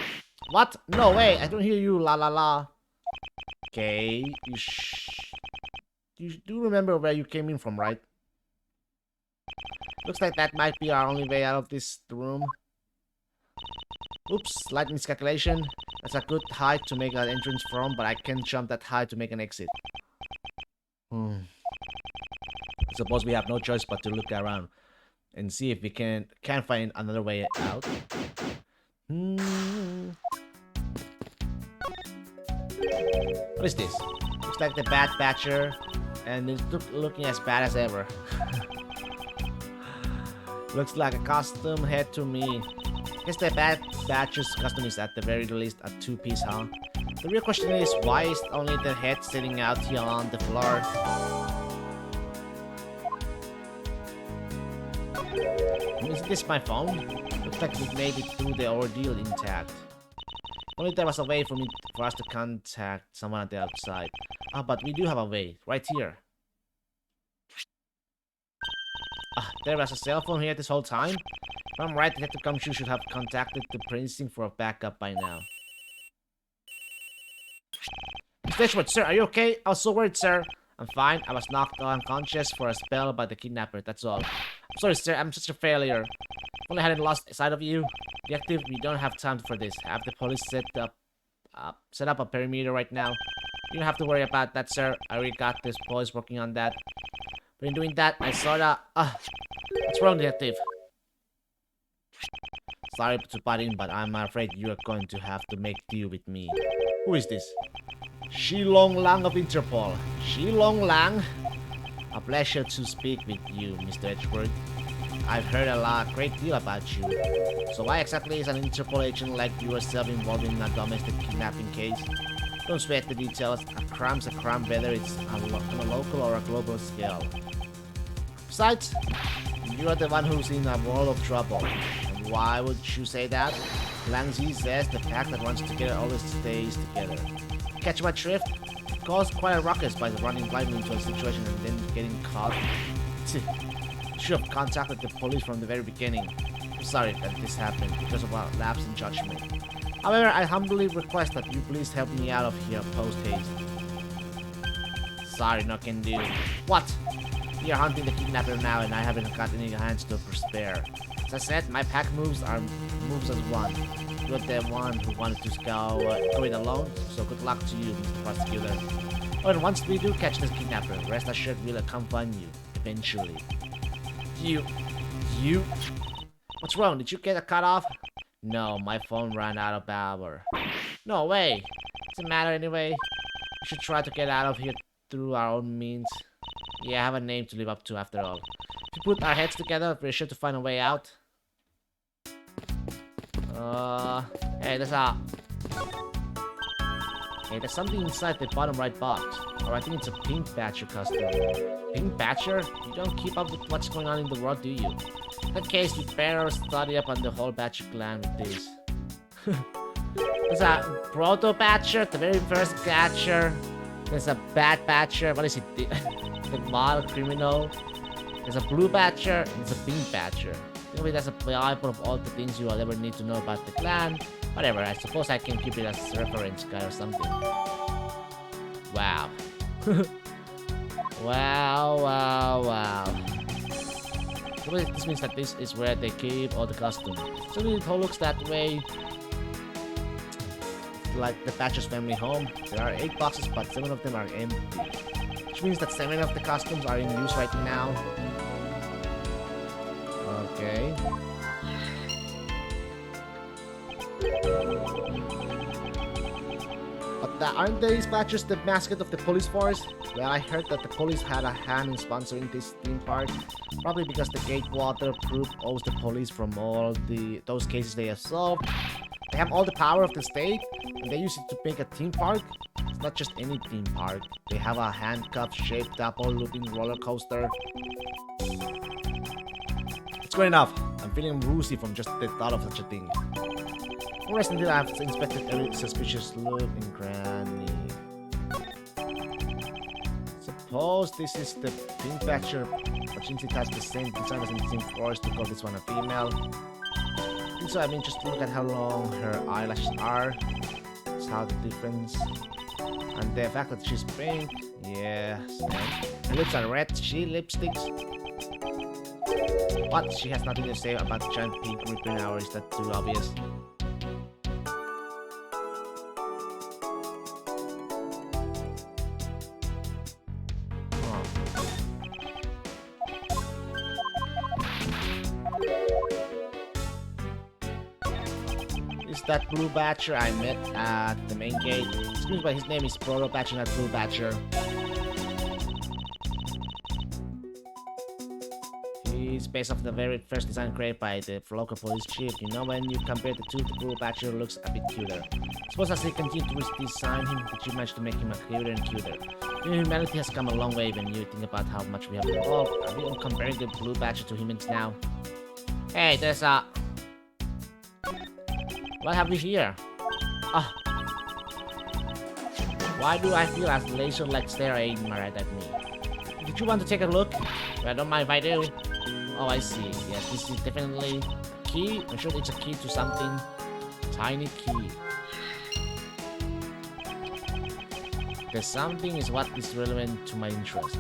What? No way! I don't hear you, la la la. Okay, you do remember where you came in from, right? Looks like that might be our only way out of this room. Oops, slight miscalculation. That's a good height to make an entrance from, but I can't jump that high to make an exit. I suppose we have no choice but to look around and see if we can find another way out. What is this? Looks like the Bad Batcher, and it's looking as bad as ever. Looks like a custom head to me. Guess the Bad Batcher's costume is at the very least a two-piece, huh? The real question is, why is only the head sitting out here on the floor? Isn't this my phone? Looks like we made it through the ordeal intact. Only there was a way for us to contact someone at the outside. But we do have a way, right here. There was a cell phone here this whole time? If I'm right, Detective Gumshoe should have contacted the precinct for a backup by now. Mr. Edgeworth, sir, are you okay? I was so worried, sir. I'm fine. I was knocked unconscious for a spell by the kidnapper, that's all. I'm sorry, sir. I'm such a failure. If only I hadn't lost sight of you. Detective, we don't have time for this. Have the police set up a perimeter right now. You don't have to worry about that, sir. I already got this boys working on that. But in doing that, I sorta... what's wrong, detective? Sorry to butt in, but I'm afraid you're going to have to make deal with me. Who is this? Shi Long Lang of Interpol. Shi Long Lang? A pleasure to speak with you, Mr. Edgeworth. I've heard great deal about you. So why exactly is an Interpol agent like yourself involved in a domestic kidnapping case? Don't sweat the details. A crime's a crime, whether it's on a local or a global scale. Besides, you are the one who's in a world of trouble. And why would you say that? Langzi says the pack that runs together always stays together. Catch my drift? It caused quite a ruckus by running blindly into a situation and then getting caught. Should have contacted the police from the very beginning. I'm sorry that this happened because of our lapse in judgment. However, I humbly request that you please help me out of here post-haste. Sorry, no can do. What? We are hunting the kidnapper now and I haven't got any hands to spare. As I said, my pack moves as one. You're the one who wanted to go it alone, so good luck to you, Mr. Prosecutor. Oh, and once we do catch this kidnapper, rest assured we'll accompany you, eventually. You... What's wrong? Did you get a cut off? No, my phone ran out of power. No way. Doesn't matter anyway. We should try to get out of here through our own means. Yeah, I have a name to live up to after all. If we put our heads together, we're sure to find a way out. Hey, there's something inside the bottom right box. Or I think it's a pink badger custom. Pink badger? You don't keep up with what's going on in the world, do you? In that case, you better study up on the whole badger clan with this. There's a proto badger, the very first badger. There's a bad badger. What is it? The model criminal. There's a blue badger and there's a pink badger. Maybe that's a Bible of all the things you will ever need to know about the clan. Whatever, I suppose I can keep it as a reference guide or something. Wow. wow. So this means that this is where they keep all the costumes. So it all looks that way. Like the Badger's family home. There are 8 boxes, but 7 of them are empty. Which means that 7 of the costumes are in use right now. Okay. But aren't these badges the mascot of the police force? Well, I heard that the police had a hand in sponsoring this theme park. Probably because the Gatewater group owes the police from all those cases they have solved. They have all the power of the state, and they use it to make a theme park. It's not just any theme park. They have a handcuff-shaped double-looping roller coaster. It's good enough. I'm feeling woozy from just the thought of such a thing. No rest until I've inspected every suspicious look in Granny. Suppose this is the pink badger, but since it has the same design as in the Team Forest, to call this one a female. So I mean, just look at how long her eyelashes are. That's how the difference. And the fact that she's pink, yes. Her lips are red, she lipsticks. What? She has nothing to say about the giant pink ribbon, or is that too obvious? That blue badger I met at the main gate. Excuse me, but his name is Proto Badger, not Blue Badger. He's based off the very first design created by the local police chief. You know, when you compare the two, the Blue Badger looks a bit cuter. Suppose as they continue to redesign him, the chief managed to make him a cuter and cuter. You know, humanity has come a long way when you think about how much we have evolved. Are we comparing the Blue Badger to humans now? Hey, there's a... What have we here? Ah. Why do I feel as laser-like staring right at me? Did you want to take a look? Well, I don't mind if I do. Oh, I see. Yes, this is definitely a key. I'm sure it's a key to something. Tiny key. The something is what is relevant to my interest.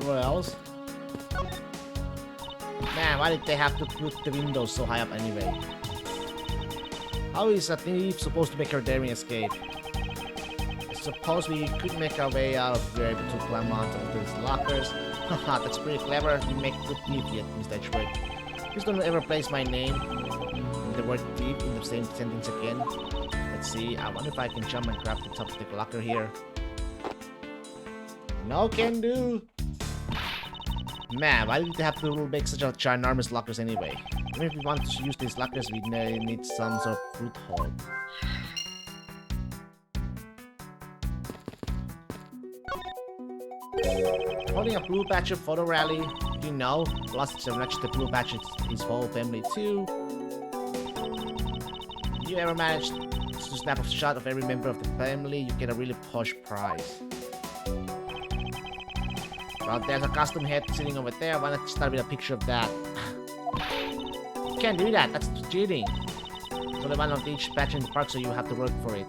What else? Man, why did they have to put the windows so high up anyway? How is a thief supposed to make her daring escape? I suppose we could make our way out of here to climb on top of these lockers. Haha, that's pretty clever. You make good thief yet, Mr. Edgeworth. Please don't ever place my name and the word thief in the same sentence again. Let's see, I wonder if I can jump and grab the top of the locker here. No can do! Man, why did they have to make such a ginormous lockers anyway? Even if we want to use these lockers, we need some sort of foothold. Holding a blue badger photo rally, you know, plus it's actually the blue badger his whole family too. If you ever manage to snap a shot of every member of the family, you get a really posh prize. Well, there's a custom head sitting over there. Why not start with a picture of that? You can't do that. That's cheating. There's only one of each badge in the park, so you have to work for it.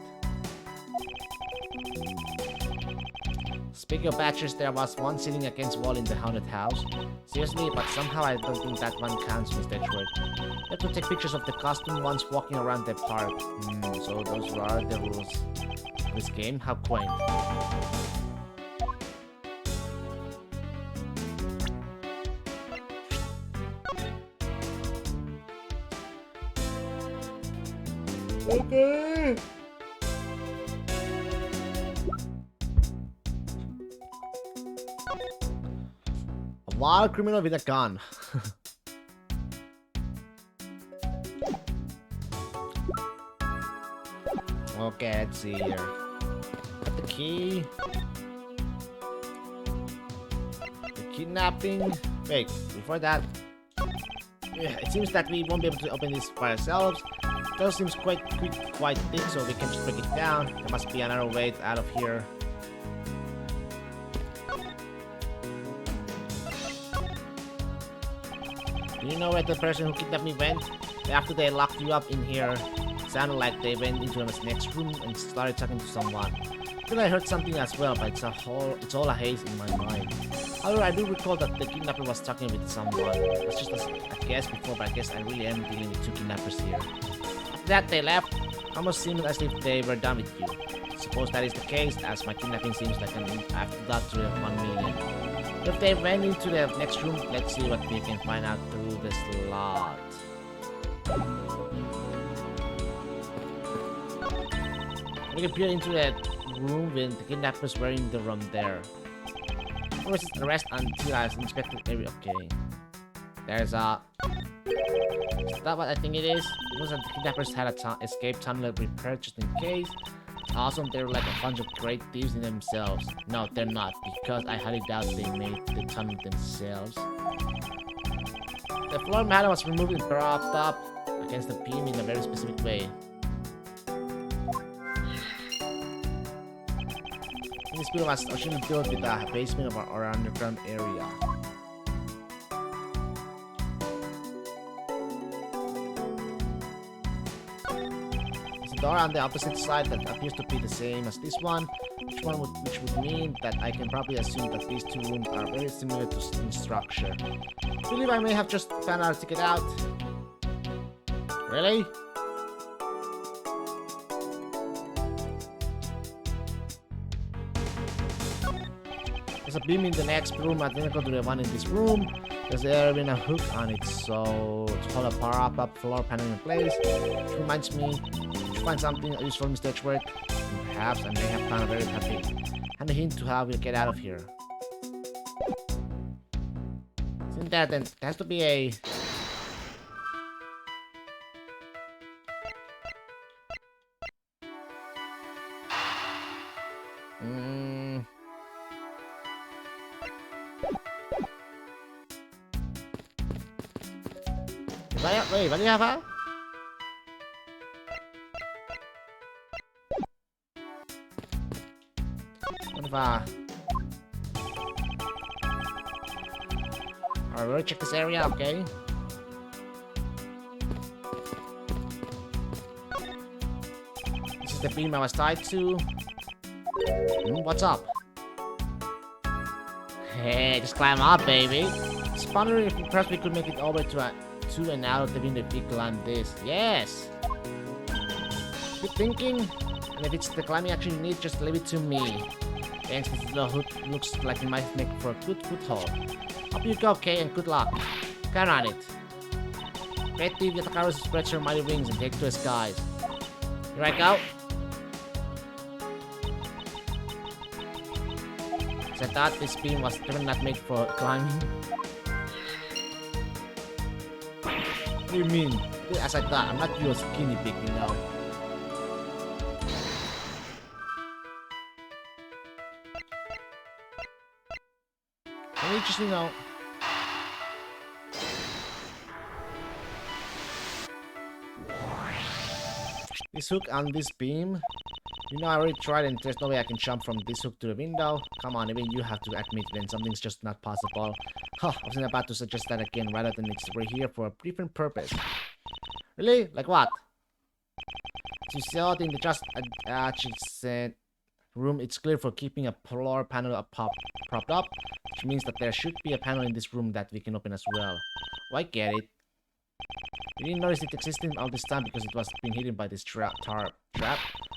Speaking of badgers, there was one sitting against wall in the haunted house. Seriously, but somehow I don't think that one counts, Mr. Edgeworth. You have to take pictures of the custom ones walking around the park. So those are the rules of this game. How quaint. Okay. A wild criminal with a gun. Okay, let's see here. Got the key. The kidnapping. Wait, before that. Yeah, it seems that we won't be able to open this by ourselves. It does seems quite thick, so we can just break it down. There must be another way out of here. Do you know where the person who kidnapped me went? After they locked you up in here, it sounded like they went into the next room and started talking to someone. I feel I heard something as well, but it's all a haze in my mind. However, I do recall that the kidnapper was talking with someone. That's just a guess before, but I guess I really am dealing with two kidnappers here. After that, they left. Almost seemed as if they were done with you. Suppose that is the case, as my kidnapping seems like an afterthought to the 1 million. If they went into the next room, let's see what we can find out through the slot. We can peer into the room when the kidnappers were in the room there. First, arrest until I inspected every. Okay. There's a. Is that what I think it is? It was that the kidnappers had a escape tunnel repaired just in case. It's awesome, they're like a bunch of great thieves in themselves. No, they're not, because I highly doubt they made the tunnel themselves. The floor mat was removed and propped up against the beam in a very specific way. This building was originally built with a basement or underground area. There's a door on the opposite side that appears to be the same as this one, which would mean that I can probably assume that these two rooms are very similar in structure. I believe I may have just found out to get out. Really? There's a beam in the next room identical to the one in this room. There's even a hook on it, so to hold a power up floor panel in place. Which reminds me, if you find something useful, Mr. Edgeworth, perhaps I may have found a very handy hint to how we'll get out of here. Isn't that then? There has to be a. Wait, what do you have out? What if alright, we'll check this area, okay? This is the beam I was tied to. What's up? Hey, just climb up, baby. Just wondering if perhaps we could make it over to and out of the window if we climb this. Yes! Good thinking. And if it's the climbing action you need, just leave it to me. Thanks, this little hook looks like it might make for a good foothold. Up you go, Kay, and good luck. Count on it. Betty, Yatakaru spreads her mighty wings and take to the skies. Here I go. So I thought this beam was definitely not made for climbing. What do you mean? As I thought, I'm not your skinny pig, you know. Can we just, you know... This hook on this beam. You know, I already tried and there's no way I can jump from this hook to the window. Come on, even you have to admit when something's just not possible. Huh, I wasn't about to suggest that again, rather than we're here for a different purpose. Really? Like what? As you saw in the just adjacent room, it's clear for keeping a floor panel propped up, which means that there should be a panel in this room that we can open as well. Oh, I get it. You didn't notice it existing all this time because it was being hidden by this trap.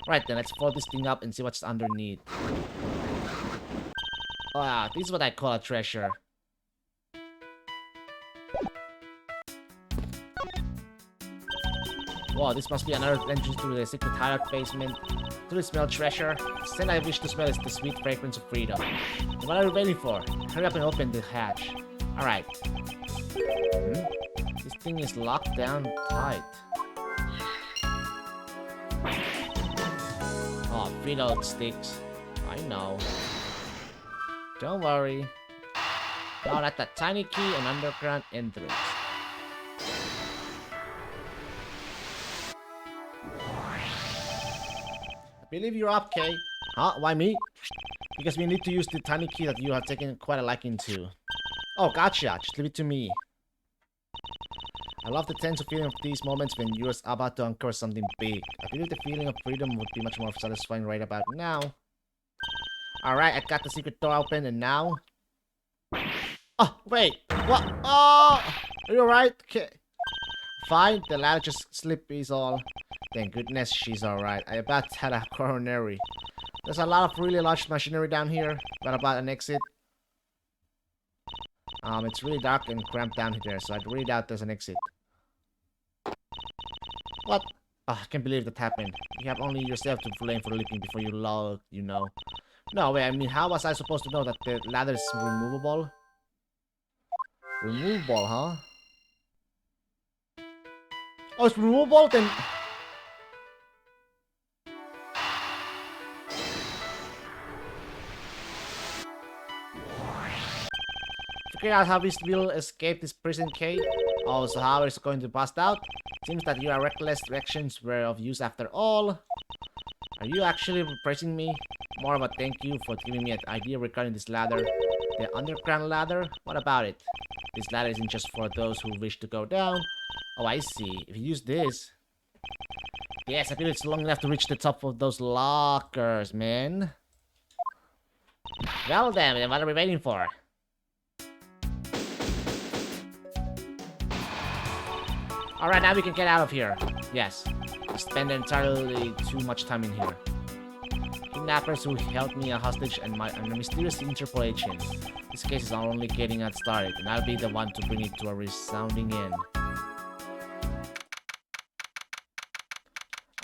Right then, let's fold this thing up and see what's underneath. Ah, this is what I call a treasure. Wow, this must be another entrance to the secret hideout basement. To smell treasure. The scent I wish to smell is the sweet fragrance of freedom. What are you waiting for? Hurry up and open the hatch. Alright. This thing is locked down tight. Oh, Frito sticks. I know. Don't worry. Now at that tiny key and underground entrance. I believe you're up, Kay. Huh? Why me? Because we need to use the tiny key that you have taken quite a liking to. Oh, gotcha. Just leave it to me. I love the tense feeling of these moments when you're about to uncover something big. I believe the feeling of freedom would be much more satisfying right about now. Alright, I got the secret door open and now... Oh, wait! What? Oh! Are you alright? Okay. Fine, the ladder just slipped is all. Thank goodness she's alright. I about had a coronary. There's a lot of really large machinery down here. What about an exit? It's really dark and cramped down here, so I really doubt there's an exit. What? Oh, I can't believe that happened. You have only yourself to blame for leaping before you log, you know. No, wait, I mean, how was I supposed to know that the ladder is removable? Removable, huh? Oh, it's removable? Then... Figure out how we will escape this prison cave. Oh, so how is it going to bust out? Seems that your reckless directions were of use after all. Are you actually praising me? More of a thank you for giving me an idea regarding this ladder. The underground ladder? What about it? This ladder isn't just for those who wish to go down. Oh, I see. If you use this... Yes, I feel it's long enough to reach the top of those lockers, man. Well then, what are we waiting for? Alright, now we can get out of here. Yes. We spend entirely too much time in here. Kidnappers who held me a hostage and a mysterious Interpol agent. This case is only getting started, and I'll be the one to bring it to a resounding end.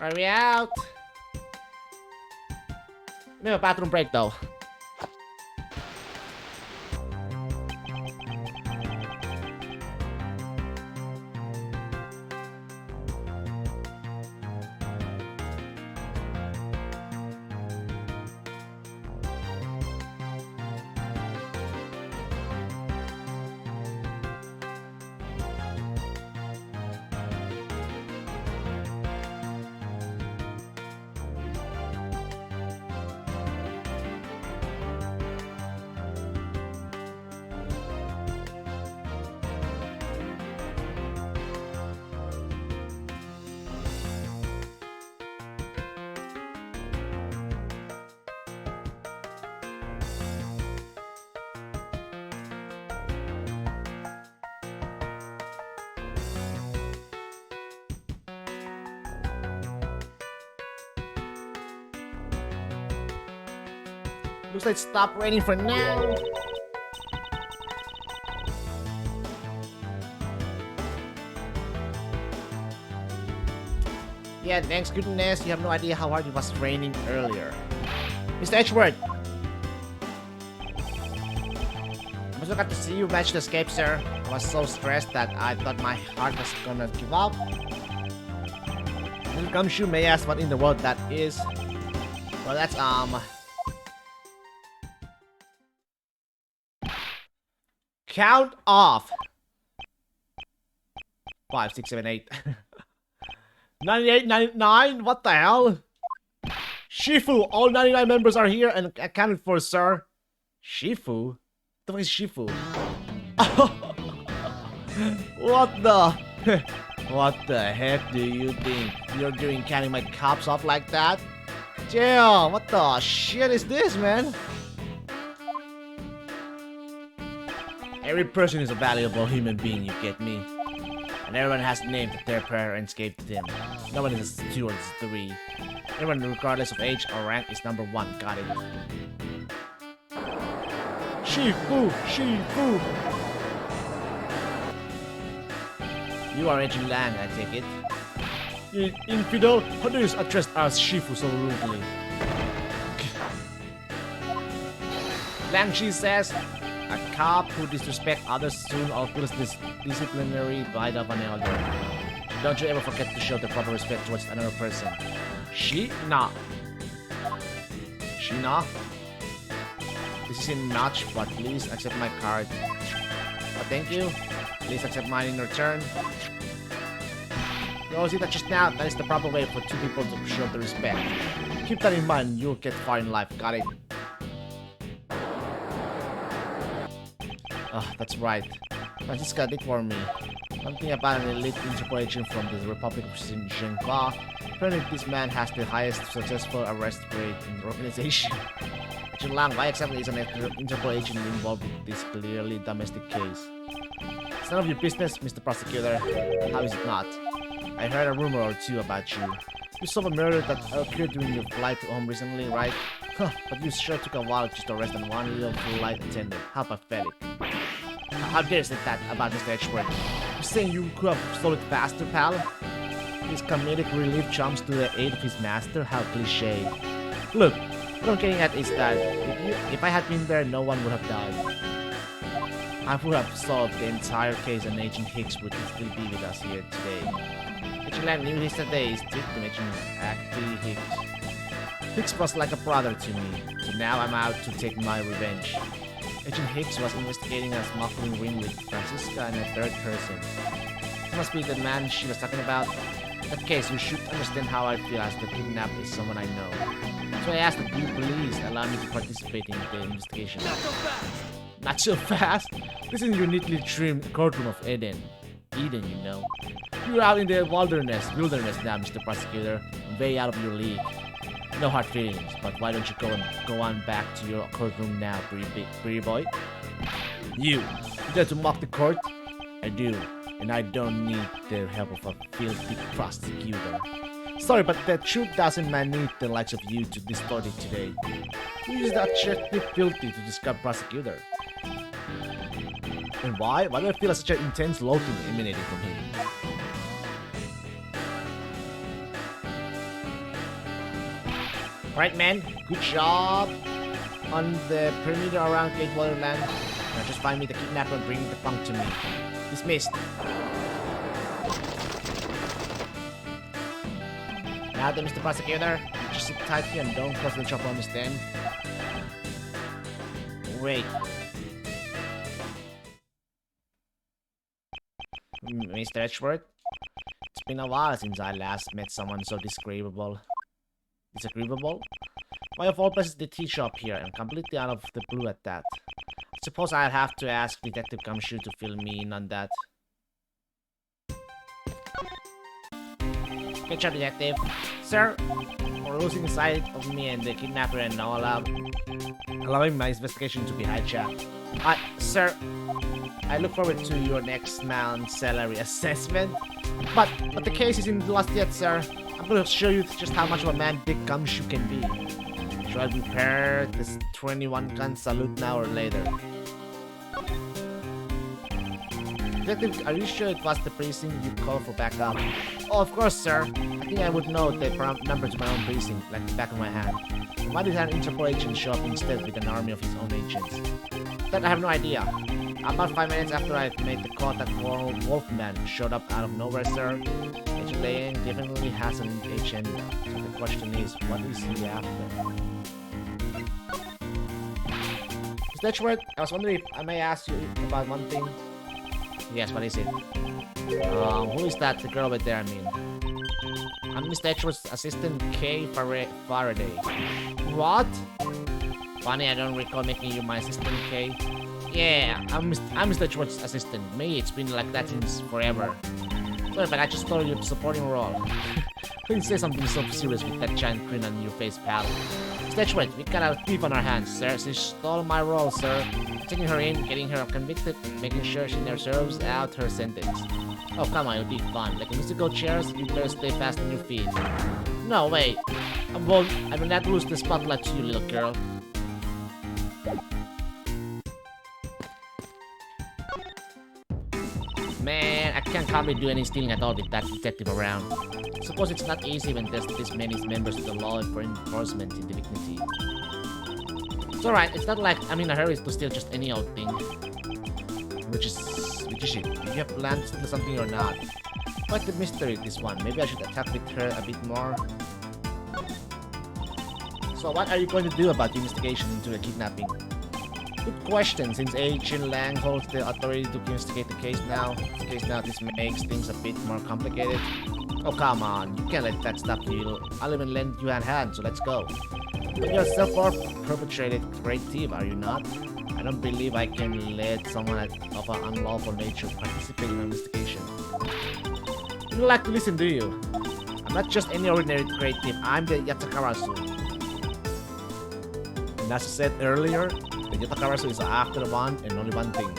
Are we out? We have a bathroom break though. Looks like it stopped raining for now. Yeah, thanks goodness, you have no idea how hard it was raining earlier. Mr. Edgeworth! I'm so glad to see you managed to escape, sir. I was so stressed that I thought my heart was gonna give up. Little Gumshoe may ask what in the world that is. Well, that's, count off! 5, 6, 7, 8. 98, 99? What the hell? Shifu! All 99 members are here and accounted for, sir. Shifu? What the fuck is Shifu? What the? What the heck do you think you're doing, counting my cops off like that? Damn, what the shit is this, man? Every person is a valuable human being, you get me? And everyone has a name that their parents gave to them. No one is a 2 or 3. Everyone, regardless of age or rank, is number 1. Got it. Shifu! Shifu! You are Agent Lang, I take it. You infidel, how do you address us Shifu so rudely? Lang, she says, a cop who disrespects others soon or feels disciplinary bite of an elder. Don't you ever forget to show the proper respect towards another person. She? Nah. She nah? This isn't much, but please accept my card. Oh, thank you. Please accept mine in return. You all see that just now? That is the proper way for 2 people to show the respect. Keep that in mind, you'll get far in life, got it? Oh, that's right. Francisca did for me. Something about an elite Interpol agent from the Republic of Zhenhua. Apparently this man has the highest successful arrest rate in the organization. Agent Lang, why exactly is an Interpol agent involved with this clearly domestic case? It's none of your business, Mr. Prosecutor. How is it not? I heard a rumor or 2 about you. You solved a murder that occurred during your flight to home recently, right? Huh, but you sure took a while just to arrest one little flight attendant. How pathetic. How dare you say that about Mr. Edgeworth? You're saying you could have solved it faster, pal? His comedic relief jumps to the aid of his master? How cliche. Look, what I'm getting at is that if I had been there, no one would have died. I would have solved the entire case and Agent Hicks would still be with us here today. Agent Lang knew yesterday's victim, Agent Ackley Hicks. Hicks was like a brother to me, so now I'm out to take my revenge. Agent Hicks was investigating a smuggling ring with Francisca and a 3rd person. This must be the man she was talking about. In that case, you should understand how I feel as the kidnapper is someone I know. So I asked that you please allow me to participate in the investigation.
Not so fast!
Not so fast? This is your neatly trimmed courtroom of Eden. Eden, you know. You're out in the wilderness now, Mr. Prosecutor. Way out of your league. No hard feelings, but why don't you go on back to your courtroom now, pretty boy? You dare to mock the court? I do, and I don't need the help of a filthy prosecutor. Sorry, but the truth doesn't need the likes of you to distort it today. You use that adjective filthy to describe prosecutor. And why? Why do I feel such an intense loathing emanating from him? Alright, man. Good job on the perimeter around Edgeworth land. Now just find me the kidnapper and bring the punk to me. Dismissed. Now then, Mr. Prosecutor, just sit tight here and don't cross the chopper, understand? Wait. Mr. Edgeworth? It's been a while since I last met someone so disagreeable. Disagreeable? Why of all places the tea shop here, and completely out of the blue at that? I suppose I'll have to ask Detective Gumshoe to fill me in on that. Good job, Detective. Sir, for losing sight of me and the kidnapper and allowing my investigation to be hijacked. Sir, I look forward to your next month's salary assessment. But the case isn't lost yet, sir. I'm gonna show you just how much of a man Dick Gumshoe can be. Should I prepare this 21-gun salute now or later? Detective, are you sure it was the precinct you called for backup? Oh, of course, sir. I think I would know the number to my own precinct, like the back of my hand. Why did an Interpol agent show up instead with an army of his own agents? That I have no idea. About 5 minutes after I made the call, that Wolfman showed up out of nowhere, sir. Agent Lane definitely has an agenda. So the question is, what is he after? Mr. Edgeworth, I was wondering if I may ask you about one thing. Yes, what is it? Who is that? The girl right there, I mean. I'm Mr. Edgeworth's assistant, Kay Faraday. What? Funny, I don't recall making you my assistant, Kay. Yeah, I'm Mr. Edgeworth's assistant. Me, it's been like that since forever. Sorry, but I just stole your supporting role. Couldn't say something so serious with that giant grin on your face, pal. Mr. Edgeworth, we got a thief on our hands, sir. She stole my role, sir. Taking her in, getting her convicted, and making sure she never serves out her sentence. Oh, come on, it'll be fun. Like a musical chairs, you better stay fast on your feet. No, wait. I will not lose the spotlight to you, little girl. Man, I can't hardly do any stealing at all with that detective around. Suppose it's not easy when there's this many members of the law enforcement in Dignity. It's alright, it's not like I'm in a hurry to steal just any old thing. Which is it? Do you have plans to steal something or not? Quite the mystery, this one. Maybe I should attack with her a bit more. So what are you going to do about the investigation into the kidnapping? Good question, since Agent Lang holds the authority to investigate the case now. This makes things a bit more complicated. Oh, come on, you can't let that stop you. I'll even lend you a hand, so let's go. But you're a self-perpetrated great thief, are you not? I don't believe I can let someone of an unlawful nature participate in an investigation. You don't like to listen, do you? I'm not just any ordinary great thief, I'm the Yatakarasu. And as I said earlier, the Yatakarasu is after one and only one thing.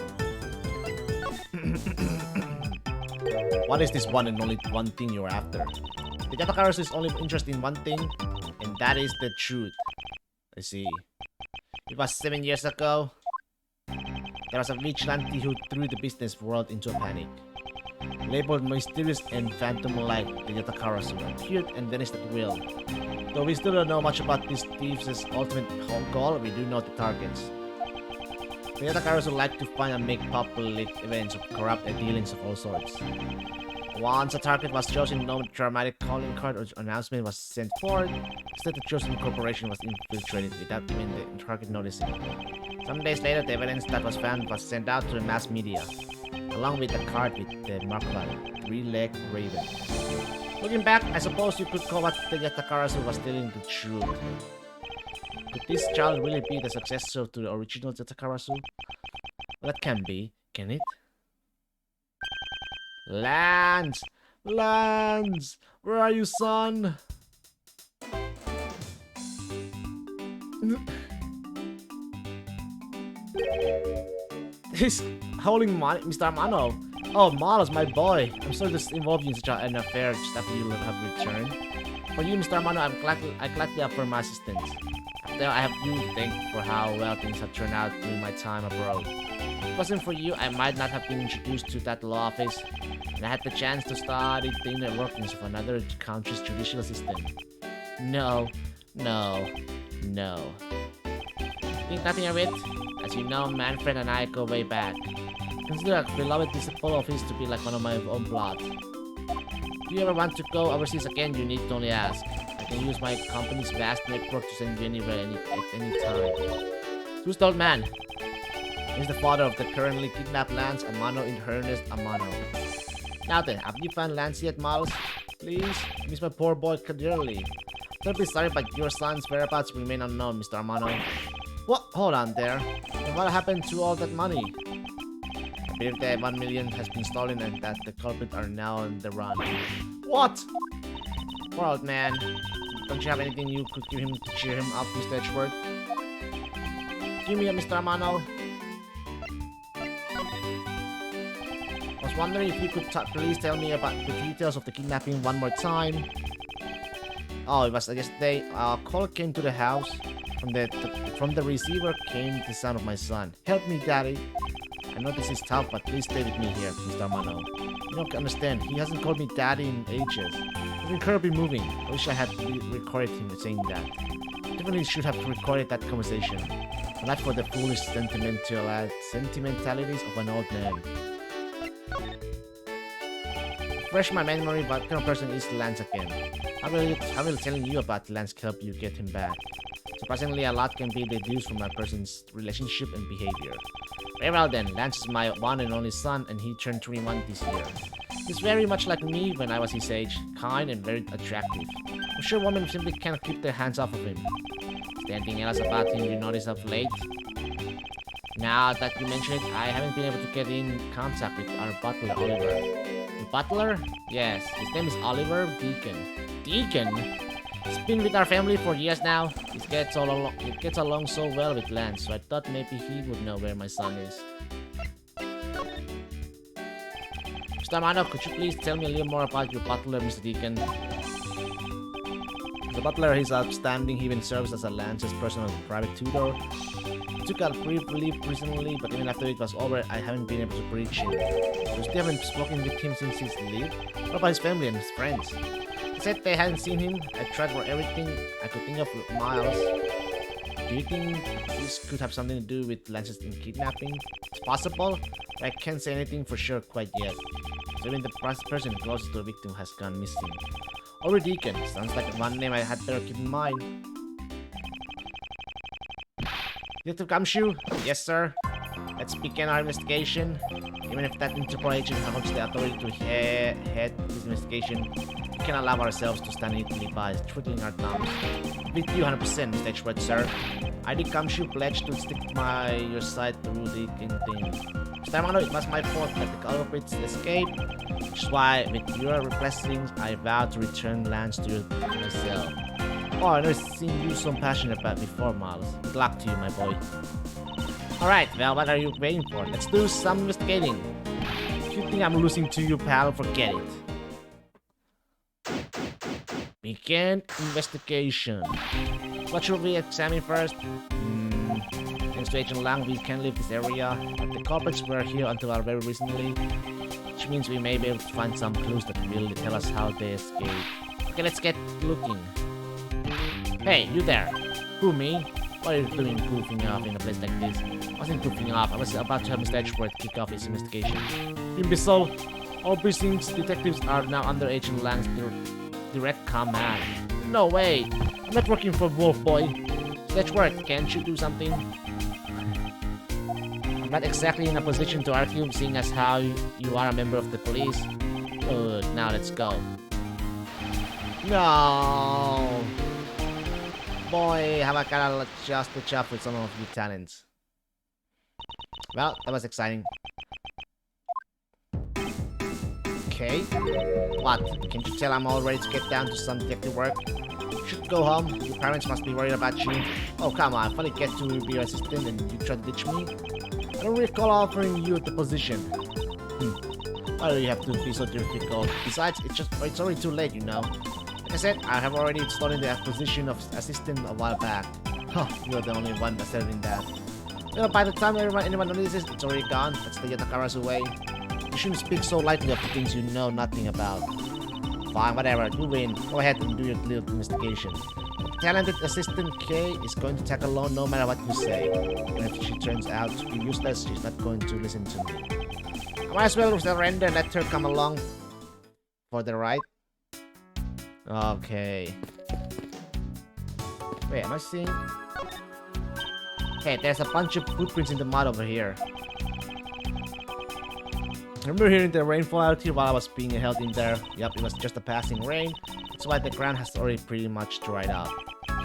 What is this one and only one thing you're after? The Yatakarasu is only interested in one thing, and that is the truth. I see. It was 7 years ago. There was a vigilante who threw the business world into a panic. Labeled mysterious and phantom-like, the Yatakarasu appeared and vanished at will. Though we still don't know much about these thieves' ultimate goal, we do know the targets. The Yatakarasu like to find and make public events of corrupt dealings of all sorts. Once a target was chosen, no dramatic calling card or announcement was sent forth. Instead, the chosen corporation was infiltrated without even the target noticing. Some days later, the evidence that was found was sent out to the mass media, along with a card with the marker three-legged raven. Looking back, I suppose you could call what the Yatakarasu was telling the truth. Could this child really be the successor to the original Yatakarasu? Well, that can be, can it? Lance! Lance! Where are you, son? He's holding Mr. Mano. Oh, Miles, my boy. I'm sorry to involve you in such an affair just after you have returned. For you, Mr. Mano, I'm gladly offer my assistance. After I have you to thank for how well things have turned out during my time abroad. If it wasn't for you, I might not have been introduced to that law office, and I had the chance to study the inner workings of another country's judicial system. No. Think nothing of it? As you know, Manfred and I go way back. Consider a beloved disciple of his to be like one of my own blood. If you ever want to go overseas again, you need to only ask. I can use my company's vast network to send you anywhere at any time. Who's the old man? He's the father of the currently kidnapped Lance Amano in Ernest Amano. Now then, have you found Lance yet, Miles? Please? I miss my poor boy dearly. Terribly sorry, but your son's whereabouts remain unknown, Mr. Amano. What? Hold on there. And what happened to all that money? I believe that 1 million has been stolen and that the culprits are now on the run. What? Poor old man. Don't you have anything you could give him to cheer him up, Mr. Edgeworth? Give me a Mr. Amano. I was wondering if you could please tell me about the details of the kidnapping one more time. Oh, it was yesterday. A call came to the house. From the receiver came the sound of my son. Help me, Daddy. I know this is tough, but please stay with me here, Mr. Mano. You don't understand. He hasn't called me Daddy in ages. He's incredibly moving. I wish I had recorded him saying that. Definitely should have recorded that conversation. But not for the foolish sentimentalities of an old man. Refresh my memory, what kind of person is Lance again? How will telling you about Lance help you get him back? Surprisingly, a lot can be deduced from a person's relationship and behavior. Very well then, Lance is my one and only son, and he turned 21 this year. He's very much like me when I was his age, kind and very attractive. I'm sure women simply can't keep their hands off of him. Is there anything else about him you noticed of late? Now that you mention it, I haven't been able to get in contact with our butler, Oliver. The butler? Yes, his name is Oliver Deacon. Deacon? He's been with our family for years now. It gets along so well with Lance, so I thought maybe he would know where my son is. Mr. Amano, could you please tell me a little more about your butler, Mr. Deacon? The butler is outstanding. He even serves as a Lance's personal private tutor. He took a brief leave recently, but even after it was over, I haven't been able to reach him. You still haven't spoken with him since his leave? What about his family and his friends? They said they hadn't seen him. I tried for everything I could think of with Miles. Do you think this could have something to do with Lance's kidnapping? It's possible, but I can't say anything for sure quite yet. So even the person closest to the victim has gone missing. Or Deacon, sounds like one name I had better keep in mind. Detective Gumshoe? Yes, sir. Let's begin our investigation. Even if that Interpol agent holds the authority to head this investigation, we can allow ourselves to stand idly by, twiddling our thumbs. With you 100%, Mr. Edgeworth, sir. I did Gumshoe pledge to stick by your side through the thing. Mr. Amano, it was my fault that the culprits escaped, which is why, with your blessings, I vow to return Lance to your cell. Oh, I've never seen you so passionate about before, Miles. Good luck to you, my boy. Alright, well, what are you waiting for? Let's do some investigating. If you think I'm losing to you, pal, forget it. Begin investigation. What should we examine first? Thanks to Agent Lang, we can leave this area, but the culprits were here until very recently, which means we may be able to find some clues that will tell us how they escaped. Okay, let's get looking. Hey, you there. Who, me? What are you doing goofing off in a place like this? I wasn't goofing off. I was about to have Mr. Edgeworth kick off his investigation. Imbecile! All precincts detectives are now under Agent Lang's direct command. No way! I'm not working for Wolf Boy. Mr. Edgeworth, can't you do something? I'm not exactly in a position to argue, seeing as how you are a member of the police. Good, now let's go. No! Boy, have I gotta just catch up with some of your talents. Well, that was exciting. Okay. What? Can't you tell I'm all ready to get down to some detective work? You should go home. Your parents must be worried about you. Oh, come on. Finally get to be your assistant and you try to ditch me? I don't recall offering you the position. Why do you have to be so difficult? Besides, it's already too late, you know. Like I said, I have already started the position of assistant a while back. Huh, you're the only one that's serving that. You know, by the time anyone notices, it's already gone. That's the Yatakara's way. You shouldn't speak so lightly of the things you know nothing about. Fine, whatever, you win. Go ahead and do your little investigation. The talented assistant Kay is going to tag along no matter what you say. And if she turns out to be useless, she's not going to listen to me. I might as well surrender and let her come along for the ride. Okay. Wait, am I seeing... Hey, there's a bunch of footprints in the mud over here. Remember hearing the rainfall out here while I was being held in there? Yep, it was just a passing rain. That's why the ground has already pretty much dried up.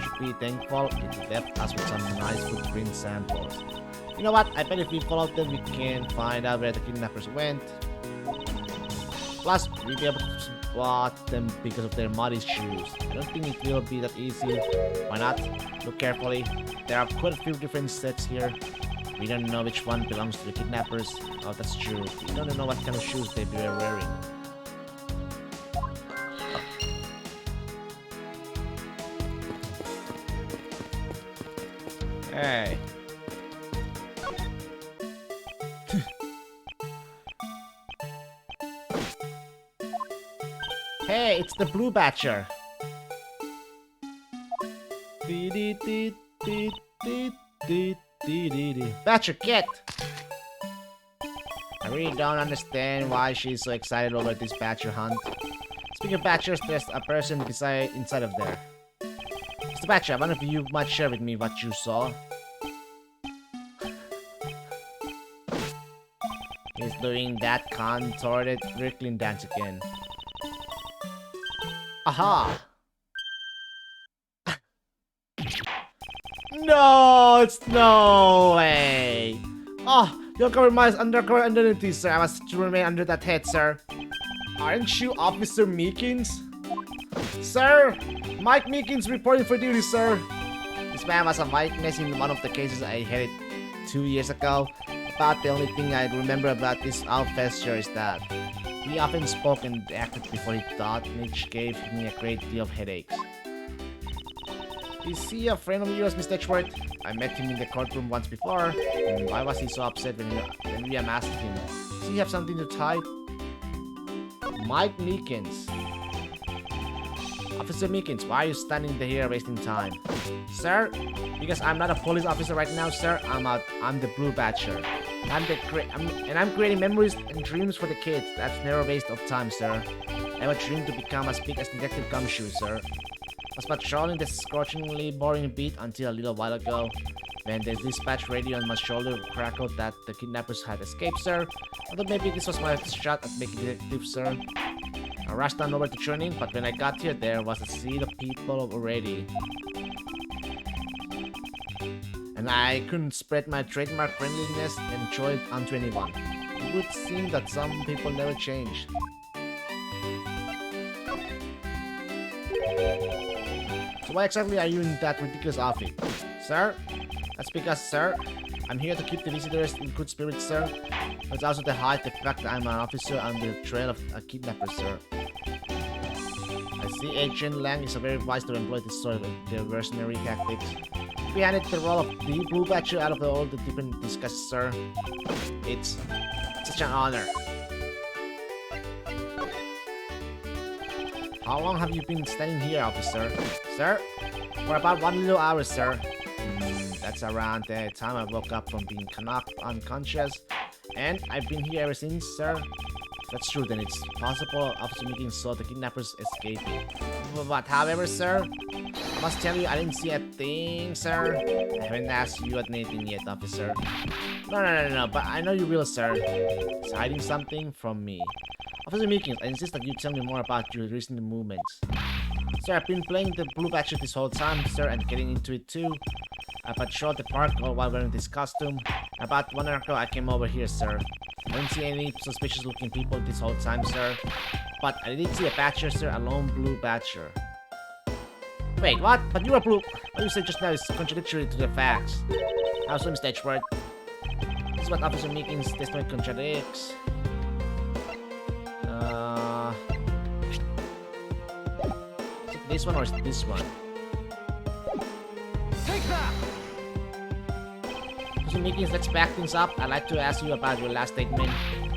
Should be thankful it left us with some nice footprint samples. You know what? I bet if we follow them, we can find out where the kidnappers went. Plus, we'll be able to spot them because of their muddy shoes. I don't think it will be that easy. Why not? Look carefully. There are quite a few different sets here. We don't know which one belongs to the kidnappers. Oh, that's true. We don't know what kind of shoes they were wearing. Hey. Hey, it's the Blue Batcher. Batcher, get! I really don't understand why she's so excited over this Batcher hunt. Speaking of Batchers, there's a person inside of there. Mr. Batcher, I wonder if you might share with me what you saw. He's doing that contorted wriggling dance again. Aha! No, it's no way! Oh, you'll cover my undercover identity, sir. I must remain under that head, sir. Aren't you Officer Meekins? Sir! Mike Meekins reporting for duty, sir. This man was a witness in one of the cases I headed 2 years ago. About the only thing I remember about this outfester is that he often spoke and acted before he thought, which gave me a great deal of headaches. Is he a friend of yours, Mr. Edgeworth? I met him in the courtroom once before. And why was he so upset when we asked him? Does he have something to hide? Mike Meekins. Officer Meekins, why are you standing here wasting time? Sir, because I'm not a police officer right now, sir. I'm the Blue Batcher. I'm creating memories and dreams for the kids. That's never a waste of time, sir. I have a dream to become as big as Detective Gumshoe, sir. I was patrolling the scorchingly boring beat until a little while ago, when the dispatch radio on my shoulder crackled that the kidnappers had escaped, sir. I thought maybe this was my shot at making detective, sir. I rushed on over to join in, but when I got here, there was a sea of people already. And I couldn't spread my trademark friendliness and joy onto anyone. It would seem that some people never change. So why exactly are you in that ridiculous outfit? Sir? That's because, sir, I'm here to keep the visitors in good spirits, sir. But it's also to hide the fact that I'm an officer on the trail of a kidnapper, sir. I see Agent Lang is very wise to employ this sort of diversionary tactics. We handed the role of the Blue Batcher out of all the different discussions, sir. It's such an honor. How long have you been standing here, officer? Sir? For about 1 little hour, sir. That's around the time I woke up from being knocked unconscious. And I've been here ever since, sir. If that's true, then it's possible Officer Meekins saw the kidnappers escaping. But however, sir, I must tell you I didn't see a thing, sir. I haven't asked you anything yet, officer. No, but I know you will, sir. He's hiding something from me. Officer Meekins, I insist that you tell me more about your recent movements. Sir, I've been playing the Blue Batcher this whole time, sir, and getting into it too. I patrolled the park while wearing this costume. About 1 hour ago, I came over here, sir. I didn't see any suspicious looking people this whole time, sir. But I did see a Batcher, sir, a lone Blue Batcher. Wait, what? But you are blue. What you said just now is contradictory to the facts. How so, Mr. Edgeworth? This is what Officer Meekins' testimony contradicts. Is it this one or is it this one?
Take that!
Officer Meekins, let's back things up. I'd like to ask you about your last statement.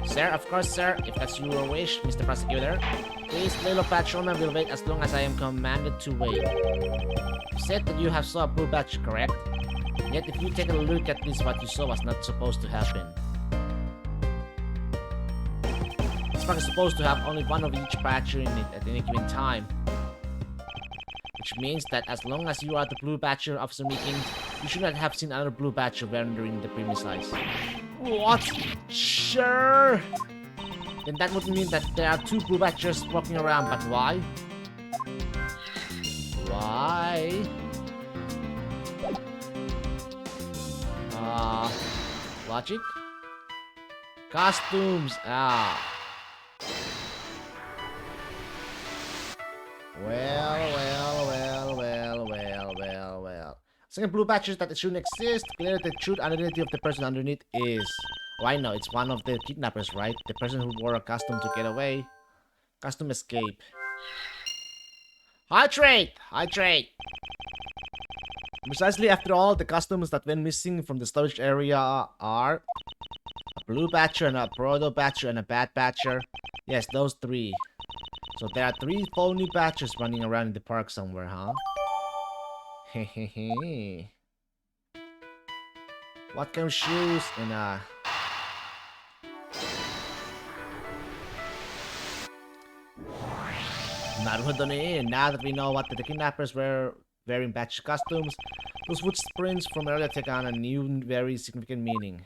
Sir, of course, sir. If that's your wish, Mr. Prosecutor. Please, little patrolman will wait as long as I am commanded to wait. You said that you have saw a Blue Batch, correct? Yet if you take a look at this, what you saw was not supposed to happen. This park is supposed to have only one of each Batcher in it at any given time. Which means that as long as you are the Blue Batcher, Officer Meekins, you should not have seen another Blue Batcher wandering the premises. What? Sure. Then that would mean that there are 2 Blue Batchers walking around, but why? Why? Logic? Costumes! Well. Second Blue Batchers that it shouldn't exist. Clearly the true identity of the person underneath is... Oh, I know, it's one of the kidnappers, right? The person who wore a costume to get away. Costume escape. Hydrate! Precisely after all, the costumes that went missing from the storage area are a blue Badger and a proto Badger and a bad Badger. Yes, those three. So there are 3 phony Badgers running around in the park somewhere, huh? Hehehe. What kind of shoes and now that we know what the kidnappers were wearing Badger costumes, those footprints from earlier take on a new, very significant meaning.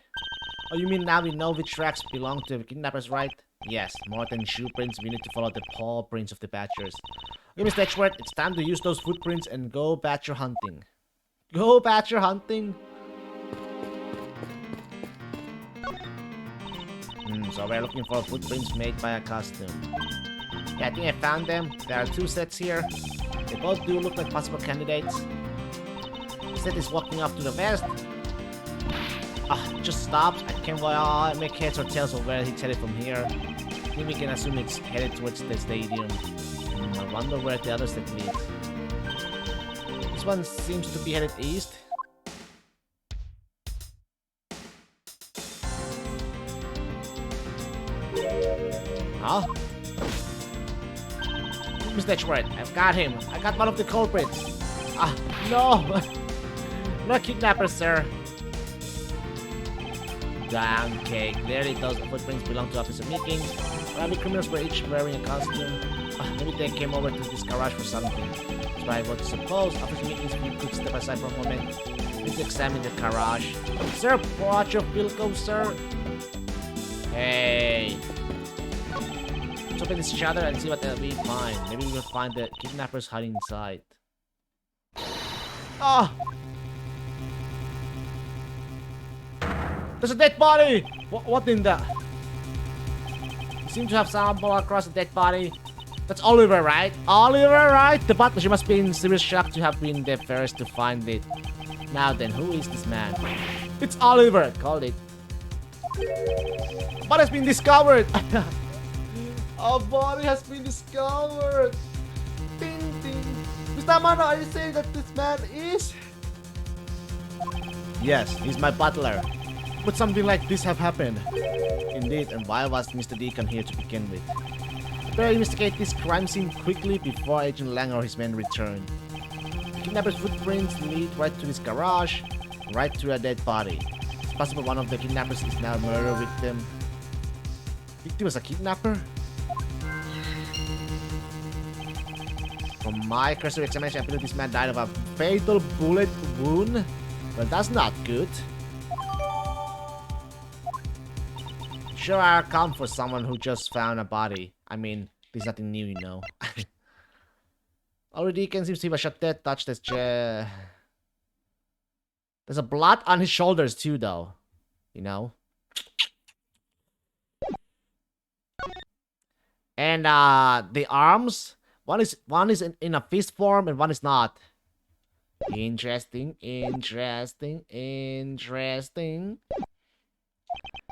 Oh, you mean now we know which tracks belong to the kidnappers, right? Yes, more than shoe prints, we need to follow the paw prints of the Badgers. Okay, Mr. Edgeworth, it's time to use those footprints and go Badger hunting. Go Badger hunting? So we're looking for footprints made by a costume. Yeah, I think I found them. There are 2 sets here. They both do look like possible candidates. The set is walking off to the west. It just stops. I can't make heads or tails of where he's headed from here. I think we can assume it's headed towards the stadium. I wonder where the other set leads. This one seems to be headed east. Huh? Mr. Edgeworth, I've got him. I got one of the culprits. No! No kidnappers, sir. Damn, okay. Clearly those footprints belong to Officer Meekins. Probably criminals were each wearing a costume. Maybe they came over to this garage for something. That's what I would suppose. Officer Meekins, if you could step aside for a moment. Please examine the garage. Sir, watch your vehicle, sir. Hey. Let's open this shutter and see what we find. Maybe we'll find the kidnappers hiding inside. There's a dead body! What in that? You seem to have stumbled across a dead body. That's Oliver, right? Oliver, right? The butler, she must be in serious shock to have been the first to find it. Now then, who is this man? It's Oliver! Called it. But has been discovered! Our body has been discovered! Ding ding! Mr. Amano, are you saying that this man is? Yes, he's my butler. But something like this have happened. Indeed, and why was Mr. Deacon here to begin with? Better investigate this crime scene quickly before Agent Lang or his men return. The kidnapper's footprints lead right to this garage, right to a dead body. It's possible one of the kidnappers is now a murder victim. Victim was a kidnapper? From my cursory examination, I believe this man died of a fatal bullet wound. Well, that's not good. Sure are calm for someone who just found a body. I mean, there's nothing new, you know. Already can seem to have a shot dead, touched his chair. There's a blood on his shoulders too, though. You know? And the arms, one is in a fist form and one is not. Interesting.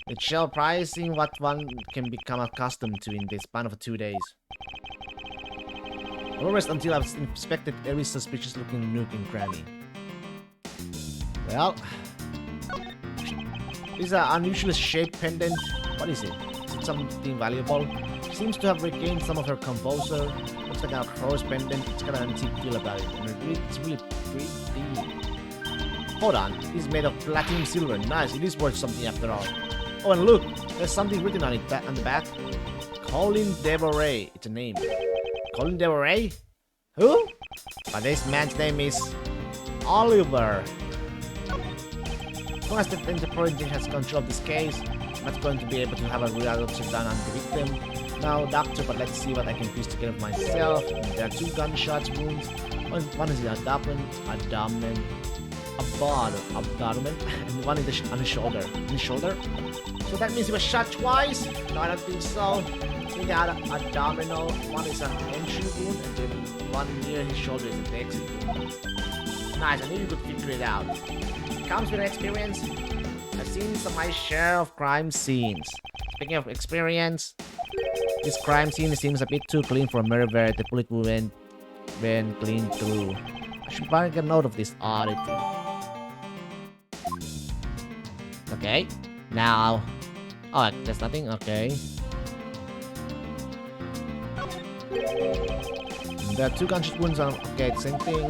It's surprising what one can become accustomed to in the span of 2 days. I'll rest until I've inspected every suspicious looking nook and cranny. Well, this is an unusually shaped pendant. What is it? Is it something valuable? She seems to have regained some of her composure. Looks like a crow's pendant. It's got an antique feel about it. And it's really pretty. Hold on. This is made of platinum silver. Nice. It is worth something after all. Oh, and look. There's something written on it on the back. Colin Devoray. It's a name. Colin Devoray? Who? But this man's name is Oliver. As long as the Interpol has control of this case, I'm not going to be able to have a real autopsy done on the victim. Now, doctor, but let's see what I can piece together for myself. There are 2 gunshots wounds. One is in abdomen, and one is on his shoulder. In his shoulder? So that means he was shot twice? No, I don't think so. In the abdominal, one is an entry wound, and then one near his shoulder is an exit wound. Nice, I knew you could figure it out. Comes with experience. I've seen my share of crime scenes. Speaking of experience, this crime scene seems a bit too clean for a murder where the bullet went clean through. A should make a note of this oddity. Okay. Now. Oh, there's nothing? Okay. There are 2 gunshot wounds on. Okay, same thing.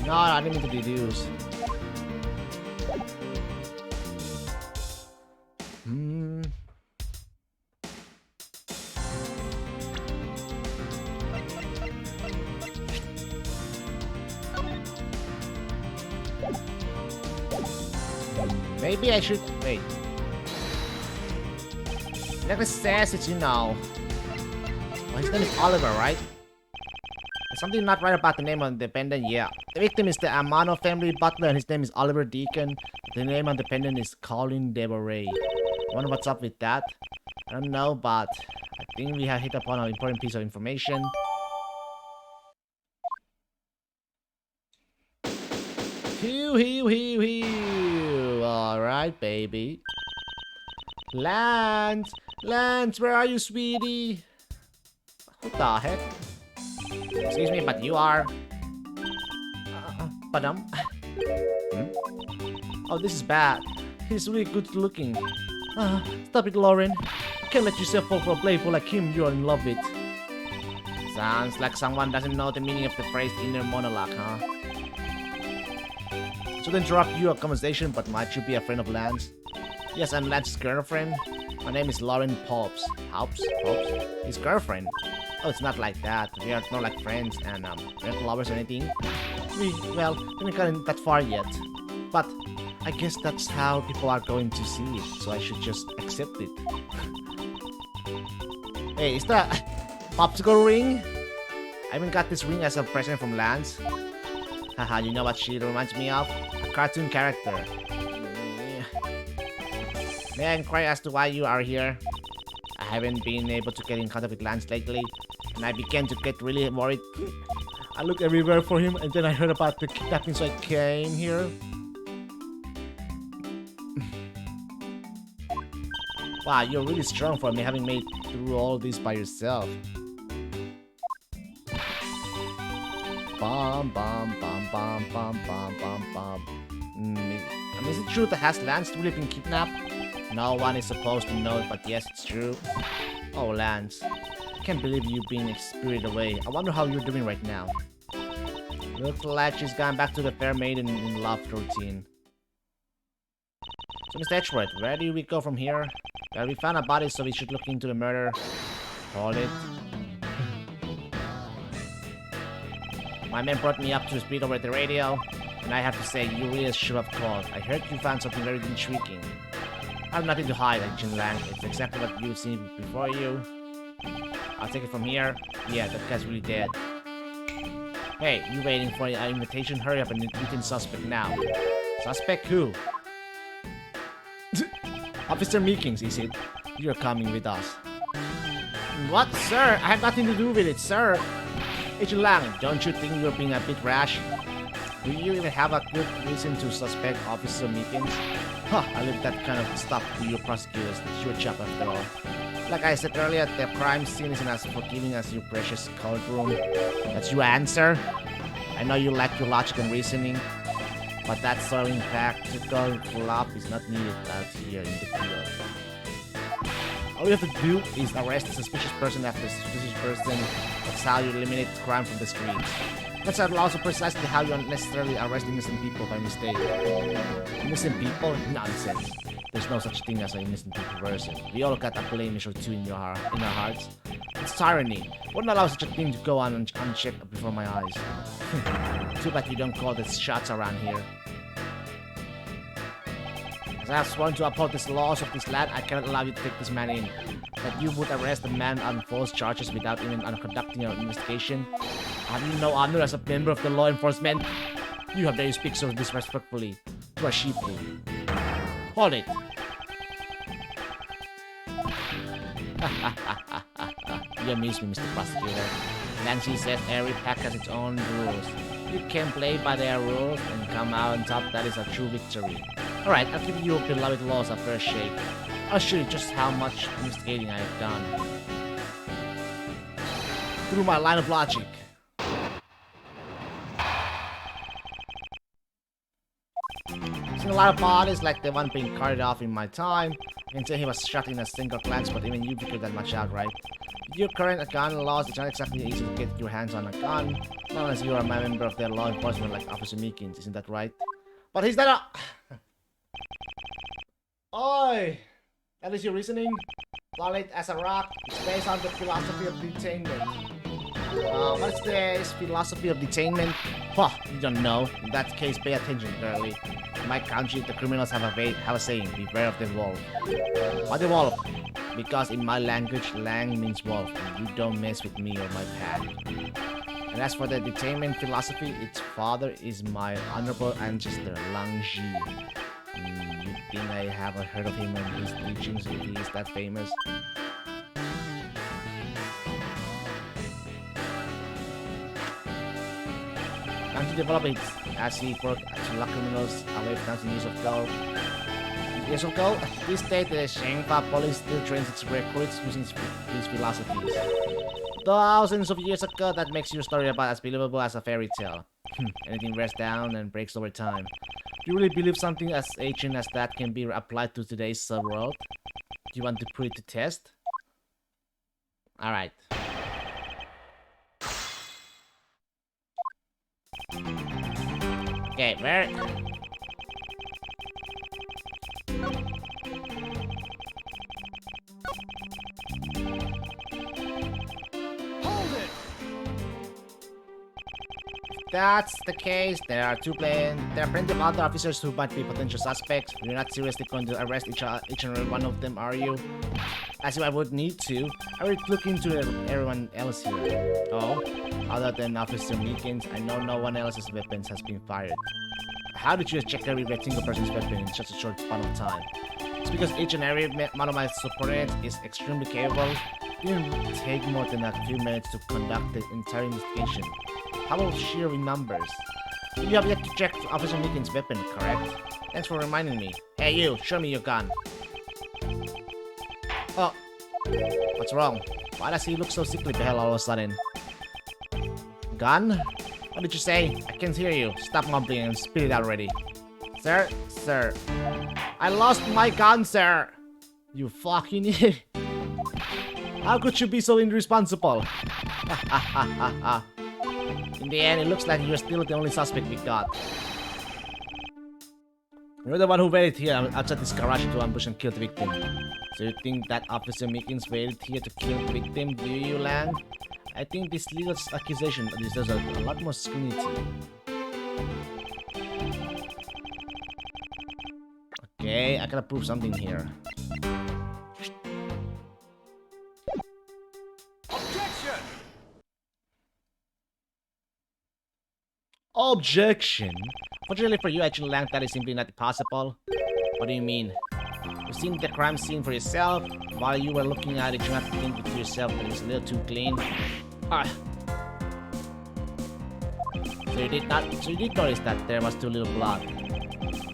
No, I didn't mean to deduce. Maybe I should wait. Like it says it's, you know. Oh, his name is Oliver, right? There's something not right about the name on the pendant, yeah. The victim is the Amano family butler and his name is Oliver Deacon. The name on the pendant is Colin Deborah. I wonder what's up with that. I don't know, but I think we have hit upon an important piece of information. Hew. Alright, baby. Lance! Lance, where are you, sweetie? What the heck? Excuse me, but you are... Padam? Oh, this is bad. He's really good looking. Stop it, Lauren. You can't let yourself fall for a playful like him you're in love with. Sounds like someone doesn't know the meaning of the phrase inner monologue, huh? So to interrupt your conversation, but might you be a friend of Lance? Yes, I'm Lance's girlfriend. My name is Lauren Pops. Pops? His girlfriend. Oh, it's not like that. We are not like friends and we're not lovers or anything. We haven't gotten that far yet. But I guess that's how people are going to see it, so I should just accept it. Hey, is that a popsicle ring? I even got this ring as a present from Lance. Haha, you know what she reminds me of? A cartoon character. May I inquire as to why you are here? I haven't been able to get in contact with Lance lately, and I began to get really worried. I looked everywhere for him, and then I heard about the kidnapping, so I came here. Wow, you're really strong for me, having made through all this by yourself. Bum bum bum bum bum bum bum bum. I mean, is it true that has Lance really been kidnapped? No one is supposed to know it, but yes, it's true. Oh, Lance. I can't believe you've been spirited away. I wonder how you're doing right now. Looks like she's gone back to the fair maiden in love routine. So, Mr. Edgeworth, where do we go from here? Well, we found a body, so we should look into the murder. Hold it. My man brought me up to speed over the radio, and I have to say, you really should have called. I heard you found something very intriguing. I have nothing to hide, Agent Lang. It's exactly what you've seen before you. I'll take it from here. Yeah, that guy's really dead. Hey, you waiting for an invitation? Hurry up and meet suspect now. Suspect who? Officer Meekins, is it? You're coming with us. What, sir? I have nothing to do with it, sir. Agent Lang, don't you think you're being a bit rash? Do you even have a good reason to suspect Officer Meekins? Huh, I leave that kind of stuff to your prosecutors. It's your job after all. Like I said earlier, the crime scene isn't as forgiving as your precious courtroom. That's your answer? I know you lack your logic and reasoning, but that sort of impractical fluff is not needed out here in the field. All you have to do is arrest a suspicious person after a suspicious person. That's how you eliminate crime from the streets. That's also precisely how you unnecessarily arrest innocent people by mistake. Innocent people? Nonsense. There's no such thing as an innocent person. We all got a blemish or two in our hearts. It's tyranny. Wouldn't allow such a thing to go on unchecked before my eyes. Too bad you don't call the shots around here. As I have sworn to uphold the laws of this land, I cannot allow you to take this man in. That you would arrest a man on false charges without even conducting an investigation. Have you no honor as a member of the law enforcement? You have dare you speak so disrespectfully to a sheeple. Hold it. You amuse me, Mr. Prosecutor. Nancy says every pack has its own rules. You can play by their rules and come out on top. That is a true victory. Alright, I'll give your beloved laws a fair shake. I'll show you just how much investigating I have done. Through my line of logic. Seen a lot of bodies like the one being carted off in my time. I can say he was shot in a single glance, but even you figured that much out, right? With your current gun laws, it's not exactly easy to get your hands on a gun, not unless you are a member of their law enforcement like Officer Meekins, isn't that right? But he's not a... Oi! That is your reasoning? Solid as a rock, it's based on the philosophy of detainment. What's this philosophy of detainment? Huh, you don't know. In that case, pay attention, girlie. In my country, the criminals have a saying, beware of the wolf. Why the wolf? Because in my language, lang means wolf, and you don't mess with me or my pack. And as for the detainment philosophy, its father is my honorable ancestor, Lang Ji. You think I haven't heard of him and his teachings if he is that famous? Lang Ji developed it as he worked to lock criminals away 1,000 years ago. Years ago, this day the Shangfa police still trains its recruits using these philosophies. Thousands of years ago, that makes your story about as believable as a fairy tale. Anything wears down and breaks over time. Do you really believe something as ancient as that can be applied to today's world? Do you want to put it to test? Alright. Okay, where...
Hold it!
If that's the case, there are plenty of other officers who might be potential suspects. You're not seriously going to arrest each and every one of them, are you? As if I would need to. I would look into everyone else here. Oh? Other than Officer Meekins, I know no one else's weapons has been fired. How did you check every single person's weapon in such a short span of time? It's because each and every one of my subordinates is extremely capable. It didn't take more than a few minutes to conduct the entire investigation. How about sheer numbers? You have yet to check Officer Meekins' weapon, correct? Thanks for reminding me. Hey you, show me your gun. Oh, what's wrong? Why does he look so sickly the hell all of a sudden? Gun? What did you say? I can't hear you. Stop mumbling and spit it out already. Sir? Sir. I lost my gun, sir! You fucking idiot. How could you be so irresponsible? In the end, it looks like you're still the only suspect we got. You're the one who waited here outside this garage to ambush and kill the victim. So you think that Officer Meekins waited here to kill the victim, do you, Lang? I think this legal accusation deserves a lot more scrutiny. Okay, I gotta prove something here.
Objection!
Objection? Fortunately for you, Agent Lang, that is simply not possible. What do you mean? You've seen the crime scene for yourself. While you were looking at it, you have to think to yourself that it was a little too clean. So you did notice that there was too little blood.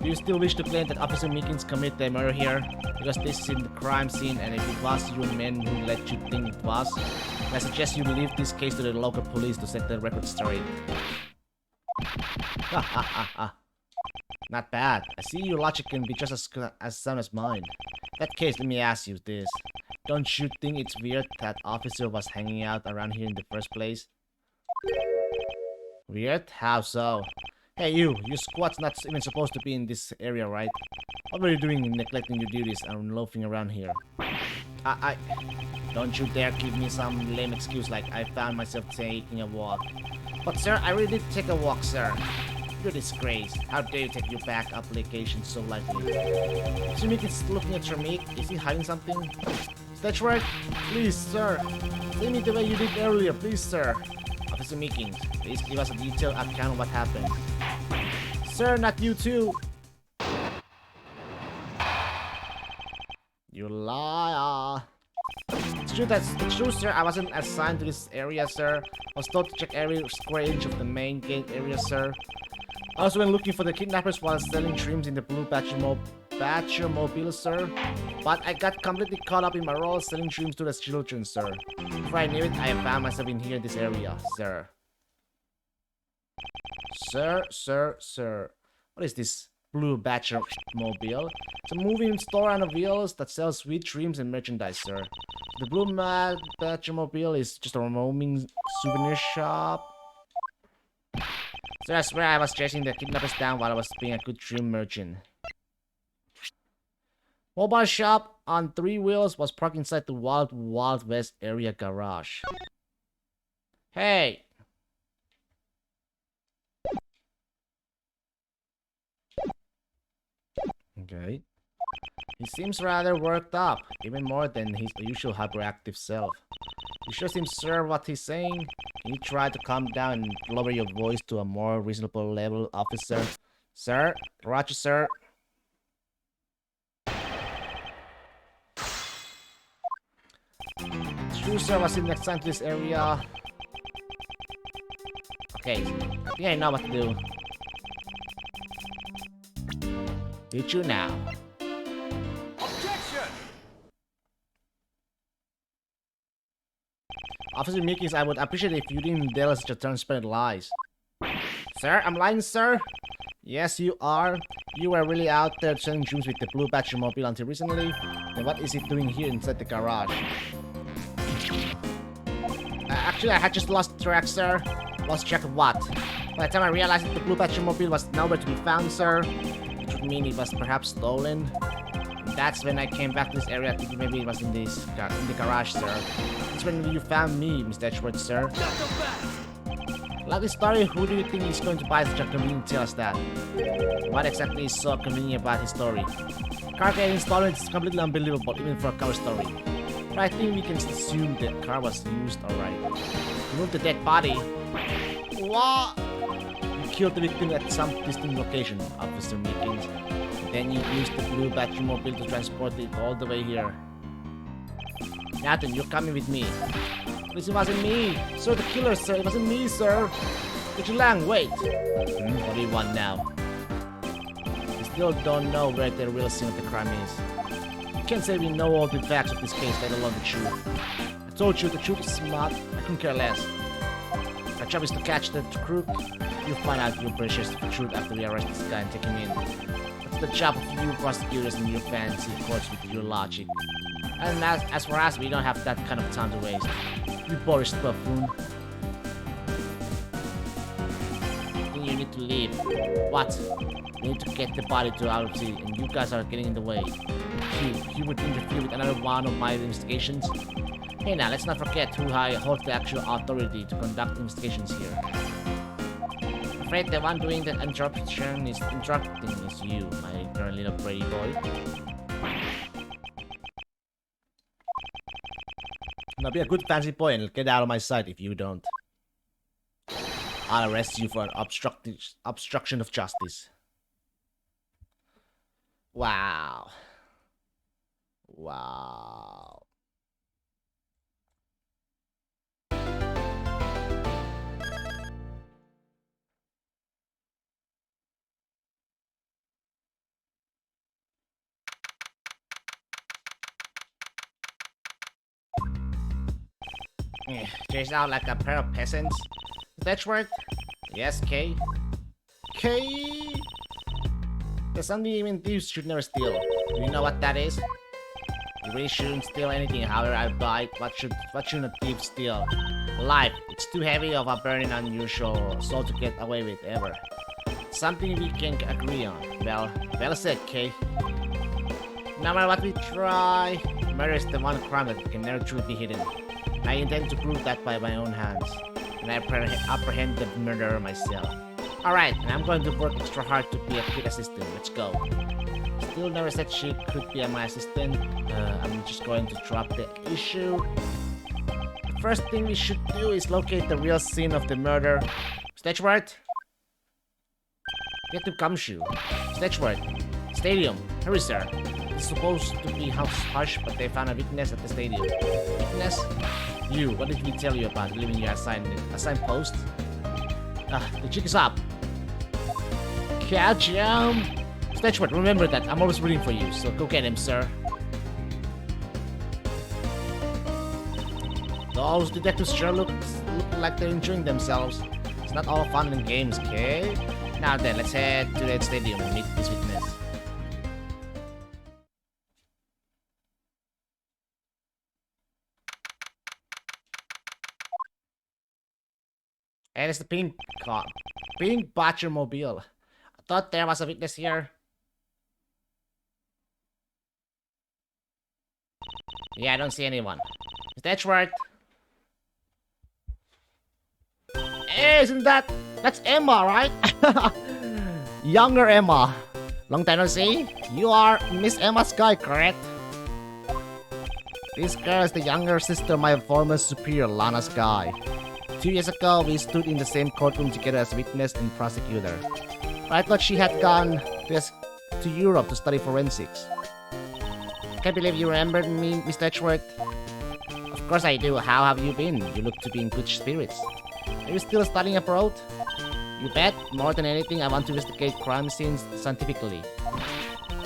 Do you still wish to claim that Officer Meekins committed the murder here? Because this is in the crime scene, and if it was you men who let you think it was, I suggest you leave this case to the local police to set the record straight. Not bad. I see your logic can be just as sound as mine. In that case, let me ask you this. Don't you think it's weird that officer was hanging out around here in the first place? Weird? How so? Hey you, your squad's not even supposed to be in this area, right? What were you doing in neglecting your duties and loafing around here? Don't you dare give me some lame excuse like I found myself taking a walk. But sir, I really did take a walk, sir. You're a disgrace. How dare you take your back application so lightly? So Meekins looking at your meat. Is he hiding something? Edgeworth? Please, sir. Say me the way you did earlier, please, sir. Officer Meekins, please give us a detailed account of what happened. Sir, not you too. You liar. It's true, sir. I wasn't assigned to this area, sir. I was told to check every square inch of the main gate area, sir. I also went looking for the kidnappers while selling dreams in the Blue Badge Batmobile, sir. But I got completely caught up in my role selling dreams to the children, sir. Before I knew it, I found myself in here in this area, sir. Sir. What is this blue Batmobile? It's a moving store on the wheels that sells sweet dreams and merchandise, sir. The blue Batmobile is just a roaming souvenir shop. So I swear I was chasing the kidnappers down while I was being a good dream merchant. Mobile shop on 3 wheels was parked inside the Wild West area garage. Hey! Okay. He seems rather worked up, even more than his usual hyperactive self. You sure seems sure what he's saying. Can you try to calm down and lower your voice to a more reasonable level, officer? Sir? Roger, sir. True, sir, was in next time to this area. Okay, I think I know what to do. Did you now?
Objection!
Officer Mickey's, I would appreciate it if you didn't tell us such transparent lies. Sir, I'm lying, sir? Yes, you are. You were really out there selling dreams with the blue Batmobile until recently. Then what is it doing here inside the garage? Actually, I had just lost track, sir. Lost track of what? By the time I realized that the blue Batmobile was nowhere to be found, sir, which would mean it was perhaps stolen. And that's when I came back to this area thinking maybe it was in the garage, sir. That's when you found me, Mr. Edgeworth, sir.
Not so fast!
Like this story, who do you think is going to buy such a convenient tell us that? What exactly is so convenient about his story? Car getting stolen is completely unbelievable, even for a cover story. But I think we can assume the car was used alright. Remove the dead body. What? You killed the victim at some distant location, Officer Meekins. Then you used the blue Batmobile to transport it all the way here. Nathan, you're coming with me. This wasn't me! Sir, the killer, sir! It wasn't me, sir! Lang, wait! What do you want now? We still don't know where the real scene of the crime is. You can't say we know all the facts of this case, let alone the truth. I told you the truth is smart. I couldn't care less. Our job is to catch the crook. You'll find out your precious truth after we arrest this guy and take him in. That's the job of you prosecutors and your fancy courts with your logic. And as for us, we don't have that kind of time to waste. You Boris buffoon. I think you need to leave. What? We need to get the body to our city, and you guys are getting in the way. You would interfere with another one of my investigations? Hey now, let's not forget who holds the actual authority to conduct investigations here. I'm afraid the one doing the interrupting is you, my current little pretty boy. Now be a good fancy boy and get out of my sight if you don't. I'll arrest you for an obstruction of justice. Wow. Wow. Chased out like a pair of peasants. Is that right? Yes, Kay. Kay! There's something even thieves should never steal. Do you know what that is? You really shouldn't steal anything, however I buy. What shouldn't a thief steal? Life. It's too heavy of a burden on your soul to get away with ever. Something we can agree on. Well said, Kay. No matter what we try, murder is the one crime that can never truly be hidden. I intend to prove that by my own hands, and I apprehend the murderer myself. Alright, and I'm going to work extra hard to be a good assistant. Let's go. Still never said she could be my assistant. I'm just going to drop the issue. The first thing we should do is locate the real scene of the murder. Edgeworth? Get to Gumshoe. Edgeworth. Stadium. Hurry, sir. It's supposed to be hush, but they found a witness at the stadium. Witness? You, what did we tell you about leaving your assigned post? The jig is up. Catch him! Mr. Edgeworth, remember that. I'm always rooting for you, so go get him, sir. Those detectives sure look like they're enjoying themselves. It's not all fun and games, okay? Now then, let's head to the stadium and meet this witness. And it's the pink car. Pink Batcher Mobile. I thought there was a witness here. Yeah, I don't see anyone. Mr. Edgeworth. Hey, isn't that's Emma, right? Younger Emma. Long time no see. You are Miss Emma Sky, correct? This girl is the younger sister of my former superior, Lana Sky. 2 years ago, we stood in the same courtroom together as witness and prosecutor. I thought she had gone to Europe to study forensics. Can't believe you remembered me, Mr. Edgeworth. Of course I do. How have you been? You look to be in good spirits. Are you still studying abroad? You bet. More than anything, I want to investigate crime scenes scientifically.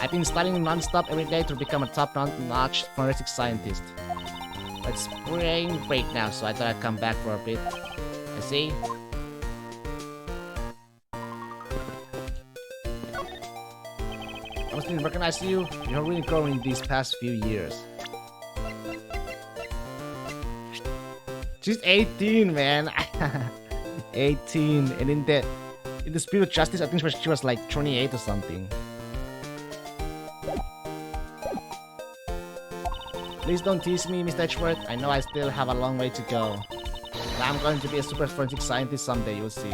I've been studying non-stop every day to become a top-notch forensic scientist. It's spring break now, so I thought I'd come back for a bit. I see. I must didn't recognize you. You're really growing these past few years. She's 18, man. 18, and in the spirit of justice, I think she was like 28 or something. Please don't tease me, Mr. Edgeworth. I know I still have a long way to go. But I'm going to be a super forensic scientist someday, you'll see.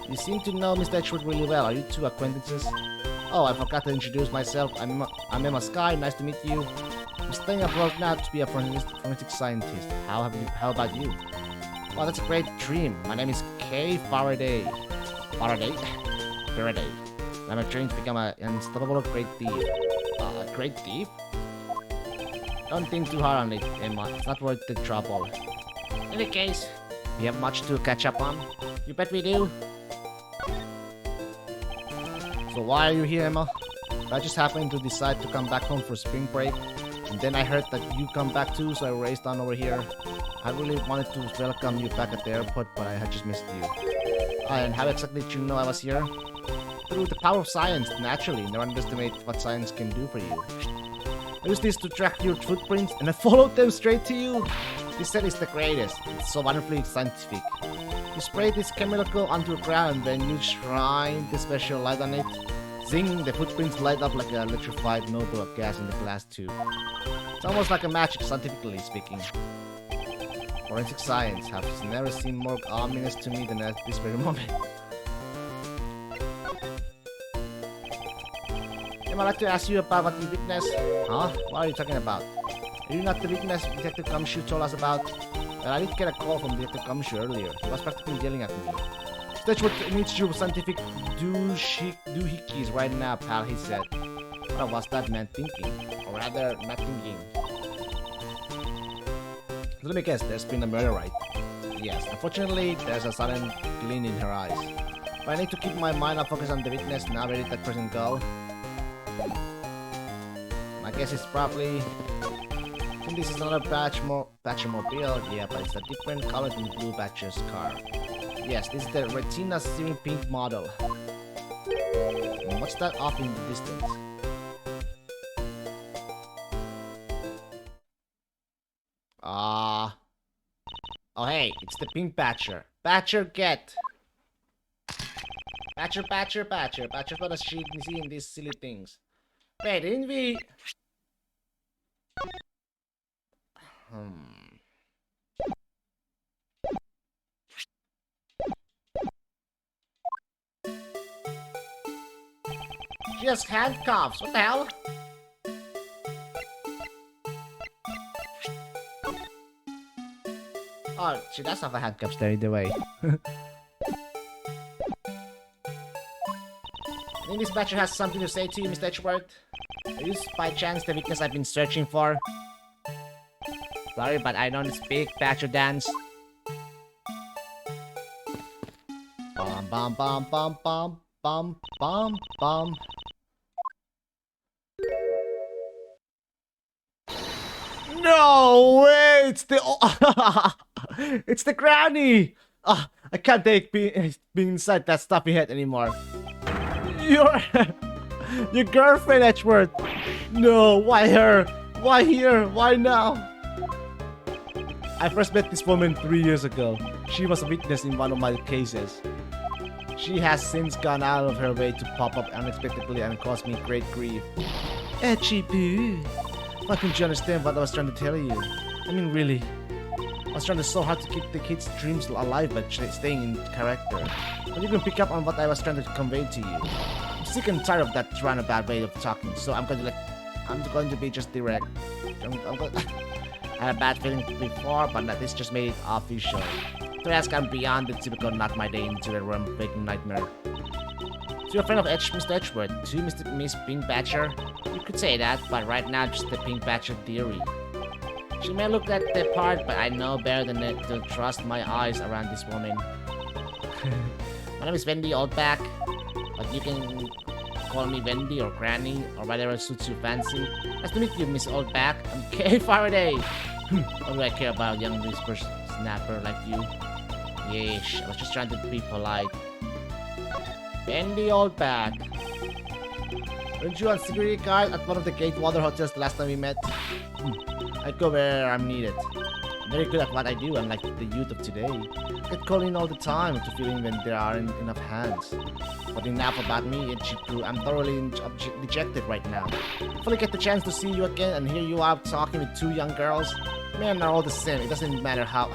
You seem to know Mr. Edgeworth really well. Are you two acquaintances? Oh, I forgot to introduce myself. I'm Emma Sky. Nice to meet you. I'm studying abroad now to be a forensic scientist. How about you? Wow, that's a great dream. My name is Kay Faraday. Faraday? I'm trying to become an unstoppable great thief. Great thief? Don't think too hard on it, Emma. It's not worth the trouble. In any case, we have much to catch up on. You bet we do. So why are you here, Emma? I just happened to decide to come back home for spring break. And then I heard that you come back too, so I raced on over here. I really wanted to welcome you back at the airport, but I had just missed you. And how exactly did you know I was here? Through the power of science, naturally. Never underestimate what science can do for you. I used this to track your footprints, and I followed them straight to you. This set is the greatest. It's so wonderfully scientific. You spray this chemical onto the ground, and then you shine the special light on it. Zing! The footprints light up like an electrified noble of gas in the glass tube. It's almost like a magic, scientifically speaking. Forensic science has never seemed more ominous to me than at this very moment. I'd like to ask you about what you witnessed. Huh? What are you talking about? Are you not the witness Detective Gumshoe told us about? Well, I did get a call from Detective Gumshoe earlier. He was practically yelling at me. Edgeworth needs your scientific doohickeys right now, pal, he said. What was that man thinking? Or rather, not thinking. Let me guess, there's been a murder, right? Yes, unfortunately, there's a sudden glint in her eyes. But I need to keep my mind up focused on the witness now. Where did that person go? My guess is probably... I think this is another Batcher Mobile. Yeah, but it's a different color than Blue Batcher's car. Yes, this is the Retina Searing Pink model. And what's that off in the distance? Oh hey, it's the Pink Batcher. Batcher, get! Batcher. Batcher's gonna see in these silly things. Wait, didn't we... She has handcuffs, what the hell? Oh, she does have a handcuffs there either way. I think this Batcher has something to say to you, Mr. Edgeworth. Are you by chance the witness I've been searching for? Sorry, but I don't speak Batcher dance. Bum bum bum bum bum bum bum bum. No way! It's the it's the granny. I can't take being inside that stuffy head anymore. Your your girlfriend, Edgeworth. No, why her? Why here? Why now? I first met this woman 3 years ago. She was a witness in one of my cases. She has since gone out of her way to pop up unexpectedly and cause me great grief. Edgy boo. Why couldn't you understand what I was trying to tell you? I mean, really. I was trying so hard to keep the kids' dreams alive but staying in character. But you can pick up on what I was trying to convey to you. I'm sick and tired of that roundabout way of talking, so I'm going to be just direct. I had a bad feeling before, but this just made it official. To ask, I'm beyond the typical not my day into the room waking nightmare. To your friend of Mr. Edgeworth, to Miss Pink Badger, you could say that, but right now just the Pink Badger theory. She may look at the part, but I know better than to trust my eyes around this woman. My name is Wendy Oldback, but you can call me Wendy or Granny or whatever suits you fancy. Nice to meet you, Miss Oldback. I'm Kay Faraday. What do I care about a young whisper snapper like you? Yeesh, I was just trying to be polite. Wendy Oldback. Weren't you on security guard at one of the Gatewater hotels the last time we met? I go where I'm needed. I'm very good at what I do, unlike the youth of today. I get called in all the time to fill in when there aren't enough hands. But enough about me, Ichiku. I'm thoroughly dejected right now. If I get the chance to see you again and hear you out talking with two young girls, men are all the same. It doesn't matter how.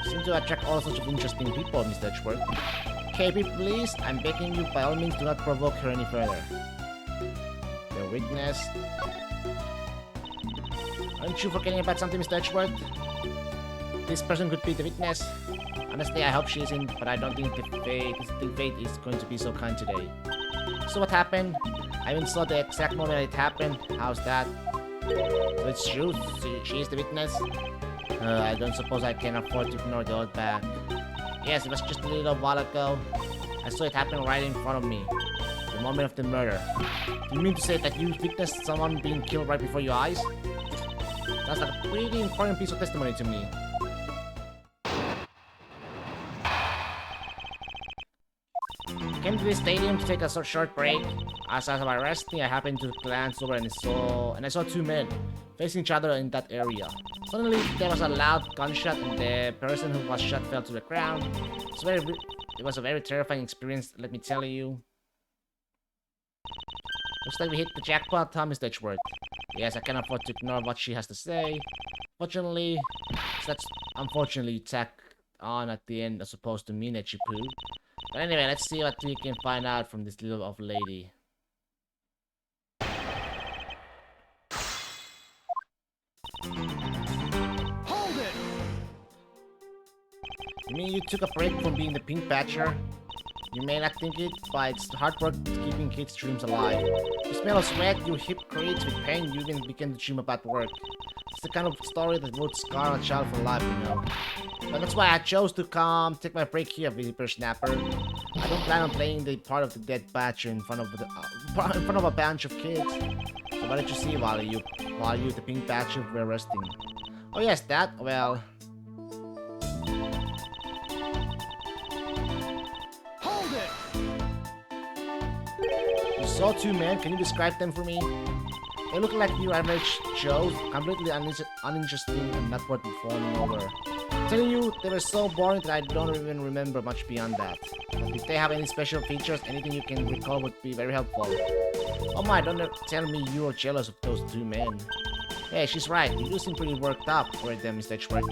Seem to attract all sorts of interesting people, Mr. Edgeworth. KB, please, I'm begging you, by all means, do not provoke her any further. The witness. Aren't you forgetting about something, Mr. Edgeworth? This person could be the witness. Honestly, I hope she isn't, but I don't think the fate is going to be so kind today. So what happened? I even saw the exact moment it happened. How's that? So it's true? She is the witness? I don't suppose I can afford to ignore the old back. Yes, it was just a little while ago. I saw it happen right in front of me. The moment of the murder. Do you mean to say that you witnessed someone being killed right before your eyes? That's a pretty important piece of testimony to me. I came to this stadium to take a short break. As I was resting, I happened to glance over and I saw two men facing each other in that area. Suddenly, there was a loud gunshot and the person who was shot fell to the ground. It was a very terrifying experience, let me tell you. Looks like we hit the jackpot, huh, Mr. Edgeworth? Yes, I can't afford to ignore what she has to say. Fortunately, that's unfortunately tacked on at the end as opposed to mean that you poo. But anyway, let's see what we can find out from this little old lady.
Hold it!
You mean you took a break from being the Pink Badger? You may not think it, but it's hard work keeping kids' dreams alive. You smell of sweat, you hypocrites with pain, you even begin to dream about work. It's the kind of story that would scar a child for life, you know. But that's why I chose to take my break here, Whippersnapper. I don't plan on playing the part of the dead badger in front of a bunch of kids. So what did you see while you the Pink Badger were resting? Oh yes, that, well...
Hold it!
You saw two men, can you describe them for me? They look like your average Joes, completely uninteresting and not worth fawning over. I'm telling you, they were so boring that I don't even remember much beyond that. But if they have any special features, anything you can recall would be very helpful. Oh my, don't tell me you're jealous of those two men. Hey, she's right, you do seem pretty worked up for them, Mr. Edgeworth.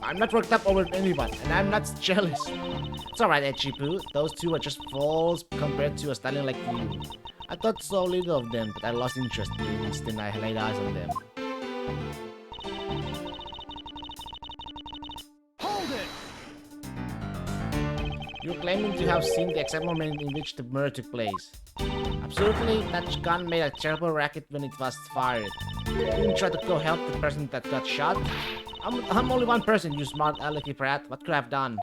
I'm not worked up over anyone, and I'm not jealous. It's alright, Edgy-poo, those two are just fools compared to a stallion like you. I thought so little of them, but I lost interest the instant I laid eyes on them.
Hold it!
You're claiming to have seen the exact moment in which the murder took place. Absolutely, that gun made a terrible racket when it was fired. You didn't try to go help the person that got shot? I'm only one person, you smart alecky brat. What could I have done?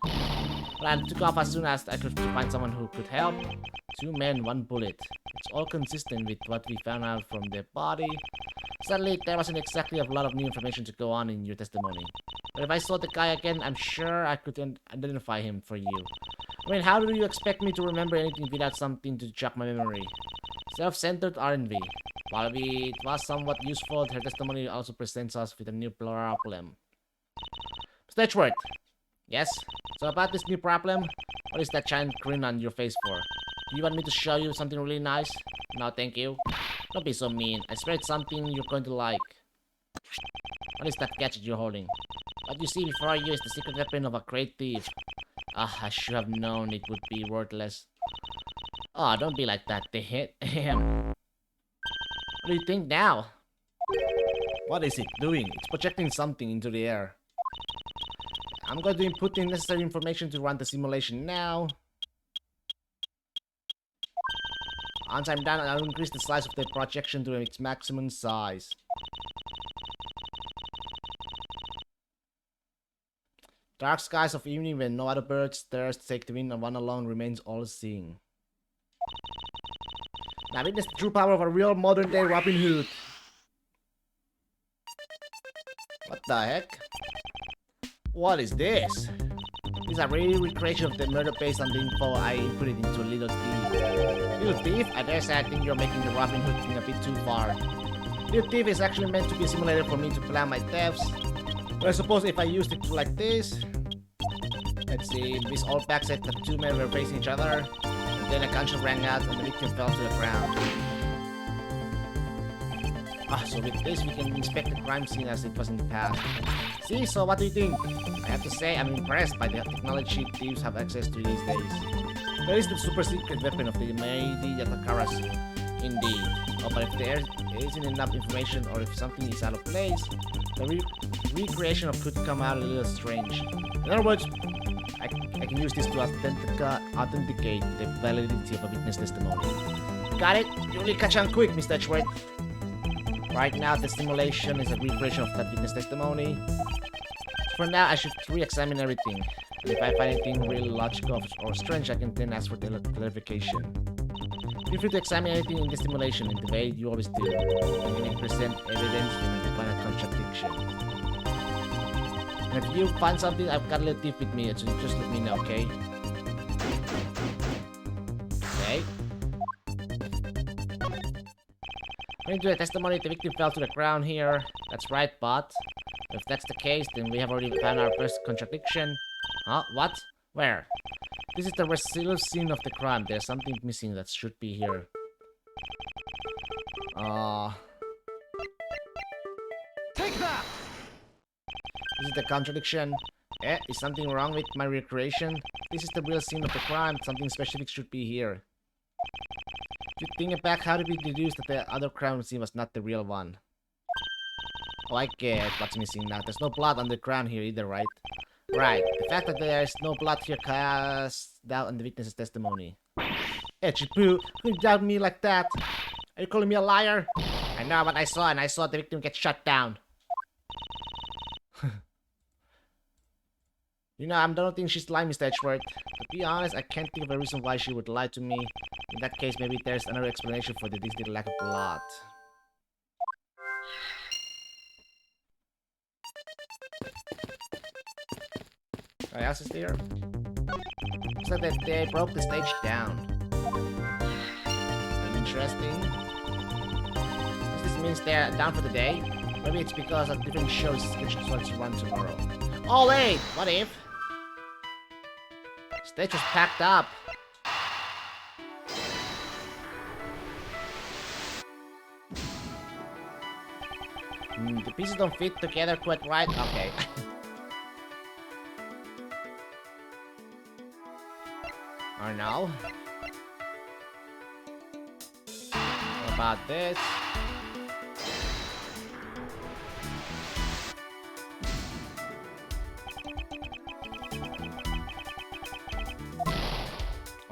But I took off as soon as I could to find someone who could help. 2 men, 1 bullet. It's all consistent with what we found out from their body. Sadly, there wasn't exactly a lot of new information to go on in your testimony. But if I saw the guy again, I'm sure I could identify him for you. I mean, how do you expect me to remember anything without something to jog my memory? Self-centered, aren't we? While it was somewhat useful, her testimony also presents us with a new problem. Mr. Edgeworth. Yes? So about this new problem, what is that giant grin on your face for? Do you want me to show you something really nice? No, thank you. Don't be so mean. I swear it's something you're going to like. What is that gadget you're holding? What you see before you is the secret weapon of a great thief. Ah, I should have known it would be worthless. Oh, don't be like that. They hit him. What do you think now? What is it doing? It's projecting something into the air. I'm going to input the necessary information to run the simulation now. Once I'm done, I'll increase the size of the projection to its maximum size. Dark skies of evening when no other birds dares to take the wind and one alone remains all-seeing. Now witness the true power of a real modern-day Robin Hood. What the heck? What is this? This is a real recreation of the murder based on the info I inputted into Little Thief. Little Thief? I dare say I think you're making the Robin Hood thing a bit too far. Little Thief is actually meant to be a simulator for me to plan my thefts. But I suppose if I used it like this... Let's see, this old back said the 2 men were facing each other. And then a gunshot rang out and the victim fell to the ground. So with this we can inspect the crime scene as it was in the past. See, so what do you think? I have to say I'm impressed by the technology thieves have access to these days. There is the super secret weapon of the Meiji Yatakaras, indeed. Oh, but if there isn't enough information or if something is out of place, the recreation of could come out a little strange. In other words, I can use this to authenticate the validity of a witness testimony. Got it? You really catch on quick, Mr. Edgeworth. Right now, the simulation is a recreation of that witness testimony. So for now, I should re-examine everything. And if I find anything really logical or strange, I can then ask for clarification. Feel free to examine anything in the simulation in the way you always do. And then present evidence when you find a contradiction. And if you find something, I've got a little tip with me, so just let me know, okay? Okay. According to the testimony, the victim fell to the ground here. That's right, but if that's the case, then we have already found our first contradiction. Huh? What? Where? This is the residual scene of the crime. There's something missing that should be here.
Take that!
This is the contradiction. Is something wrong with my recreation? This is the real scene of the crime. Something specific should be here. If you think back, how did we deduce that the other crime scene was not the real one? Oh, I get what's missing now. There's no blood on the ground here either, right? Right. The fact that there is no blood here casts doubt on the witness's testimony. Edgy poo, you doubt me like that? Are you calling me a liar? I know what I saw, and I saw the victim get shot down. You know, I don't think she's lying, Mr. Edgeworth. To be honest, I can't think of a reason why she would lie to me. In that case, maybe there's another explanation for the lack of blood. What else is there? Looks like that they broke the stage down. Interesting. This means they're down for the day. Maybe it's because a different show is scheduled to run tomorrow. Oh wait, what if? Stage was packed up. The pieces don't fit together quite right. Okay. Or no? What about this?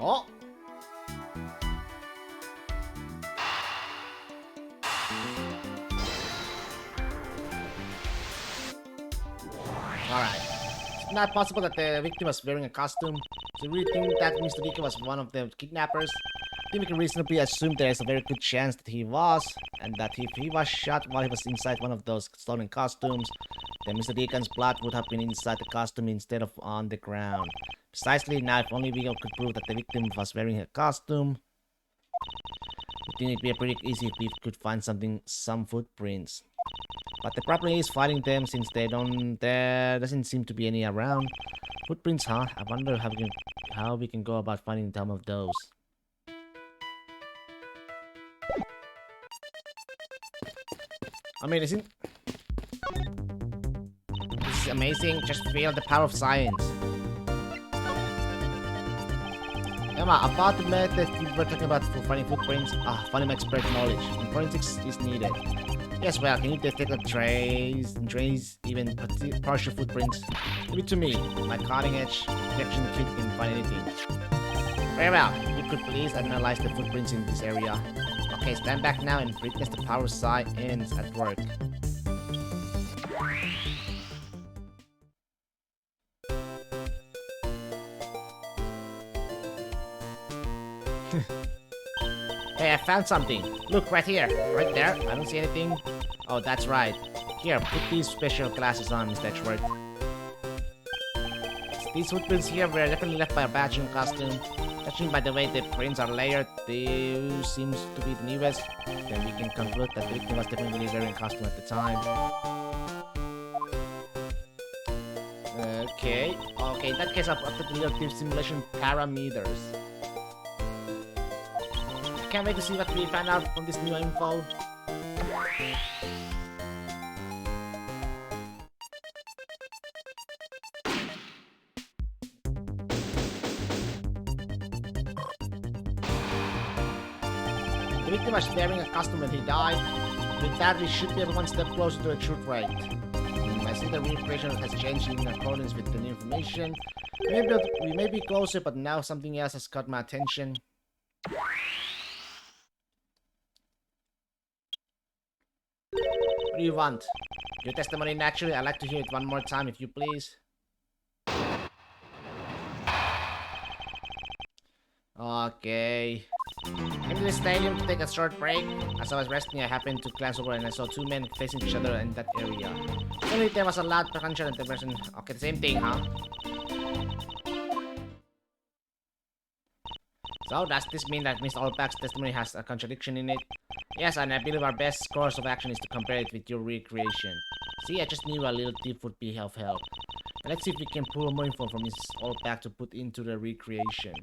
Oh! Alright. not possible that the victim was wearing a costume. So you really think that Mr. Dika was one of the kidnappers? I think we can reasonably assume there is a very good chance that he was, and that if he was shot while he was inside one of those stolen costumes, then Mr. Deacon's blood would have been inside the costume instead of on the ground. Precisely now, if only we could prove that the victim was wearing a costume, I think it'd be pretty easy if we could find some footprints. But the problem is finding them since there doesn't seem to be any around. Footprints, huh? I wonder how we can go about finding some of those. I mean, this is amazing. Just feel the power of science. Emma, about the method you were talking about for finding footprints, finding expert knowledge. And forensics is needed. Yes, well, can you detect the trace, even partial footprints? Give it to me. My cutting-edge detection kit can find anything. Very well. You could please analyze the footprints in this area. Okay, stand back now and witness the power of science at work. Hey, I found something. Look, right here. Right there. I don't see anything. Oh, that's right. Here, put these special glasses on, Mr. Edgeworth. These footprints here were definitely left by a badging costume. Judging by the way the prints are layered, they seems to be the newest. Then we can conclude that the victim was definitely wearing a costume at the time. Okay. Okay, in that case, I'll update the relative simulation parameters. Can't wait to see what we find out from this new info. The victim was wearing a costume when he died. With that, we should be one step closer to a truth rate. I see the recreation has changed in accordance with the new information. We may be closer, but now something else has caught my attention. What do you want? Your testimony, naturally. I'd like to hear it one more time, if you please. Okay. Came to the stadium to take a short break. As I was resting, I happened to glance over and I saw two men facing each other in that area. Suddenly, there was a loud gunshot and the person... Okay, the same thing, huh? So, does this mean that Mr. Olbach's testimony has a contradiction in it? Yes, and I believe our best course of action is to compare it with your recreation. See, I just knew a little tip would be of help. Let's see if we can pull more info from Mrs. Olbach to put into the recreation.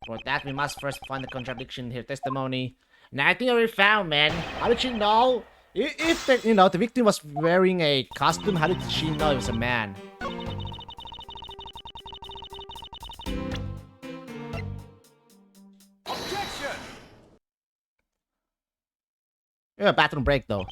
For that, we must first find the contradiction in her testimony. And I think I already found, man. How did she know? If the victim was wearing a costume, how did she know it was a man?
Objection!
Yeah, bathroom break though.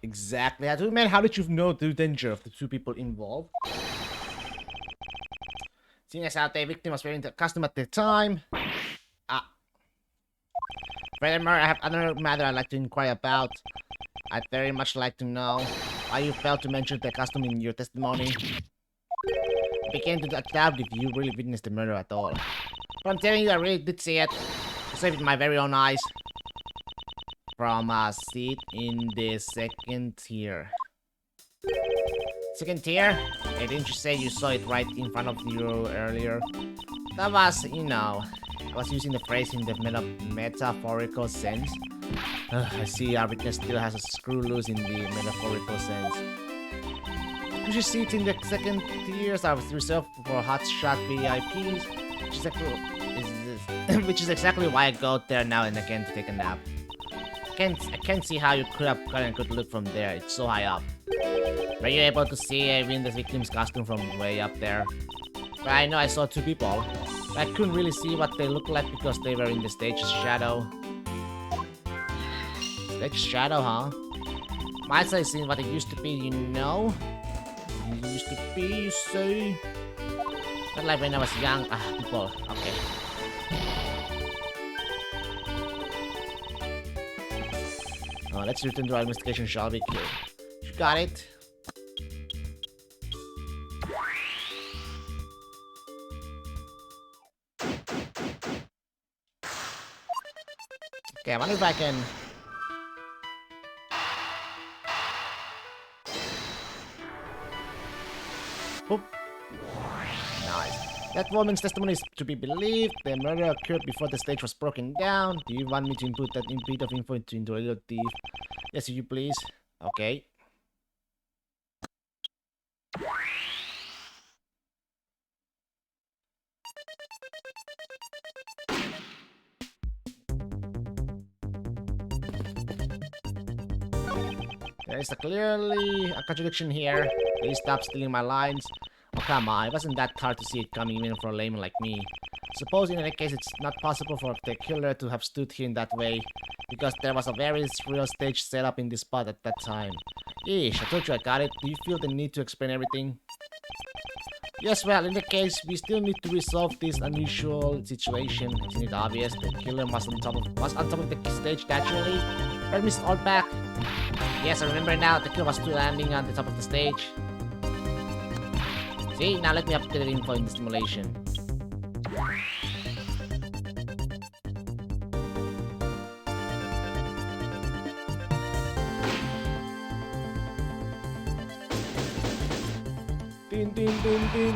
Exactly. Man, how did you know the danger of the two people involved? Seeing as how the victim was wearing the costume at the time, Furthermore, I have another matter I'd like to inquire about. I'd very much like to know why you failed to mention the custom in your testimony. I began to doubt if you really witnessed the murder at all. But I'm telling you, I really did see it. I saw it with my very own eyes. From a seat in the second tier. Second tier? Hey, didn't you say you saw it right in front of you earlier? That was, I was using the phrase in the metaphorical sense. I see our witness still has a screw loose in the metaphorical sense. You should see it in the second tiers are reserved for hotshot VIPs, which is exactly why I go there now and again to take a nap. I can't see how you could have gotten a good look from there, it's so high up. Were you able to see even the victim's costume from way up there? Well, I know I saw two people, but I couldn't really see what they looked like because they were in the stage's shadow. Stage's shadow, huh? Might say seen what it used to be, you know? It used to be, you say? Not like when I was young. People. Okay. Let's return to our investigation, shall we? You got it. Okay, I wonder if I can... Boop. Nice. That woman's testimony is to be believed. The murder occurred before the stage was broken down. Do you want me to input that bit of info into a little thief? Yes, if you please. Okay. There is clearly a contradiction here. Please stop stealing my lines. Oh, come on, it wasn't that hard to see it coming even for a layman like me. Suppose in any case it's not possible for the killer to have stood here in that way, because there was a very real stage set up in this spot at that time. Eesh, I told you I got it. Do you feel the need to explain everything? Yes, well, in the case, we still need to resolve this unusual situation. Isn't it obvious? The killer was on top of the stage naturally. Right, Mr. Oldback? Yes, I remember now. The killer was still landing on the top of the stage. See, now let me update the info in the simulation. Din din din din.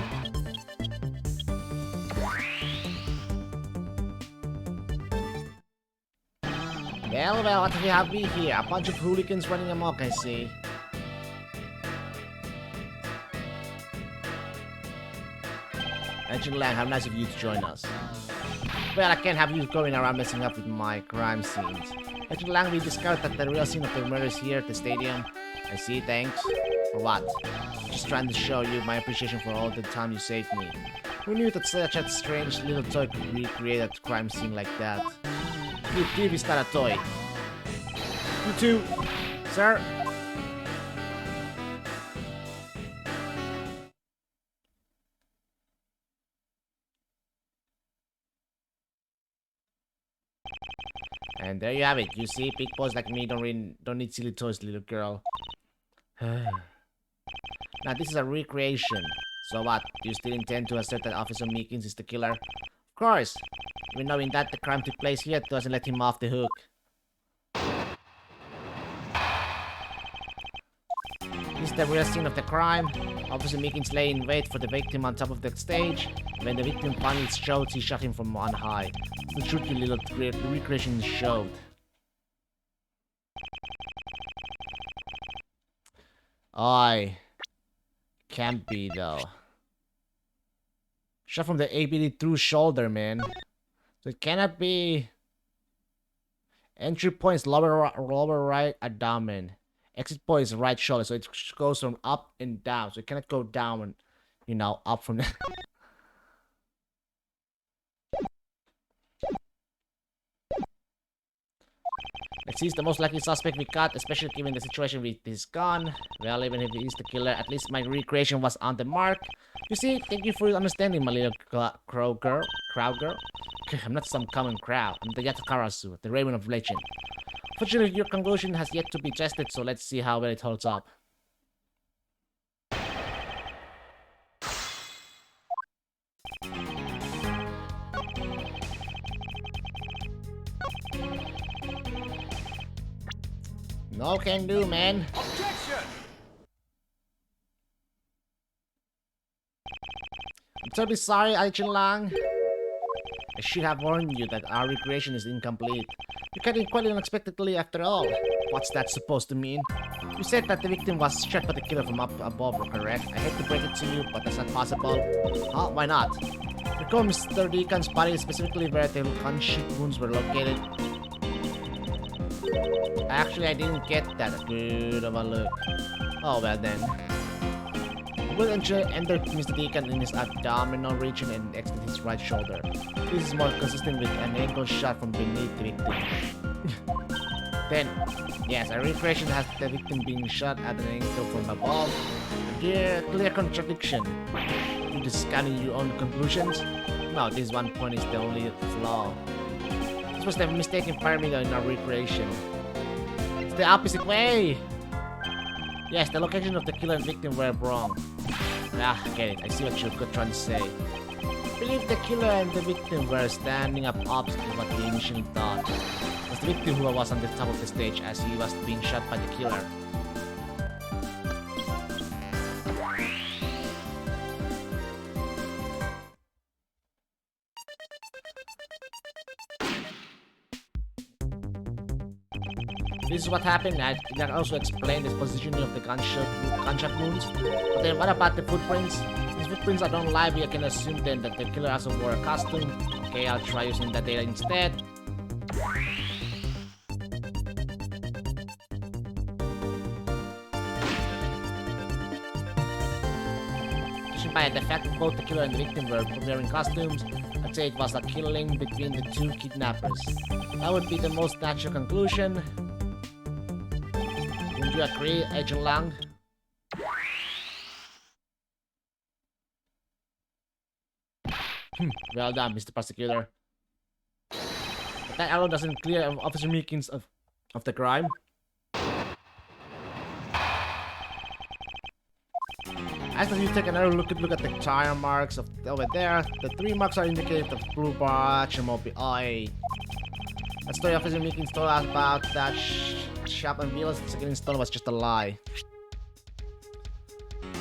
Well, what have we here? A bunch of hooligans running amok, I see. Agent Lang, how nice of you to join us. Well, I can't have you going around messing up with my crime scenes. Agent Lang, we discovered that the real scene of the murder is here at the stadium. I see, thanks. For what? Just trying to show you my appreciation for all the time you saved me. Who knew that such a strange little toy could recreate a crime scene like that? You thief is not a toy. You too, sir. And there you have it. You see, big boys like me don't need silly toys, little girl. Now this is a recreation. So what? Do you still intend to assert that Officer Meekins is the killer? Of course. Even knowing that the crime took place here doesn't let him off the hook. This is the real scene of the crime. Officer Meekins lay in wait for the victim on top of the stage. When the victim finally showed, he shot him from on high. The tricky little recreation showed. Can't be though. Shot from the ABD through shoulder, man. So it cannot be. Entry point is lower right abdomen. Exit point is right shoulder, so it goes from up and down. So it cannot go down and, up from there. Let's see, he's the most likely suspect we got, especially given the situation with his gun. Well, even if he is the killer, at least my recreation was on the mark. You see, thank you for your understanding, my little crow girl. I'm not some common crowd. I'm the Yatakarasu, the Raven of Legend. Fortunately, your conclusion has yet to be tested, so let's see how well it holds up. No can do, man.
Objection!
I'm terribly sorry, Aichin Lang. I should have warned you that our recreation is incomplete. You came in quite unexpectedly after all. What's that supposed to mean? You said that the victim was shot by the killer from up above, correct? I hate to break it to you, but that's not possible. Huh? Why not? Recall Mr. Deacon's body, specifically where the gunshot wounds were located. Actually, I didn't get that good of a look. Oh, well then. The bullet entered Mr. Deacon in his abdominal region and exited his right shoulder. This is more consistent with an angle shot from beneath the victim. Then, yes, a recreation has the victim being shot at an angle from above. Clear contradiction. You discounting your own conclusions? No, this one point is the only flaw. This was the mistaken pyramid in our recreation. It's the opposite way! Yes, the location of the killer and victim were wrong. Ah, get it. I see what you're trying to say. I believe the killer and the victim were standing up opposite to what we initially thought. It was the victim who was on the top of the stage as he was being shot by the killer. This is what happened. I can also explain the positioning of the gunshot wounds. But then what about the footprints? These footprints are not live. You can assume then that the killer also wore a costume. Okay, I'll try using that data instead. Judging by the fact that both the killer and the victim were wearing costumes, I'd say it was a killing between the two kidnappers. That would be the most natural conclusion. Would you agree, Agent Lang? Well done, Mr. Prosecutor. But that alone doesn't clear Officer Meekins of the crime. As you take another look at the tire marks of over there, the 3 marks are indicated of blue batch and mobile. That story Officer Meekins told us about that shop and wheels against stone was just a lie.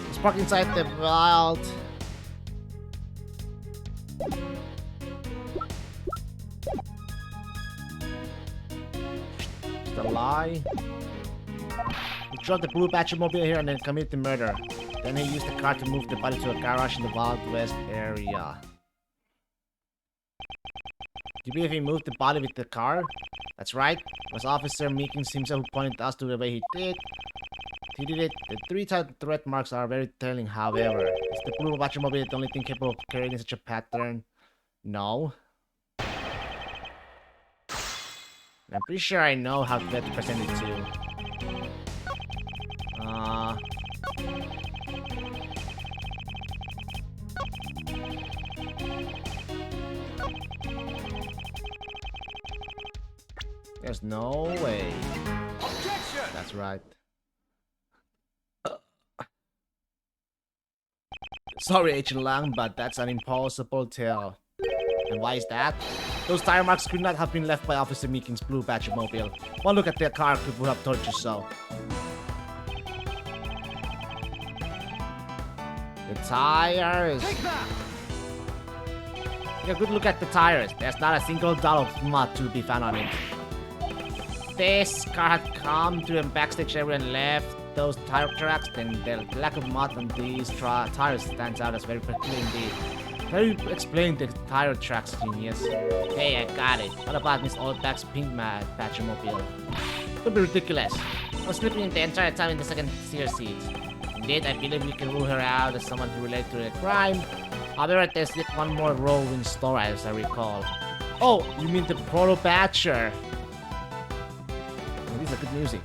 It's parked inside the vault. Just a lie. He drove the blue Batmobile here and then committed the murder. Then he used the car to move the body to a garage in the Wild West area. Do you believe he moved the body with the car? That's right. It was Officer Meekins himself who pointed us to the way he did. He did it. The 3 threat marks are very telling, however. Is the blue Batmobile the only thing capable of carrying such a pattern? No. And I'm pretty sure I know how to present it to. There's no way.
Objection!
That's right. Sorry, Agent Lang, but that's an impossible tale. And why is that? Those tire marks could not have been left by Officer Meekins' blue Batmobile. One look at their car would have told you so. The tires.
Take that!
Take a good look at the tires. There's not a single dot of mud to be found on it. This car had come to the backstage area and left those tire tracks, then the lack of mud on these tires stands out as very peculiar indeed. How do you explain the tire tracks, genius? Hey, I got it. What about Miss Oldback's pink Batmobile? It would be ridiculous. I was sleeping the entire time in the second tier seat. Indeed, I believe we can rule her out as someone who related to the crime. However, there's yet one more role in store as I recall. Oh, you mean the Proto Batcher? These are good music.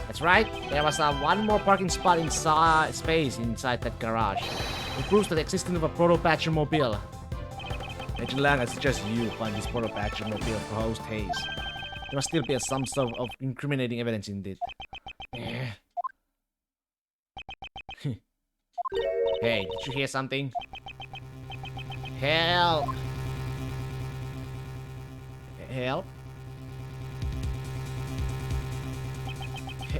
That's right, there was one more parking spot space inside that garage. It proves the existence of a Proto Batmobile. Agent Lang, I suggest you find this portal patch in mobile for host Hayes. There must still be some sort of incriminating evidence in it. Eh. Hey, did you hear something? Help! Help?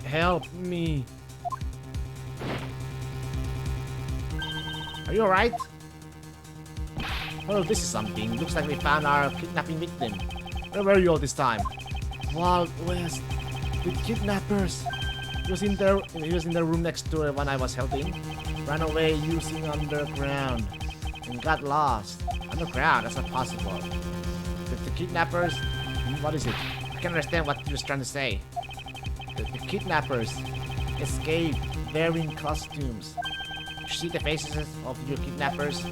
Help me! Are you alright? Oh, this is something. Looks like we found our kidnapping victim. Where were you all this time? Wild West. With kidnappers. He was in the room next door when I was helping. Ran away using underground. And got lost. Underground? That's not possible. The kidnappers? What is it? I can't understand what you're trying to say. The kidnappers escaped wearing costumes. Did you see the faces of your kidnappers?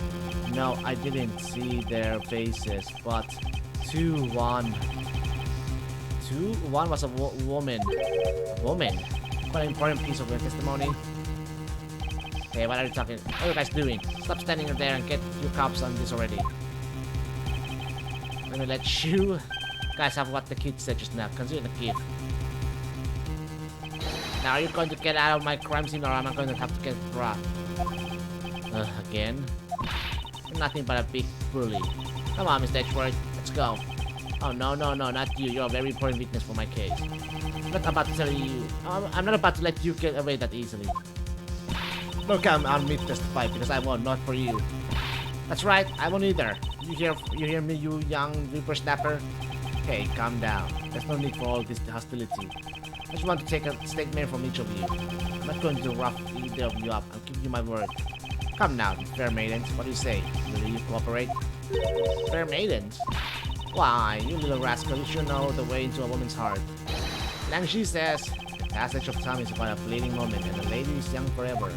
No, I didn't see their faces, but 2-1 was a woman. A woman? What an important piece of your testimony. Hey, what are you talking? What are you guys doing? Stop standing there and get your cops on this already. Let me let you guys have what the kid said just now. Consider the kid. Now, are you going to get out of my crime scene or am I going to have to get robbed? Again? You're nothing but a big bully. Come on, Mr. Edgeworth. Let's go. Oh, no, not you. You're a very important witness for my case. I'm not about to tell you... I'm not about to let you get away that easily. Look, I'll meet testify because I won't, not for you. That's right, I won't either. You hear me, you young whippersnapper? Hey, calm down. There's no need for all this hostility. I just want to take a statement from each of you. I'm not going to rough either of you up. I'll give you my word. Come now, fair maidens. What do you say? Will you cooperate? Fair maidens? Why, you little rascal, you should know the way into a woman's heart. Lang Shi says, the passage of time is but a fleeting moment, and the lady is young forever.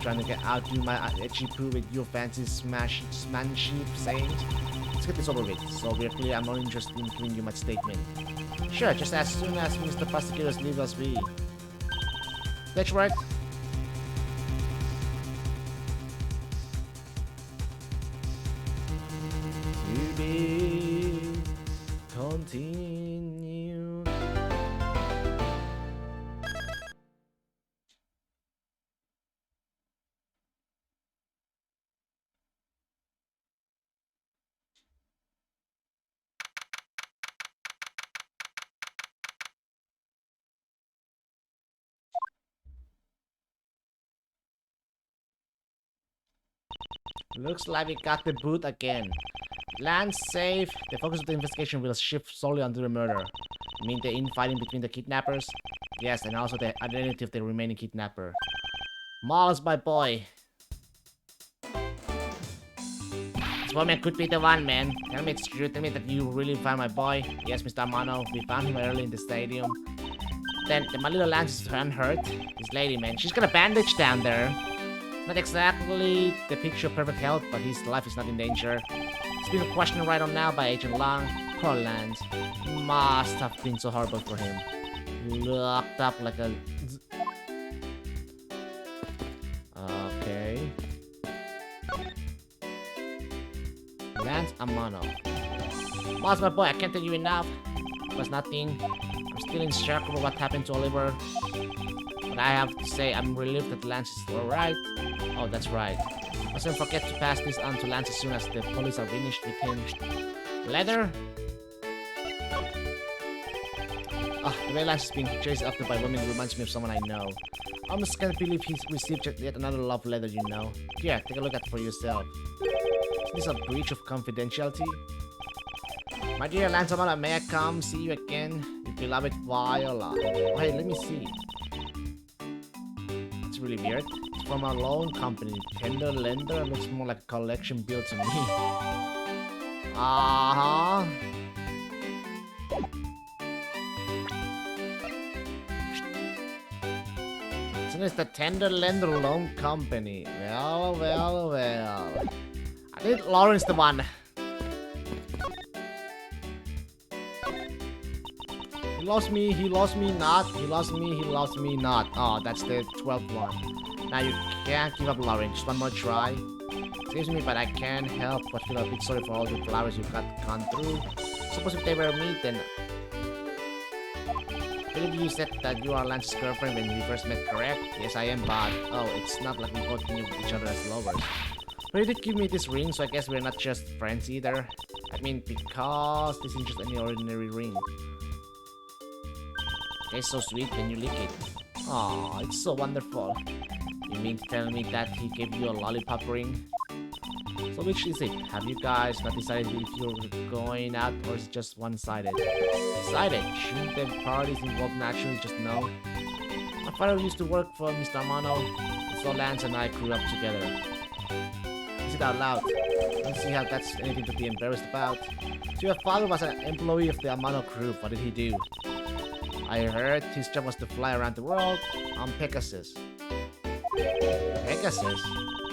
Trying to get out you my etchy poo with your fancy smanship sayings? Let's get this over with. So we're clear, I'm not interested in giving you my statement. Sure, just as soon as Mr. Prosecutors leave us be. That's right. To be continued. Looks like we got the boot again. Land safe. The focus of the investigation will shift solely onto the murder. You mean the infighting between the kidnappers? Yes, and also the identity of the remaining kidnapper. Miles, my boy. This woman could be the one, man. Tell me it's true. Tell me that you really found my boy. Yes, Mr. Amano. We found him early in the stadium. Then my little Lance is unhurt. This lady, man. She's got a bandage down there. Not exactly the picture of perfect health, but his life is not in danger. He's being questioned right on now by Agent Lang. Poor Lance. Must have been so horrible for him. Locked up like a... Okay. Lance Amano. Miles, my boy, I can't tell you enough. It was nothing. I'm still in shock over what happened to Oliver. But I have to say, I'm relieved that Lance is alright. Oh, that's right. Mustn't forget to pass this on to Lance as soon as the police are finished with him. Leather? Ah, the way Lance is being chased after by women reminds me of someone I know. I almost can't believe he's received yet another love letter, you know. Here, take a look at it for yourself. Is this a breach of confidentiality? My dear Lance Amano, may I come see you again? Your beloved Viola. Oh, hey, let me see. It's really weird. It's from our loan company. Tender lender looks more like a collection bill to me. Uh-huh. So it's the Tender Lender Loan Company. Well. I think Lauren's the one. He lost me not. Oh, that's the 12th one. Now you can't give up, Lauren. Just one more try. Excuse me, but I can't help but feel a bit sorry for all the flowers you've gone through. Suppose if they were me, then... I believe you said that you are Lance's girlfriend when we first met, correct? Yes, I am, but... Oh, it's not like we both knew each other as lovers. But you did give me this ring, so I guess we're not just friends either. I mean, because this isn't just any ordinary ring. It's so sweet when you lick it. Aw, it's so wonderful. You mean to tell me that he gave you a lollipop ring? So which is it? Have you guys not decided if you're going out or is it just one-sided? Decided? Shouldn't the parties involved naturally just know? My father used to work for Mr. Amano, so Lance and I grew up together. Is it out loud? I don't see how that's anything to be embarrassed about. So your father was an employee of the Amano group. What did he do? I heard his job was to fly around the world on Pegasus. Pegasus?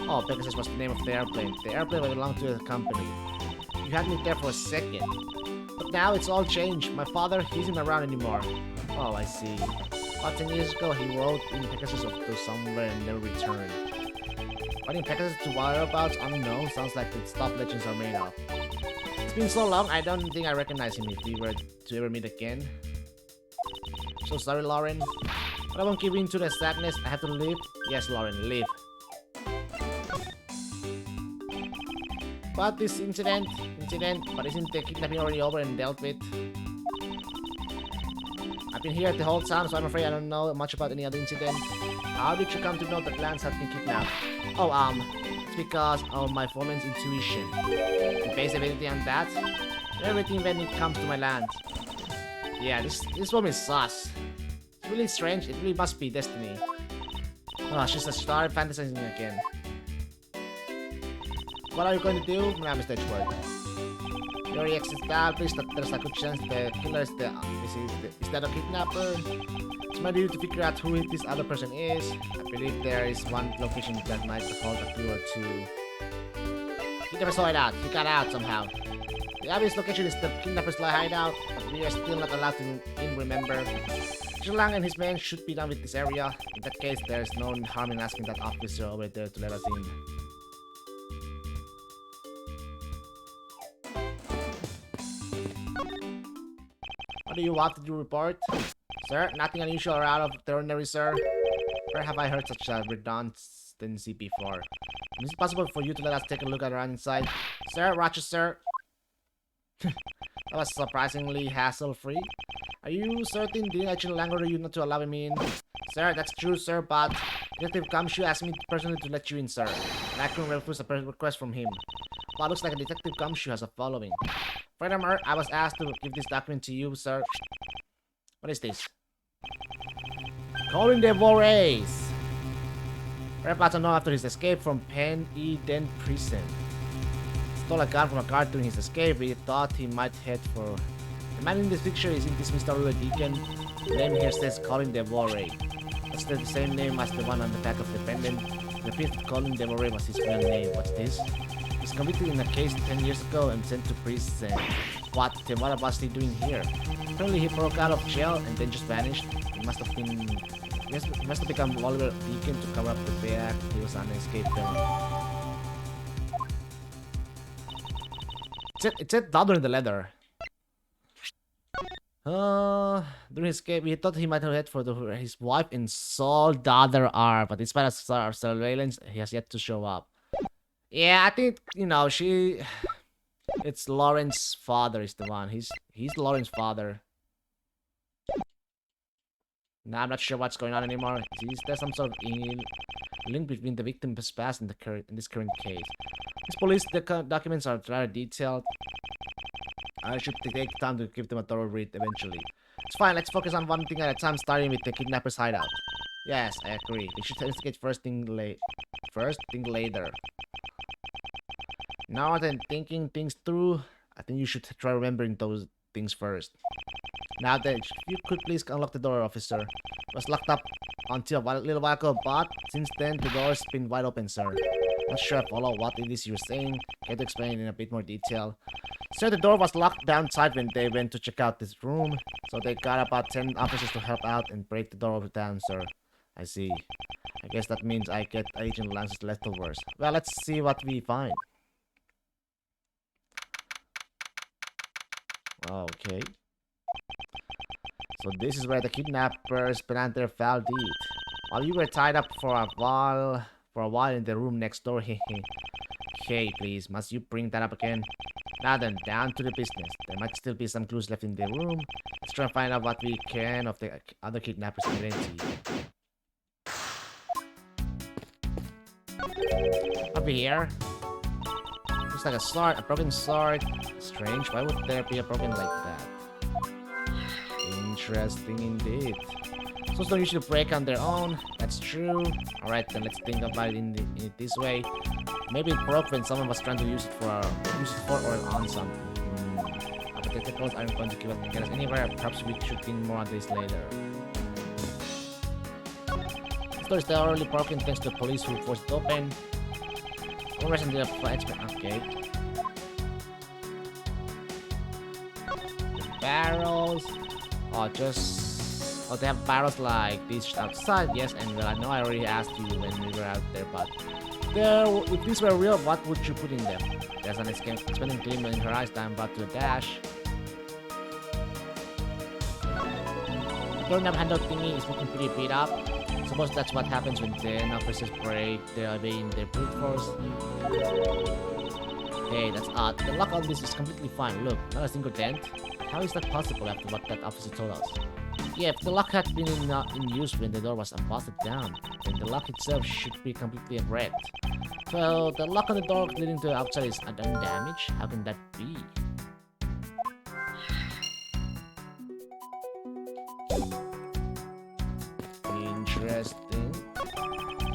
Oh, Pegasus was the name of the airplane. The airplane belonged to the company. You had me there for a second. But now it's all changed. My father, he isn't around anymore. Oh, I see. About 10 years ago, he rode in Pegasus to somewhere and never returned. Riding Pegasus to whereabouts unknown sounds like the stuff legends are made of. It's been so long, I don't think I recognize him if we were to ever meet again. So sorry, Lauren. But I won't give in to the sadness. I have to leave. Yes, Lauren, leave. But this incident, but isn't the kidnapping already over and dealt with? I've been here the whole time, so I'm afraid I don't know much about any other incident. How did you come to know that Lance had been kidnapped? Oh, it's because of my foreman's intuition. You base everything on that? Everything when it comes to my land. Yeah, this woman is sus. It's really strange. It really must be destiny. Oh, she's a star fantasizing again. What are you going to do? Nah, Mr. Edgeworth. You already established that there's a good chance the killer is that a kidnapper? It's my duty to figure out who this other person is. I believe there is one location that might hold a clue or two. You never saw it out. He got out somehow. The obvious location is the kidnapper's hideout, but we are still not allowed to remember. Lang and his men should be done with this area. In that case, there is no harm in asking that officer over there to let us in. What do you want to report? Sir, nothing unusual or out of the ordinary, sir. Where have I heard such a redundancy before? Is it possible for you to let us take a look around inside? Sir, Roger, sir. That was surprisingly hassle-free. Are you certain didn't actually language you not to allow me in? Sir, that's true, sir, but Detective Gumshoe asked me personally to let you in, sir. And I couldn't refuse a request from him. Well, looks like a Detective Gumshoe has a following. Furthermore, I was asked to give this document to you, sir. What is this? Colin DeVorace! We're about to know after his escape from Penn Eden Prison. Stole a gun from a guard during his escape. We thought he might head for... The man in this picture isn't this Mr. Ruler Deacon. The name here says Colin DeVorace. That's the same name as the one on the back of the pendant. It appears that Colin DeVorace was his real name. What's this? He was convicted in a case 10 years ago and sent to prison. What? Then what was he doing here? Apparently he broke out of jail and then just vanished. He must have become Oliver Deacon to cover up the fact he was an escape felon. It said daughter in the letter. During his escape, he thought he might have head for his wife in Seoul Daughter R, but despite our surveillance, he has yet to show up. Yeah, I think, you know, it's Lauren's father is the one. He's Lauren's father. Nah, I'm not sure what's going on anymore. Is there some sort of link between the victim's past and this current case? These police documents are rather detailed. I should take time to give them a thorough read eventually. It's fine, let's focus on one thing at a time, starting with the kidnapper's hideout. Yes, I agree. We should investigate first thing later. Now that I'm thinking things through, I think you should try remembering those things first. Now then, if you could please unlock the door, officer. It was locked up until a little while ago, but since then the door's been wide open, sir. Not sure I follow what it is you're saying. Can you explain in a bit more detail? Sir, the door was locked down tight when they went to check out this room, so they got about 10 officers to help out and break the door down, sir. I see. I guess that means I get Agent Lance's leftovers. Well, let's see what we find. Okay. So this is where the kidnappers planned their foul deed. While you were tied up for a while in the room next door, hehe. Hey, please, must you bring that up again? Now then, down to the business. There might still be some clues left in the room. Let's try and find out what we can of the other kidnappers' identity. Over here. Looks like a sword, a broken sword. Strange, why would there be a broken like that? Interesting indeed. Swords don't usually break on their own, that's true. Alright then, let's think about it in it this way. Maybe it broke when someone was trying to use it for or on something. But the technicals aren't going to get us anywhere. Perhaps we should think more on this later. The door is thoroughly broken thanks to the police who forced it open. One reason did okay. The barrels. Oh, they have barrels like these outside. Yes, and well, I know I already asked you when we were out there, but if these were real, what would you put in them? There's an expanding gleam in her eyes that I'm about to dash. The doorknob handle thingy is looking pretty beat up. Suppose that's what happens when 10 officers break their way in their brute force. Hey, that's odd. The lock on this is completely fine. Look, not a single dent. How is that possible after what that officer told us? Yeah, if the lock had been in use when the door was busted down, then the lock itself should be completely wrecked. So, the lock on the door leading to the outside is undamaged? How can that be? Interesting.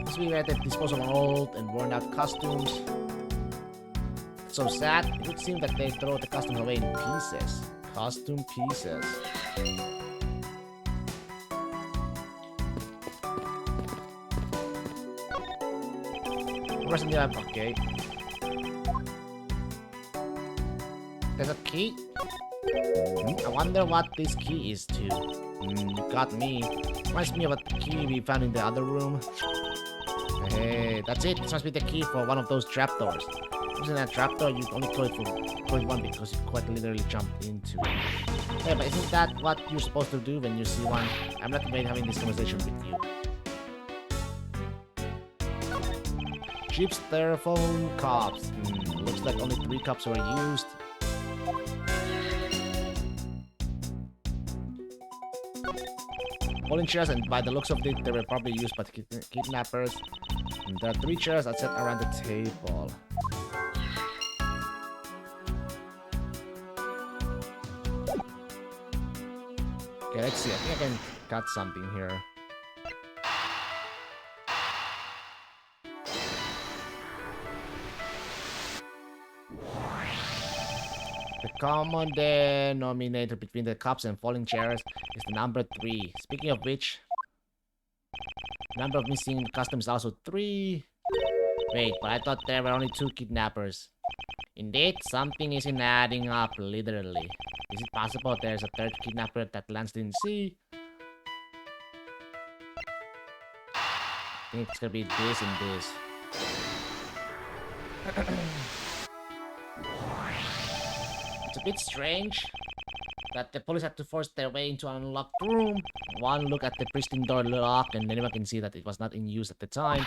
This we had to dispose of old and worn out costumes. So sad, it would seem that they throw the costumes away in pieces. Costume pieces. Okay. There's a key? I wonder what this key is to. You got me. Reminds me of a key we found in the other room. Hey, that's it. This must be the key for one of those trapdoors. Using that trapdoor, you only close one because you quite literally jumped into it. Hey, but isn't that what you're supposed to do when you see one? I'm not even having this conversation with you. Cheap styrofoam cups. Looks like only 3 cups were used. Falling chairs, and by the looks of it, they were probably used by kidnappers. And there are 3 chairs that set around the table. Okay, let's see. I think I can cut something here. The common denominator between the cups and falling chairs is the number 3. Speaking of which, the number of missing customs is also 3. Wait, but I thought there were only 2 kidnappers. Indeed, something isn't adding up, literally. Is it possible there's a 3rd kidnapper that Lance didn't see? I think it's gonna be this and this. It's a bit strange that the police had to force their way into an unlocked room. One look at the pristine door lock and anyone can see that it was not in use at the time.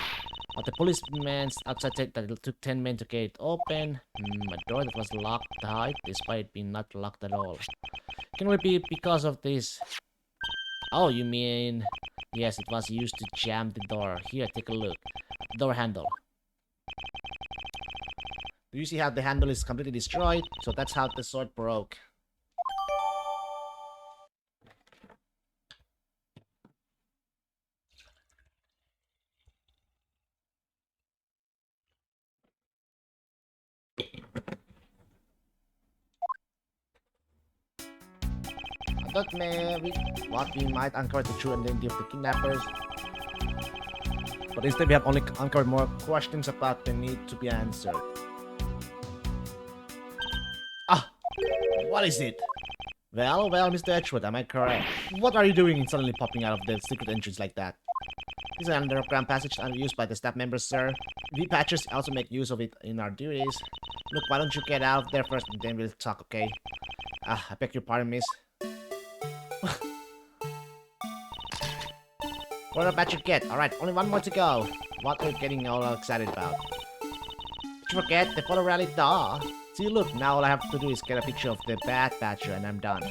But the policemen outside said that it took 10 men to get it open. A door that was locked tight despite being not locked at all. Can it be because of this? Oh, you mean... Yes, it was used to jam the door. Here, take a look. Door handle. Do you see how the handle is completely destroyed? So that's how the sword broke. I thought maybe what we might uncover the true identity of the kidnappers. But instead we have only uncovered more questions about the need to be answered. Ah! What is it? Well, Mr. Edgeworth, am I correct? What are you doing suddenly popping out of the secret entrance like that? This is an underground passage unused by the staff members, sir. We patchers also make use of it in our duties. Look, why don't you get out of there first and then we'll talk, okay? I beg your pardon, miss. What a patcher get? Alright, only one more to go. What are you getting all excited about? Did you forget the photo rally? Duh. See, look, now all I have to do is get a picture of the bad patcher and I'm done.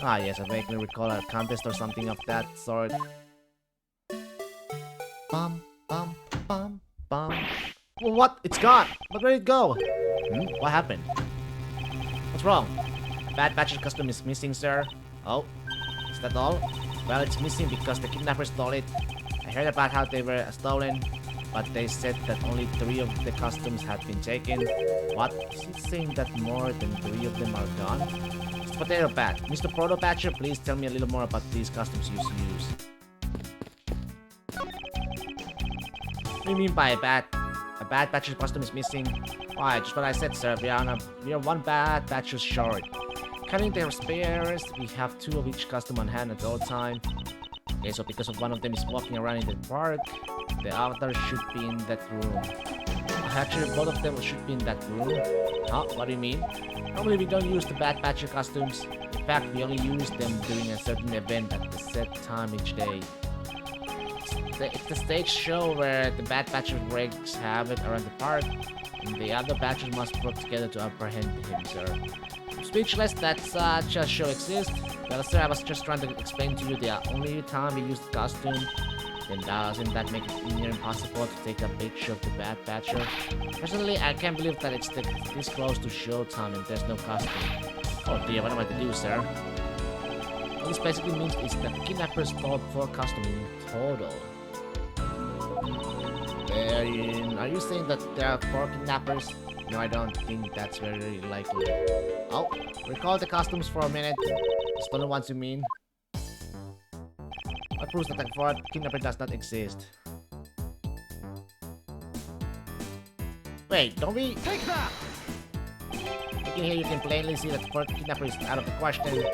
Ah, yes, I vaguely recall a contest or something of that sort. Bum, bum, bum, bum. Well, what? It's gone! But where did it go? What happened? What's wrong? A bad patcher costume is missing, sir. Oh, is that all? Well, it's missing because the kidnappers stole it. I heard about how they were stolen, but they said that only 3 of the costumes had been taken. What? Is it saying that more than 3 of them are gone? Mr. Potato Bat, Mr. Proto Patcher, please tell me a little more about these costumes you use. What do you mean by a bad patcher costume is missing? Why, just what I said, sir. We are 1 bad patcher short. Counting their spares, we have 2 of each costume on hand at all time. Okay, so because of one of them is walking around in the park, the other should be in that room. Actually, both of them should be in that room. Huh? What do you mean? Normally we don't use the bad patcher costumes. In fact, we only use them during a certain event at the set time each day. It's the stage show where the bad patcher wreaks havoc around the park, and the other patchers must work together to apprehend him, sir. I'm speechless that such a show exists. Well, sir, I was just trying to explain to you the only time we use the costume. Then doesn't that make it near impossible to take a picture of the bad patcher? Personally, I can't believe that it's this close to showtime and there's no costume. Oh dear, what am I to do, sir? What this basically means is that the kidnappers stole 4 costumes in total. Are you saying that there are 4 kidnappers? No, I don't think that's very likely. Oh, recall the costumes for a minute. The stolen ones, you mean? What proves that the 4th kidnapper does not exist? Wait, don't we...
Take that!
Looking here, you can plainly see that the 4th kidnapper is out of the question.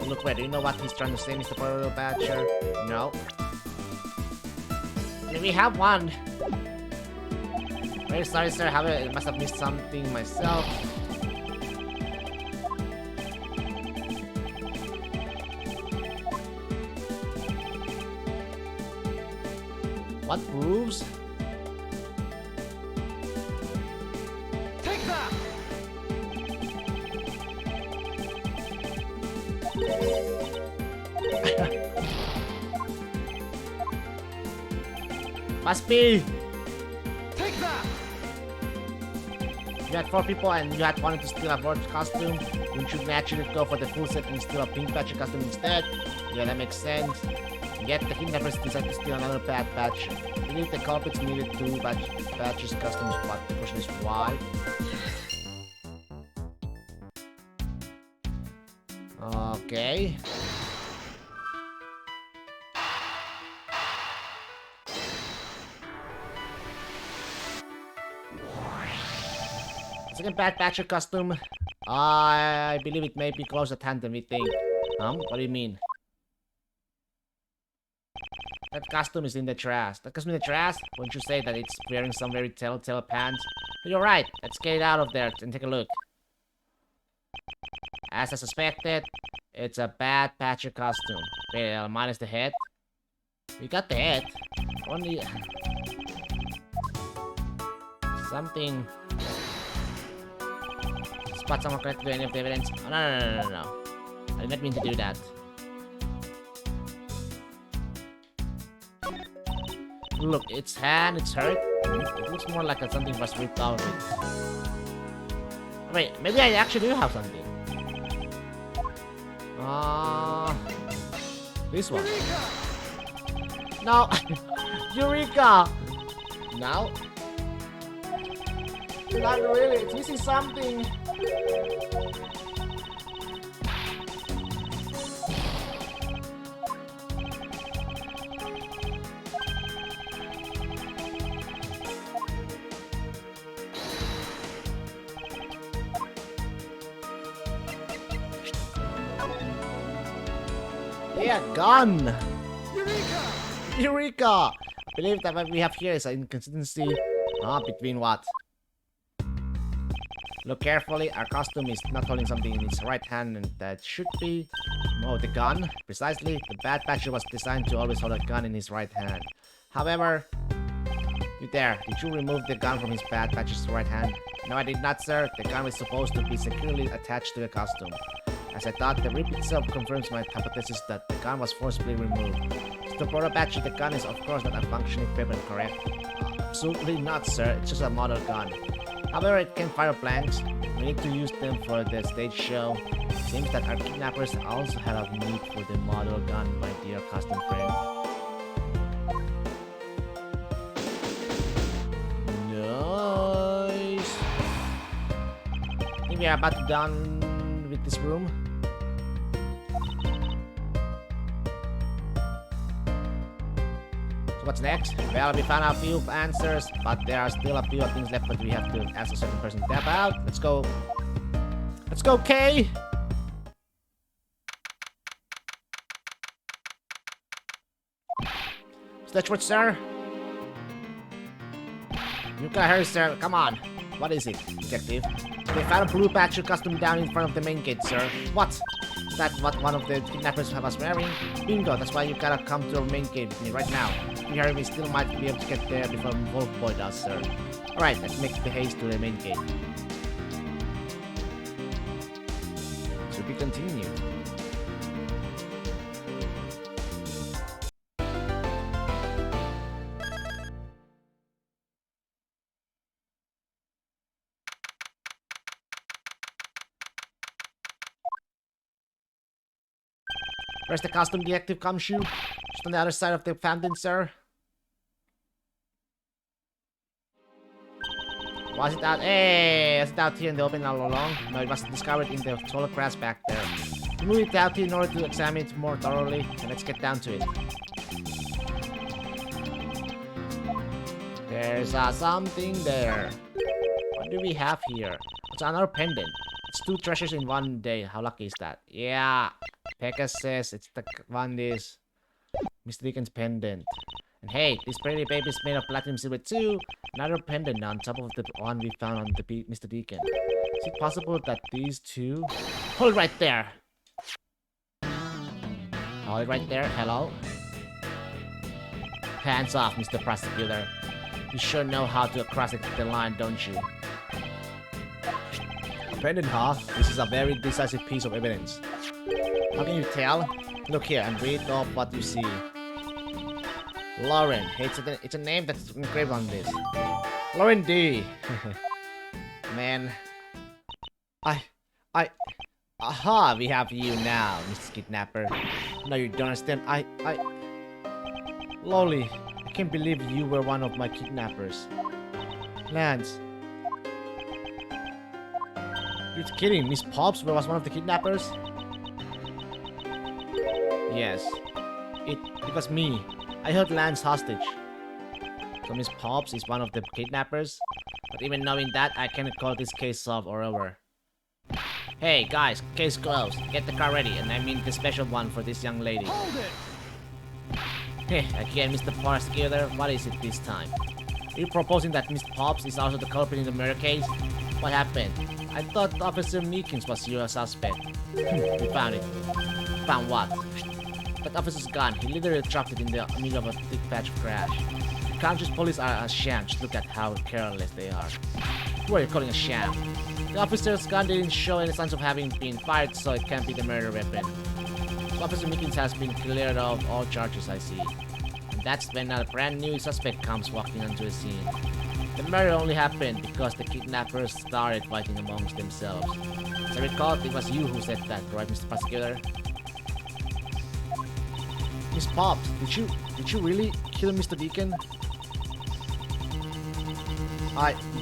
Look, wait, do you know what he's trying to say, Mr. Proto Patcher? No. We have one. Very sorry, sir. I must have missed something myself. What proves?
Take that!
Must be.
Take that!
You had 4 people and you had wanted to steal a bird costume. Wouldn't you naturally go for the full set and steal a pink patcher costume instead? Yeah, that makes sense. Yet the kidnappers decided to steal another bad patcher. I believe the culprits needed 2 patchers costumes, but the question is why? Okay. Second bad patcher costume. I believe it may be closer at hand than we think. What do you mean? That costume is in the trash. That costume in the trash? Wouldn't you say that it's wearing some very telltale pants? But you're right. Let's get it out of there and take a look. As I suspected, it's a bad patcher costume. Wait, minus the head. We got the head. Only... something... Spot someone connected to any of the evidence. Oh, no. I did not mean to do that. Look, its hand, it's hurt. It looks more like something was ripped out of it. Wait, maybe I actually do have something. This one. No! Eureka! Now? Not really, it's missing something. Yeah, gun!
Eureka!
Eureka! believe that what we have here is an inconsistency. Between what? Look carefully, our costume is not holding something in its right hand, and that should be... Oh, the gun? Precisely, the Bad Patcher was designed to always hold a gun in his right hand. However... You there, did you remove the gun from his Bad Patcher's right hand? No, I did not, sir. The gun was supposed to be securely attached to the costume. As I thought, the rip itself confirms my hypothesis that the gun was forcibly removed. Mr. Proto Patcher, the gun is of course not a functioning weapon, correct? Absolutely not, sir. It's just a model gun. However, it can fire blanks. We need to use them for the stage show. Seems that our kidnappers also had a need for the model gun, my dear costume friend. Nice. I think we are about to done with this room. What's next? Well, we found a few answers, but there are still a few things left that we have to ask a certain person to tap out. Let's go. Let's go, Kay! Edgeworth, sir? You can hurry, sir. Come on. What is it, detective? They found a blue patch costume down in front of the main gate, sir. What? Is that what one of the kidnappers was wearing? Bingo, that's why you gotta come to our main gate with me right now. If you hurry, we still might be able to get there before Wolf Boy does, sir. Alright, let's make the haste to the main gate. To be continued. Where's the costume detective come shoe? Just on the other side of the fountain, sir. Was it out? Hey, was it out here in the open all along? No, it was discovered in the solar grass back there. We moved it out here in order to examine it more thoroughly, and let's get down to it. There's something there. What do we have here? It's another pendant. It's 2 treasures in one day. How lucky is that? Yeah. Pekka says it's the one is Mr. Deacon's pendant. And hey, this pretty baby is made of platinum silver too. Another pendant on top of the one we found on the Mr. Deacon. Is it possible that these two... Hold it right there! Hold it right there. Hello? Hands off, Mr. Prosecutor. You sure know how to cross the line, don't you? Pendant, huh? This is a very decisive piece of evidence. How can you tell? Look here and read off what you see. Lauren. It's a name that's engraved on this. Lauren D. Man. Aha, we have you now, Mr. Kidnapper. No, you don't understand. Lolly, I can't believe you were one of my kidnappers. Lance. You're kidding, Miss Pops was one of the kidnappers? Yes. It was me. I held Lance hostage. So Miss Pops is one of the kidnappers? But even knowing that, I cannot call this case solved or over. Hey guys, case closed. Get the car ready, and I mean the special one for this young lady.
Hold it!
Hey, again, Mr. Prosecutor, what is it this time? Are you proposing that Miss Pops is also the culprit in the murder case? What happened? I thought Officer Meekins was your suspect. We found it. Found what? That officer's gun. He literally dropped it in the middle of a thick patch of grass. The country's police are a sham. Just look at how careless they are. Who are you calling a sham? The officer's gun didn't show any signs of having been fired, so it can't be the murder weapon. Officer Meekins has been cleared of all charges, I see. And that's when a brand new suspect comes walking onto the scene. The murder only happened because the kidnappers started fighting amongst themselves. As I recall, it was you who said that, right, Mr. Prosecutor? Miss Pops, did you really kill Mr. Deacon?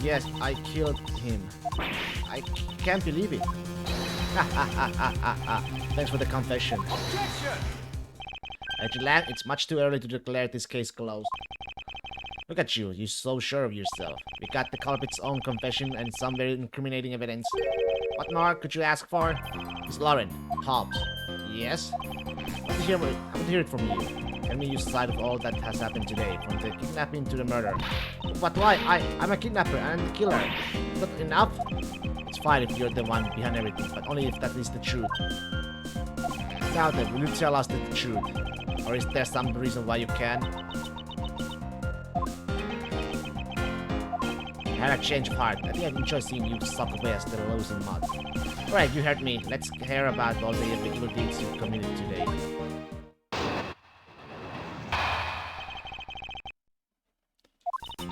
Yes, I killed him. I can't believe it. Thanks for the confession.
Objection!
It's much too early to declare this case closed. Look at you, you're so sure of yourself. We got the culprit's own confession and some very incriminating evidence. What more could you ask for? Miss Lauren, Pops. Yes? I want to hear it from you. Tell me your side of all that has happened today, from the kidnapping to the murder. But why? I'm a kidnapper and I'm the killer. Is that enough? It's fine if you're the one behind everything, but only if that is the truth. Now then, will you tell us the truth? Or is there some reason why you can? I had a change of heart. I think I enjoy seeing you suck away as the losing mud. Alright, you heard me. Let's hear about all the evil deeds you committed today.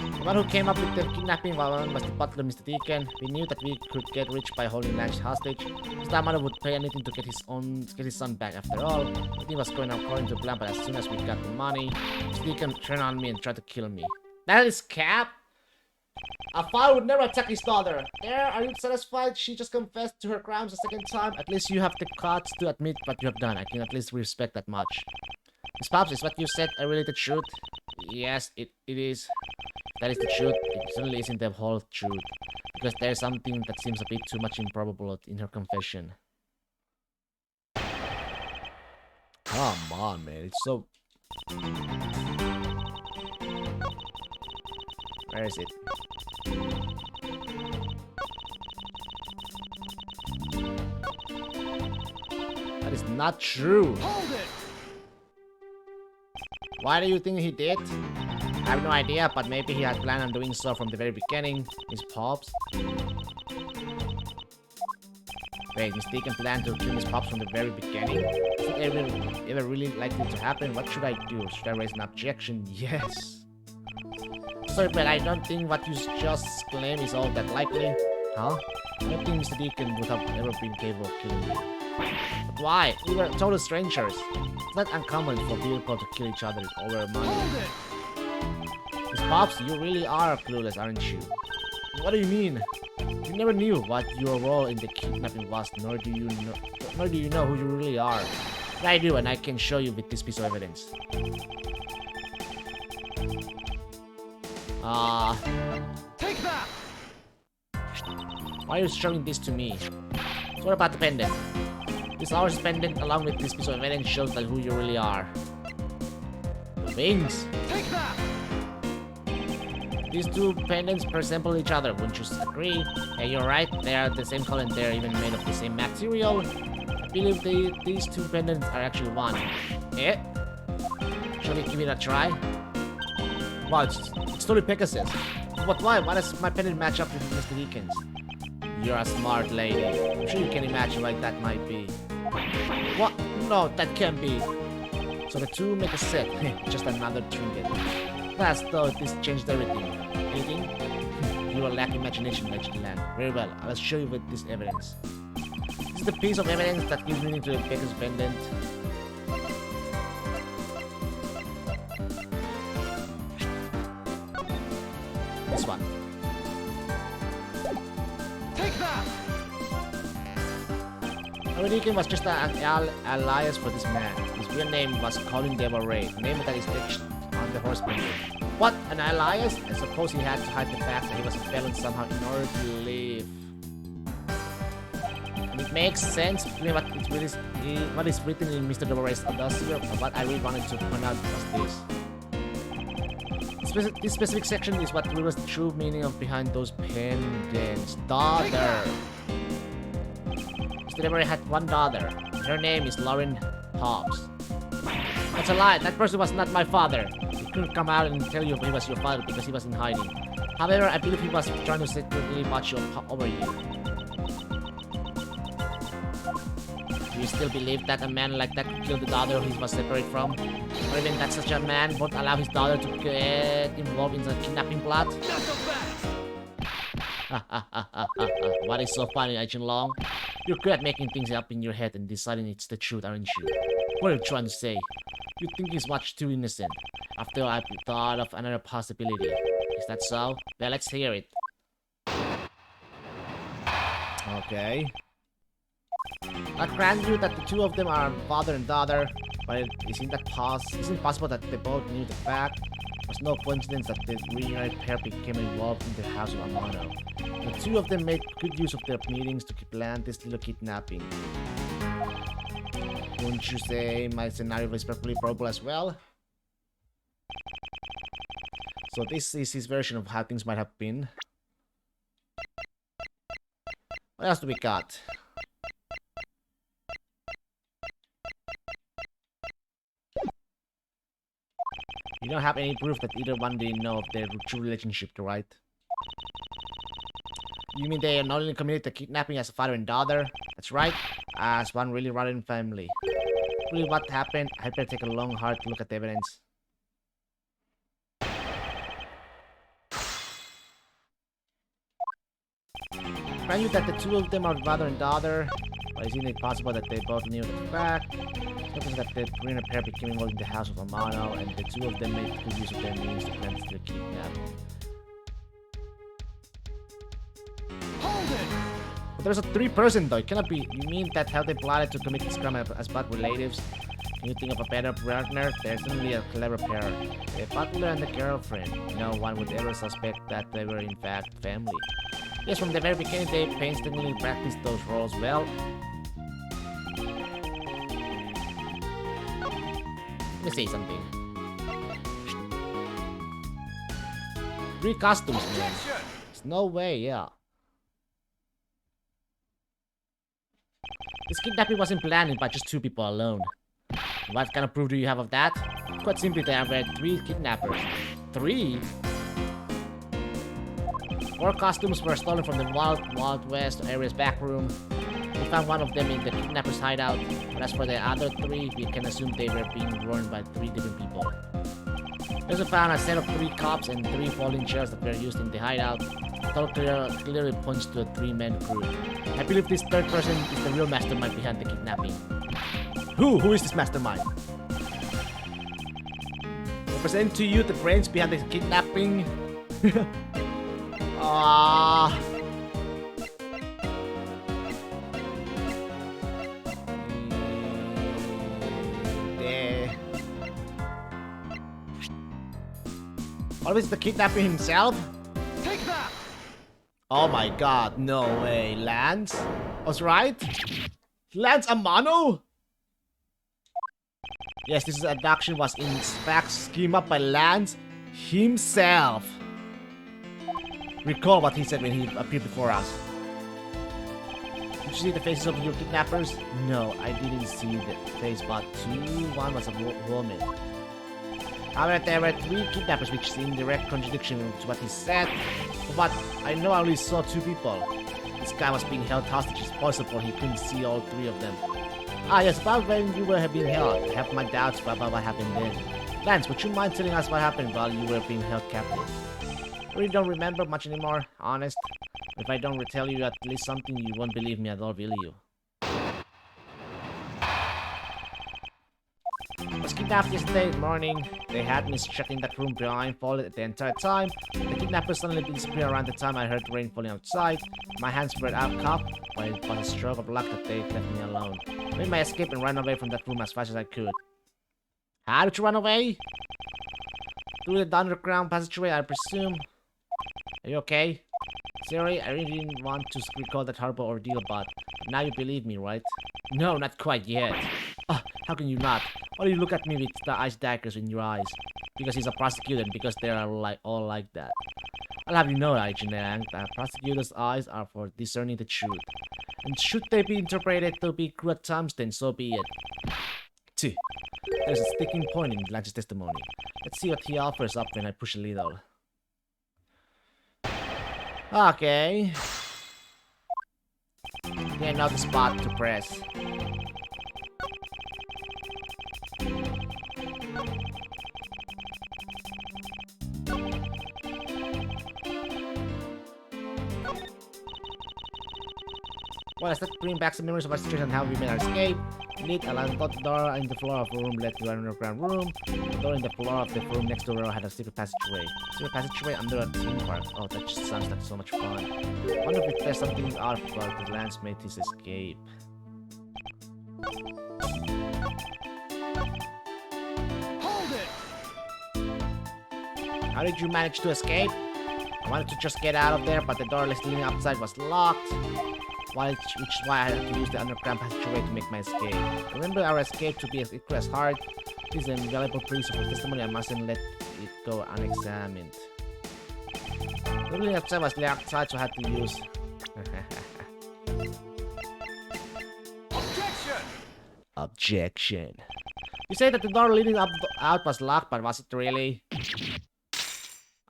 The one who came up with the kidnapping one was the butler, Mr. Deacon. We knew that we could get rich by holding Lance hostage. Mr. Mother would pay anything to get his son back. After all, everything was going according to plan, but as soon as we got the money, Mr. Deacon turned on me and tried to kill me. That is cap. A father would never attack his daughter. There, are you satisfied? She just confessed to her crimes a second time. At least you have the guts to admit what you have done. I can at least respect that much. Miss Pops, is what you said really the truth? Yes, it is. That is the truth. It certainly isn't the whole truth. Because there's something that seems a bit too much improbable in her confession. Come on, man. It's so... Where is it? That is not true.
Hold it!
Why do you think he did? I have no idea, but maybe he had planned on doing so from the very beginning. Miss Pops. Wait, Miss Deacon planned to kill Miss Pops from the very beginning? Is it ever really likely to happen? What should I do? Should I raise an objection? Yes. Sorry, but I don't think what you just claimed is all that likely. Huh? I don't think Mr. Deacon would have ever been capable of killing me. But why? We were total strangers. It's not uncommon for people to kill each other over money.
Hold it!
Miss Pops, you really are clueless, aren't you? What do you mean? You never knew what your role in the kidnapping was, nor do you know who you really are. But I do, and I can show you with this piece of evidence.
Take that!
Why are you showing this to me? So what about the pendant? This ours pendant, along with this piece of evidence, shows that who you really are. The wings!
Take that!
These two pendants resemble each other, wouldn't you agree? Yeah, you're right, they are the same color and they're even made of the same material. I believe these two pendants are actually one. Eh? Shall we give it a try? Wow, it's totally Pegasus. But why? Why does my pendant match up with Mr. Deacon's? You're a smart lady. I'm sure you can imagine why that might be. What? No, that can't be. So the two make a set. Just another trinket. That's though this changed everything. Anything? You lack imagination, Legend Land. Very well, I'll show you with this evidence. This is the piece of evidence that gives meaning to the Baker's pendant. This one.
Take that!
Deacon was just an alias for this man. His real name was Colin Devil Ray, a name that is etched on the horse pendant. What? An alias? I suppose he had to hide the fact that he was a felon somehow in order to live. And it makes sense to me what is written in Mr. Devil Ray's dossier, but what I really wanted to point out was this. This specific section is what reveals the true meaning of behind those pendants. Daughter. Mr. Devil Ray had one daughter. Her name is Lauren Hobbs. That's a lie. That person was not my father. He couldn't come out and tell you he was your father because he was in hiding. However, I believe he was trying to secretly watch over you. Do you still believe that a man like that could kill the daughter he was separate from? Or even that such a man won't allow his daughter to get involved in the kidnapping plot?
Not so fast!
What is so funny, Agent Long? You're good at making things up in your head and deciding it's the truth, aren't you? What are you trying to say? You think he's much too innocent. After all, I've thought of another possibility. Is that so? Well, let's hear it. Okay. I grant you that the two of them are father and daughter, but isn't it possible that they both knew the fact? It was no coincidence that the reunited pair became involved in the house of Amano. The two of them made good use of their meetings to plan this little kidnapping. Wouldn't you say my scenario is perfectly probable as well? So this is his version of how things might have been. What else do we got? You don't have any proof that either one didn't know of their true relationship, right? You mean they not only committed the kidnapping as a father and daughter? That's right, as one really rotten family. Really what happened? I better take a long, hard look at the evidence. Grant you that the two of them are father and daughter, but isn't it possible that they both knew the fact? Notice that the greener pair became involved in the house of Amano, and the two of them made good use of their means to plan the kidnap.
Hold it!
But there's a 3-person though, it cannot be. You mean that how they plotted to commit this crime as bad relatives? Can you think of a better partner? They're certainly a clever pair. A butler and a girlfriend. No one would ever suspect that they were in fact family. Yes, from the very beginning they painstakingly practiced those roles well. Let me say something. 3 costumes, man.
Objection!
There's no way, yeah. This kidnapping wasn't planned by just 2 people alone. What kind of proof do you have of that? Quite simply, there were 3 kidnappers. 3? 4 costumes were stolen from the Wild West area's back room. We found one of them in the kidnapper's hideout, but as for the other 3, we can assume they were being worn by 3 different people. We also found a set of 3 cups and 3 folding chairs that were used in the hideout. The total clearly points to a 3-man crew. I believe this 3rd person is the real mastermind behind the kidnapping. Who? Who is this mastermind? I present to you the brains behind the kidnapping. What is the kidnapping himself?
Take that!
Oh my god, no way. Lance? Was right? Lance Amano? Yes, this abduction was in fact schemed up by Lance himself. Recall what he said when he appeared before us. Did you see the faces of your kidnappers? No, I didn't see the face, but 1 was a woman. However, there were 3 kidnappers, which is in direct contradiction to what he said. But I know I only saw 2 people. This guy was being held hostage. It's possible he couldn't see all 3 of them. Ah, yes, about when you were being held. I have my doubts about what happened then. Lance, would you mind telling us what happened while you were being held captive? I really don't remember much anymore, honest. If I don't tell you at least something, you won't believe me at all, will you? I was kidnapped yesterday morning. They had me stuck in that room blindfolded the entire time. The kidnappers suddenly disappeared around the time I heard rain falling outside. My hands were out cuffed, but it was a stroke of luck that they left me alone. I made my escape and ran away from that room as fast as I could. How did you run away? Through the underground passageway, I presume. Are you okay? Sorry, I really didn't want to recall that horrible ordeal, but now you believe me, right? No, not quite yet. How can you not? Why do you look at me with the ice daggers in your eyes? Because he's a prosecutor and because they are all like that. I'll have you know, Agent Yang, that prosecutors' eyes are for discerning the truth. And should they be interpreted to be cruel at times, then so be it. Tch. There's a sticking point in Lance's testimony. Let's see what he offers up when I push a little. Okay. Yeah, now the spot to press. Well, let's bring back some memories of our situation and how we made our escape. Indeed, a landlocked door in the floor of a room led to an underground room. The door in the floor of the room next to the row had a secret passageway. Secret passageway under a theme park. Oh, that just sounds like so much fun. I wonder if there's something out for the Lance made his escape.
Hold it!
How did you manage to escape? I wanted to just get out of there, but the door leading outside was locked. Which is why I had to use the underground passageway to make my escape. Remember our escape to be as equal as hard? This is a valuable piece of testimony. I mustn't let it go unexamined. The ruling outside was locked tight, so I had to use.
Objection!
Objection. You say that the door leading out was locked, but was it really?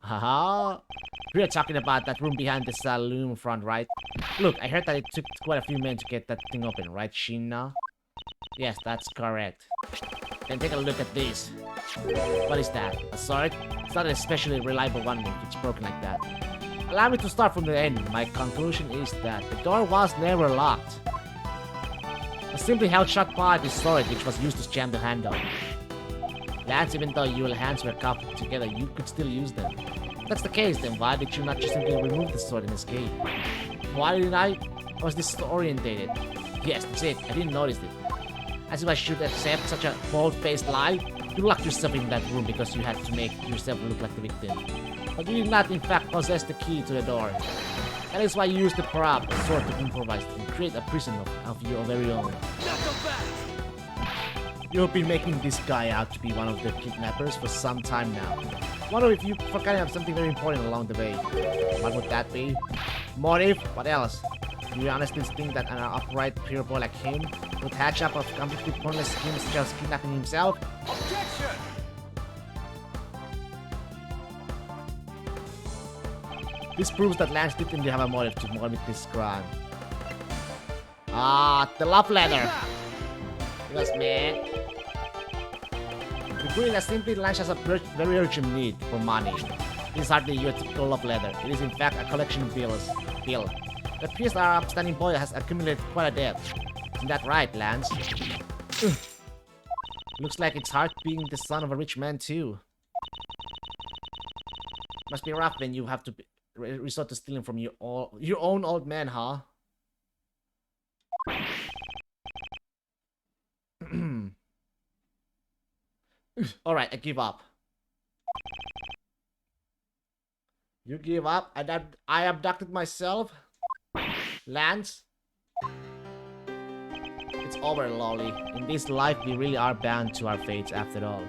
Haha. We are talking about that room behind the saloon front, right? Look, I heard that it took quite a few men to get that thing open, right, Sheena? Yes, that's correct. Then take a look at this. What is that? A sword? It's not an especially reliable one if it's broken like that. Allow me to start from the end. My conclusion is that the door was never locked. I simply held shut by this sword which was used to jam the handle. Lance, even though your hands were cupped together, you could still use them. If that's the case, then why did you not just simply remove the sword and escape? Why didn't I? I was disorientated. Yes, that's it. I didn't notice it. As if I should accept such a bold-faced lie. You locked yourself in that room because you had to make yourself look like the victim. But you did not in fact possess the key to the door. That is why you used the prop, the sword, to improvise and create a prison of your very own. You've been making this guy out to be one of the kidnappers for some time now. Wonder if you forgot of something very important along the way. What would that be? Motive? What else? Do you honestly think that an upright, pure boy like him would hatch up a completely pointless scheme such as kidnapping himself?
Objection!
This proves that Lance didn't have a motive to commit this crime. Ah, the love letter! Yes, man. The queen has simply Lance has a very urgent need for money. This is hardly your typical love letter. It is in fact a collection of bills. The priest, our upstanding boy, has accumulated quite a debt. Isn't that right, Lance? Looks like it's hard being the son of a rich man too. Must be rough when you have to resort to stealing from your own old man, huh? Alright, I give up. You give up? I abducted myself? Lance? It's over, Lolly. In this life, we really are bound to our fates after all.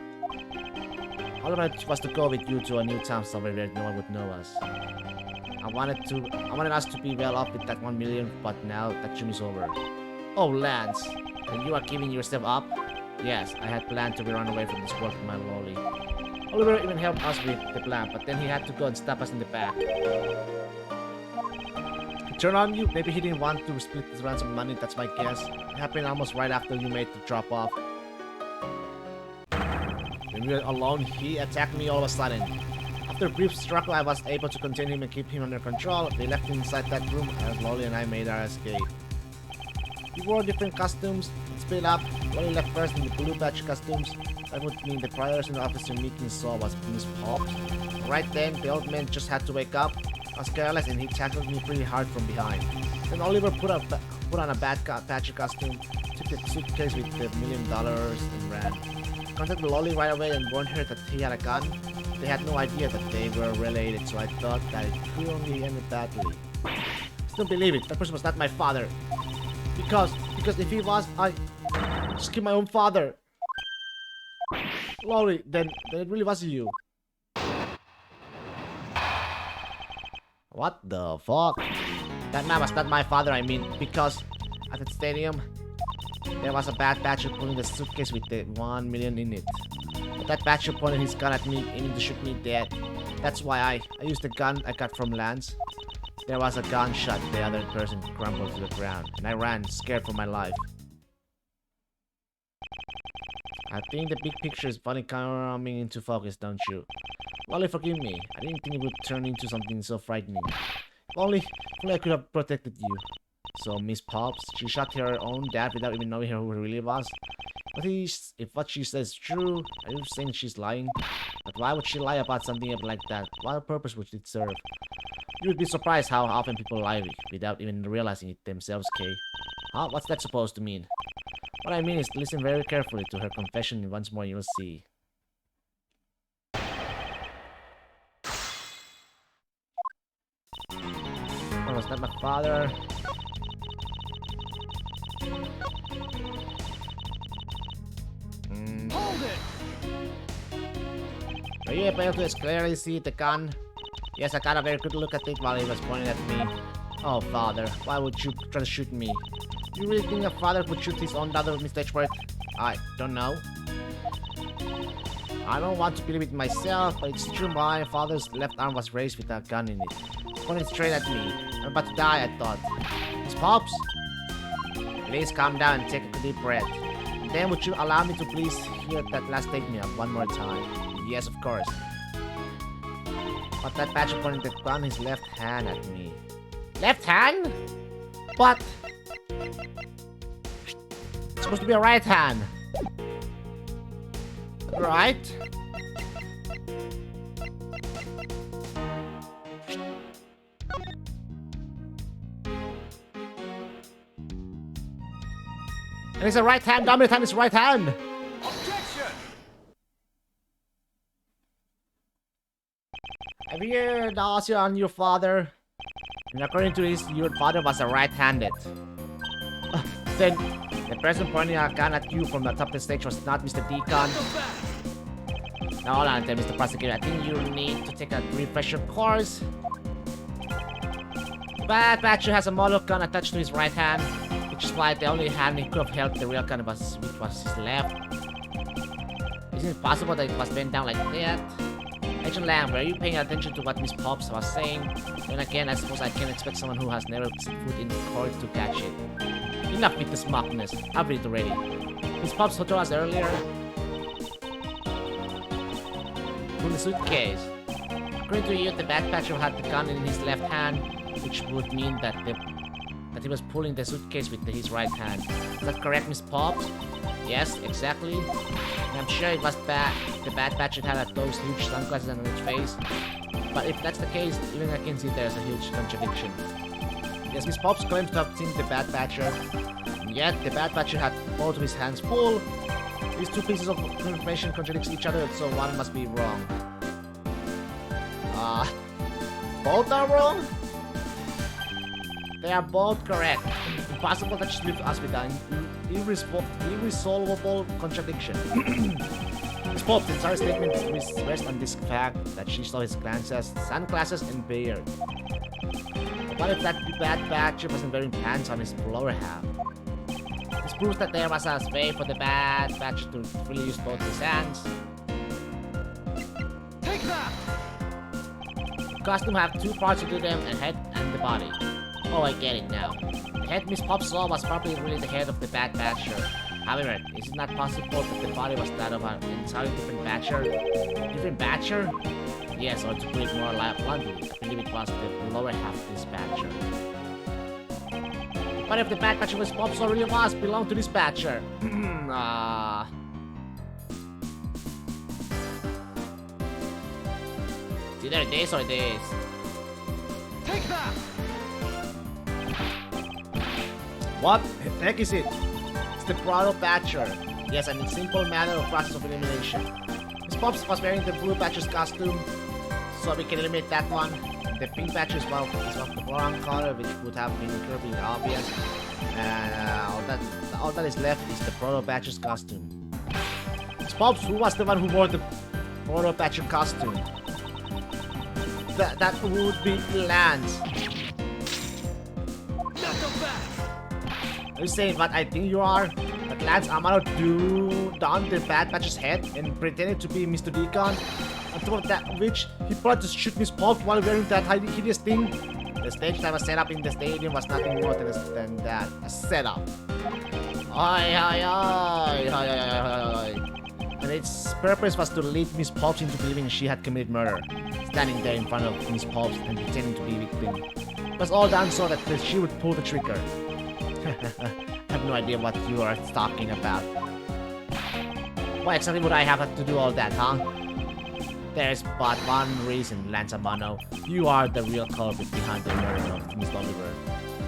All I wanted was to go with you to a new town somewhere where no one would know us. I wanted us to be well off with that 1 million, but now that dream is over. Oh, Lance, and you are giving yourself up? Yes, I had planned to run away from this world with my Lolly. Oliver even helped us with the plan, but then he had to go and stab us in the back. He turned on you? Maybe he didn't want to split this ransom money, that's my guess. It happened almost right after you made the drop off. When we were alone, he attacked me all of a sudden. After a brief struggle, I was able to contain him and keep him under control. They left him inside that room as Lolly and I made our escape. We wore different costumes, split up. Lolly left first in the blue badge costumes. That would mean the prior in the officer Meekin saw was Miss Pops. Right then, the old man just had to wake up. I was careless and he tackled me pretty hard from behind. Then Oliver put on a bad patcher costume, took the suitcase with the $1 million and ran. Contacted Lolly right away and warned her that he had a gun. They had no idea that they were related, so I thought that it could only end badly. Still believe it, that person was not my father. Because if he was, I just killed my own father. Lolly, then it really was you. What the fuck? That man was not my father, I mean, because at the stadium, there was a bad badger pulling the suitcase with the 1 million in it. But that badger pointed his gun at me, aiming to shoot me dead. That's why I used the gun I got from Lance. There was a gunshot, the other person crumpled to the ground, and I ran, scared for my life. I think the big picture is finally coming into focus, don't you? Lolly, forgive me. I didn't think it would turn into something so frightening. If only I could have protected you. So, Miss Pops, she shot her own dad without even knowing who he really was. But if what she says is true, are you saying she's lying? But why would she lie about something like that? What purpose would it serve? You would be surprised how often people lie without even realizing it themselves, Kay. Huh? What's that supposed to mean? What I mean is listen very carefully to her confession and once more you'll see. Oh, was that my father?
Hold it!
Were you able to clearly see the gun? Yes, I got a very good look at it while he was pointing at me. Oh, father, why would you try to shoot me? You really think a father would shoot his own daughter, Mr. Edgeworth? I don't know. I don't want to believe it myself, but it's true my father's left arm was raised with a gun in it. Pointing straight at me. I'm about to die, I thought. Miss Pops? Please calm down and take a deep breath. And then would you allow me to please hear that last statement one more time? Yes, of course. But that badger pointed the gun his left hand at me. Left hand? But... it's supposed to be a right hand. Right? And it's a right hand, dominant hand is right hand!
Objection!
Have you heard also on your father? And according to this, your father was a right-handed. Then, the person pointing a gun at you from the top of the stage was not Mr. Deacon. Now hold on, Mr. Prosecutor. I think you need to take a refresher course. Bad Badger has a model gun attached to his right hand, which is why the only hand he could have held the real gun was his left. Isn't it possible that it was bent down like that? Agent Lamb, were you paying attention to what Miss Pops was saying? Then again, I suppose I can't expect someone who has never set foot in court to catch it. Enough with the smugness. I've read it already. Miss Pops told us earlier. From the suitcase. According to you, the Bad Patcher had the gun in his left hand, which would mean that he was pulling the suitcase with his right hand. Is that correct, Miss Pops? Yes, exactly. And I'm sure it was the Bad Patcher had those huge sunglasses on his face. But if that's the case, even I can see there's a huge contradiction. Yes, Miss Pops claims to have seen the Bad Patcher, and yet the Bad Patcher had both of his hands full. These two pieces of information contradict each other, so one must be wrong. Both are wrong? They are both correct. Impossible that she leaves us with an irresolvable contradiction. Miss Pops' entire statement rests on this fact that she saw his sunglasses and beard. What if that Bad Badger wasn't wearing pants on his lower half? This proves that there was a way for the Bad Badger to freely use both his hands.
Take that!
The costume have two parts to do them, a head and the body. Oh, I get it now. The head Miss Pops saw was probably really the head of the Bad Badger. However, is it not possible that the body was that of an entirely different Badger? Different Badger? Yes, or to put it more bluntly, I believe it was the lower half of this Badger. But if the Bad Badger Miss Pops saw really was, belonged to this Badger. It's either this or this.
Take that!
What the heck is it? It's the Bravo Badger. Yes, and it's a simple matter of process of elimination. Miss Pops was wearing the blue Badger's costume, so we can eliminate that one. The pink Badger is one of the brown color, which would have been incredibly obvious. And all that is left is the Proto Badger's costume. Miss Pops, who was the one who wore the Proto Badger costume? That would be Lance. Are you saying what I think you are? That Lance Amaro donned the Bad Badger's head and pretended to be Mr. Deacon? On top of that, which he tried to shoot Miss Pops while wearing that hideous thing? The stage that was set up in the stadium was nothing more than that. A setup. Oi, oi, oi, oi, oi, oi. And its purpose was to lead Miss Pops into believing she had committed murder. Standing there in front of Miss Pops and pretending to be victim. It was all done so that she would pull the trigger. I have no idea what you are talking about. Why exactly would I have to do all that, huh? There's but one reason, Lance Amano. You are the real culprit behind the murder of Miss Oliver.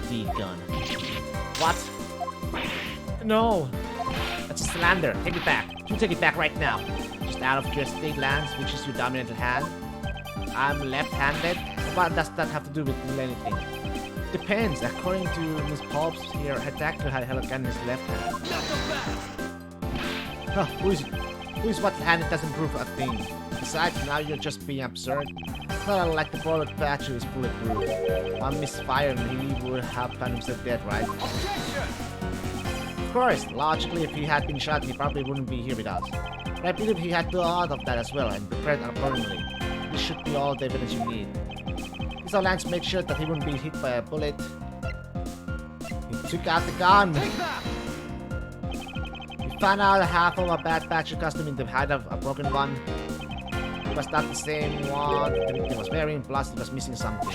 Deacon. What? No! That's a slander. Take it back. You take it back right now. Just out of curiosity, Lance, which is your dominant hand? I'm left-handed. What does that have to do with anything? Depends. According to Miss Pops, her attacker had held a gun in his left hand. Who is what hand it doesn't prove a thing. Besides, now you're just being absurd. It's not like the bullet patch is bulletproof. One misfire and he would have found himself dead, right?
Objection!
Of course, logically, if he had been shot, he probably wouldn't be here with us. But I believe he had thought of that as well and prepared accordingly. This should be all the evidence you need. This how Lance made sure that he wouldn't be hit by a bullet. He took out the gun.
Take that!
We found out half of a bad patch costume in the hide of a broken one. It was not the same one the victim was wearing, plus it was missing something.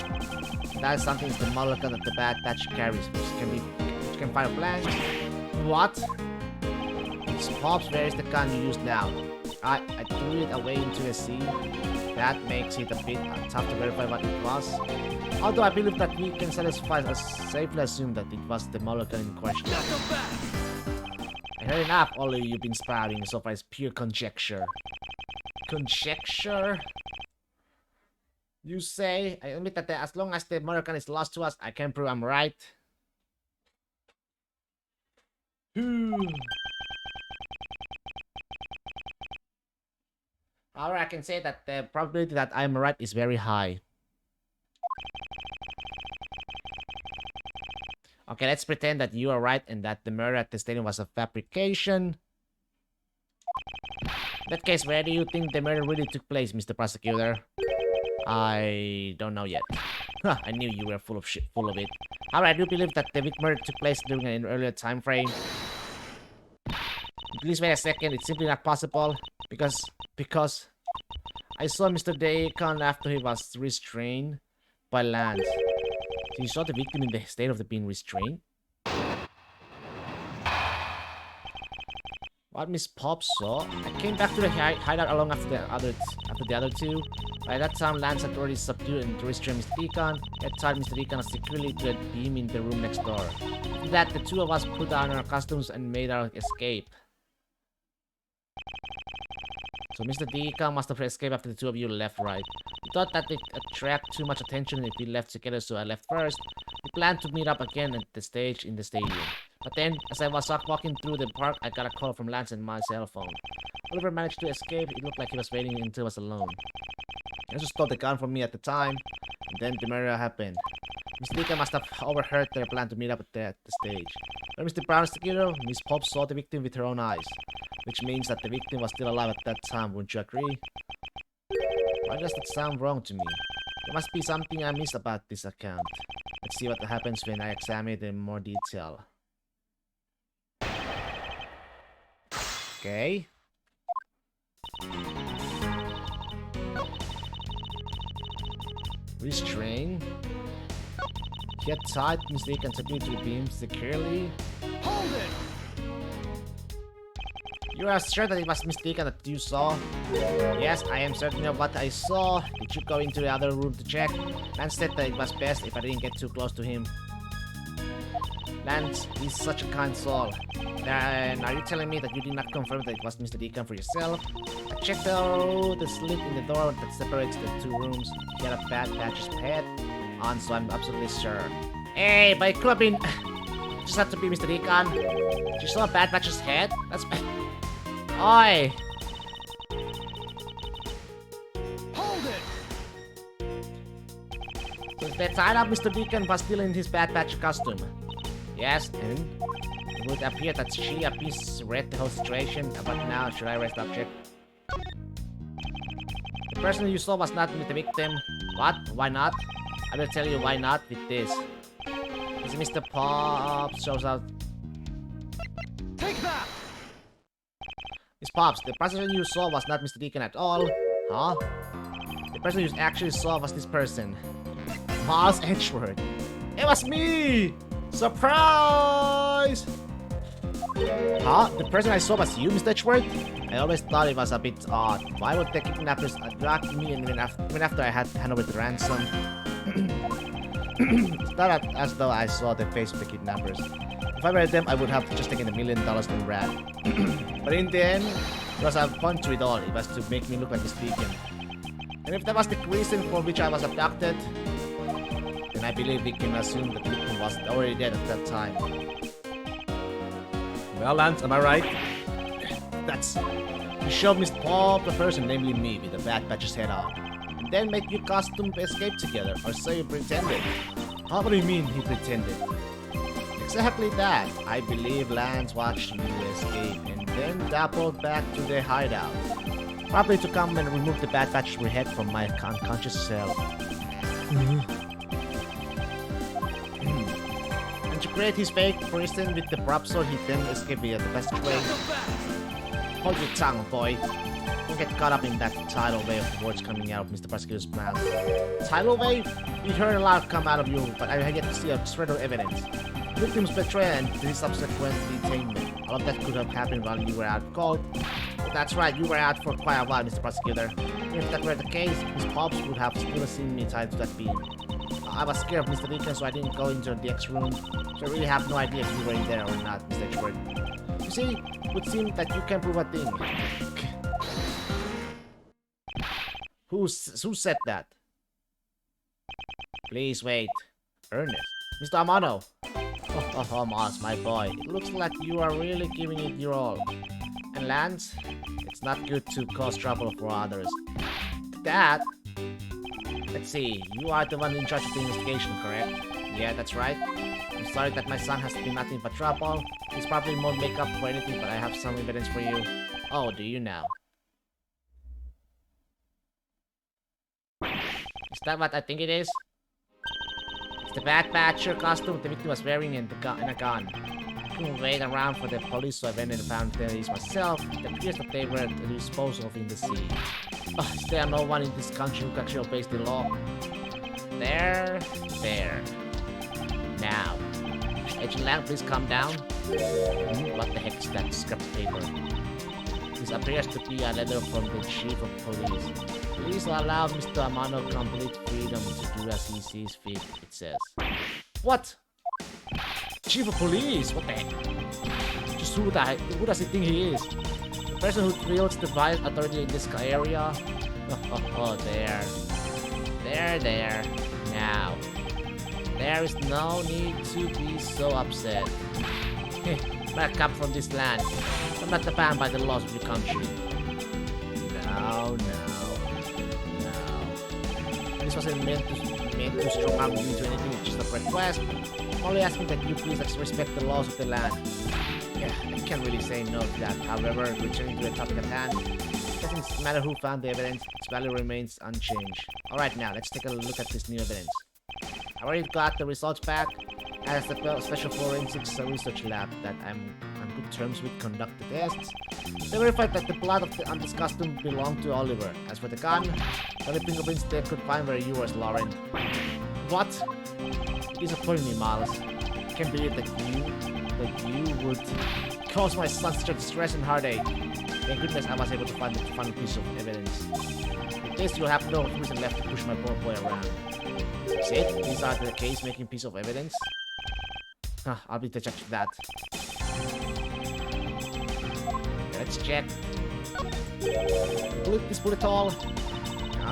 That something is the model gun that the bad patch carries, which can fire blanks. What? It's Pops, where is the gun you use now? I threw it away into the sea. That makes it a bit tough to verify what it was. Although I believe that we can safely assume that it was the model gun in question.
Knock him back!
I heard enough, all you've been spouting so far is pure conjecture. Conjecture? You say? I admit that as long as the American is lost to us, I can prove I'm right. However, I can say that the probability that I'm right is very high. Okay, let's pretend that you are right and that the murder at the stadium was a fabrication. In that case, where do you think the murder really took place, Mr. Prosecutor? I don't know yet. I knew you were full of it. However, I do believe that the murder took place during an earlier time frame. Please wait a second, it's simply not possible. Because I saw Mr. Deacon after he was restrained by Lance. So you saw the victim in the state of being restrained? What Miss Pop saw? I came back to the hideout along after the other two. By that time, Lance had already subdued and restrained Mr. Deacon. He had tied Mr. Deacon securely to a beam in the room next door. After that, the two of us put on our costumes and made our escape. So Mr. Deacon must have escaped after the two of you left, right? We thought that it attract too much attention if we left together, so I left first. We planned to meet up again at the stage in the stadium. But then, as I was walking through the park, I got a call from Lance on my cell phone. Oliver managed to escape. It looked like he was waiting until I was alone. He also stole the gun from me at the time, and then the murder happened. Mr. Deacon must have overheard their plan to meet up at the stage. But Mr. Prosecutor, Miss Pop saw the victim with her own eyes, which means that the victim was still alive at that time, wouldn't you agree? Why does that sound wrong to me? There must be something I missed about this account. Let's see what happens when I examine it in more detail. Okay. Restrain. He had tied Miss Deacon security beams securely.
Hold it!
You are sure that it was Miss Deacon that you saw? Yes, I am certain of what I saw. Did you go into the other room to check? Lance said that it was best if I didn't get too close to him. Lance, he's such a kind soul. And are you telling me that you did not confirm that it was Mr. Deacon for yourself? I checked out the slit in the door that separates the two rooms. He had a bad patch's head on, so I'm absolutely sure. Hey, but it could have been... just had to be Mr. Deacon. You saw a bad patch's head? That's... Oi!
Hold it!
So the tied up Mr. Deacon was still in his bad patch costume. Yes, and it would appear that she read the whole situation, but now should I rest object? The person you saw was not the victim. What? Why not? I will tell you why not with this. This Mr. Pops shows out.
Take that!
Miss Pops, the person you saw was not Mr. Deacon at all. Huh? The person you actually saw was this person. Miles Edgeworth. It was me! Surprise! Huh? The person I saw was you, Mr. Edgeworth? I always thought it was a bit odd. Why would the kidnappers attract me even after I had to hand over the ransom? It's not as though I saw the face of the kidnappers. If I were them, I would have just taken $1 million and ran. But in the end, it was a fun to it all. It was to make me look like a Deacon. And if that was the reason for which I was abducted, then I believe we can assume that the victim was already dead at that time. Well, Lance, am I right? That's... You shove Mr. Pop the person, namely me, with the bad patch's head on. And then make your costume escape together, or so you pretended. How do you mean he pretended? Exactly that. I believe Lance watched you escape and then dappled back to their hideout. Probably to come and remove the bad patch's head from my unconscious self. And to create his fake person with the prop so he then escape via the passageway. Hold your tongue, boy. Don't get caught up in that tidal wave of words coming out of Mr. Prosecutor's mouth. Tidal wave? We heard a lot come out of you, but I have yet to see a shred of evidence. Victim's betrayal and his subsequent detainment. All of that could have happened while you were out cold. But that's right, you were out for quite a while, Mr. Prosecutor. If that were the case, Miss Pops would have still seen me tied to that beam. I was scared of Mr. Deacon, so I didn't go into the X room. So I really have no idea if you were in there or not, Mr. Edgeworth. You see, it would seem that you can prove a thing. Who said that? Please wait. Ernest. Mr. Amano. Oh, Moss, my boy. It looks like you are really giving it your all. And Lance, it's not good to cause trouble for others. That... Let's see, you are the one in charge of the investigation, correct? Yeah, that's right. I'm sorry that my son has been nothing but trouble. He's probably won't make up for anything, but I have some evidence for you. Oh, do you now? Is that what I think it is? It's the bad patcher costume the victim was wearing and a gun. I couldn't wait around for the police, so I went and found these myself. It appears that they were disposed of in the sea. Oh, is there no one in this country who actually obeys the law? There. Now. Agent Lang, please calm down. What the heck is that scrap paper? This appears to be a letter from the chief of police. Please allow Mr. Amano complete freedom to do as he sees fit, it says. What? Chief of police? What the heck? Just who does he think he is? The person who wields the vice authority in this area? Oh, there. There. Now. There is no need to be so upset. Back up from this land. I'm not bound by the laws of your country. No. This wasn't meant to strong arm you into anything, it's just a request. I'm only asking that you please respect the laws of the land. Yeah, I can't really say no to that. However, returning to the topic at hand, it doesn't matter who found the evidence, its value remains unchanged. Alright, now let's take a look at this new evidence. I already got the results back. As the special forensics research lab that I'm on good terms with conduct the tests. They verified that the blood on this costume belonged to Oliver. As for the gun, the only fingerprints they could find were yours, Lauren. What? It disappointed me, Miles. I can't believe that you would cause my son such stress and heartache. Thank goodness I was able to find the final piece of evidence. In case you'll have no reason left to push my poor boy around. See, these are the case-making piece of evidence. I'll be to check that. Let's check. This bullet hole.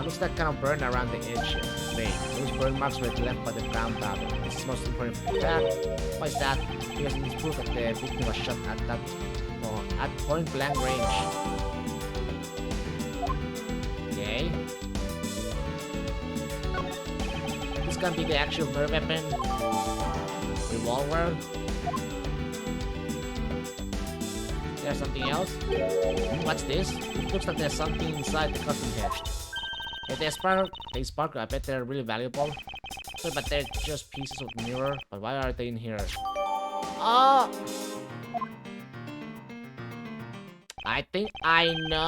Looks like kind of burned around the edge. Wait, those burn marks were left by the brown powder. This is most important fact. Why is that? Because it is proof that the victim was shot at point blank range. Okay. This can be the actual murder weapon. Revolver. There's something else? What's this? It looks like there's something inside the custom hatch. If they sparkle, I bet they're really valuable. But they're just pieces of mirror. But why are they in here? Oh! I think I know.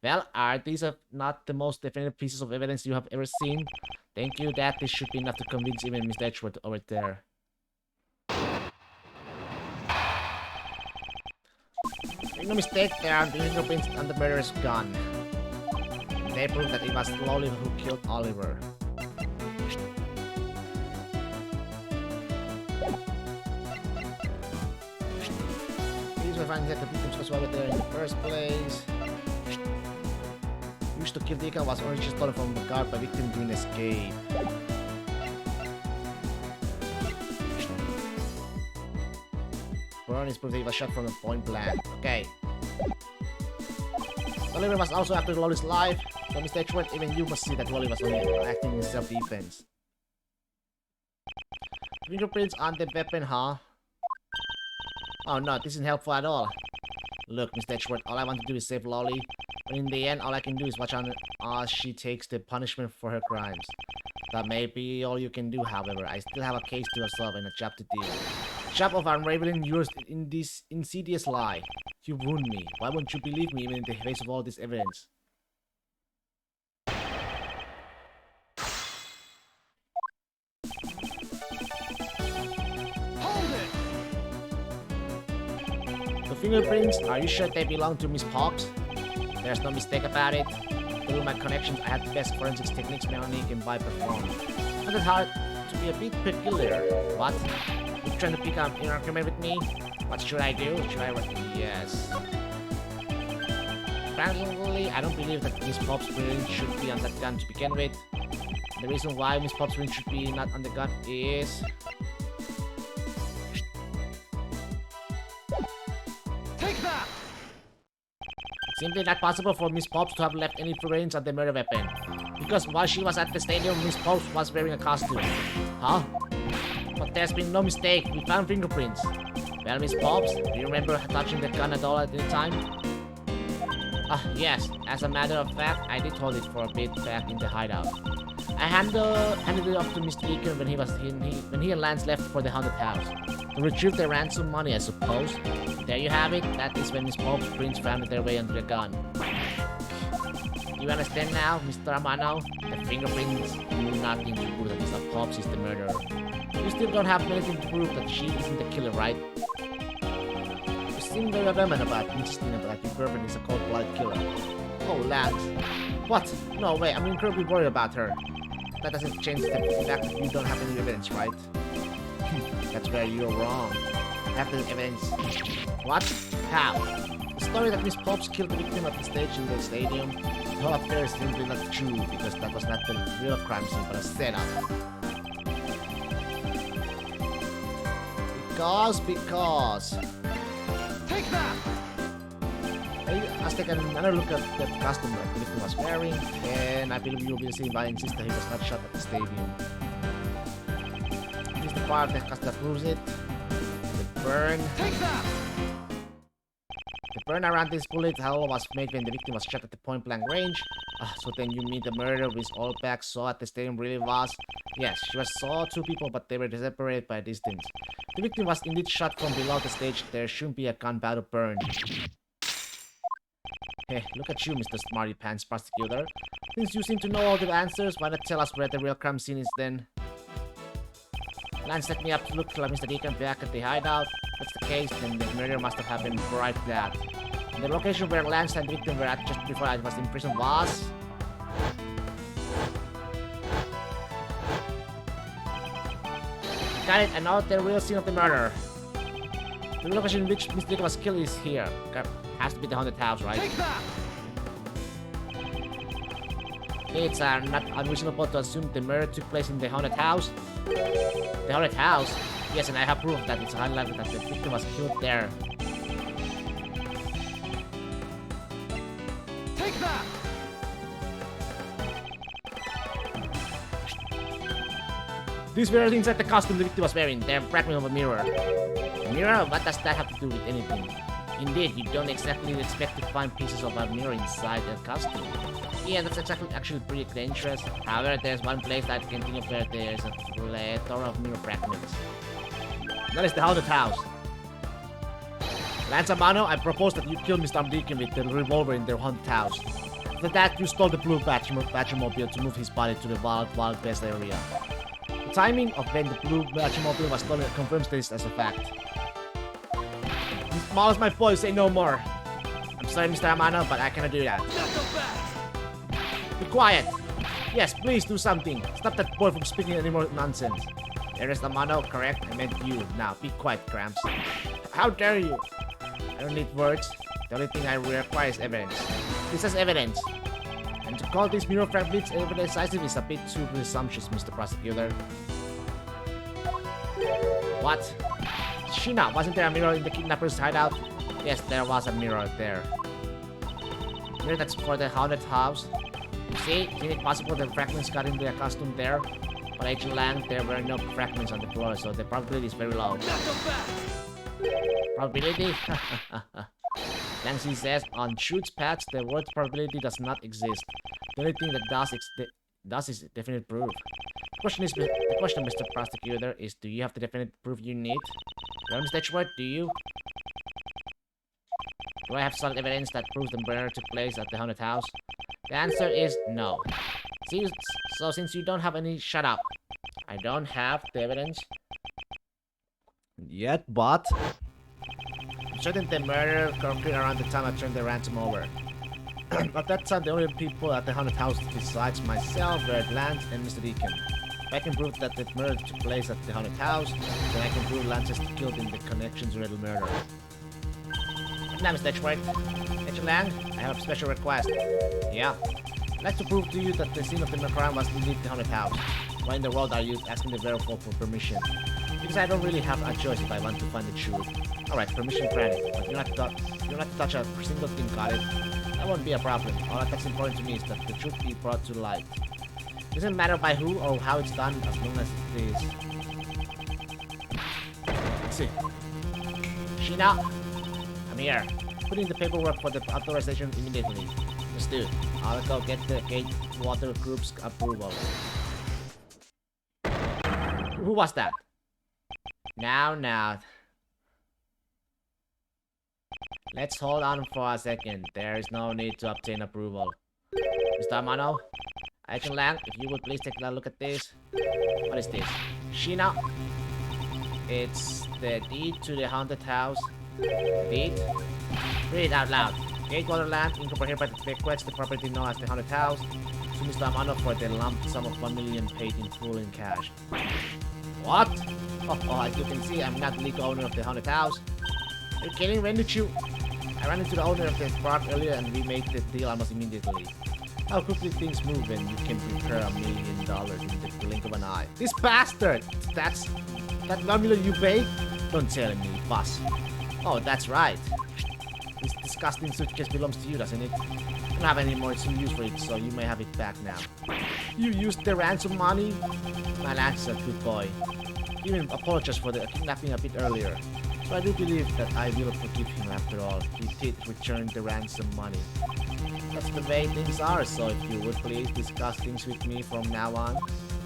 Well, are these not the most definitive pieces of evidence you have ever seen? Thank you, that this should be enough to convince even Mr. Edgeworth over there. Make no mistake, there are the fingerprints on the murderer's gun. They prove that it was Oliver who killed Oliver. These were finding that the victims was over there in the first place. Used to kill Deacon was originally stolen from the guard by victim during escape. burn is proof that he was shot from a point blank. Okay. Oliver was also after Lolly's life, so Mr. Edgeworth, even you must see that Lolly was only acting in self-defense. Fingerprints on the weapon, huh? Oh no, this isn't helpful at all. Look, Mr. Edgeworth, all I want to do is save Lolly, but in the end, all I can do is watch on as she takes the punishment for her crimes. That may be all you can do, however. I still have a case to solve and a job to do. Job of unraveling yours in this insidious lie. You wound me. Why won't you believe me even in the face of all this evidence?
Hold it!
The fingerprints, are you sure they belong to Miss Pox? There's no mistake about it. Through my connections, I had the best forensics techniques Melanie can buy perform. I find it hard to be a bit peculiar. What? You trying to pick up an argument with me? What should I do? Should I... Yes. Frankly, I don't believe that Miss Pop's print should be on that gun to begin with. The reason why Miss Pop's print should be not on the gun is...
Take that!
Simply not possible for Miss Pops to have left any footprints on the murder weapon. Because while she was at the stadium, Miss Pops was wearing a costume. Huh? But there's been no mistake, we found fingerprints. Well, Miss Pops, do you remember touching the gun at all at any time? Yes. As a matter of fact, I did hold it for a bit back in the hideout. I handed it off to Mr. Deacon when he and Lance left for the haunted house. To retrieve the ransom money, I suppose. There you have it. That is when Miss Pope's prints found their way onto the gun. You understand now, Mr. Amano? The fingerprints do nothing to prove that Mr. Pops is the murderer. You still don't have anything to prove that she isn't the killer, right? You seem very adamant about insisting that your girlfriend is a cold-blooded killer. Oh, Lance. What? No way, I'm incredibly worried about her. That doesn't change the fact that you don't have any evidence, right? That's where you're wrong. I have the evidence. What? How? The story that Miss Pops killed the victim at the stage in the stadium, the whole affair is simply not true because that was not the real crime scene but a setup. Because...
Take that!
Let's take another look at the costume that the victim was wearing, and I believe you will be seen by insist that he was not shot at the stadium. Here's the part of the costume that proves it. The burn.
Take that!
The burn around this bullet hole was made when the victim was shot at the point blank range. So then you mean the murder which all back saw at the stadium really was? Yes, she saw two people, but they were separated by a distance. The victim was indeed shot from below the stage. There shouldn't be a gunpowder burn. Hey, look at you, Mr. Smarty Pants Prosecutor. Since you seem to know all the answers, why not tell us where the real crime scene is then? Lance set me up to look like Mr. Deacon back at the hideout. If that's the case, then the murder must have happened right that. And the location where Lance and the victim were at just before I was in prison was... Got it, and now the real scene of the murder. The location in which Mr. Deacon was killed is here. Okay. Has to be the haunted house, right?
Take that!
It's not unreasonable to assume the murder took place in the haunted house. The haunted house? Yes, and I have proof that it's unlikely that the victim was killed there.
Take that!
These were the inside the costume the victim was wearing. They're fragment of a mirror. A mirror? What does that have to do with anything? Indeed, you don't exactly expect to find pieces of a mirror inside a costume. Yeah, that's actually pretty dangerous. However, there's one place that can think of where there's a plethora of mirror fragments. That is the haunted house. Lance Amano, I propose that you kill Mr. Deacon with the revolver in their haunted house. After that, you stole the blue Batmobile to move his body to the Wild West area. The timing of when the blue Batmobile was stolen confirms this as a fact. Small as my boy, say no more. I'm sorry, Mr. Amano, but I cannot do that. Be quiet. Yes, please do something. Stop that boy from speaking any more nonsense. There is Amano, correct? I meant you. Now, be quiet, Cramps. How dare you? I don't need words. The only thing I require is evidence. This is evidence. And to call these mirror fragments evidence decisive is a bit too presumptuous, Mr. Prosecutor. What? Sheena, wasn't there a mirror in the kidnapper's hideout? Yes, there was a mirror there. Mirror that's for the haunted house. You see, is it possible the fragments got into the costume there? But Agent Lang, there were no fragments on the floor, so the probability is very low.
Knock 'em back.
Probability? Langsy says, on Shoot's patch, the word probability does not exist. The only thing that does is definite proof. The question, Mr. Prosecutor, is do you have the definite proof you need? Well, Mr. Edgeworth, do you? Do I have solid evidence that proves the murder took place at the haunted house? The answer is no. See, so since you don't have any, shut up. I don't have the evidence yet, but I'm certain the murder occurred around the time I turned the ransom over. At that time, the only people at the haunted house besides myself were Lance and Mr. Deacon. If I can prove that the murder took place at the haunted house, then I can prove Lance is killed in the connection to the murder. Now, Mr. Edgeworth. Agent Lang, I have a special request. Yeah? I'd like to prove to you that the scene of the crime was indeed the haunted house. Why in the world are you asking the werewolf for permission? Because I don't really have a choice if I want to find the truth. Alright, permission granted, but you're not to touch a single thing, got it? That won't be a problem. All that's important to me is that the truth be brought to light. It doesn't matter by who or how it's done, as long as it is. Let's see. Sheena, I'm here. Put in the paperwork for the authorization immediately. Let's do it. I'll go get the Gatewater Group's approval. Who was that? Now. Let's hold on for a second. There is no need to obtain approval. Mr. Amano? Agent Lang, if you would please take a look at this. What is this? Sheena? It's the deed to the haunted house. Deed? Read it out loud. Gatewater Land Incorporated bequests the property known as the haunted house to Mr. Amano for the lump sum of 1 million paid in full in cash. What? Oh, as you can see, I'm not the legal owner of the haunted house. Are you kidding? When did you? I ran into the owner of the park earlier and we made the deal almost immediately. How quickly things move when you can prepare $1 million in the blink of an eye. This bastard! That 1 million you paid? Don't tell me, boss. Oh, that's right. This disgusting suitcase belongs to you, doesn't it? I don't have any more use for it, so you may have it back now. You used the ransom money? My Lance is a good boy. He even apologized for the kidnapping a bit earlier. So I do believe that I will forgive him after all. He did return the ransom money. That's the way things are, so if you would please discuss things with me from now on.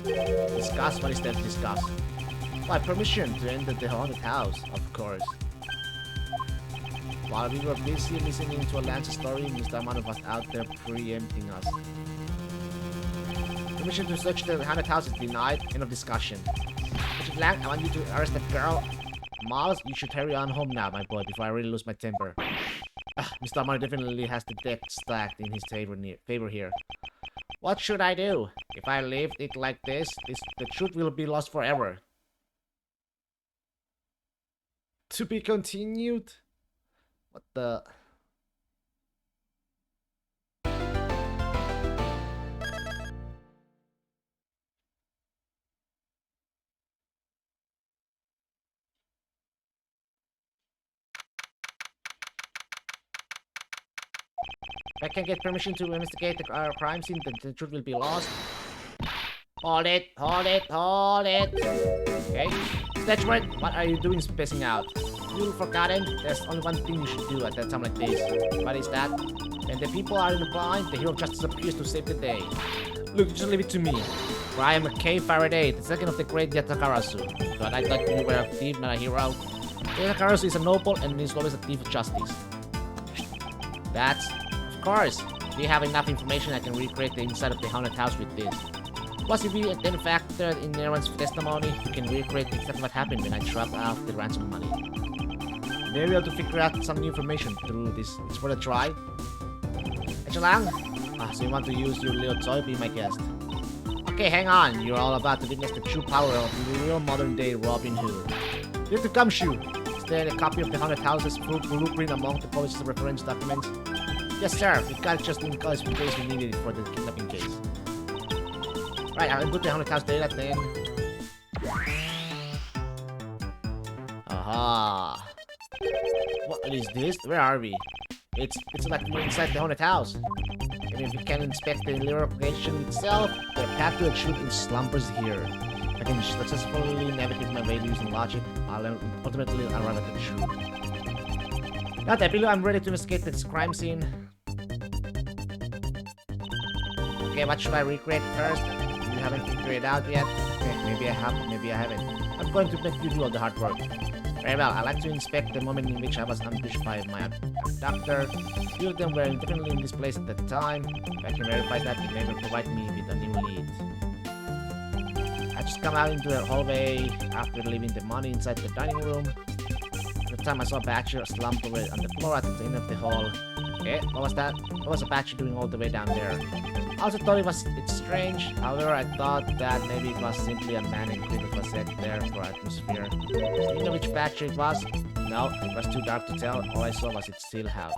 Discuss? What is that discuss? Why, permission to enter the haunted house, of course. While we were busy listening to a Lance story, Mr. Amano was out there preempting us. Permission to search the haunted house is denied. End of discussion. Agent Lang, I want you to arrest that girl. Miles, you should hurry on home now, my boy, before I really lose my temper. Mr. Amano definitely has the deck stacked in his favor here. What should I do? If I leave it like this, the truth will be lost forever. To be continued? What the... If I can get permission to investigate the crime scene, the truth will be lost. Hold it. Okay. Edgeworth, what are you doing spacing out? You've forgotten? There's only one thing you should do at a time like this. What is that? When the people are in the blind, the hero of justice appears to save the day. Look, just leave it to me. For I am a K. Faraday, the second of the great Yatakarasu. But I thought you were a thief, not a hero. Yatakarasu is a noble and is always a thief of justice. That's... Of course. If you have enough information, I can recreate the inside of the haunted house with this. Plus, if you then factor in everyone's testimony, you can recreate exactly what happened when I dropped off the ransom money. Maybe able to figure out some new information through this. It's worth a try. Agent Lang? So you want to use your little toy? Be my guest. Okay, hang on. You're all about to witness the true power of the real modern-day Robin Hood. You have to come shoot. Is there a copy of the haunted house's full blueprint among the police's reference documents? Yes, sir. We got it just in case we needed it for the kidnapping case. Right, I'll input the haunted house data then. Aha. What is this? Where are we? It's like we're inside the haunted house. And if we can inspect the location itself, the path to the truth is slumbers here. If I can successfully navigate my way using logic, I'll ultimately arrive at the truth. Now that I believe I'm ready to investigate this crime scene. Okay, what should I recreate first? You haven't figured it out yet? Okay, maybe I have, maybe I haven't. I'm going to make you do all the hard work. Very well, I'd like to inspect the moment in which I was ambushed by my abductor. Few of them were definitely in this place at the time. If I can verify that, it may provide me with a new lead. I just come out into the hallway after leaving the money inside the dining room. At the time I saw Batcher slumped over on the floor at the end of the hall. Okay, what was that? What was a Batcher doing all the way down there? I also thought it's strange. However, I thought that maybe it was simply a mannequin that was set there for atmosphere. Do you know which Batcher it was? No, it was too dark to tell. All I saw was its still house.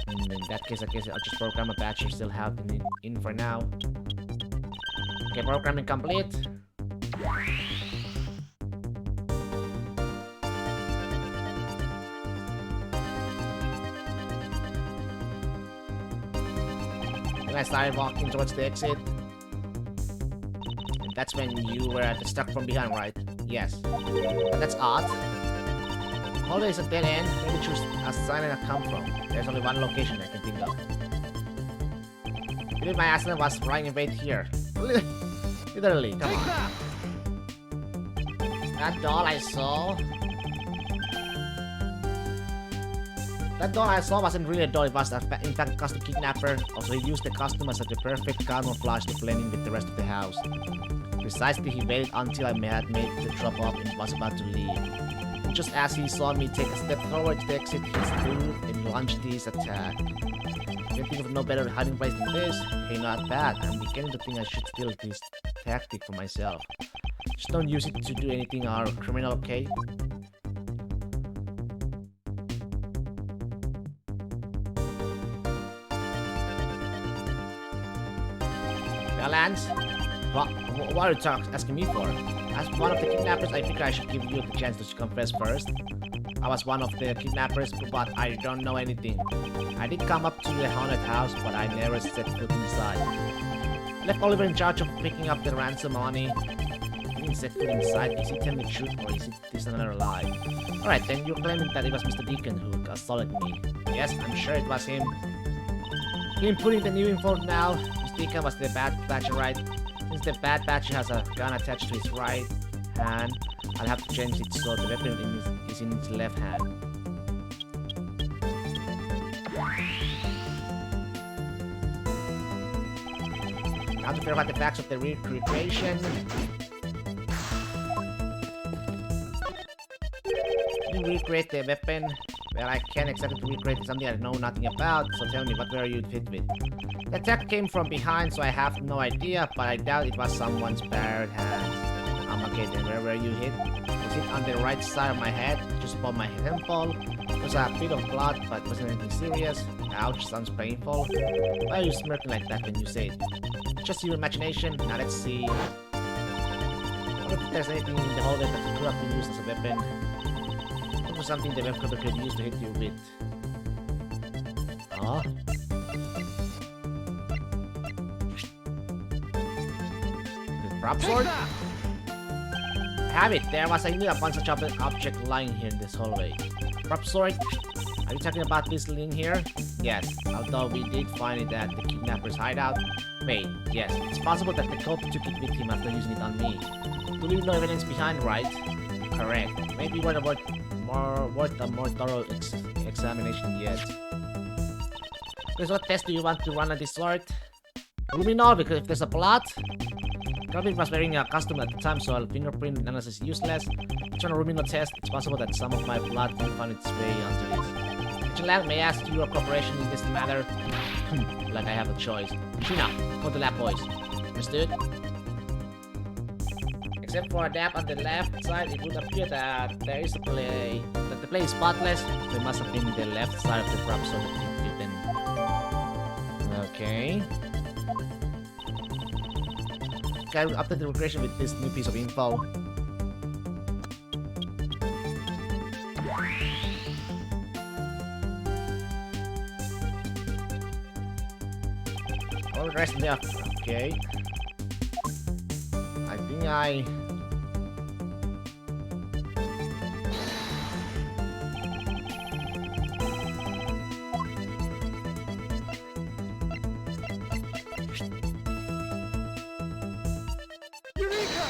In that case, I guess I'll just program a Batcher still house in for now. Okay, programming complete. I started walking towards the exit. And that's when you were stuck from behind, right? Yes. But that's odd. Hallway is a dead end. Maybe choose a sign I come from. There's only one location I can think of. I believe my accident was running right here. Literally, come on. That doll I saw. That doll I saw wasn't really a doll, it was in fact a custom kidnapper. Also, he used the costume as the perfect camouflage to blend in with the rest of the house. Precisely, he waited until I had made the drop off and was about to leave. And just as he saw me take a step forward to exit, he stood and launched his attack. Can't think of no better hiding place than this. Hey, not bad. I'm beginning to think I should steal this tactic for myself. Just don't use it to do anything or criminal, okay? Lance? What are you asking me for? As one of the kidnappers, I think I should give you the chance to confess first. I was one of the kidnappers, but I don't know anything. I did come up to the haunted house, but I never set foot inside. I left Oliver in charge of picking up the ransom money. He didn't set foot inside. Is he telling the truth, or is this another lie? Alright, then you're claiming that it was Mr. Deacon who assaulted me. Yes, I'm sure it was him. Him putting the new info now. Deacon was the bad Batcher, right? Since the bad Batcher has a gun attached to his right hand, I'll have to change it so the weapon is in his left hand. Now to figure out the facts of the recreation. You recreate the weapon. Well, I can't exactly recreate something I know nothing about, so tell me, what were you hit with? The attack came from behind, so I have no idea, but I doubt it was someone's bare hands. Okay, then where were you hit? Was it on the right side of my head, just above my temple? There was a bit of blood, but it wasn't anything serious. Ouch, sounds painful. Why are you smirking like that when you say it? Just your imagination. Now let's see. I wonder if there's anything in the hallway that could have been used as a weapon. Look for something the weapon could use to hit you with. Huh? Prop sword? Have it! There was a bunch of object lying here in this hallway. Prop sword? Are you talking about this thing here? Yes, although we did find it at the kidnapper's hideout. Wait, yes, it's possible that the culprit took it with him after using it on me. To leave no evidence behind, right? Correct. Maybe worth a more thorough examination yet. Okay, so what test do you want to run at this sort? Let me know, because if there's a plot, Calvin was wearing a costume at the time, so a fingerprint analysis is useless. It's on a Rumino test. It's possible that some of my blood will find its way onto this. Vigilante may ask your cooperation in this matter. Like I have a choice. Sheena, go to lab, boys. Understood? Except for a dab on the left side, it would appear that there is a play. That the play is spotless. So it must have been the left side of the prop so that it didn't. Okay. I will update the regression with this new piece of info. No rest in there. Okay. I think I...
Eureka!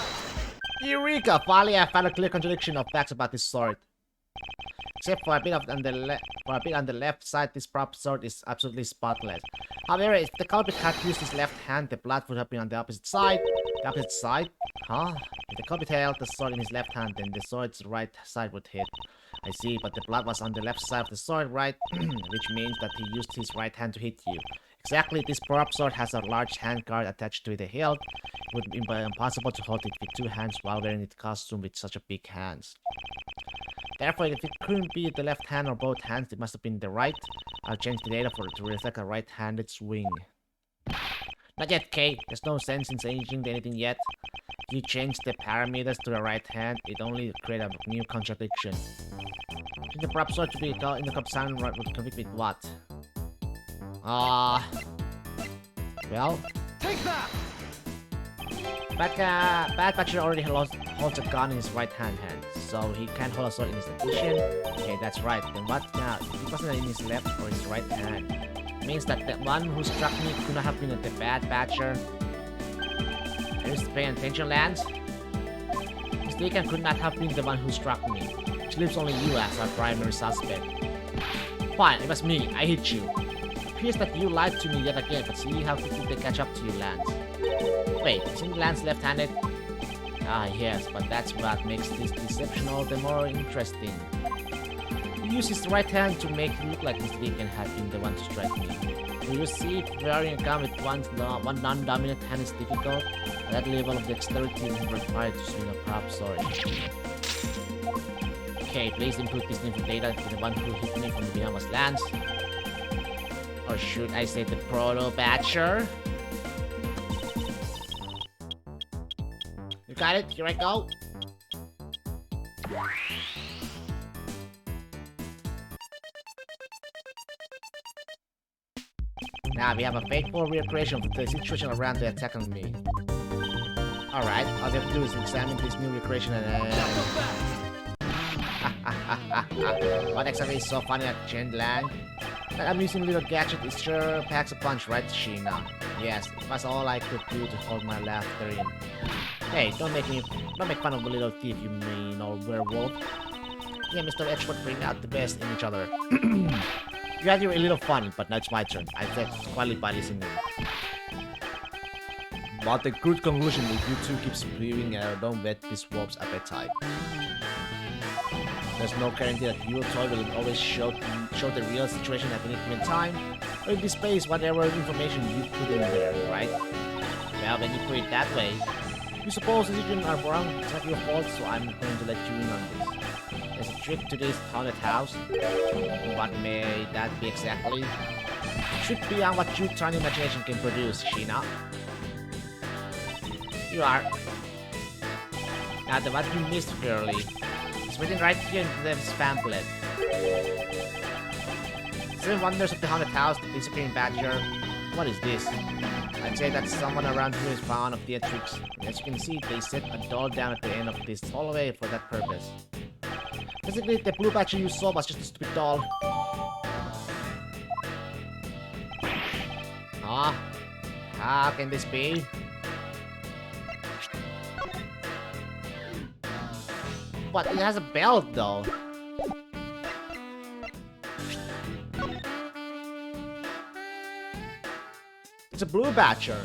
Eureka! Finally, I found a clear contradiction of facts about this sword. Except for a bit on the left side, this prop sword is absolutely spotless. However, if the culprit had used his left hand, the blood would have been on the opposite side. The opposite side? Huh? If the culprit held the sword in his left hand, then the sword's right side would hit. I see, but the blood was on the left side of the sword, right? Which means that he used his right hand to hit you. Exactly, this prop sword has a large hand guard attached to the hilt. It would be impossible to hold it with two hands while wearing its costume with such a big hands. Therefore, if it couldn't be the left hand or both hands, it must have been the right. I'll change the data for it to reflect a right-handed swing. Not yet, Kay. There's no sense in changing anything yet. If you change the parameters to the right hand, it only creates a new contradiction. Change the prop sword to be in the cup sound right would conflict with what? Well...
Take that!
Bad Batcher already holds a gun in his right-hand hand, so he can't hold a sword in his addition. Okay, that's right. Then what now? It wasn't in his left or his right hand. It means that the one who struck me could not have been the Bad Batcher. Are you paying attention, Lance? Mistaken could not have been the one who struck me, which leaves only you as our primary suspect. Fine, it was me. I hit you. It appears that you lied to me yet again, but see how quickly they catch up to you, Lance. Wait, isn't Lance left-handed? Ah, yes, but that's what makes this deception all the more interesting. He used his right hand to make it look like Mr. Deacon had been the one to strike me. Do you see, wearing a gun with one non-dominant hand is difficult. At that level of dexterity is required to swing a prop sword. Okay, please input this info data to the one who hit me from behind was Lance. Or should I say the Proto-Batcher? You got it? Here I go. Now we have a faithful recreation of the situation around the attack on me. Alright, all we have to do is examine this new recreation and what exactly is so funny at Chen Lang? That amusing little gadget is sure packs a punch, right, Sheena? Yes, it was all I could do to hold my laughter in. Hey, don't make fun of the little thief, you mean old werewolf. Yeah, Mr. Edgeworth, bring out the best in each other. You had your a little fun, but now it's my turn. I said quietly by listening. But the good conclusion is you two keep spewing and don't whet this wolf's appetite. There's no guarantee that your toy will always show the real situation at any given time, or it displays whatever information you put in there, right? Well, when you put it that way, you suppose decisions are wrong, it's not your fault, so I'm going to let you in on this. There's a trick to this haunted house. What may that be exactly? A trick beyond what your tiny imagination can produce, Sheena. You are. Now, the what you missed, girlie. It's written right here in this pamphlet. 7 Wonders of the Haunted House, the Disappearing Badger. What is this? I'd say that someone around here is fond of theatrics. As you can see, they set a doll down at the end of this hallway for that purpose. Basically, the blue badger you saw was just a stupid doll. Huh? How can this be? But it has a belt, though. It's a blue badger.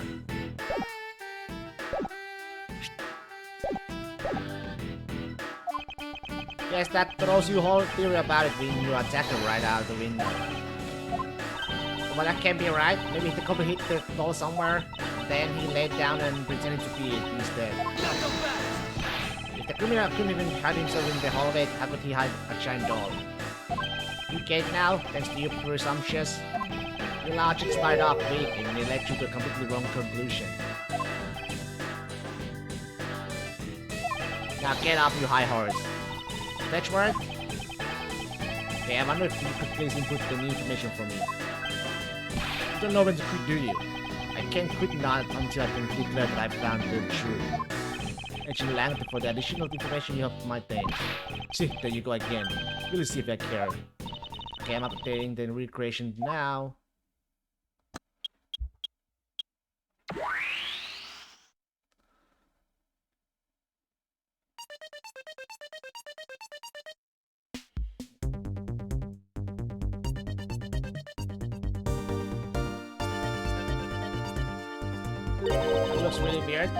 Yes, that throws your whole theory about it being your attacker right out the window. Well, that can't be right. Maybe the couple hit the doll somewhere, then he laid down and pretended to be it instead. If the criminal couldn't even hide himself in the hallway, how could he hide a giant doll? You get it now, thanks to your presumptuous. Your logic started off weak and it led you to a completely wrong conclusion. Now get off your high horse. Edgeworth? Okay, I wonder if you could please input the new information for me. You don't know when to quit, do you? I I can't quit not until I can declare that I found the truth. Ancient language for the additional information you have maintained. See, there you go again. Really see if I care. Okay, I'm updating the recreation now. That looks really weird.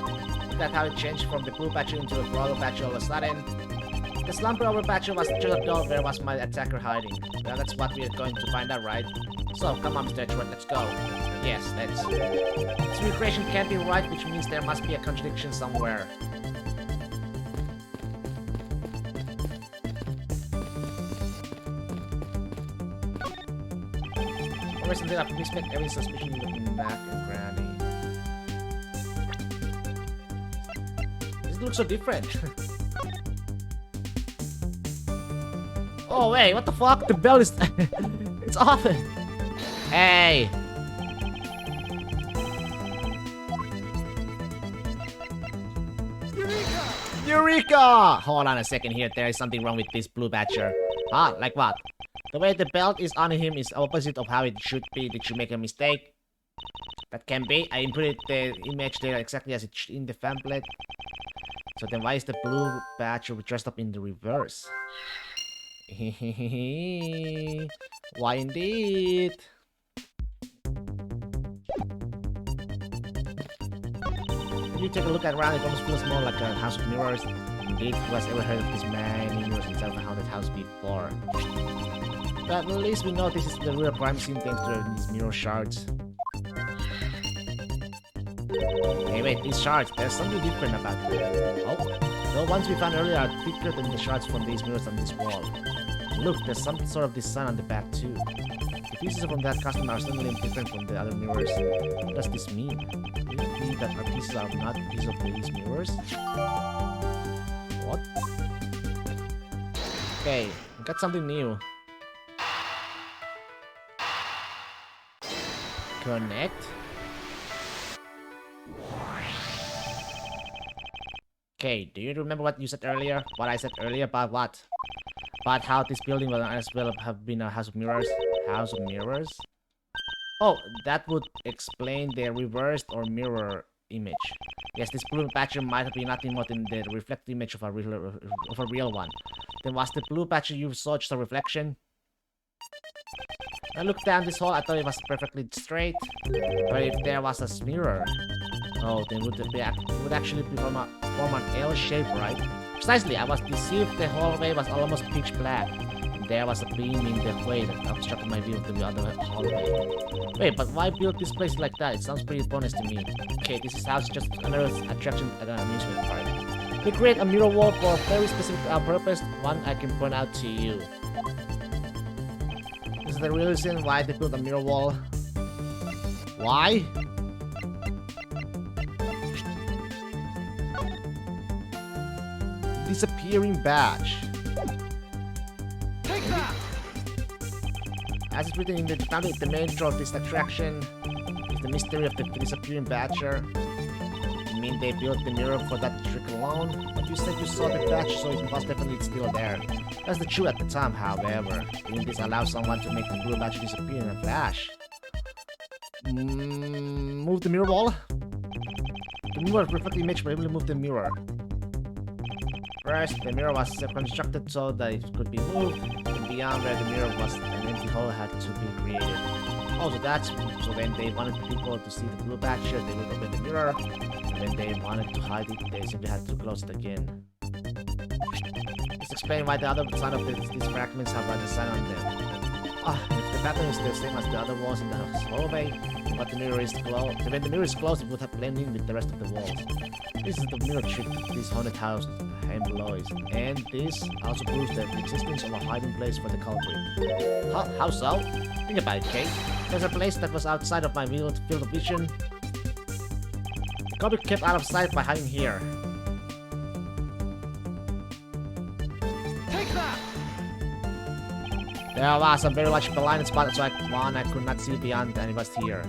Look at how it changed from the blue patch into a brawler patch all of a sudden. The slumber over patch was just a door. Where was my attacker hiding? Well, that's what we're going to find out, right? So, come on, Mr. Edgeworth, let's go. Yes, let's. This recreation can't be right, which means there must be a contradiction somewhere. Or something that respect every suspicion looking back and Granny. This looks so different. Oh wait, what the fuck? The bell is it's off. Hey. Eureka! Hold on a second here. There is something wrong with this blue badger. Ah, like what? The way the belt is on him is opposite of how it should be. Did you make a mistake? That can be. I inputted the image there exactly as it's in the pamphlet. So then why is the blue badger dressed up in the reverse? Why indeed? If you take a look around, it almost feels more like a house of mirrors. Indeed, who has ever heard of this many mirrors inside of a haunted house before? But at least we know this is the real crime scene thanks to these mirror shards. Hey wait, these shards, there's something different about them. Oh, the ones we found earlier are thicker than the shards from these mirrors on this wall. Look, there's some sort of design on the back too. The pieces from that costume are suddenly different from the other mirrors. What does this mean? Could it be that our pieces are not pieces of these mirrors? What? Okay, we got something new. Connect. Okay, do you remember what you said earlier? What I said earlier about what? About how this building will as well have been a house of mirrors? House of mirrors? Oh, that would explain the reversed or mirror image. Yes, this blue patch might have been nothing more than the reflected image of a real one. Then was the blue patch you saw just a reflection? I looked down this hole, I thought it was perfectly straight. But if there was a mirror, oh, then it would actually form an L shape, right? Precisely, I was deceived. The hallway was almost pitch black. There was a beam in the way that obstructed my view of the other hallway. Wait, but why build this place like that? It sounds pretty bonus to me. Okay, this is house just another attraction at an amusement park. We create a mirror wall for a very specific purpose, one I can point out to you. This is the real reason why they built a mirror wall. Why? Disappearing badge.
Take that!
As it's written in the pamphlet, the main draw of this attraction is the mystery of the disappearing badger. You mean they built the mirror for that trick alone? But you said you saw the badge, so it was definitely still there. That's the truth at the time, however. Didn't this allow someone to make the blue badge disappear in a flash? Move the mirror wall? The mirror reflects the image, but able to move the mirror. First, the mirror was constructed so that it could be moved, and beyond where the mirror was, an empty hole had to be created. Also, so when they wanted people to see the blue badger, they would open the mirror, and when they wanted to hide it, they simply had to close it again. This explains why the other side of these fragments have a design on them. If the pattern is the same as the other walls in the hallway, but the mirror is closed, when the mirror is closed, it would have blended in with the rest of the walls. This is the mirror trick this haunted house employs, and this also proves the existence of a hiding place for the culprit. How so? Think about it, Kate. There's a place that was outside of my field of vision. The culprit kept out of sight by hiding here.
Take that!
There was a very large blind spot, so I could not see beyond, and it was here.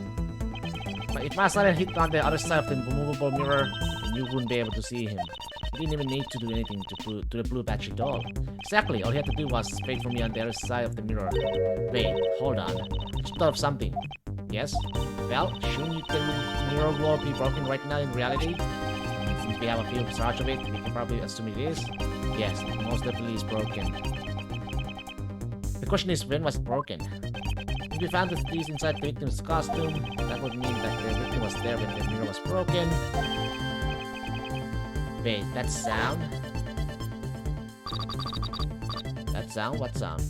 But if my son hit on the other side of the movable mirror, then you wouldn't be able to see him. He didn't even need to do anything to the blue batch at all. Exactly, all he had to do was wait for me on the other side of the mirror. Wait, hold on. I just thought of something. Yes? Well, shouldn't the mirror wall be broken right now in reality? Since we have a field charge of it, we can probably assume it is. Yes, it most definitely is broken. The question is, when was it broken? If we found the keys inside the victim's costume, that would mean that the victim was there when the mirror was broken. Wait, that sound? That sound? What sound?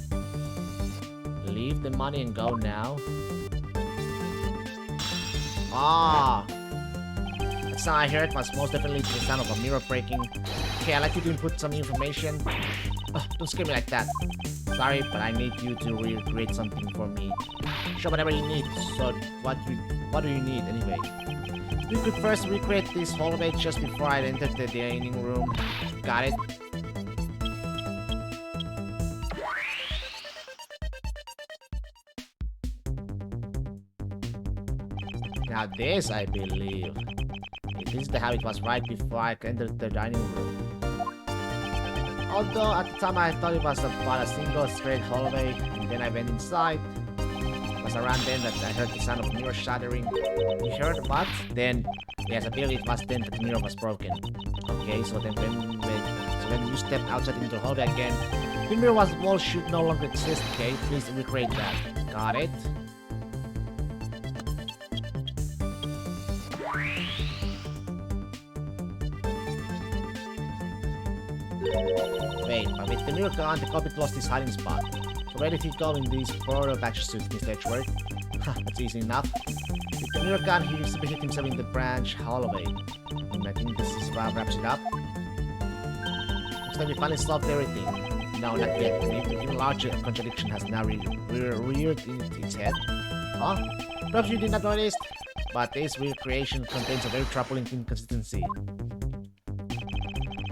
Leave the money and go now? Ah! That sound I heard was most definitely the sound of a mirror breaking. Okay, I'd like you to input some information. Oh, don't scare me like that. Sorry, but I need you to recreate something for me. Sure, whatever you need. So, what do you need anyway? You could first recreate this hallway just before I entered the dining room. Got it? Now this, I believe. This is how it was right before I entered the dining room. Although at the time I thought it was about a single straight hallway, and then I went inside. It was around then that I heard the sound of mirror shattering. You heard what? Then, yes, I believe it was then that the mirror was broken. Okay, so then when you step outside into the hallway again, the mirror wall should no longer exist. Okay, please recreate that. Got it? Wait, but with the mirror gone, the culprit lost his hiding spot. So where did he go in these photo batch suits, Mr. Edgeworth? Ha, that's easy enough. With the mirror gone, he used to hit himself in the branch hallway. And I think this is what wraps it up. Looks like we finally solved everything. No, not yet. An even larger contradiction has now reared in its head. Huh? Perhaps you did not notice, but this recreation contains a very troubling inconsistency.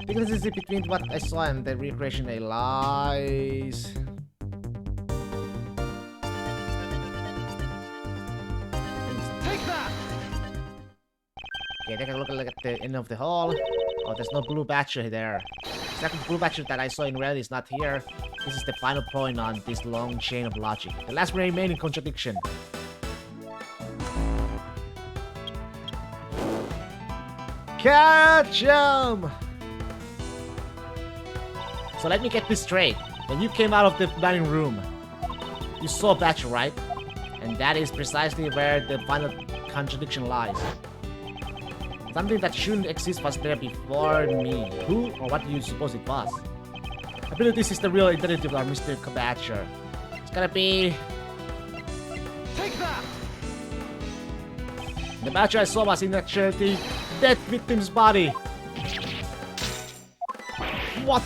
The inconsistency between what I saw and the recreation lies.
Take that!
Okay, take a look at the end of the hall. Oh, there's no blue batcher there. Exactly, the blue batcher that I saw in reality is not here. This is the final point on this long chain of logic. The last remaining contradiction. Catch 'em! So let me get this straight. When you came out of the dining room, you saw Batcher, right? And that is precisely where the final contradiction lies. Something that shouldn't exist was there before me. Who or what do you suppose it was? I believe this is the real identity of our Mr. Batcher. It's gonna be...
Take that!
The Batcher I saw was in actually the dead victim's body. What?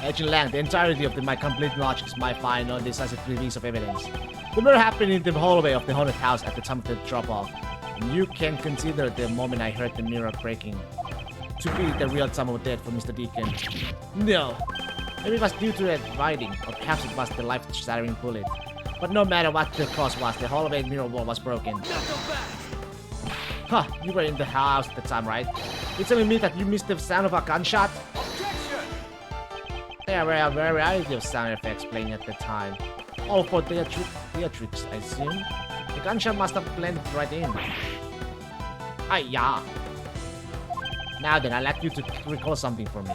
Agent Lang, the entirety of my complete logic is my final decisive piece of evidence. The murder happened in the hallway of the haunted house at the time of the drop-off. And you can consider the moment I heard the mirror breaking to be the real time of death for Mr. Deacon. No. Maybe it was due to that writing, or perhaps it was the life-shattering bullet. But no matter what the cause was, the hallway mirror wall was broken. Huh, you were in the house at the time, right? You're telling me that you missed the sound of a gunshot? There were a variety of sound effects playing at the time. All for theatrics, I assume. The gunshot must have blended right in. Yeah. Now then, I'd like you to recall something for me.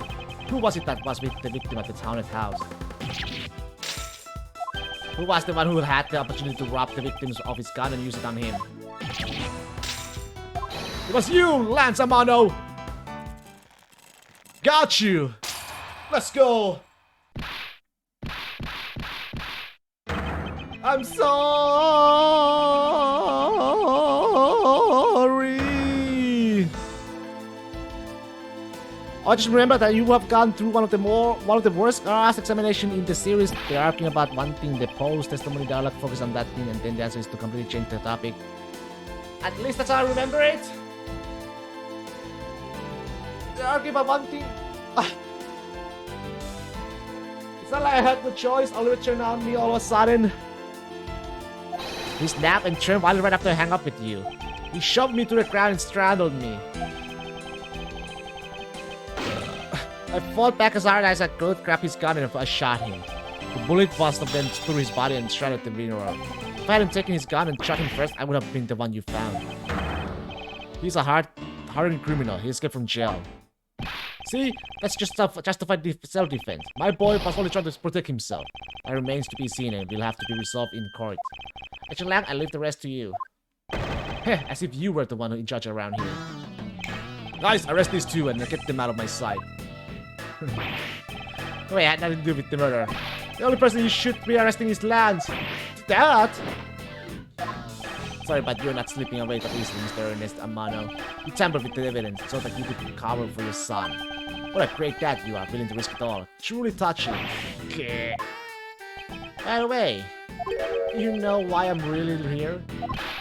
Who was it that was with the victim at the haunted house? Who was the one who had the opportunity to rob the victims of his gun and use it on him? It was you, Lance Amano! Got you! Let's go! I'm sorry! I just remember that you have gone through one of the worst RS examination in the series. They're arguing about one thing, the post testimony dialogue focus on that thing, and then the answer is to completely change the topic. At least that's how I remember it. They're arguing about one thing. It's not like I had no choice. All of it turned on me all of a sudden. He snapped and turned violently right after I hung up with you. He shoved me to the ground and straddled me. I fought back as hard as I could, grabbed his gun, and I shot him. The bullet buzzed up then through his body and shredded the mirror. If I hadn't taken his gun and shot him first, I would have been the one you found. He's a hardened criminal. He escaped from jail. See, that's just justified self-defense. My boy was only trying to protect himself. That remains to be seen and will have to be resolved in court. Agent Lang, I leave the rest to you. Heh, as if you were the one in charge around here. Guys, arrest these two and get them out of my sight. Wait, I had nothing to do with the murder. The only person you should be arresting is Lance. That? Sorry, but you're not slipping away that easily, Mr. Ernest Amano. You tampered with the evidence so that you could cover for your son. What a great dad you are, willing to risk it all. Truly touching. By the way, do you know why I'm really here?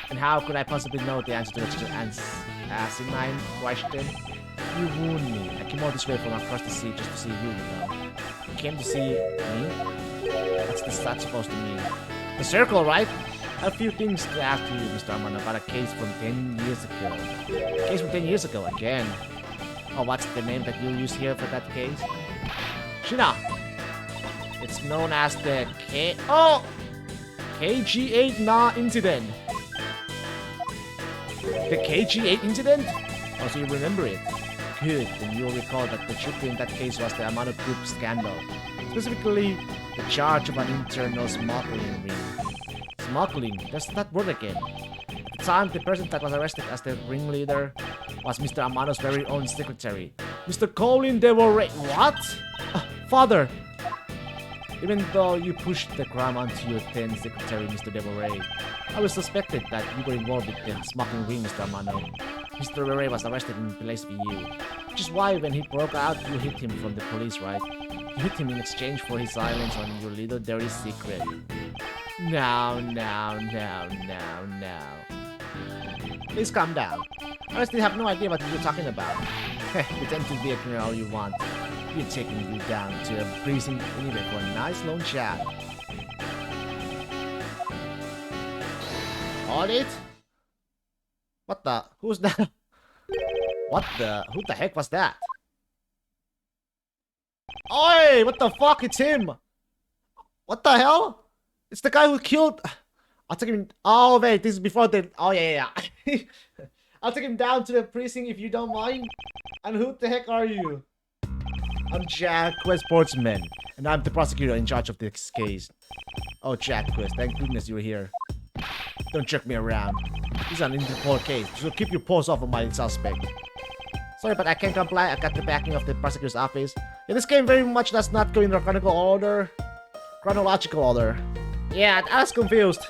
And how could I possibly know the answer to the asinine question? You wound me. I came all this way from across the sea just to see you, you know. You came to see me? What's that supposed to mean? The circle, right? I have a few things to ask you, Mr. Amano, about a case from 10 years ago. A case from 10 years ago, again. Oh, what's the name that you use here for that case? Shina! It's known as the KG8 Na incident. The KG8 incident? Oh, so you remember it. Good, then you'll recall that the shooter in that case was the Amano Group scandal. Specifically, the charge of an internal smuggling ring. Smuggling? That's that word again. At the time, the person that was arrested as the ringleader was Mr. Amano's very own secretary, Mr. Colin Devoray. What? Father! Even though you pushed the crime onto your then secretary, Mr. Devoray, I was suspected that you were involved with the smuggling ring, Mr. Amano. Mr. Devoray was arrested in place for you, which is why when he broke out, you hid him from the police, right? You hid him in exchange for his silence on your little dirty secret. Now. Please calm down. I honestly have no idea what you're talking about. Pretend to be a criminal all you want. We're taking you down to a precinct anyway for a nice long chat. Audit? What the? Who's that? What the? Who the heck was that? Oi! What the fuck? It's him! What the hell? It's the guy who killed... I'll take him... Oh, wait. This is before the... Oh, yeah. I'll take him down to the precinct if you don't mind. And who the heck are you? I'm Jack Quest Sportsman. And I'm the prosecutor in charge of this case. Oh, Jack Quest. Thank goodness you're here. Don't jerk me around. This is an Interpol case, so keep your paws off of my suspect. Sorry, but I can't comply. I got the backing of the prosecutor's office. Yeah, this game very much does not go in chronological order. Yeah, I was confused.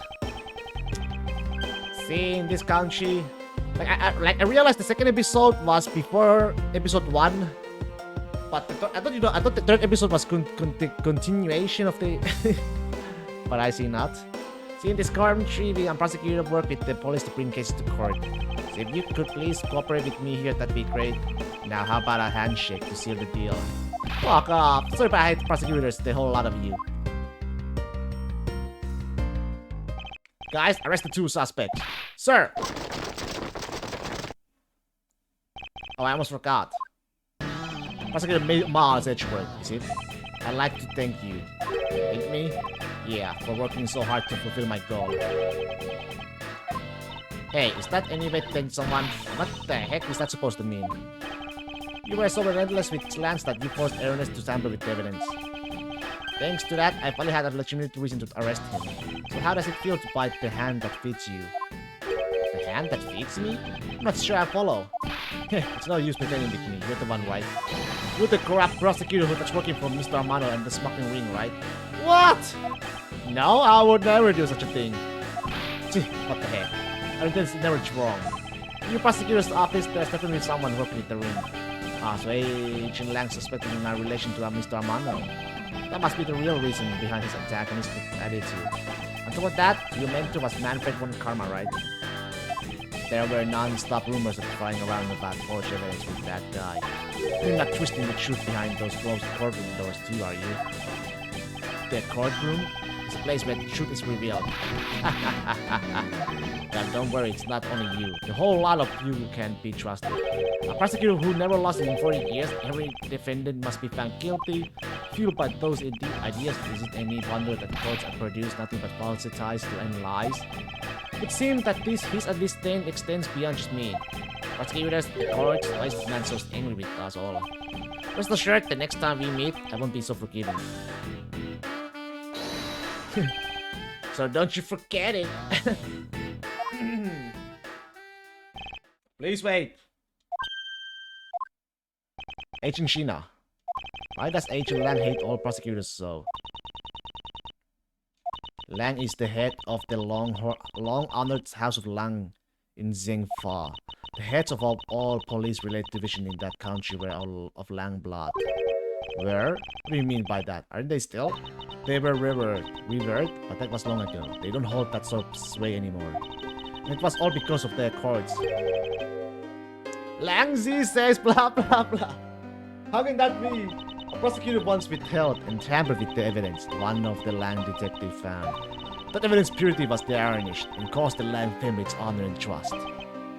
See, in this country, I realized the second episode was before episode 1. But I thought the third episode was continuation of the... But I see not. See, in this country, we and prosecutor work with the police to bring cases to court. So if you could please cooperate with me here, that'd be great. Now, how about a handshake to seal the deal? Fuck off. Sorry, but I hate prosecutors, the whole lot of you. Guys, arrest the 2 suspects. Sir! Oh, I almost forgot. Prosecutor Miles Edgeworth, is it? I'd like to thank you. Thank me? Yeah, for working so hard to fulfill my goal. Hey, is that any way to thank someone? What the heck is that supposed to mean? You were so relentless with Lance that you forced Ernest to tamper with evidence. Thanks to that, I finally had a legitimate reason to arrest him. So how does it feel to bite the hand that feeds you? The hand that feeds me? I'm not sure I follow. It's no use pretending with me. You're the one, right? You're the corrupt prosecutor that's working for Mr. Amano and the smuggling ring, right? What? No, I would never do such a thing. What the heck? I think it's never wrong. In your prosecutor's office, there's definitely someone working with the ring. So Agent Lang suspected my relation to Mr. Amano. That must be the real reason behind his antagonistic attitude. On top of that, your mentor was Manfred von Karma, right? There were non-stop rumors flying around about forged evidence with that guy. You're not twisting the truth behind those closed courtroom doors too, are you? The courtroom? Is It's a place where the truth is revealed. Well, don't worry, it's not only you. The whole lot of you can be trusted. A prosecutor who never lost in 40 years, every defendant must be found guilty. Fueled by those ideas, is it any wonder that courts have produced nothing but falsities to end lies? It seems that his disdain extends beyond just me. Prosecutors, the courts, why is this man so angry with us all? Rest assured, the next time we meet, I won't be so forgiving. So don't you forget it. Please wait. Agent Sheena. Why does Agent Lang hate all prosecutors so? Lang is the head of the long-honored House of Lang in Zhengfa. The heads of all police-related divisions in that country were all of Lang blood. Where? What do you mean by that? Aren't they still? They were revered, but that was long ago. They don't hold that sort of sway anymore. And it was all because of their courts. Lang Zi says blah blah blah. How can that be? A prosecutor once withheld and tampered with the evidence one of the Lang detectives found. That evidence purity was tarnished and cost the Lang family its honor and trust.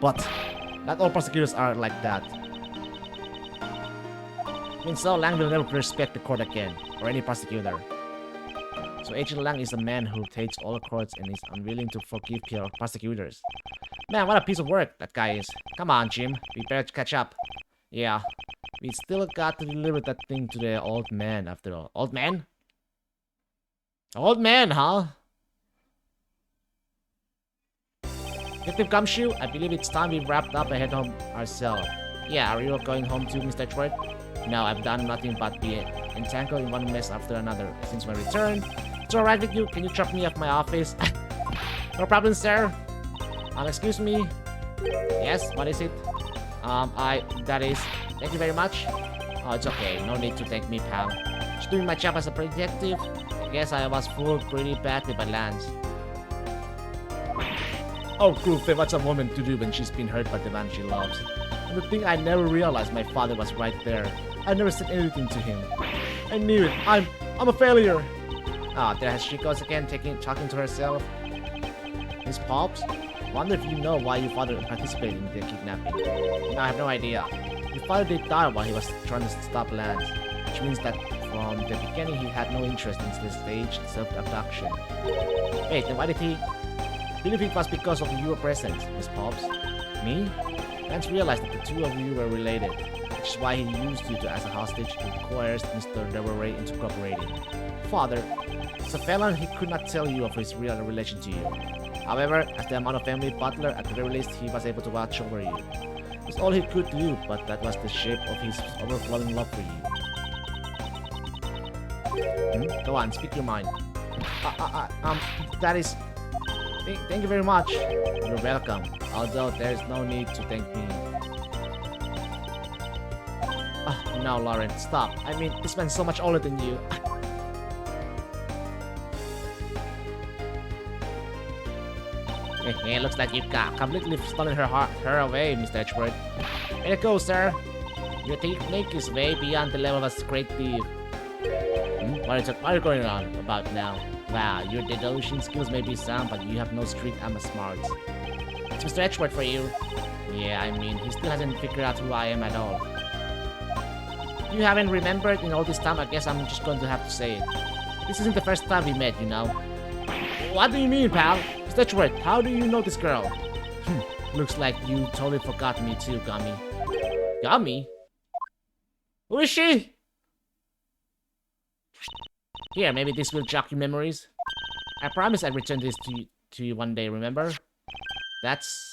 But not all prosecutors are like that. And so Lang will never respect the court again, or any prosecutor. So Agent Lang is a man who hates all courts and is unwilling to forgive prosecutors. Man, what a piece of work that guy is. Come on, Jim. We better catch up. Yeah. We still got to deliver that thing to the old man after all. Old man? Old man, huh? Detective Gumshoe, I believe it's time we wrapped up and head home ourselves. Yeah, are you going home too, Mr. Edgeworth? No, I've done nothing but be entangled in one mess after another since my return. It's alright with you? Can you drop me off my office? No problem, sir. Excuse me? Yes, what is it? That is... Thank you very much. Oh, it's okay. No need to thank me, pal. Just doing my job as a detective. I guess I was fooled pretty badly by Lance. Oh, cool. What's a woman to do when she's been hurt by the man she loves? And the thing I never realized my father was right there. I never said anything to him. I knew it. I'm a failure. Ah, there she goes again, talking to herself. Miss Pops? Wonder if you know why your father participated in the kidnapping. No, I have no idea. Your father did die while he was trying to stop Lance, which means that from the beginning he had no interest in the staged self-abduction. Wait, then why did he... I believe it was because of your presence, Miss Pops. Me? Lance realized that the two of you were related, which is why he used you as a hostage to coerce Mr. Deveray into cooperating. Father, as a felon, he could not tell you of his real relation to you. However, as the amount of family butler, at the very least, he was able to watch over you. It's all he could do, but that was the shape of his overflowing love for you. Go on, speak your mind. That is... Thank you very much. You're welcome. Although there's no need to thank me. No, Lauren, stop. I mean, this man's so much older than you. It looks like you've completely stolen her away, Mr. Edgeworth. Way to go, sir. Your technique is way beyond the level of a great thief. What are you going on about now? Wow, your deduction skills may be sound, but you have no street smarts. It's Mr. Edgeworth for you. Yeah, I mean, he still hasn't figured out who I am at all. If you haven't remembered in all this time, I guess I'm just going to have to say it. This isn't the first time we met, you know. What do you mean, pal? Mr. Edgeworth, how do you know this girl? Looks like you totally forgot me too, Gummy. Gummy? Who is she? Here, maybe this will jog your memories. I promise I'd return this to you one day, remember? That's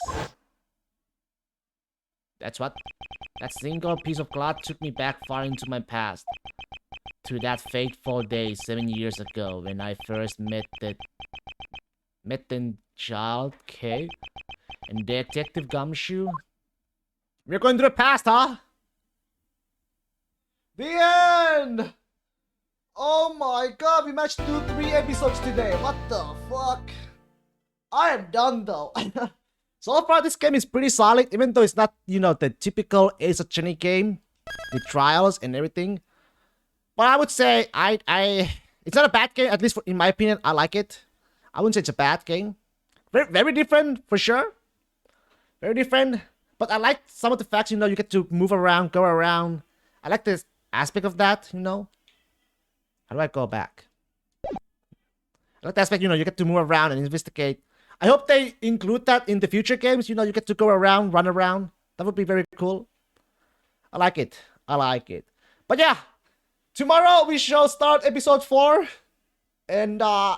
what? That single piece of cloth took me back far into my past. To that fateful day 7 years ago when I first met the child, K, and Detective Gumshoe. We're going to the past, huh? The end! Oh my god, we managed to do 3 episodes today. What the fuck? I am done though. So far, this game is pretty solid, even though it's not, you know, the typical Ace Attorney game with trials and everything. But I would say I It's not a bad game, at least in my opinion. I like it. I wouldn't say it's a bad game. Very, very different for sure. Very different. But I like some of the facts, you get to move around, go around. I like this aspect of that, How do I go back? I like the aspect, you get to move around and investigate. I hope they include that in the future games. You get to go around, run around. That would be very cool. I like it. I like it. But yeah, tomorrow we shall start episode 4. And I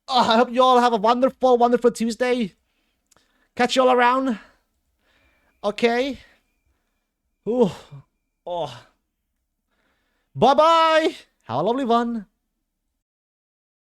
hope you all have a wonderful, wonderful Tuesday. Catch you all around. Okay. Ooh. Oh. Bye-bye. Have a lovely one.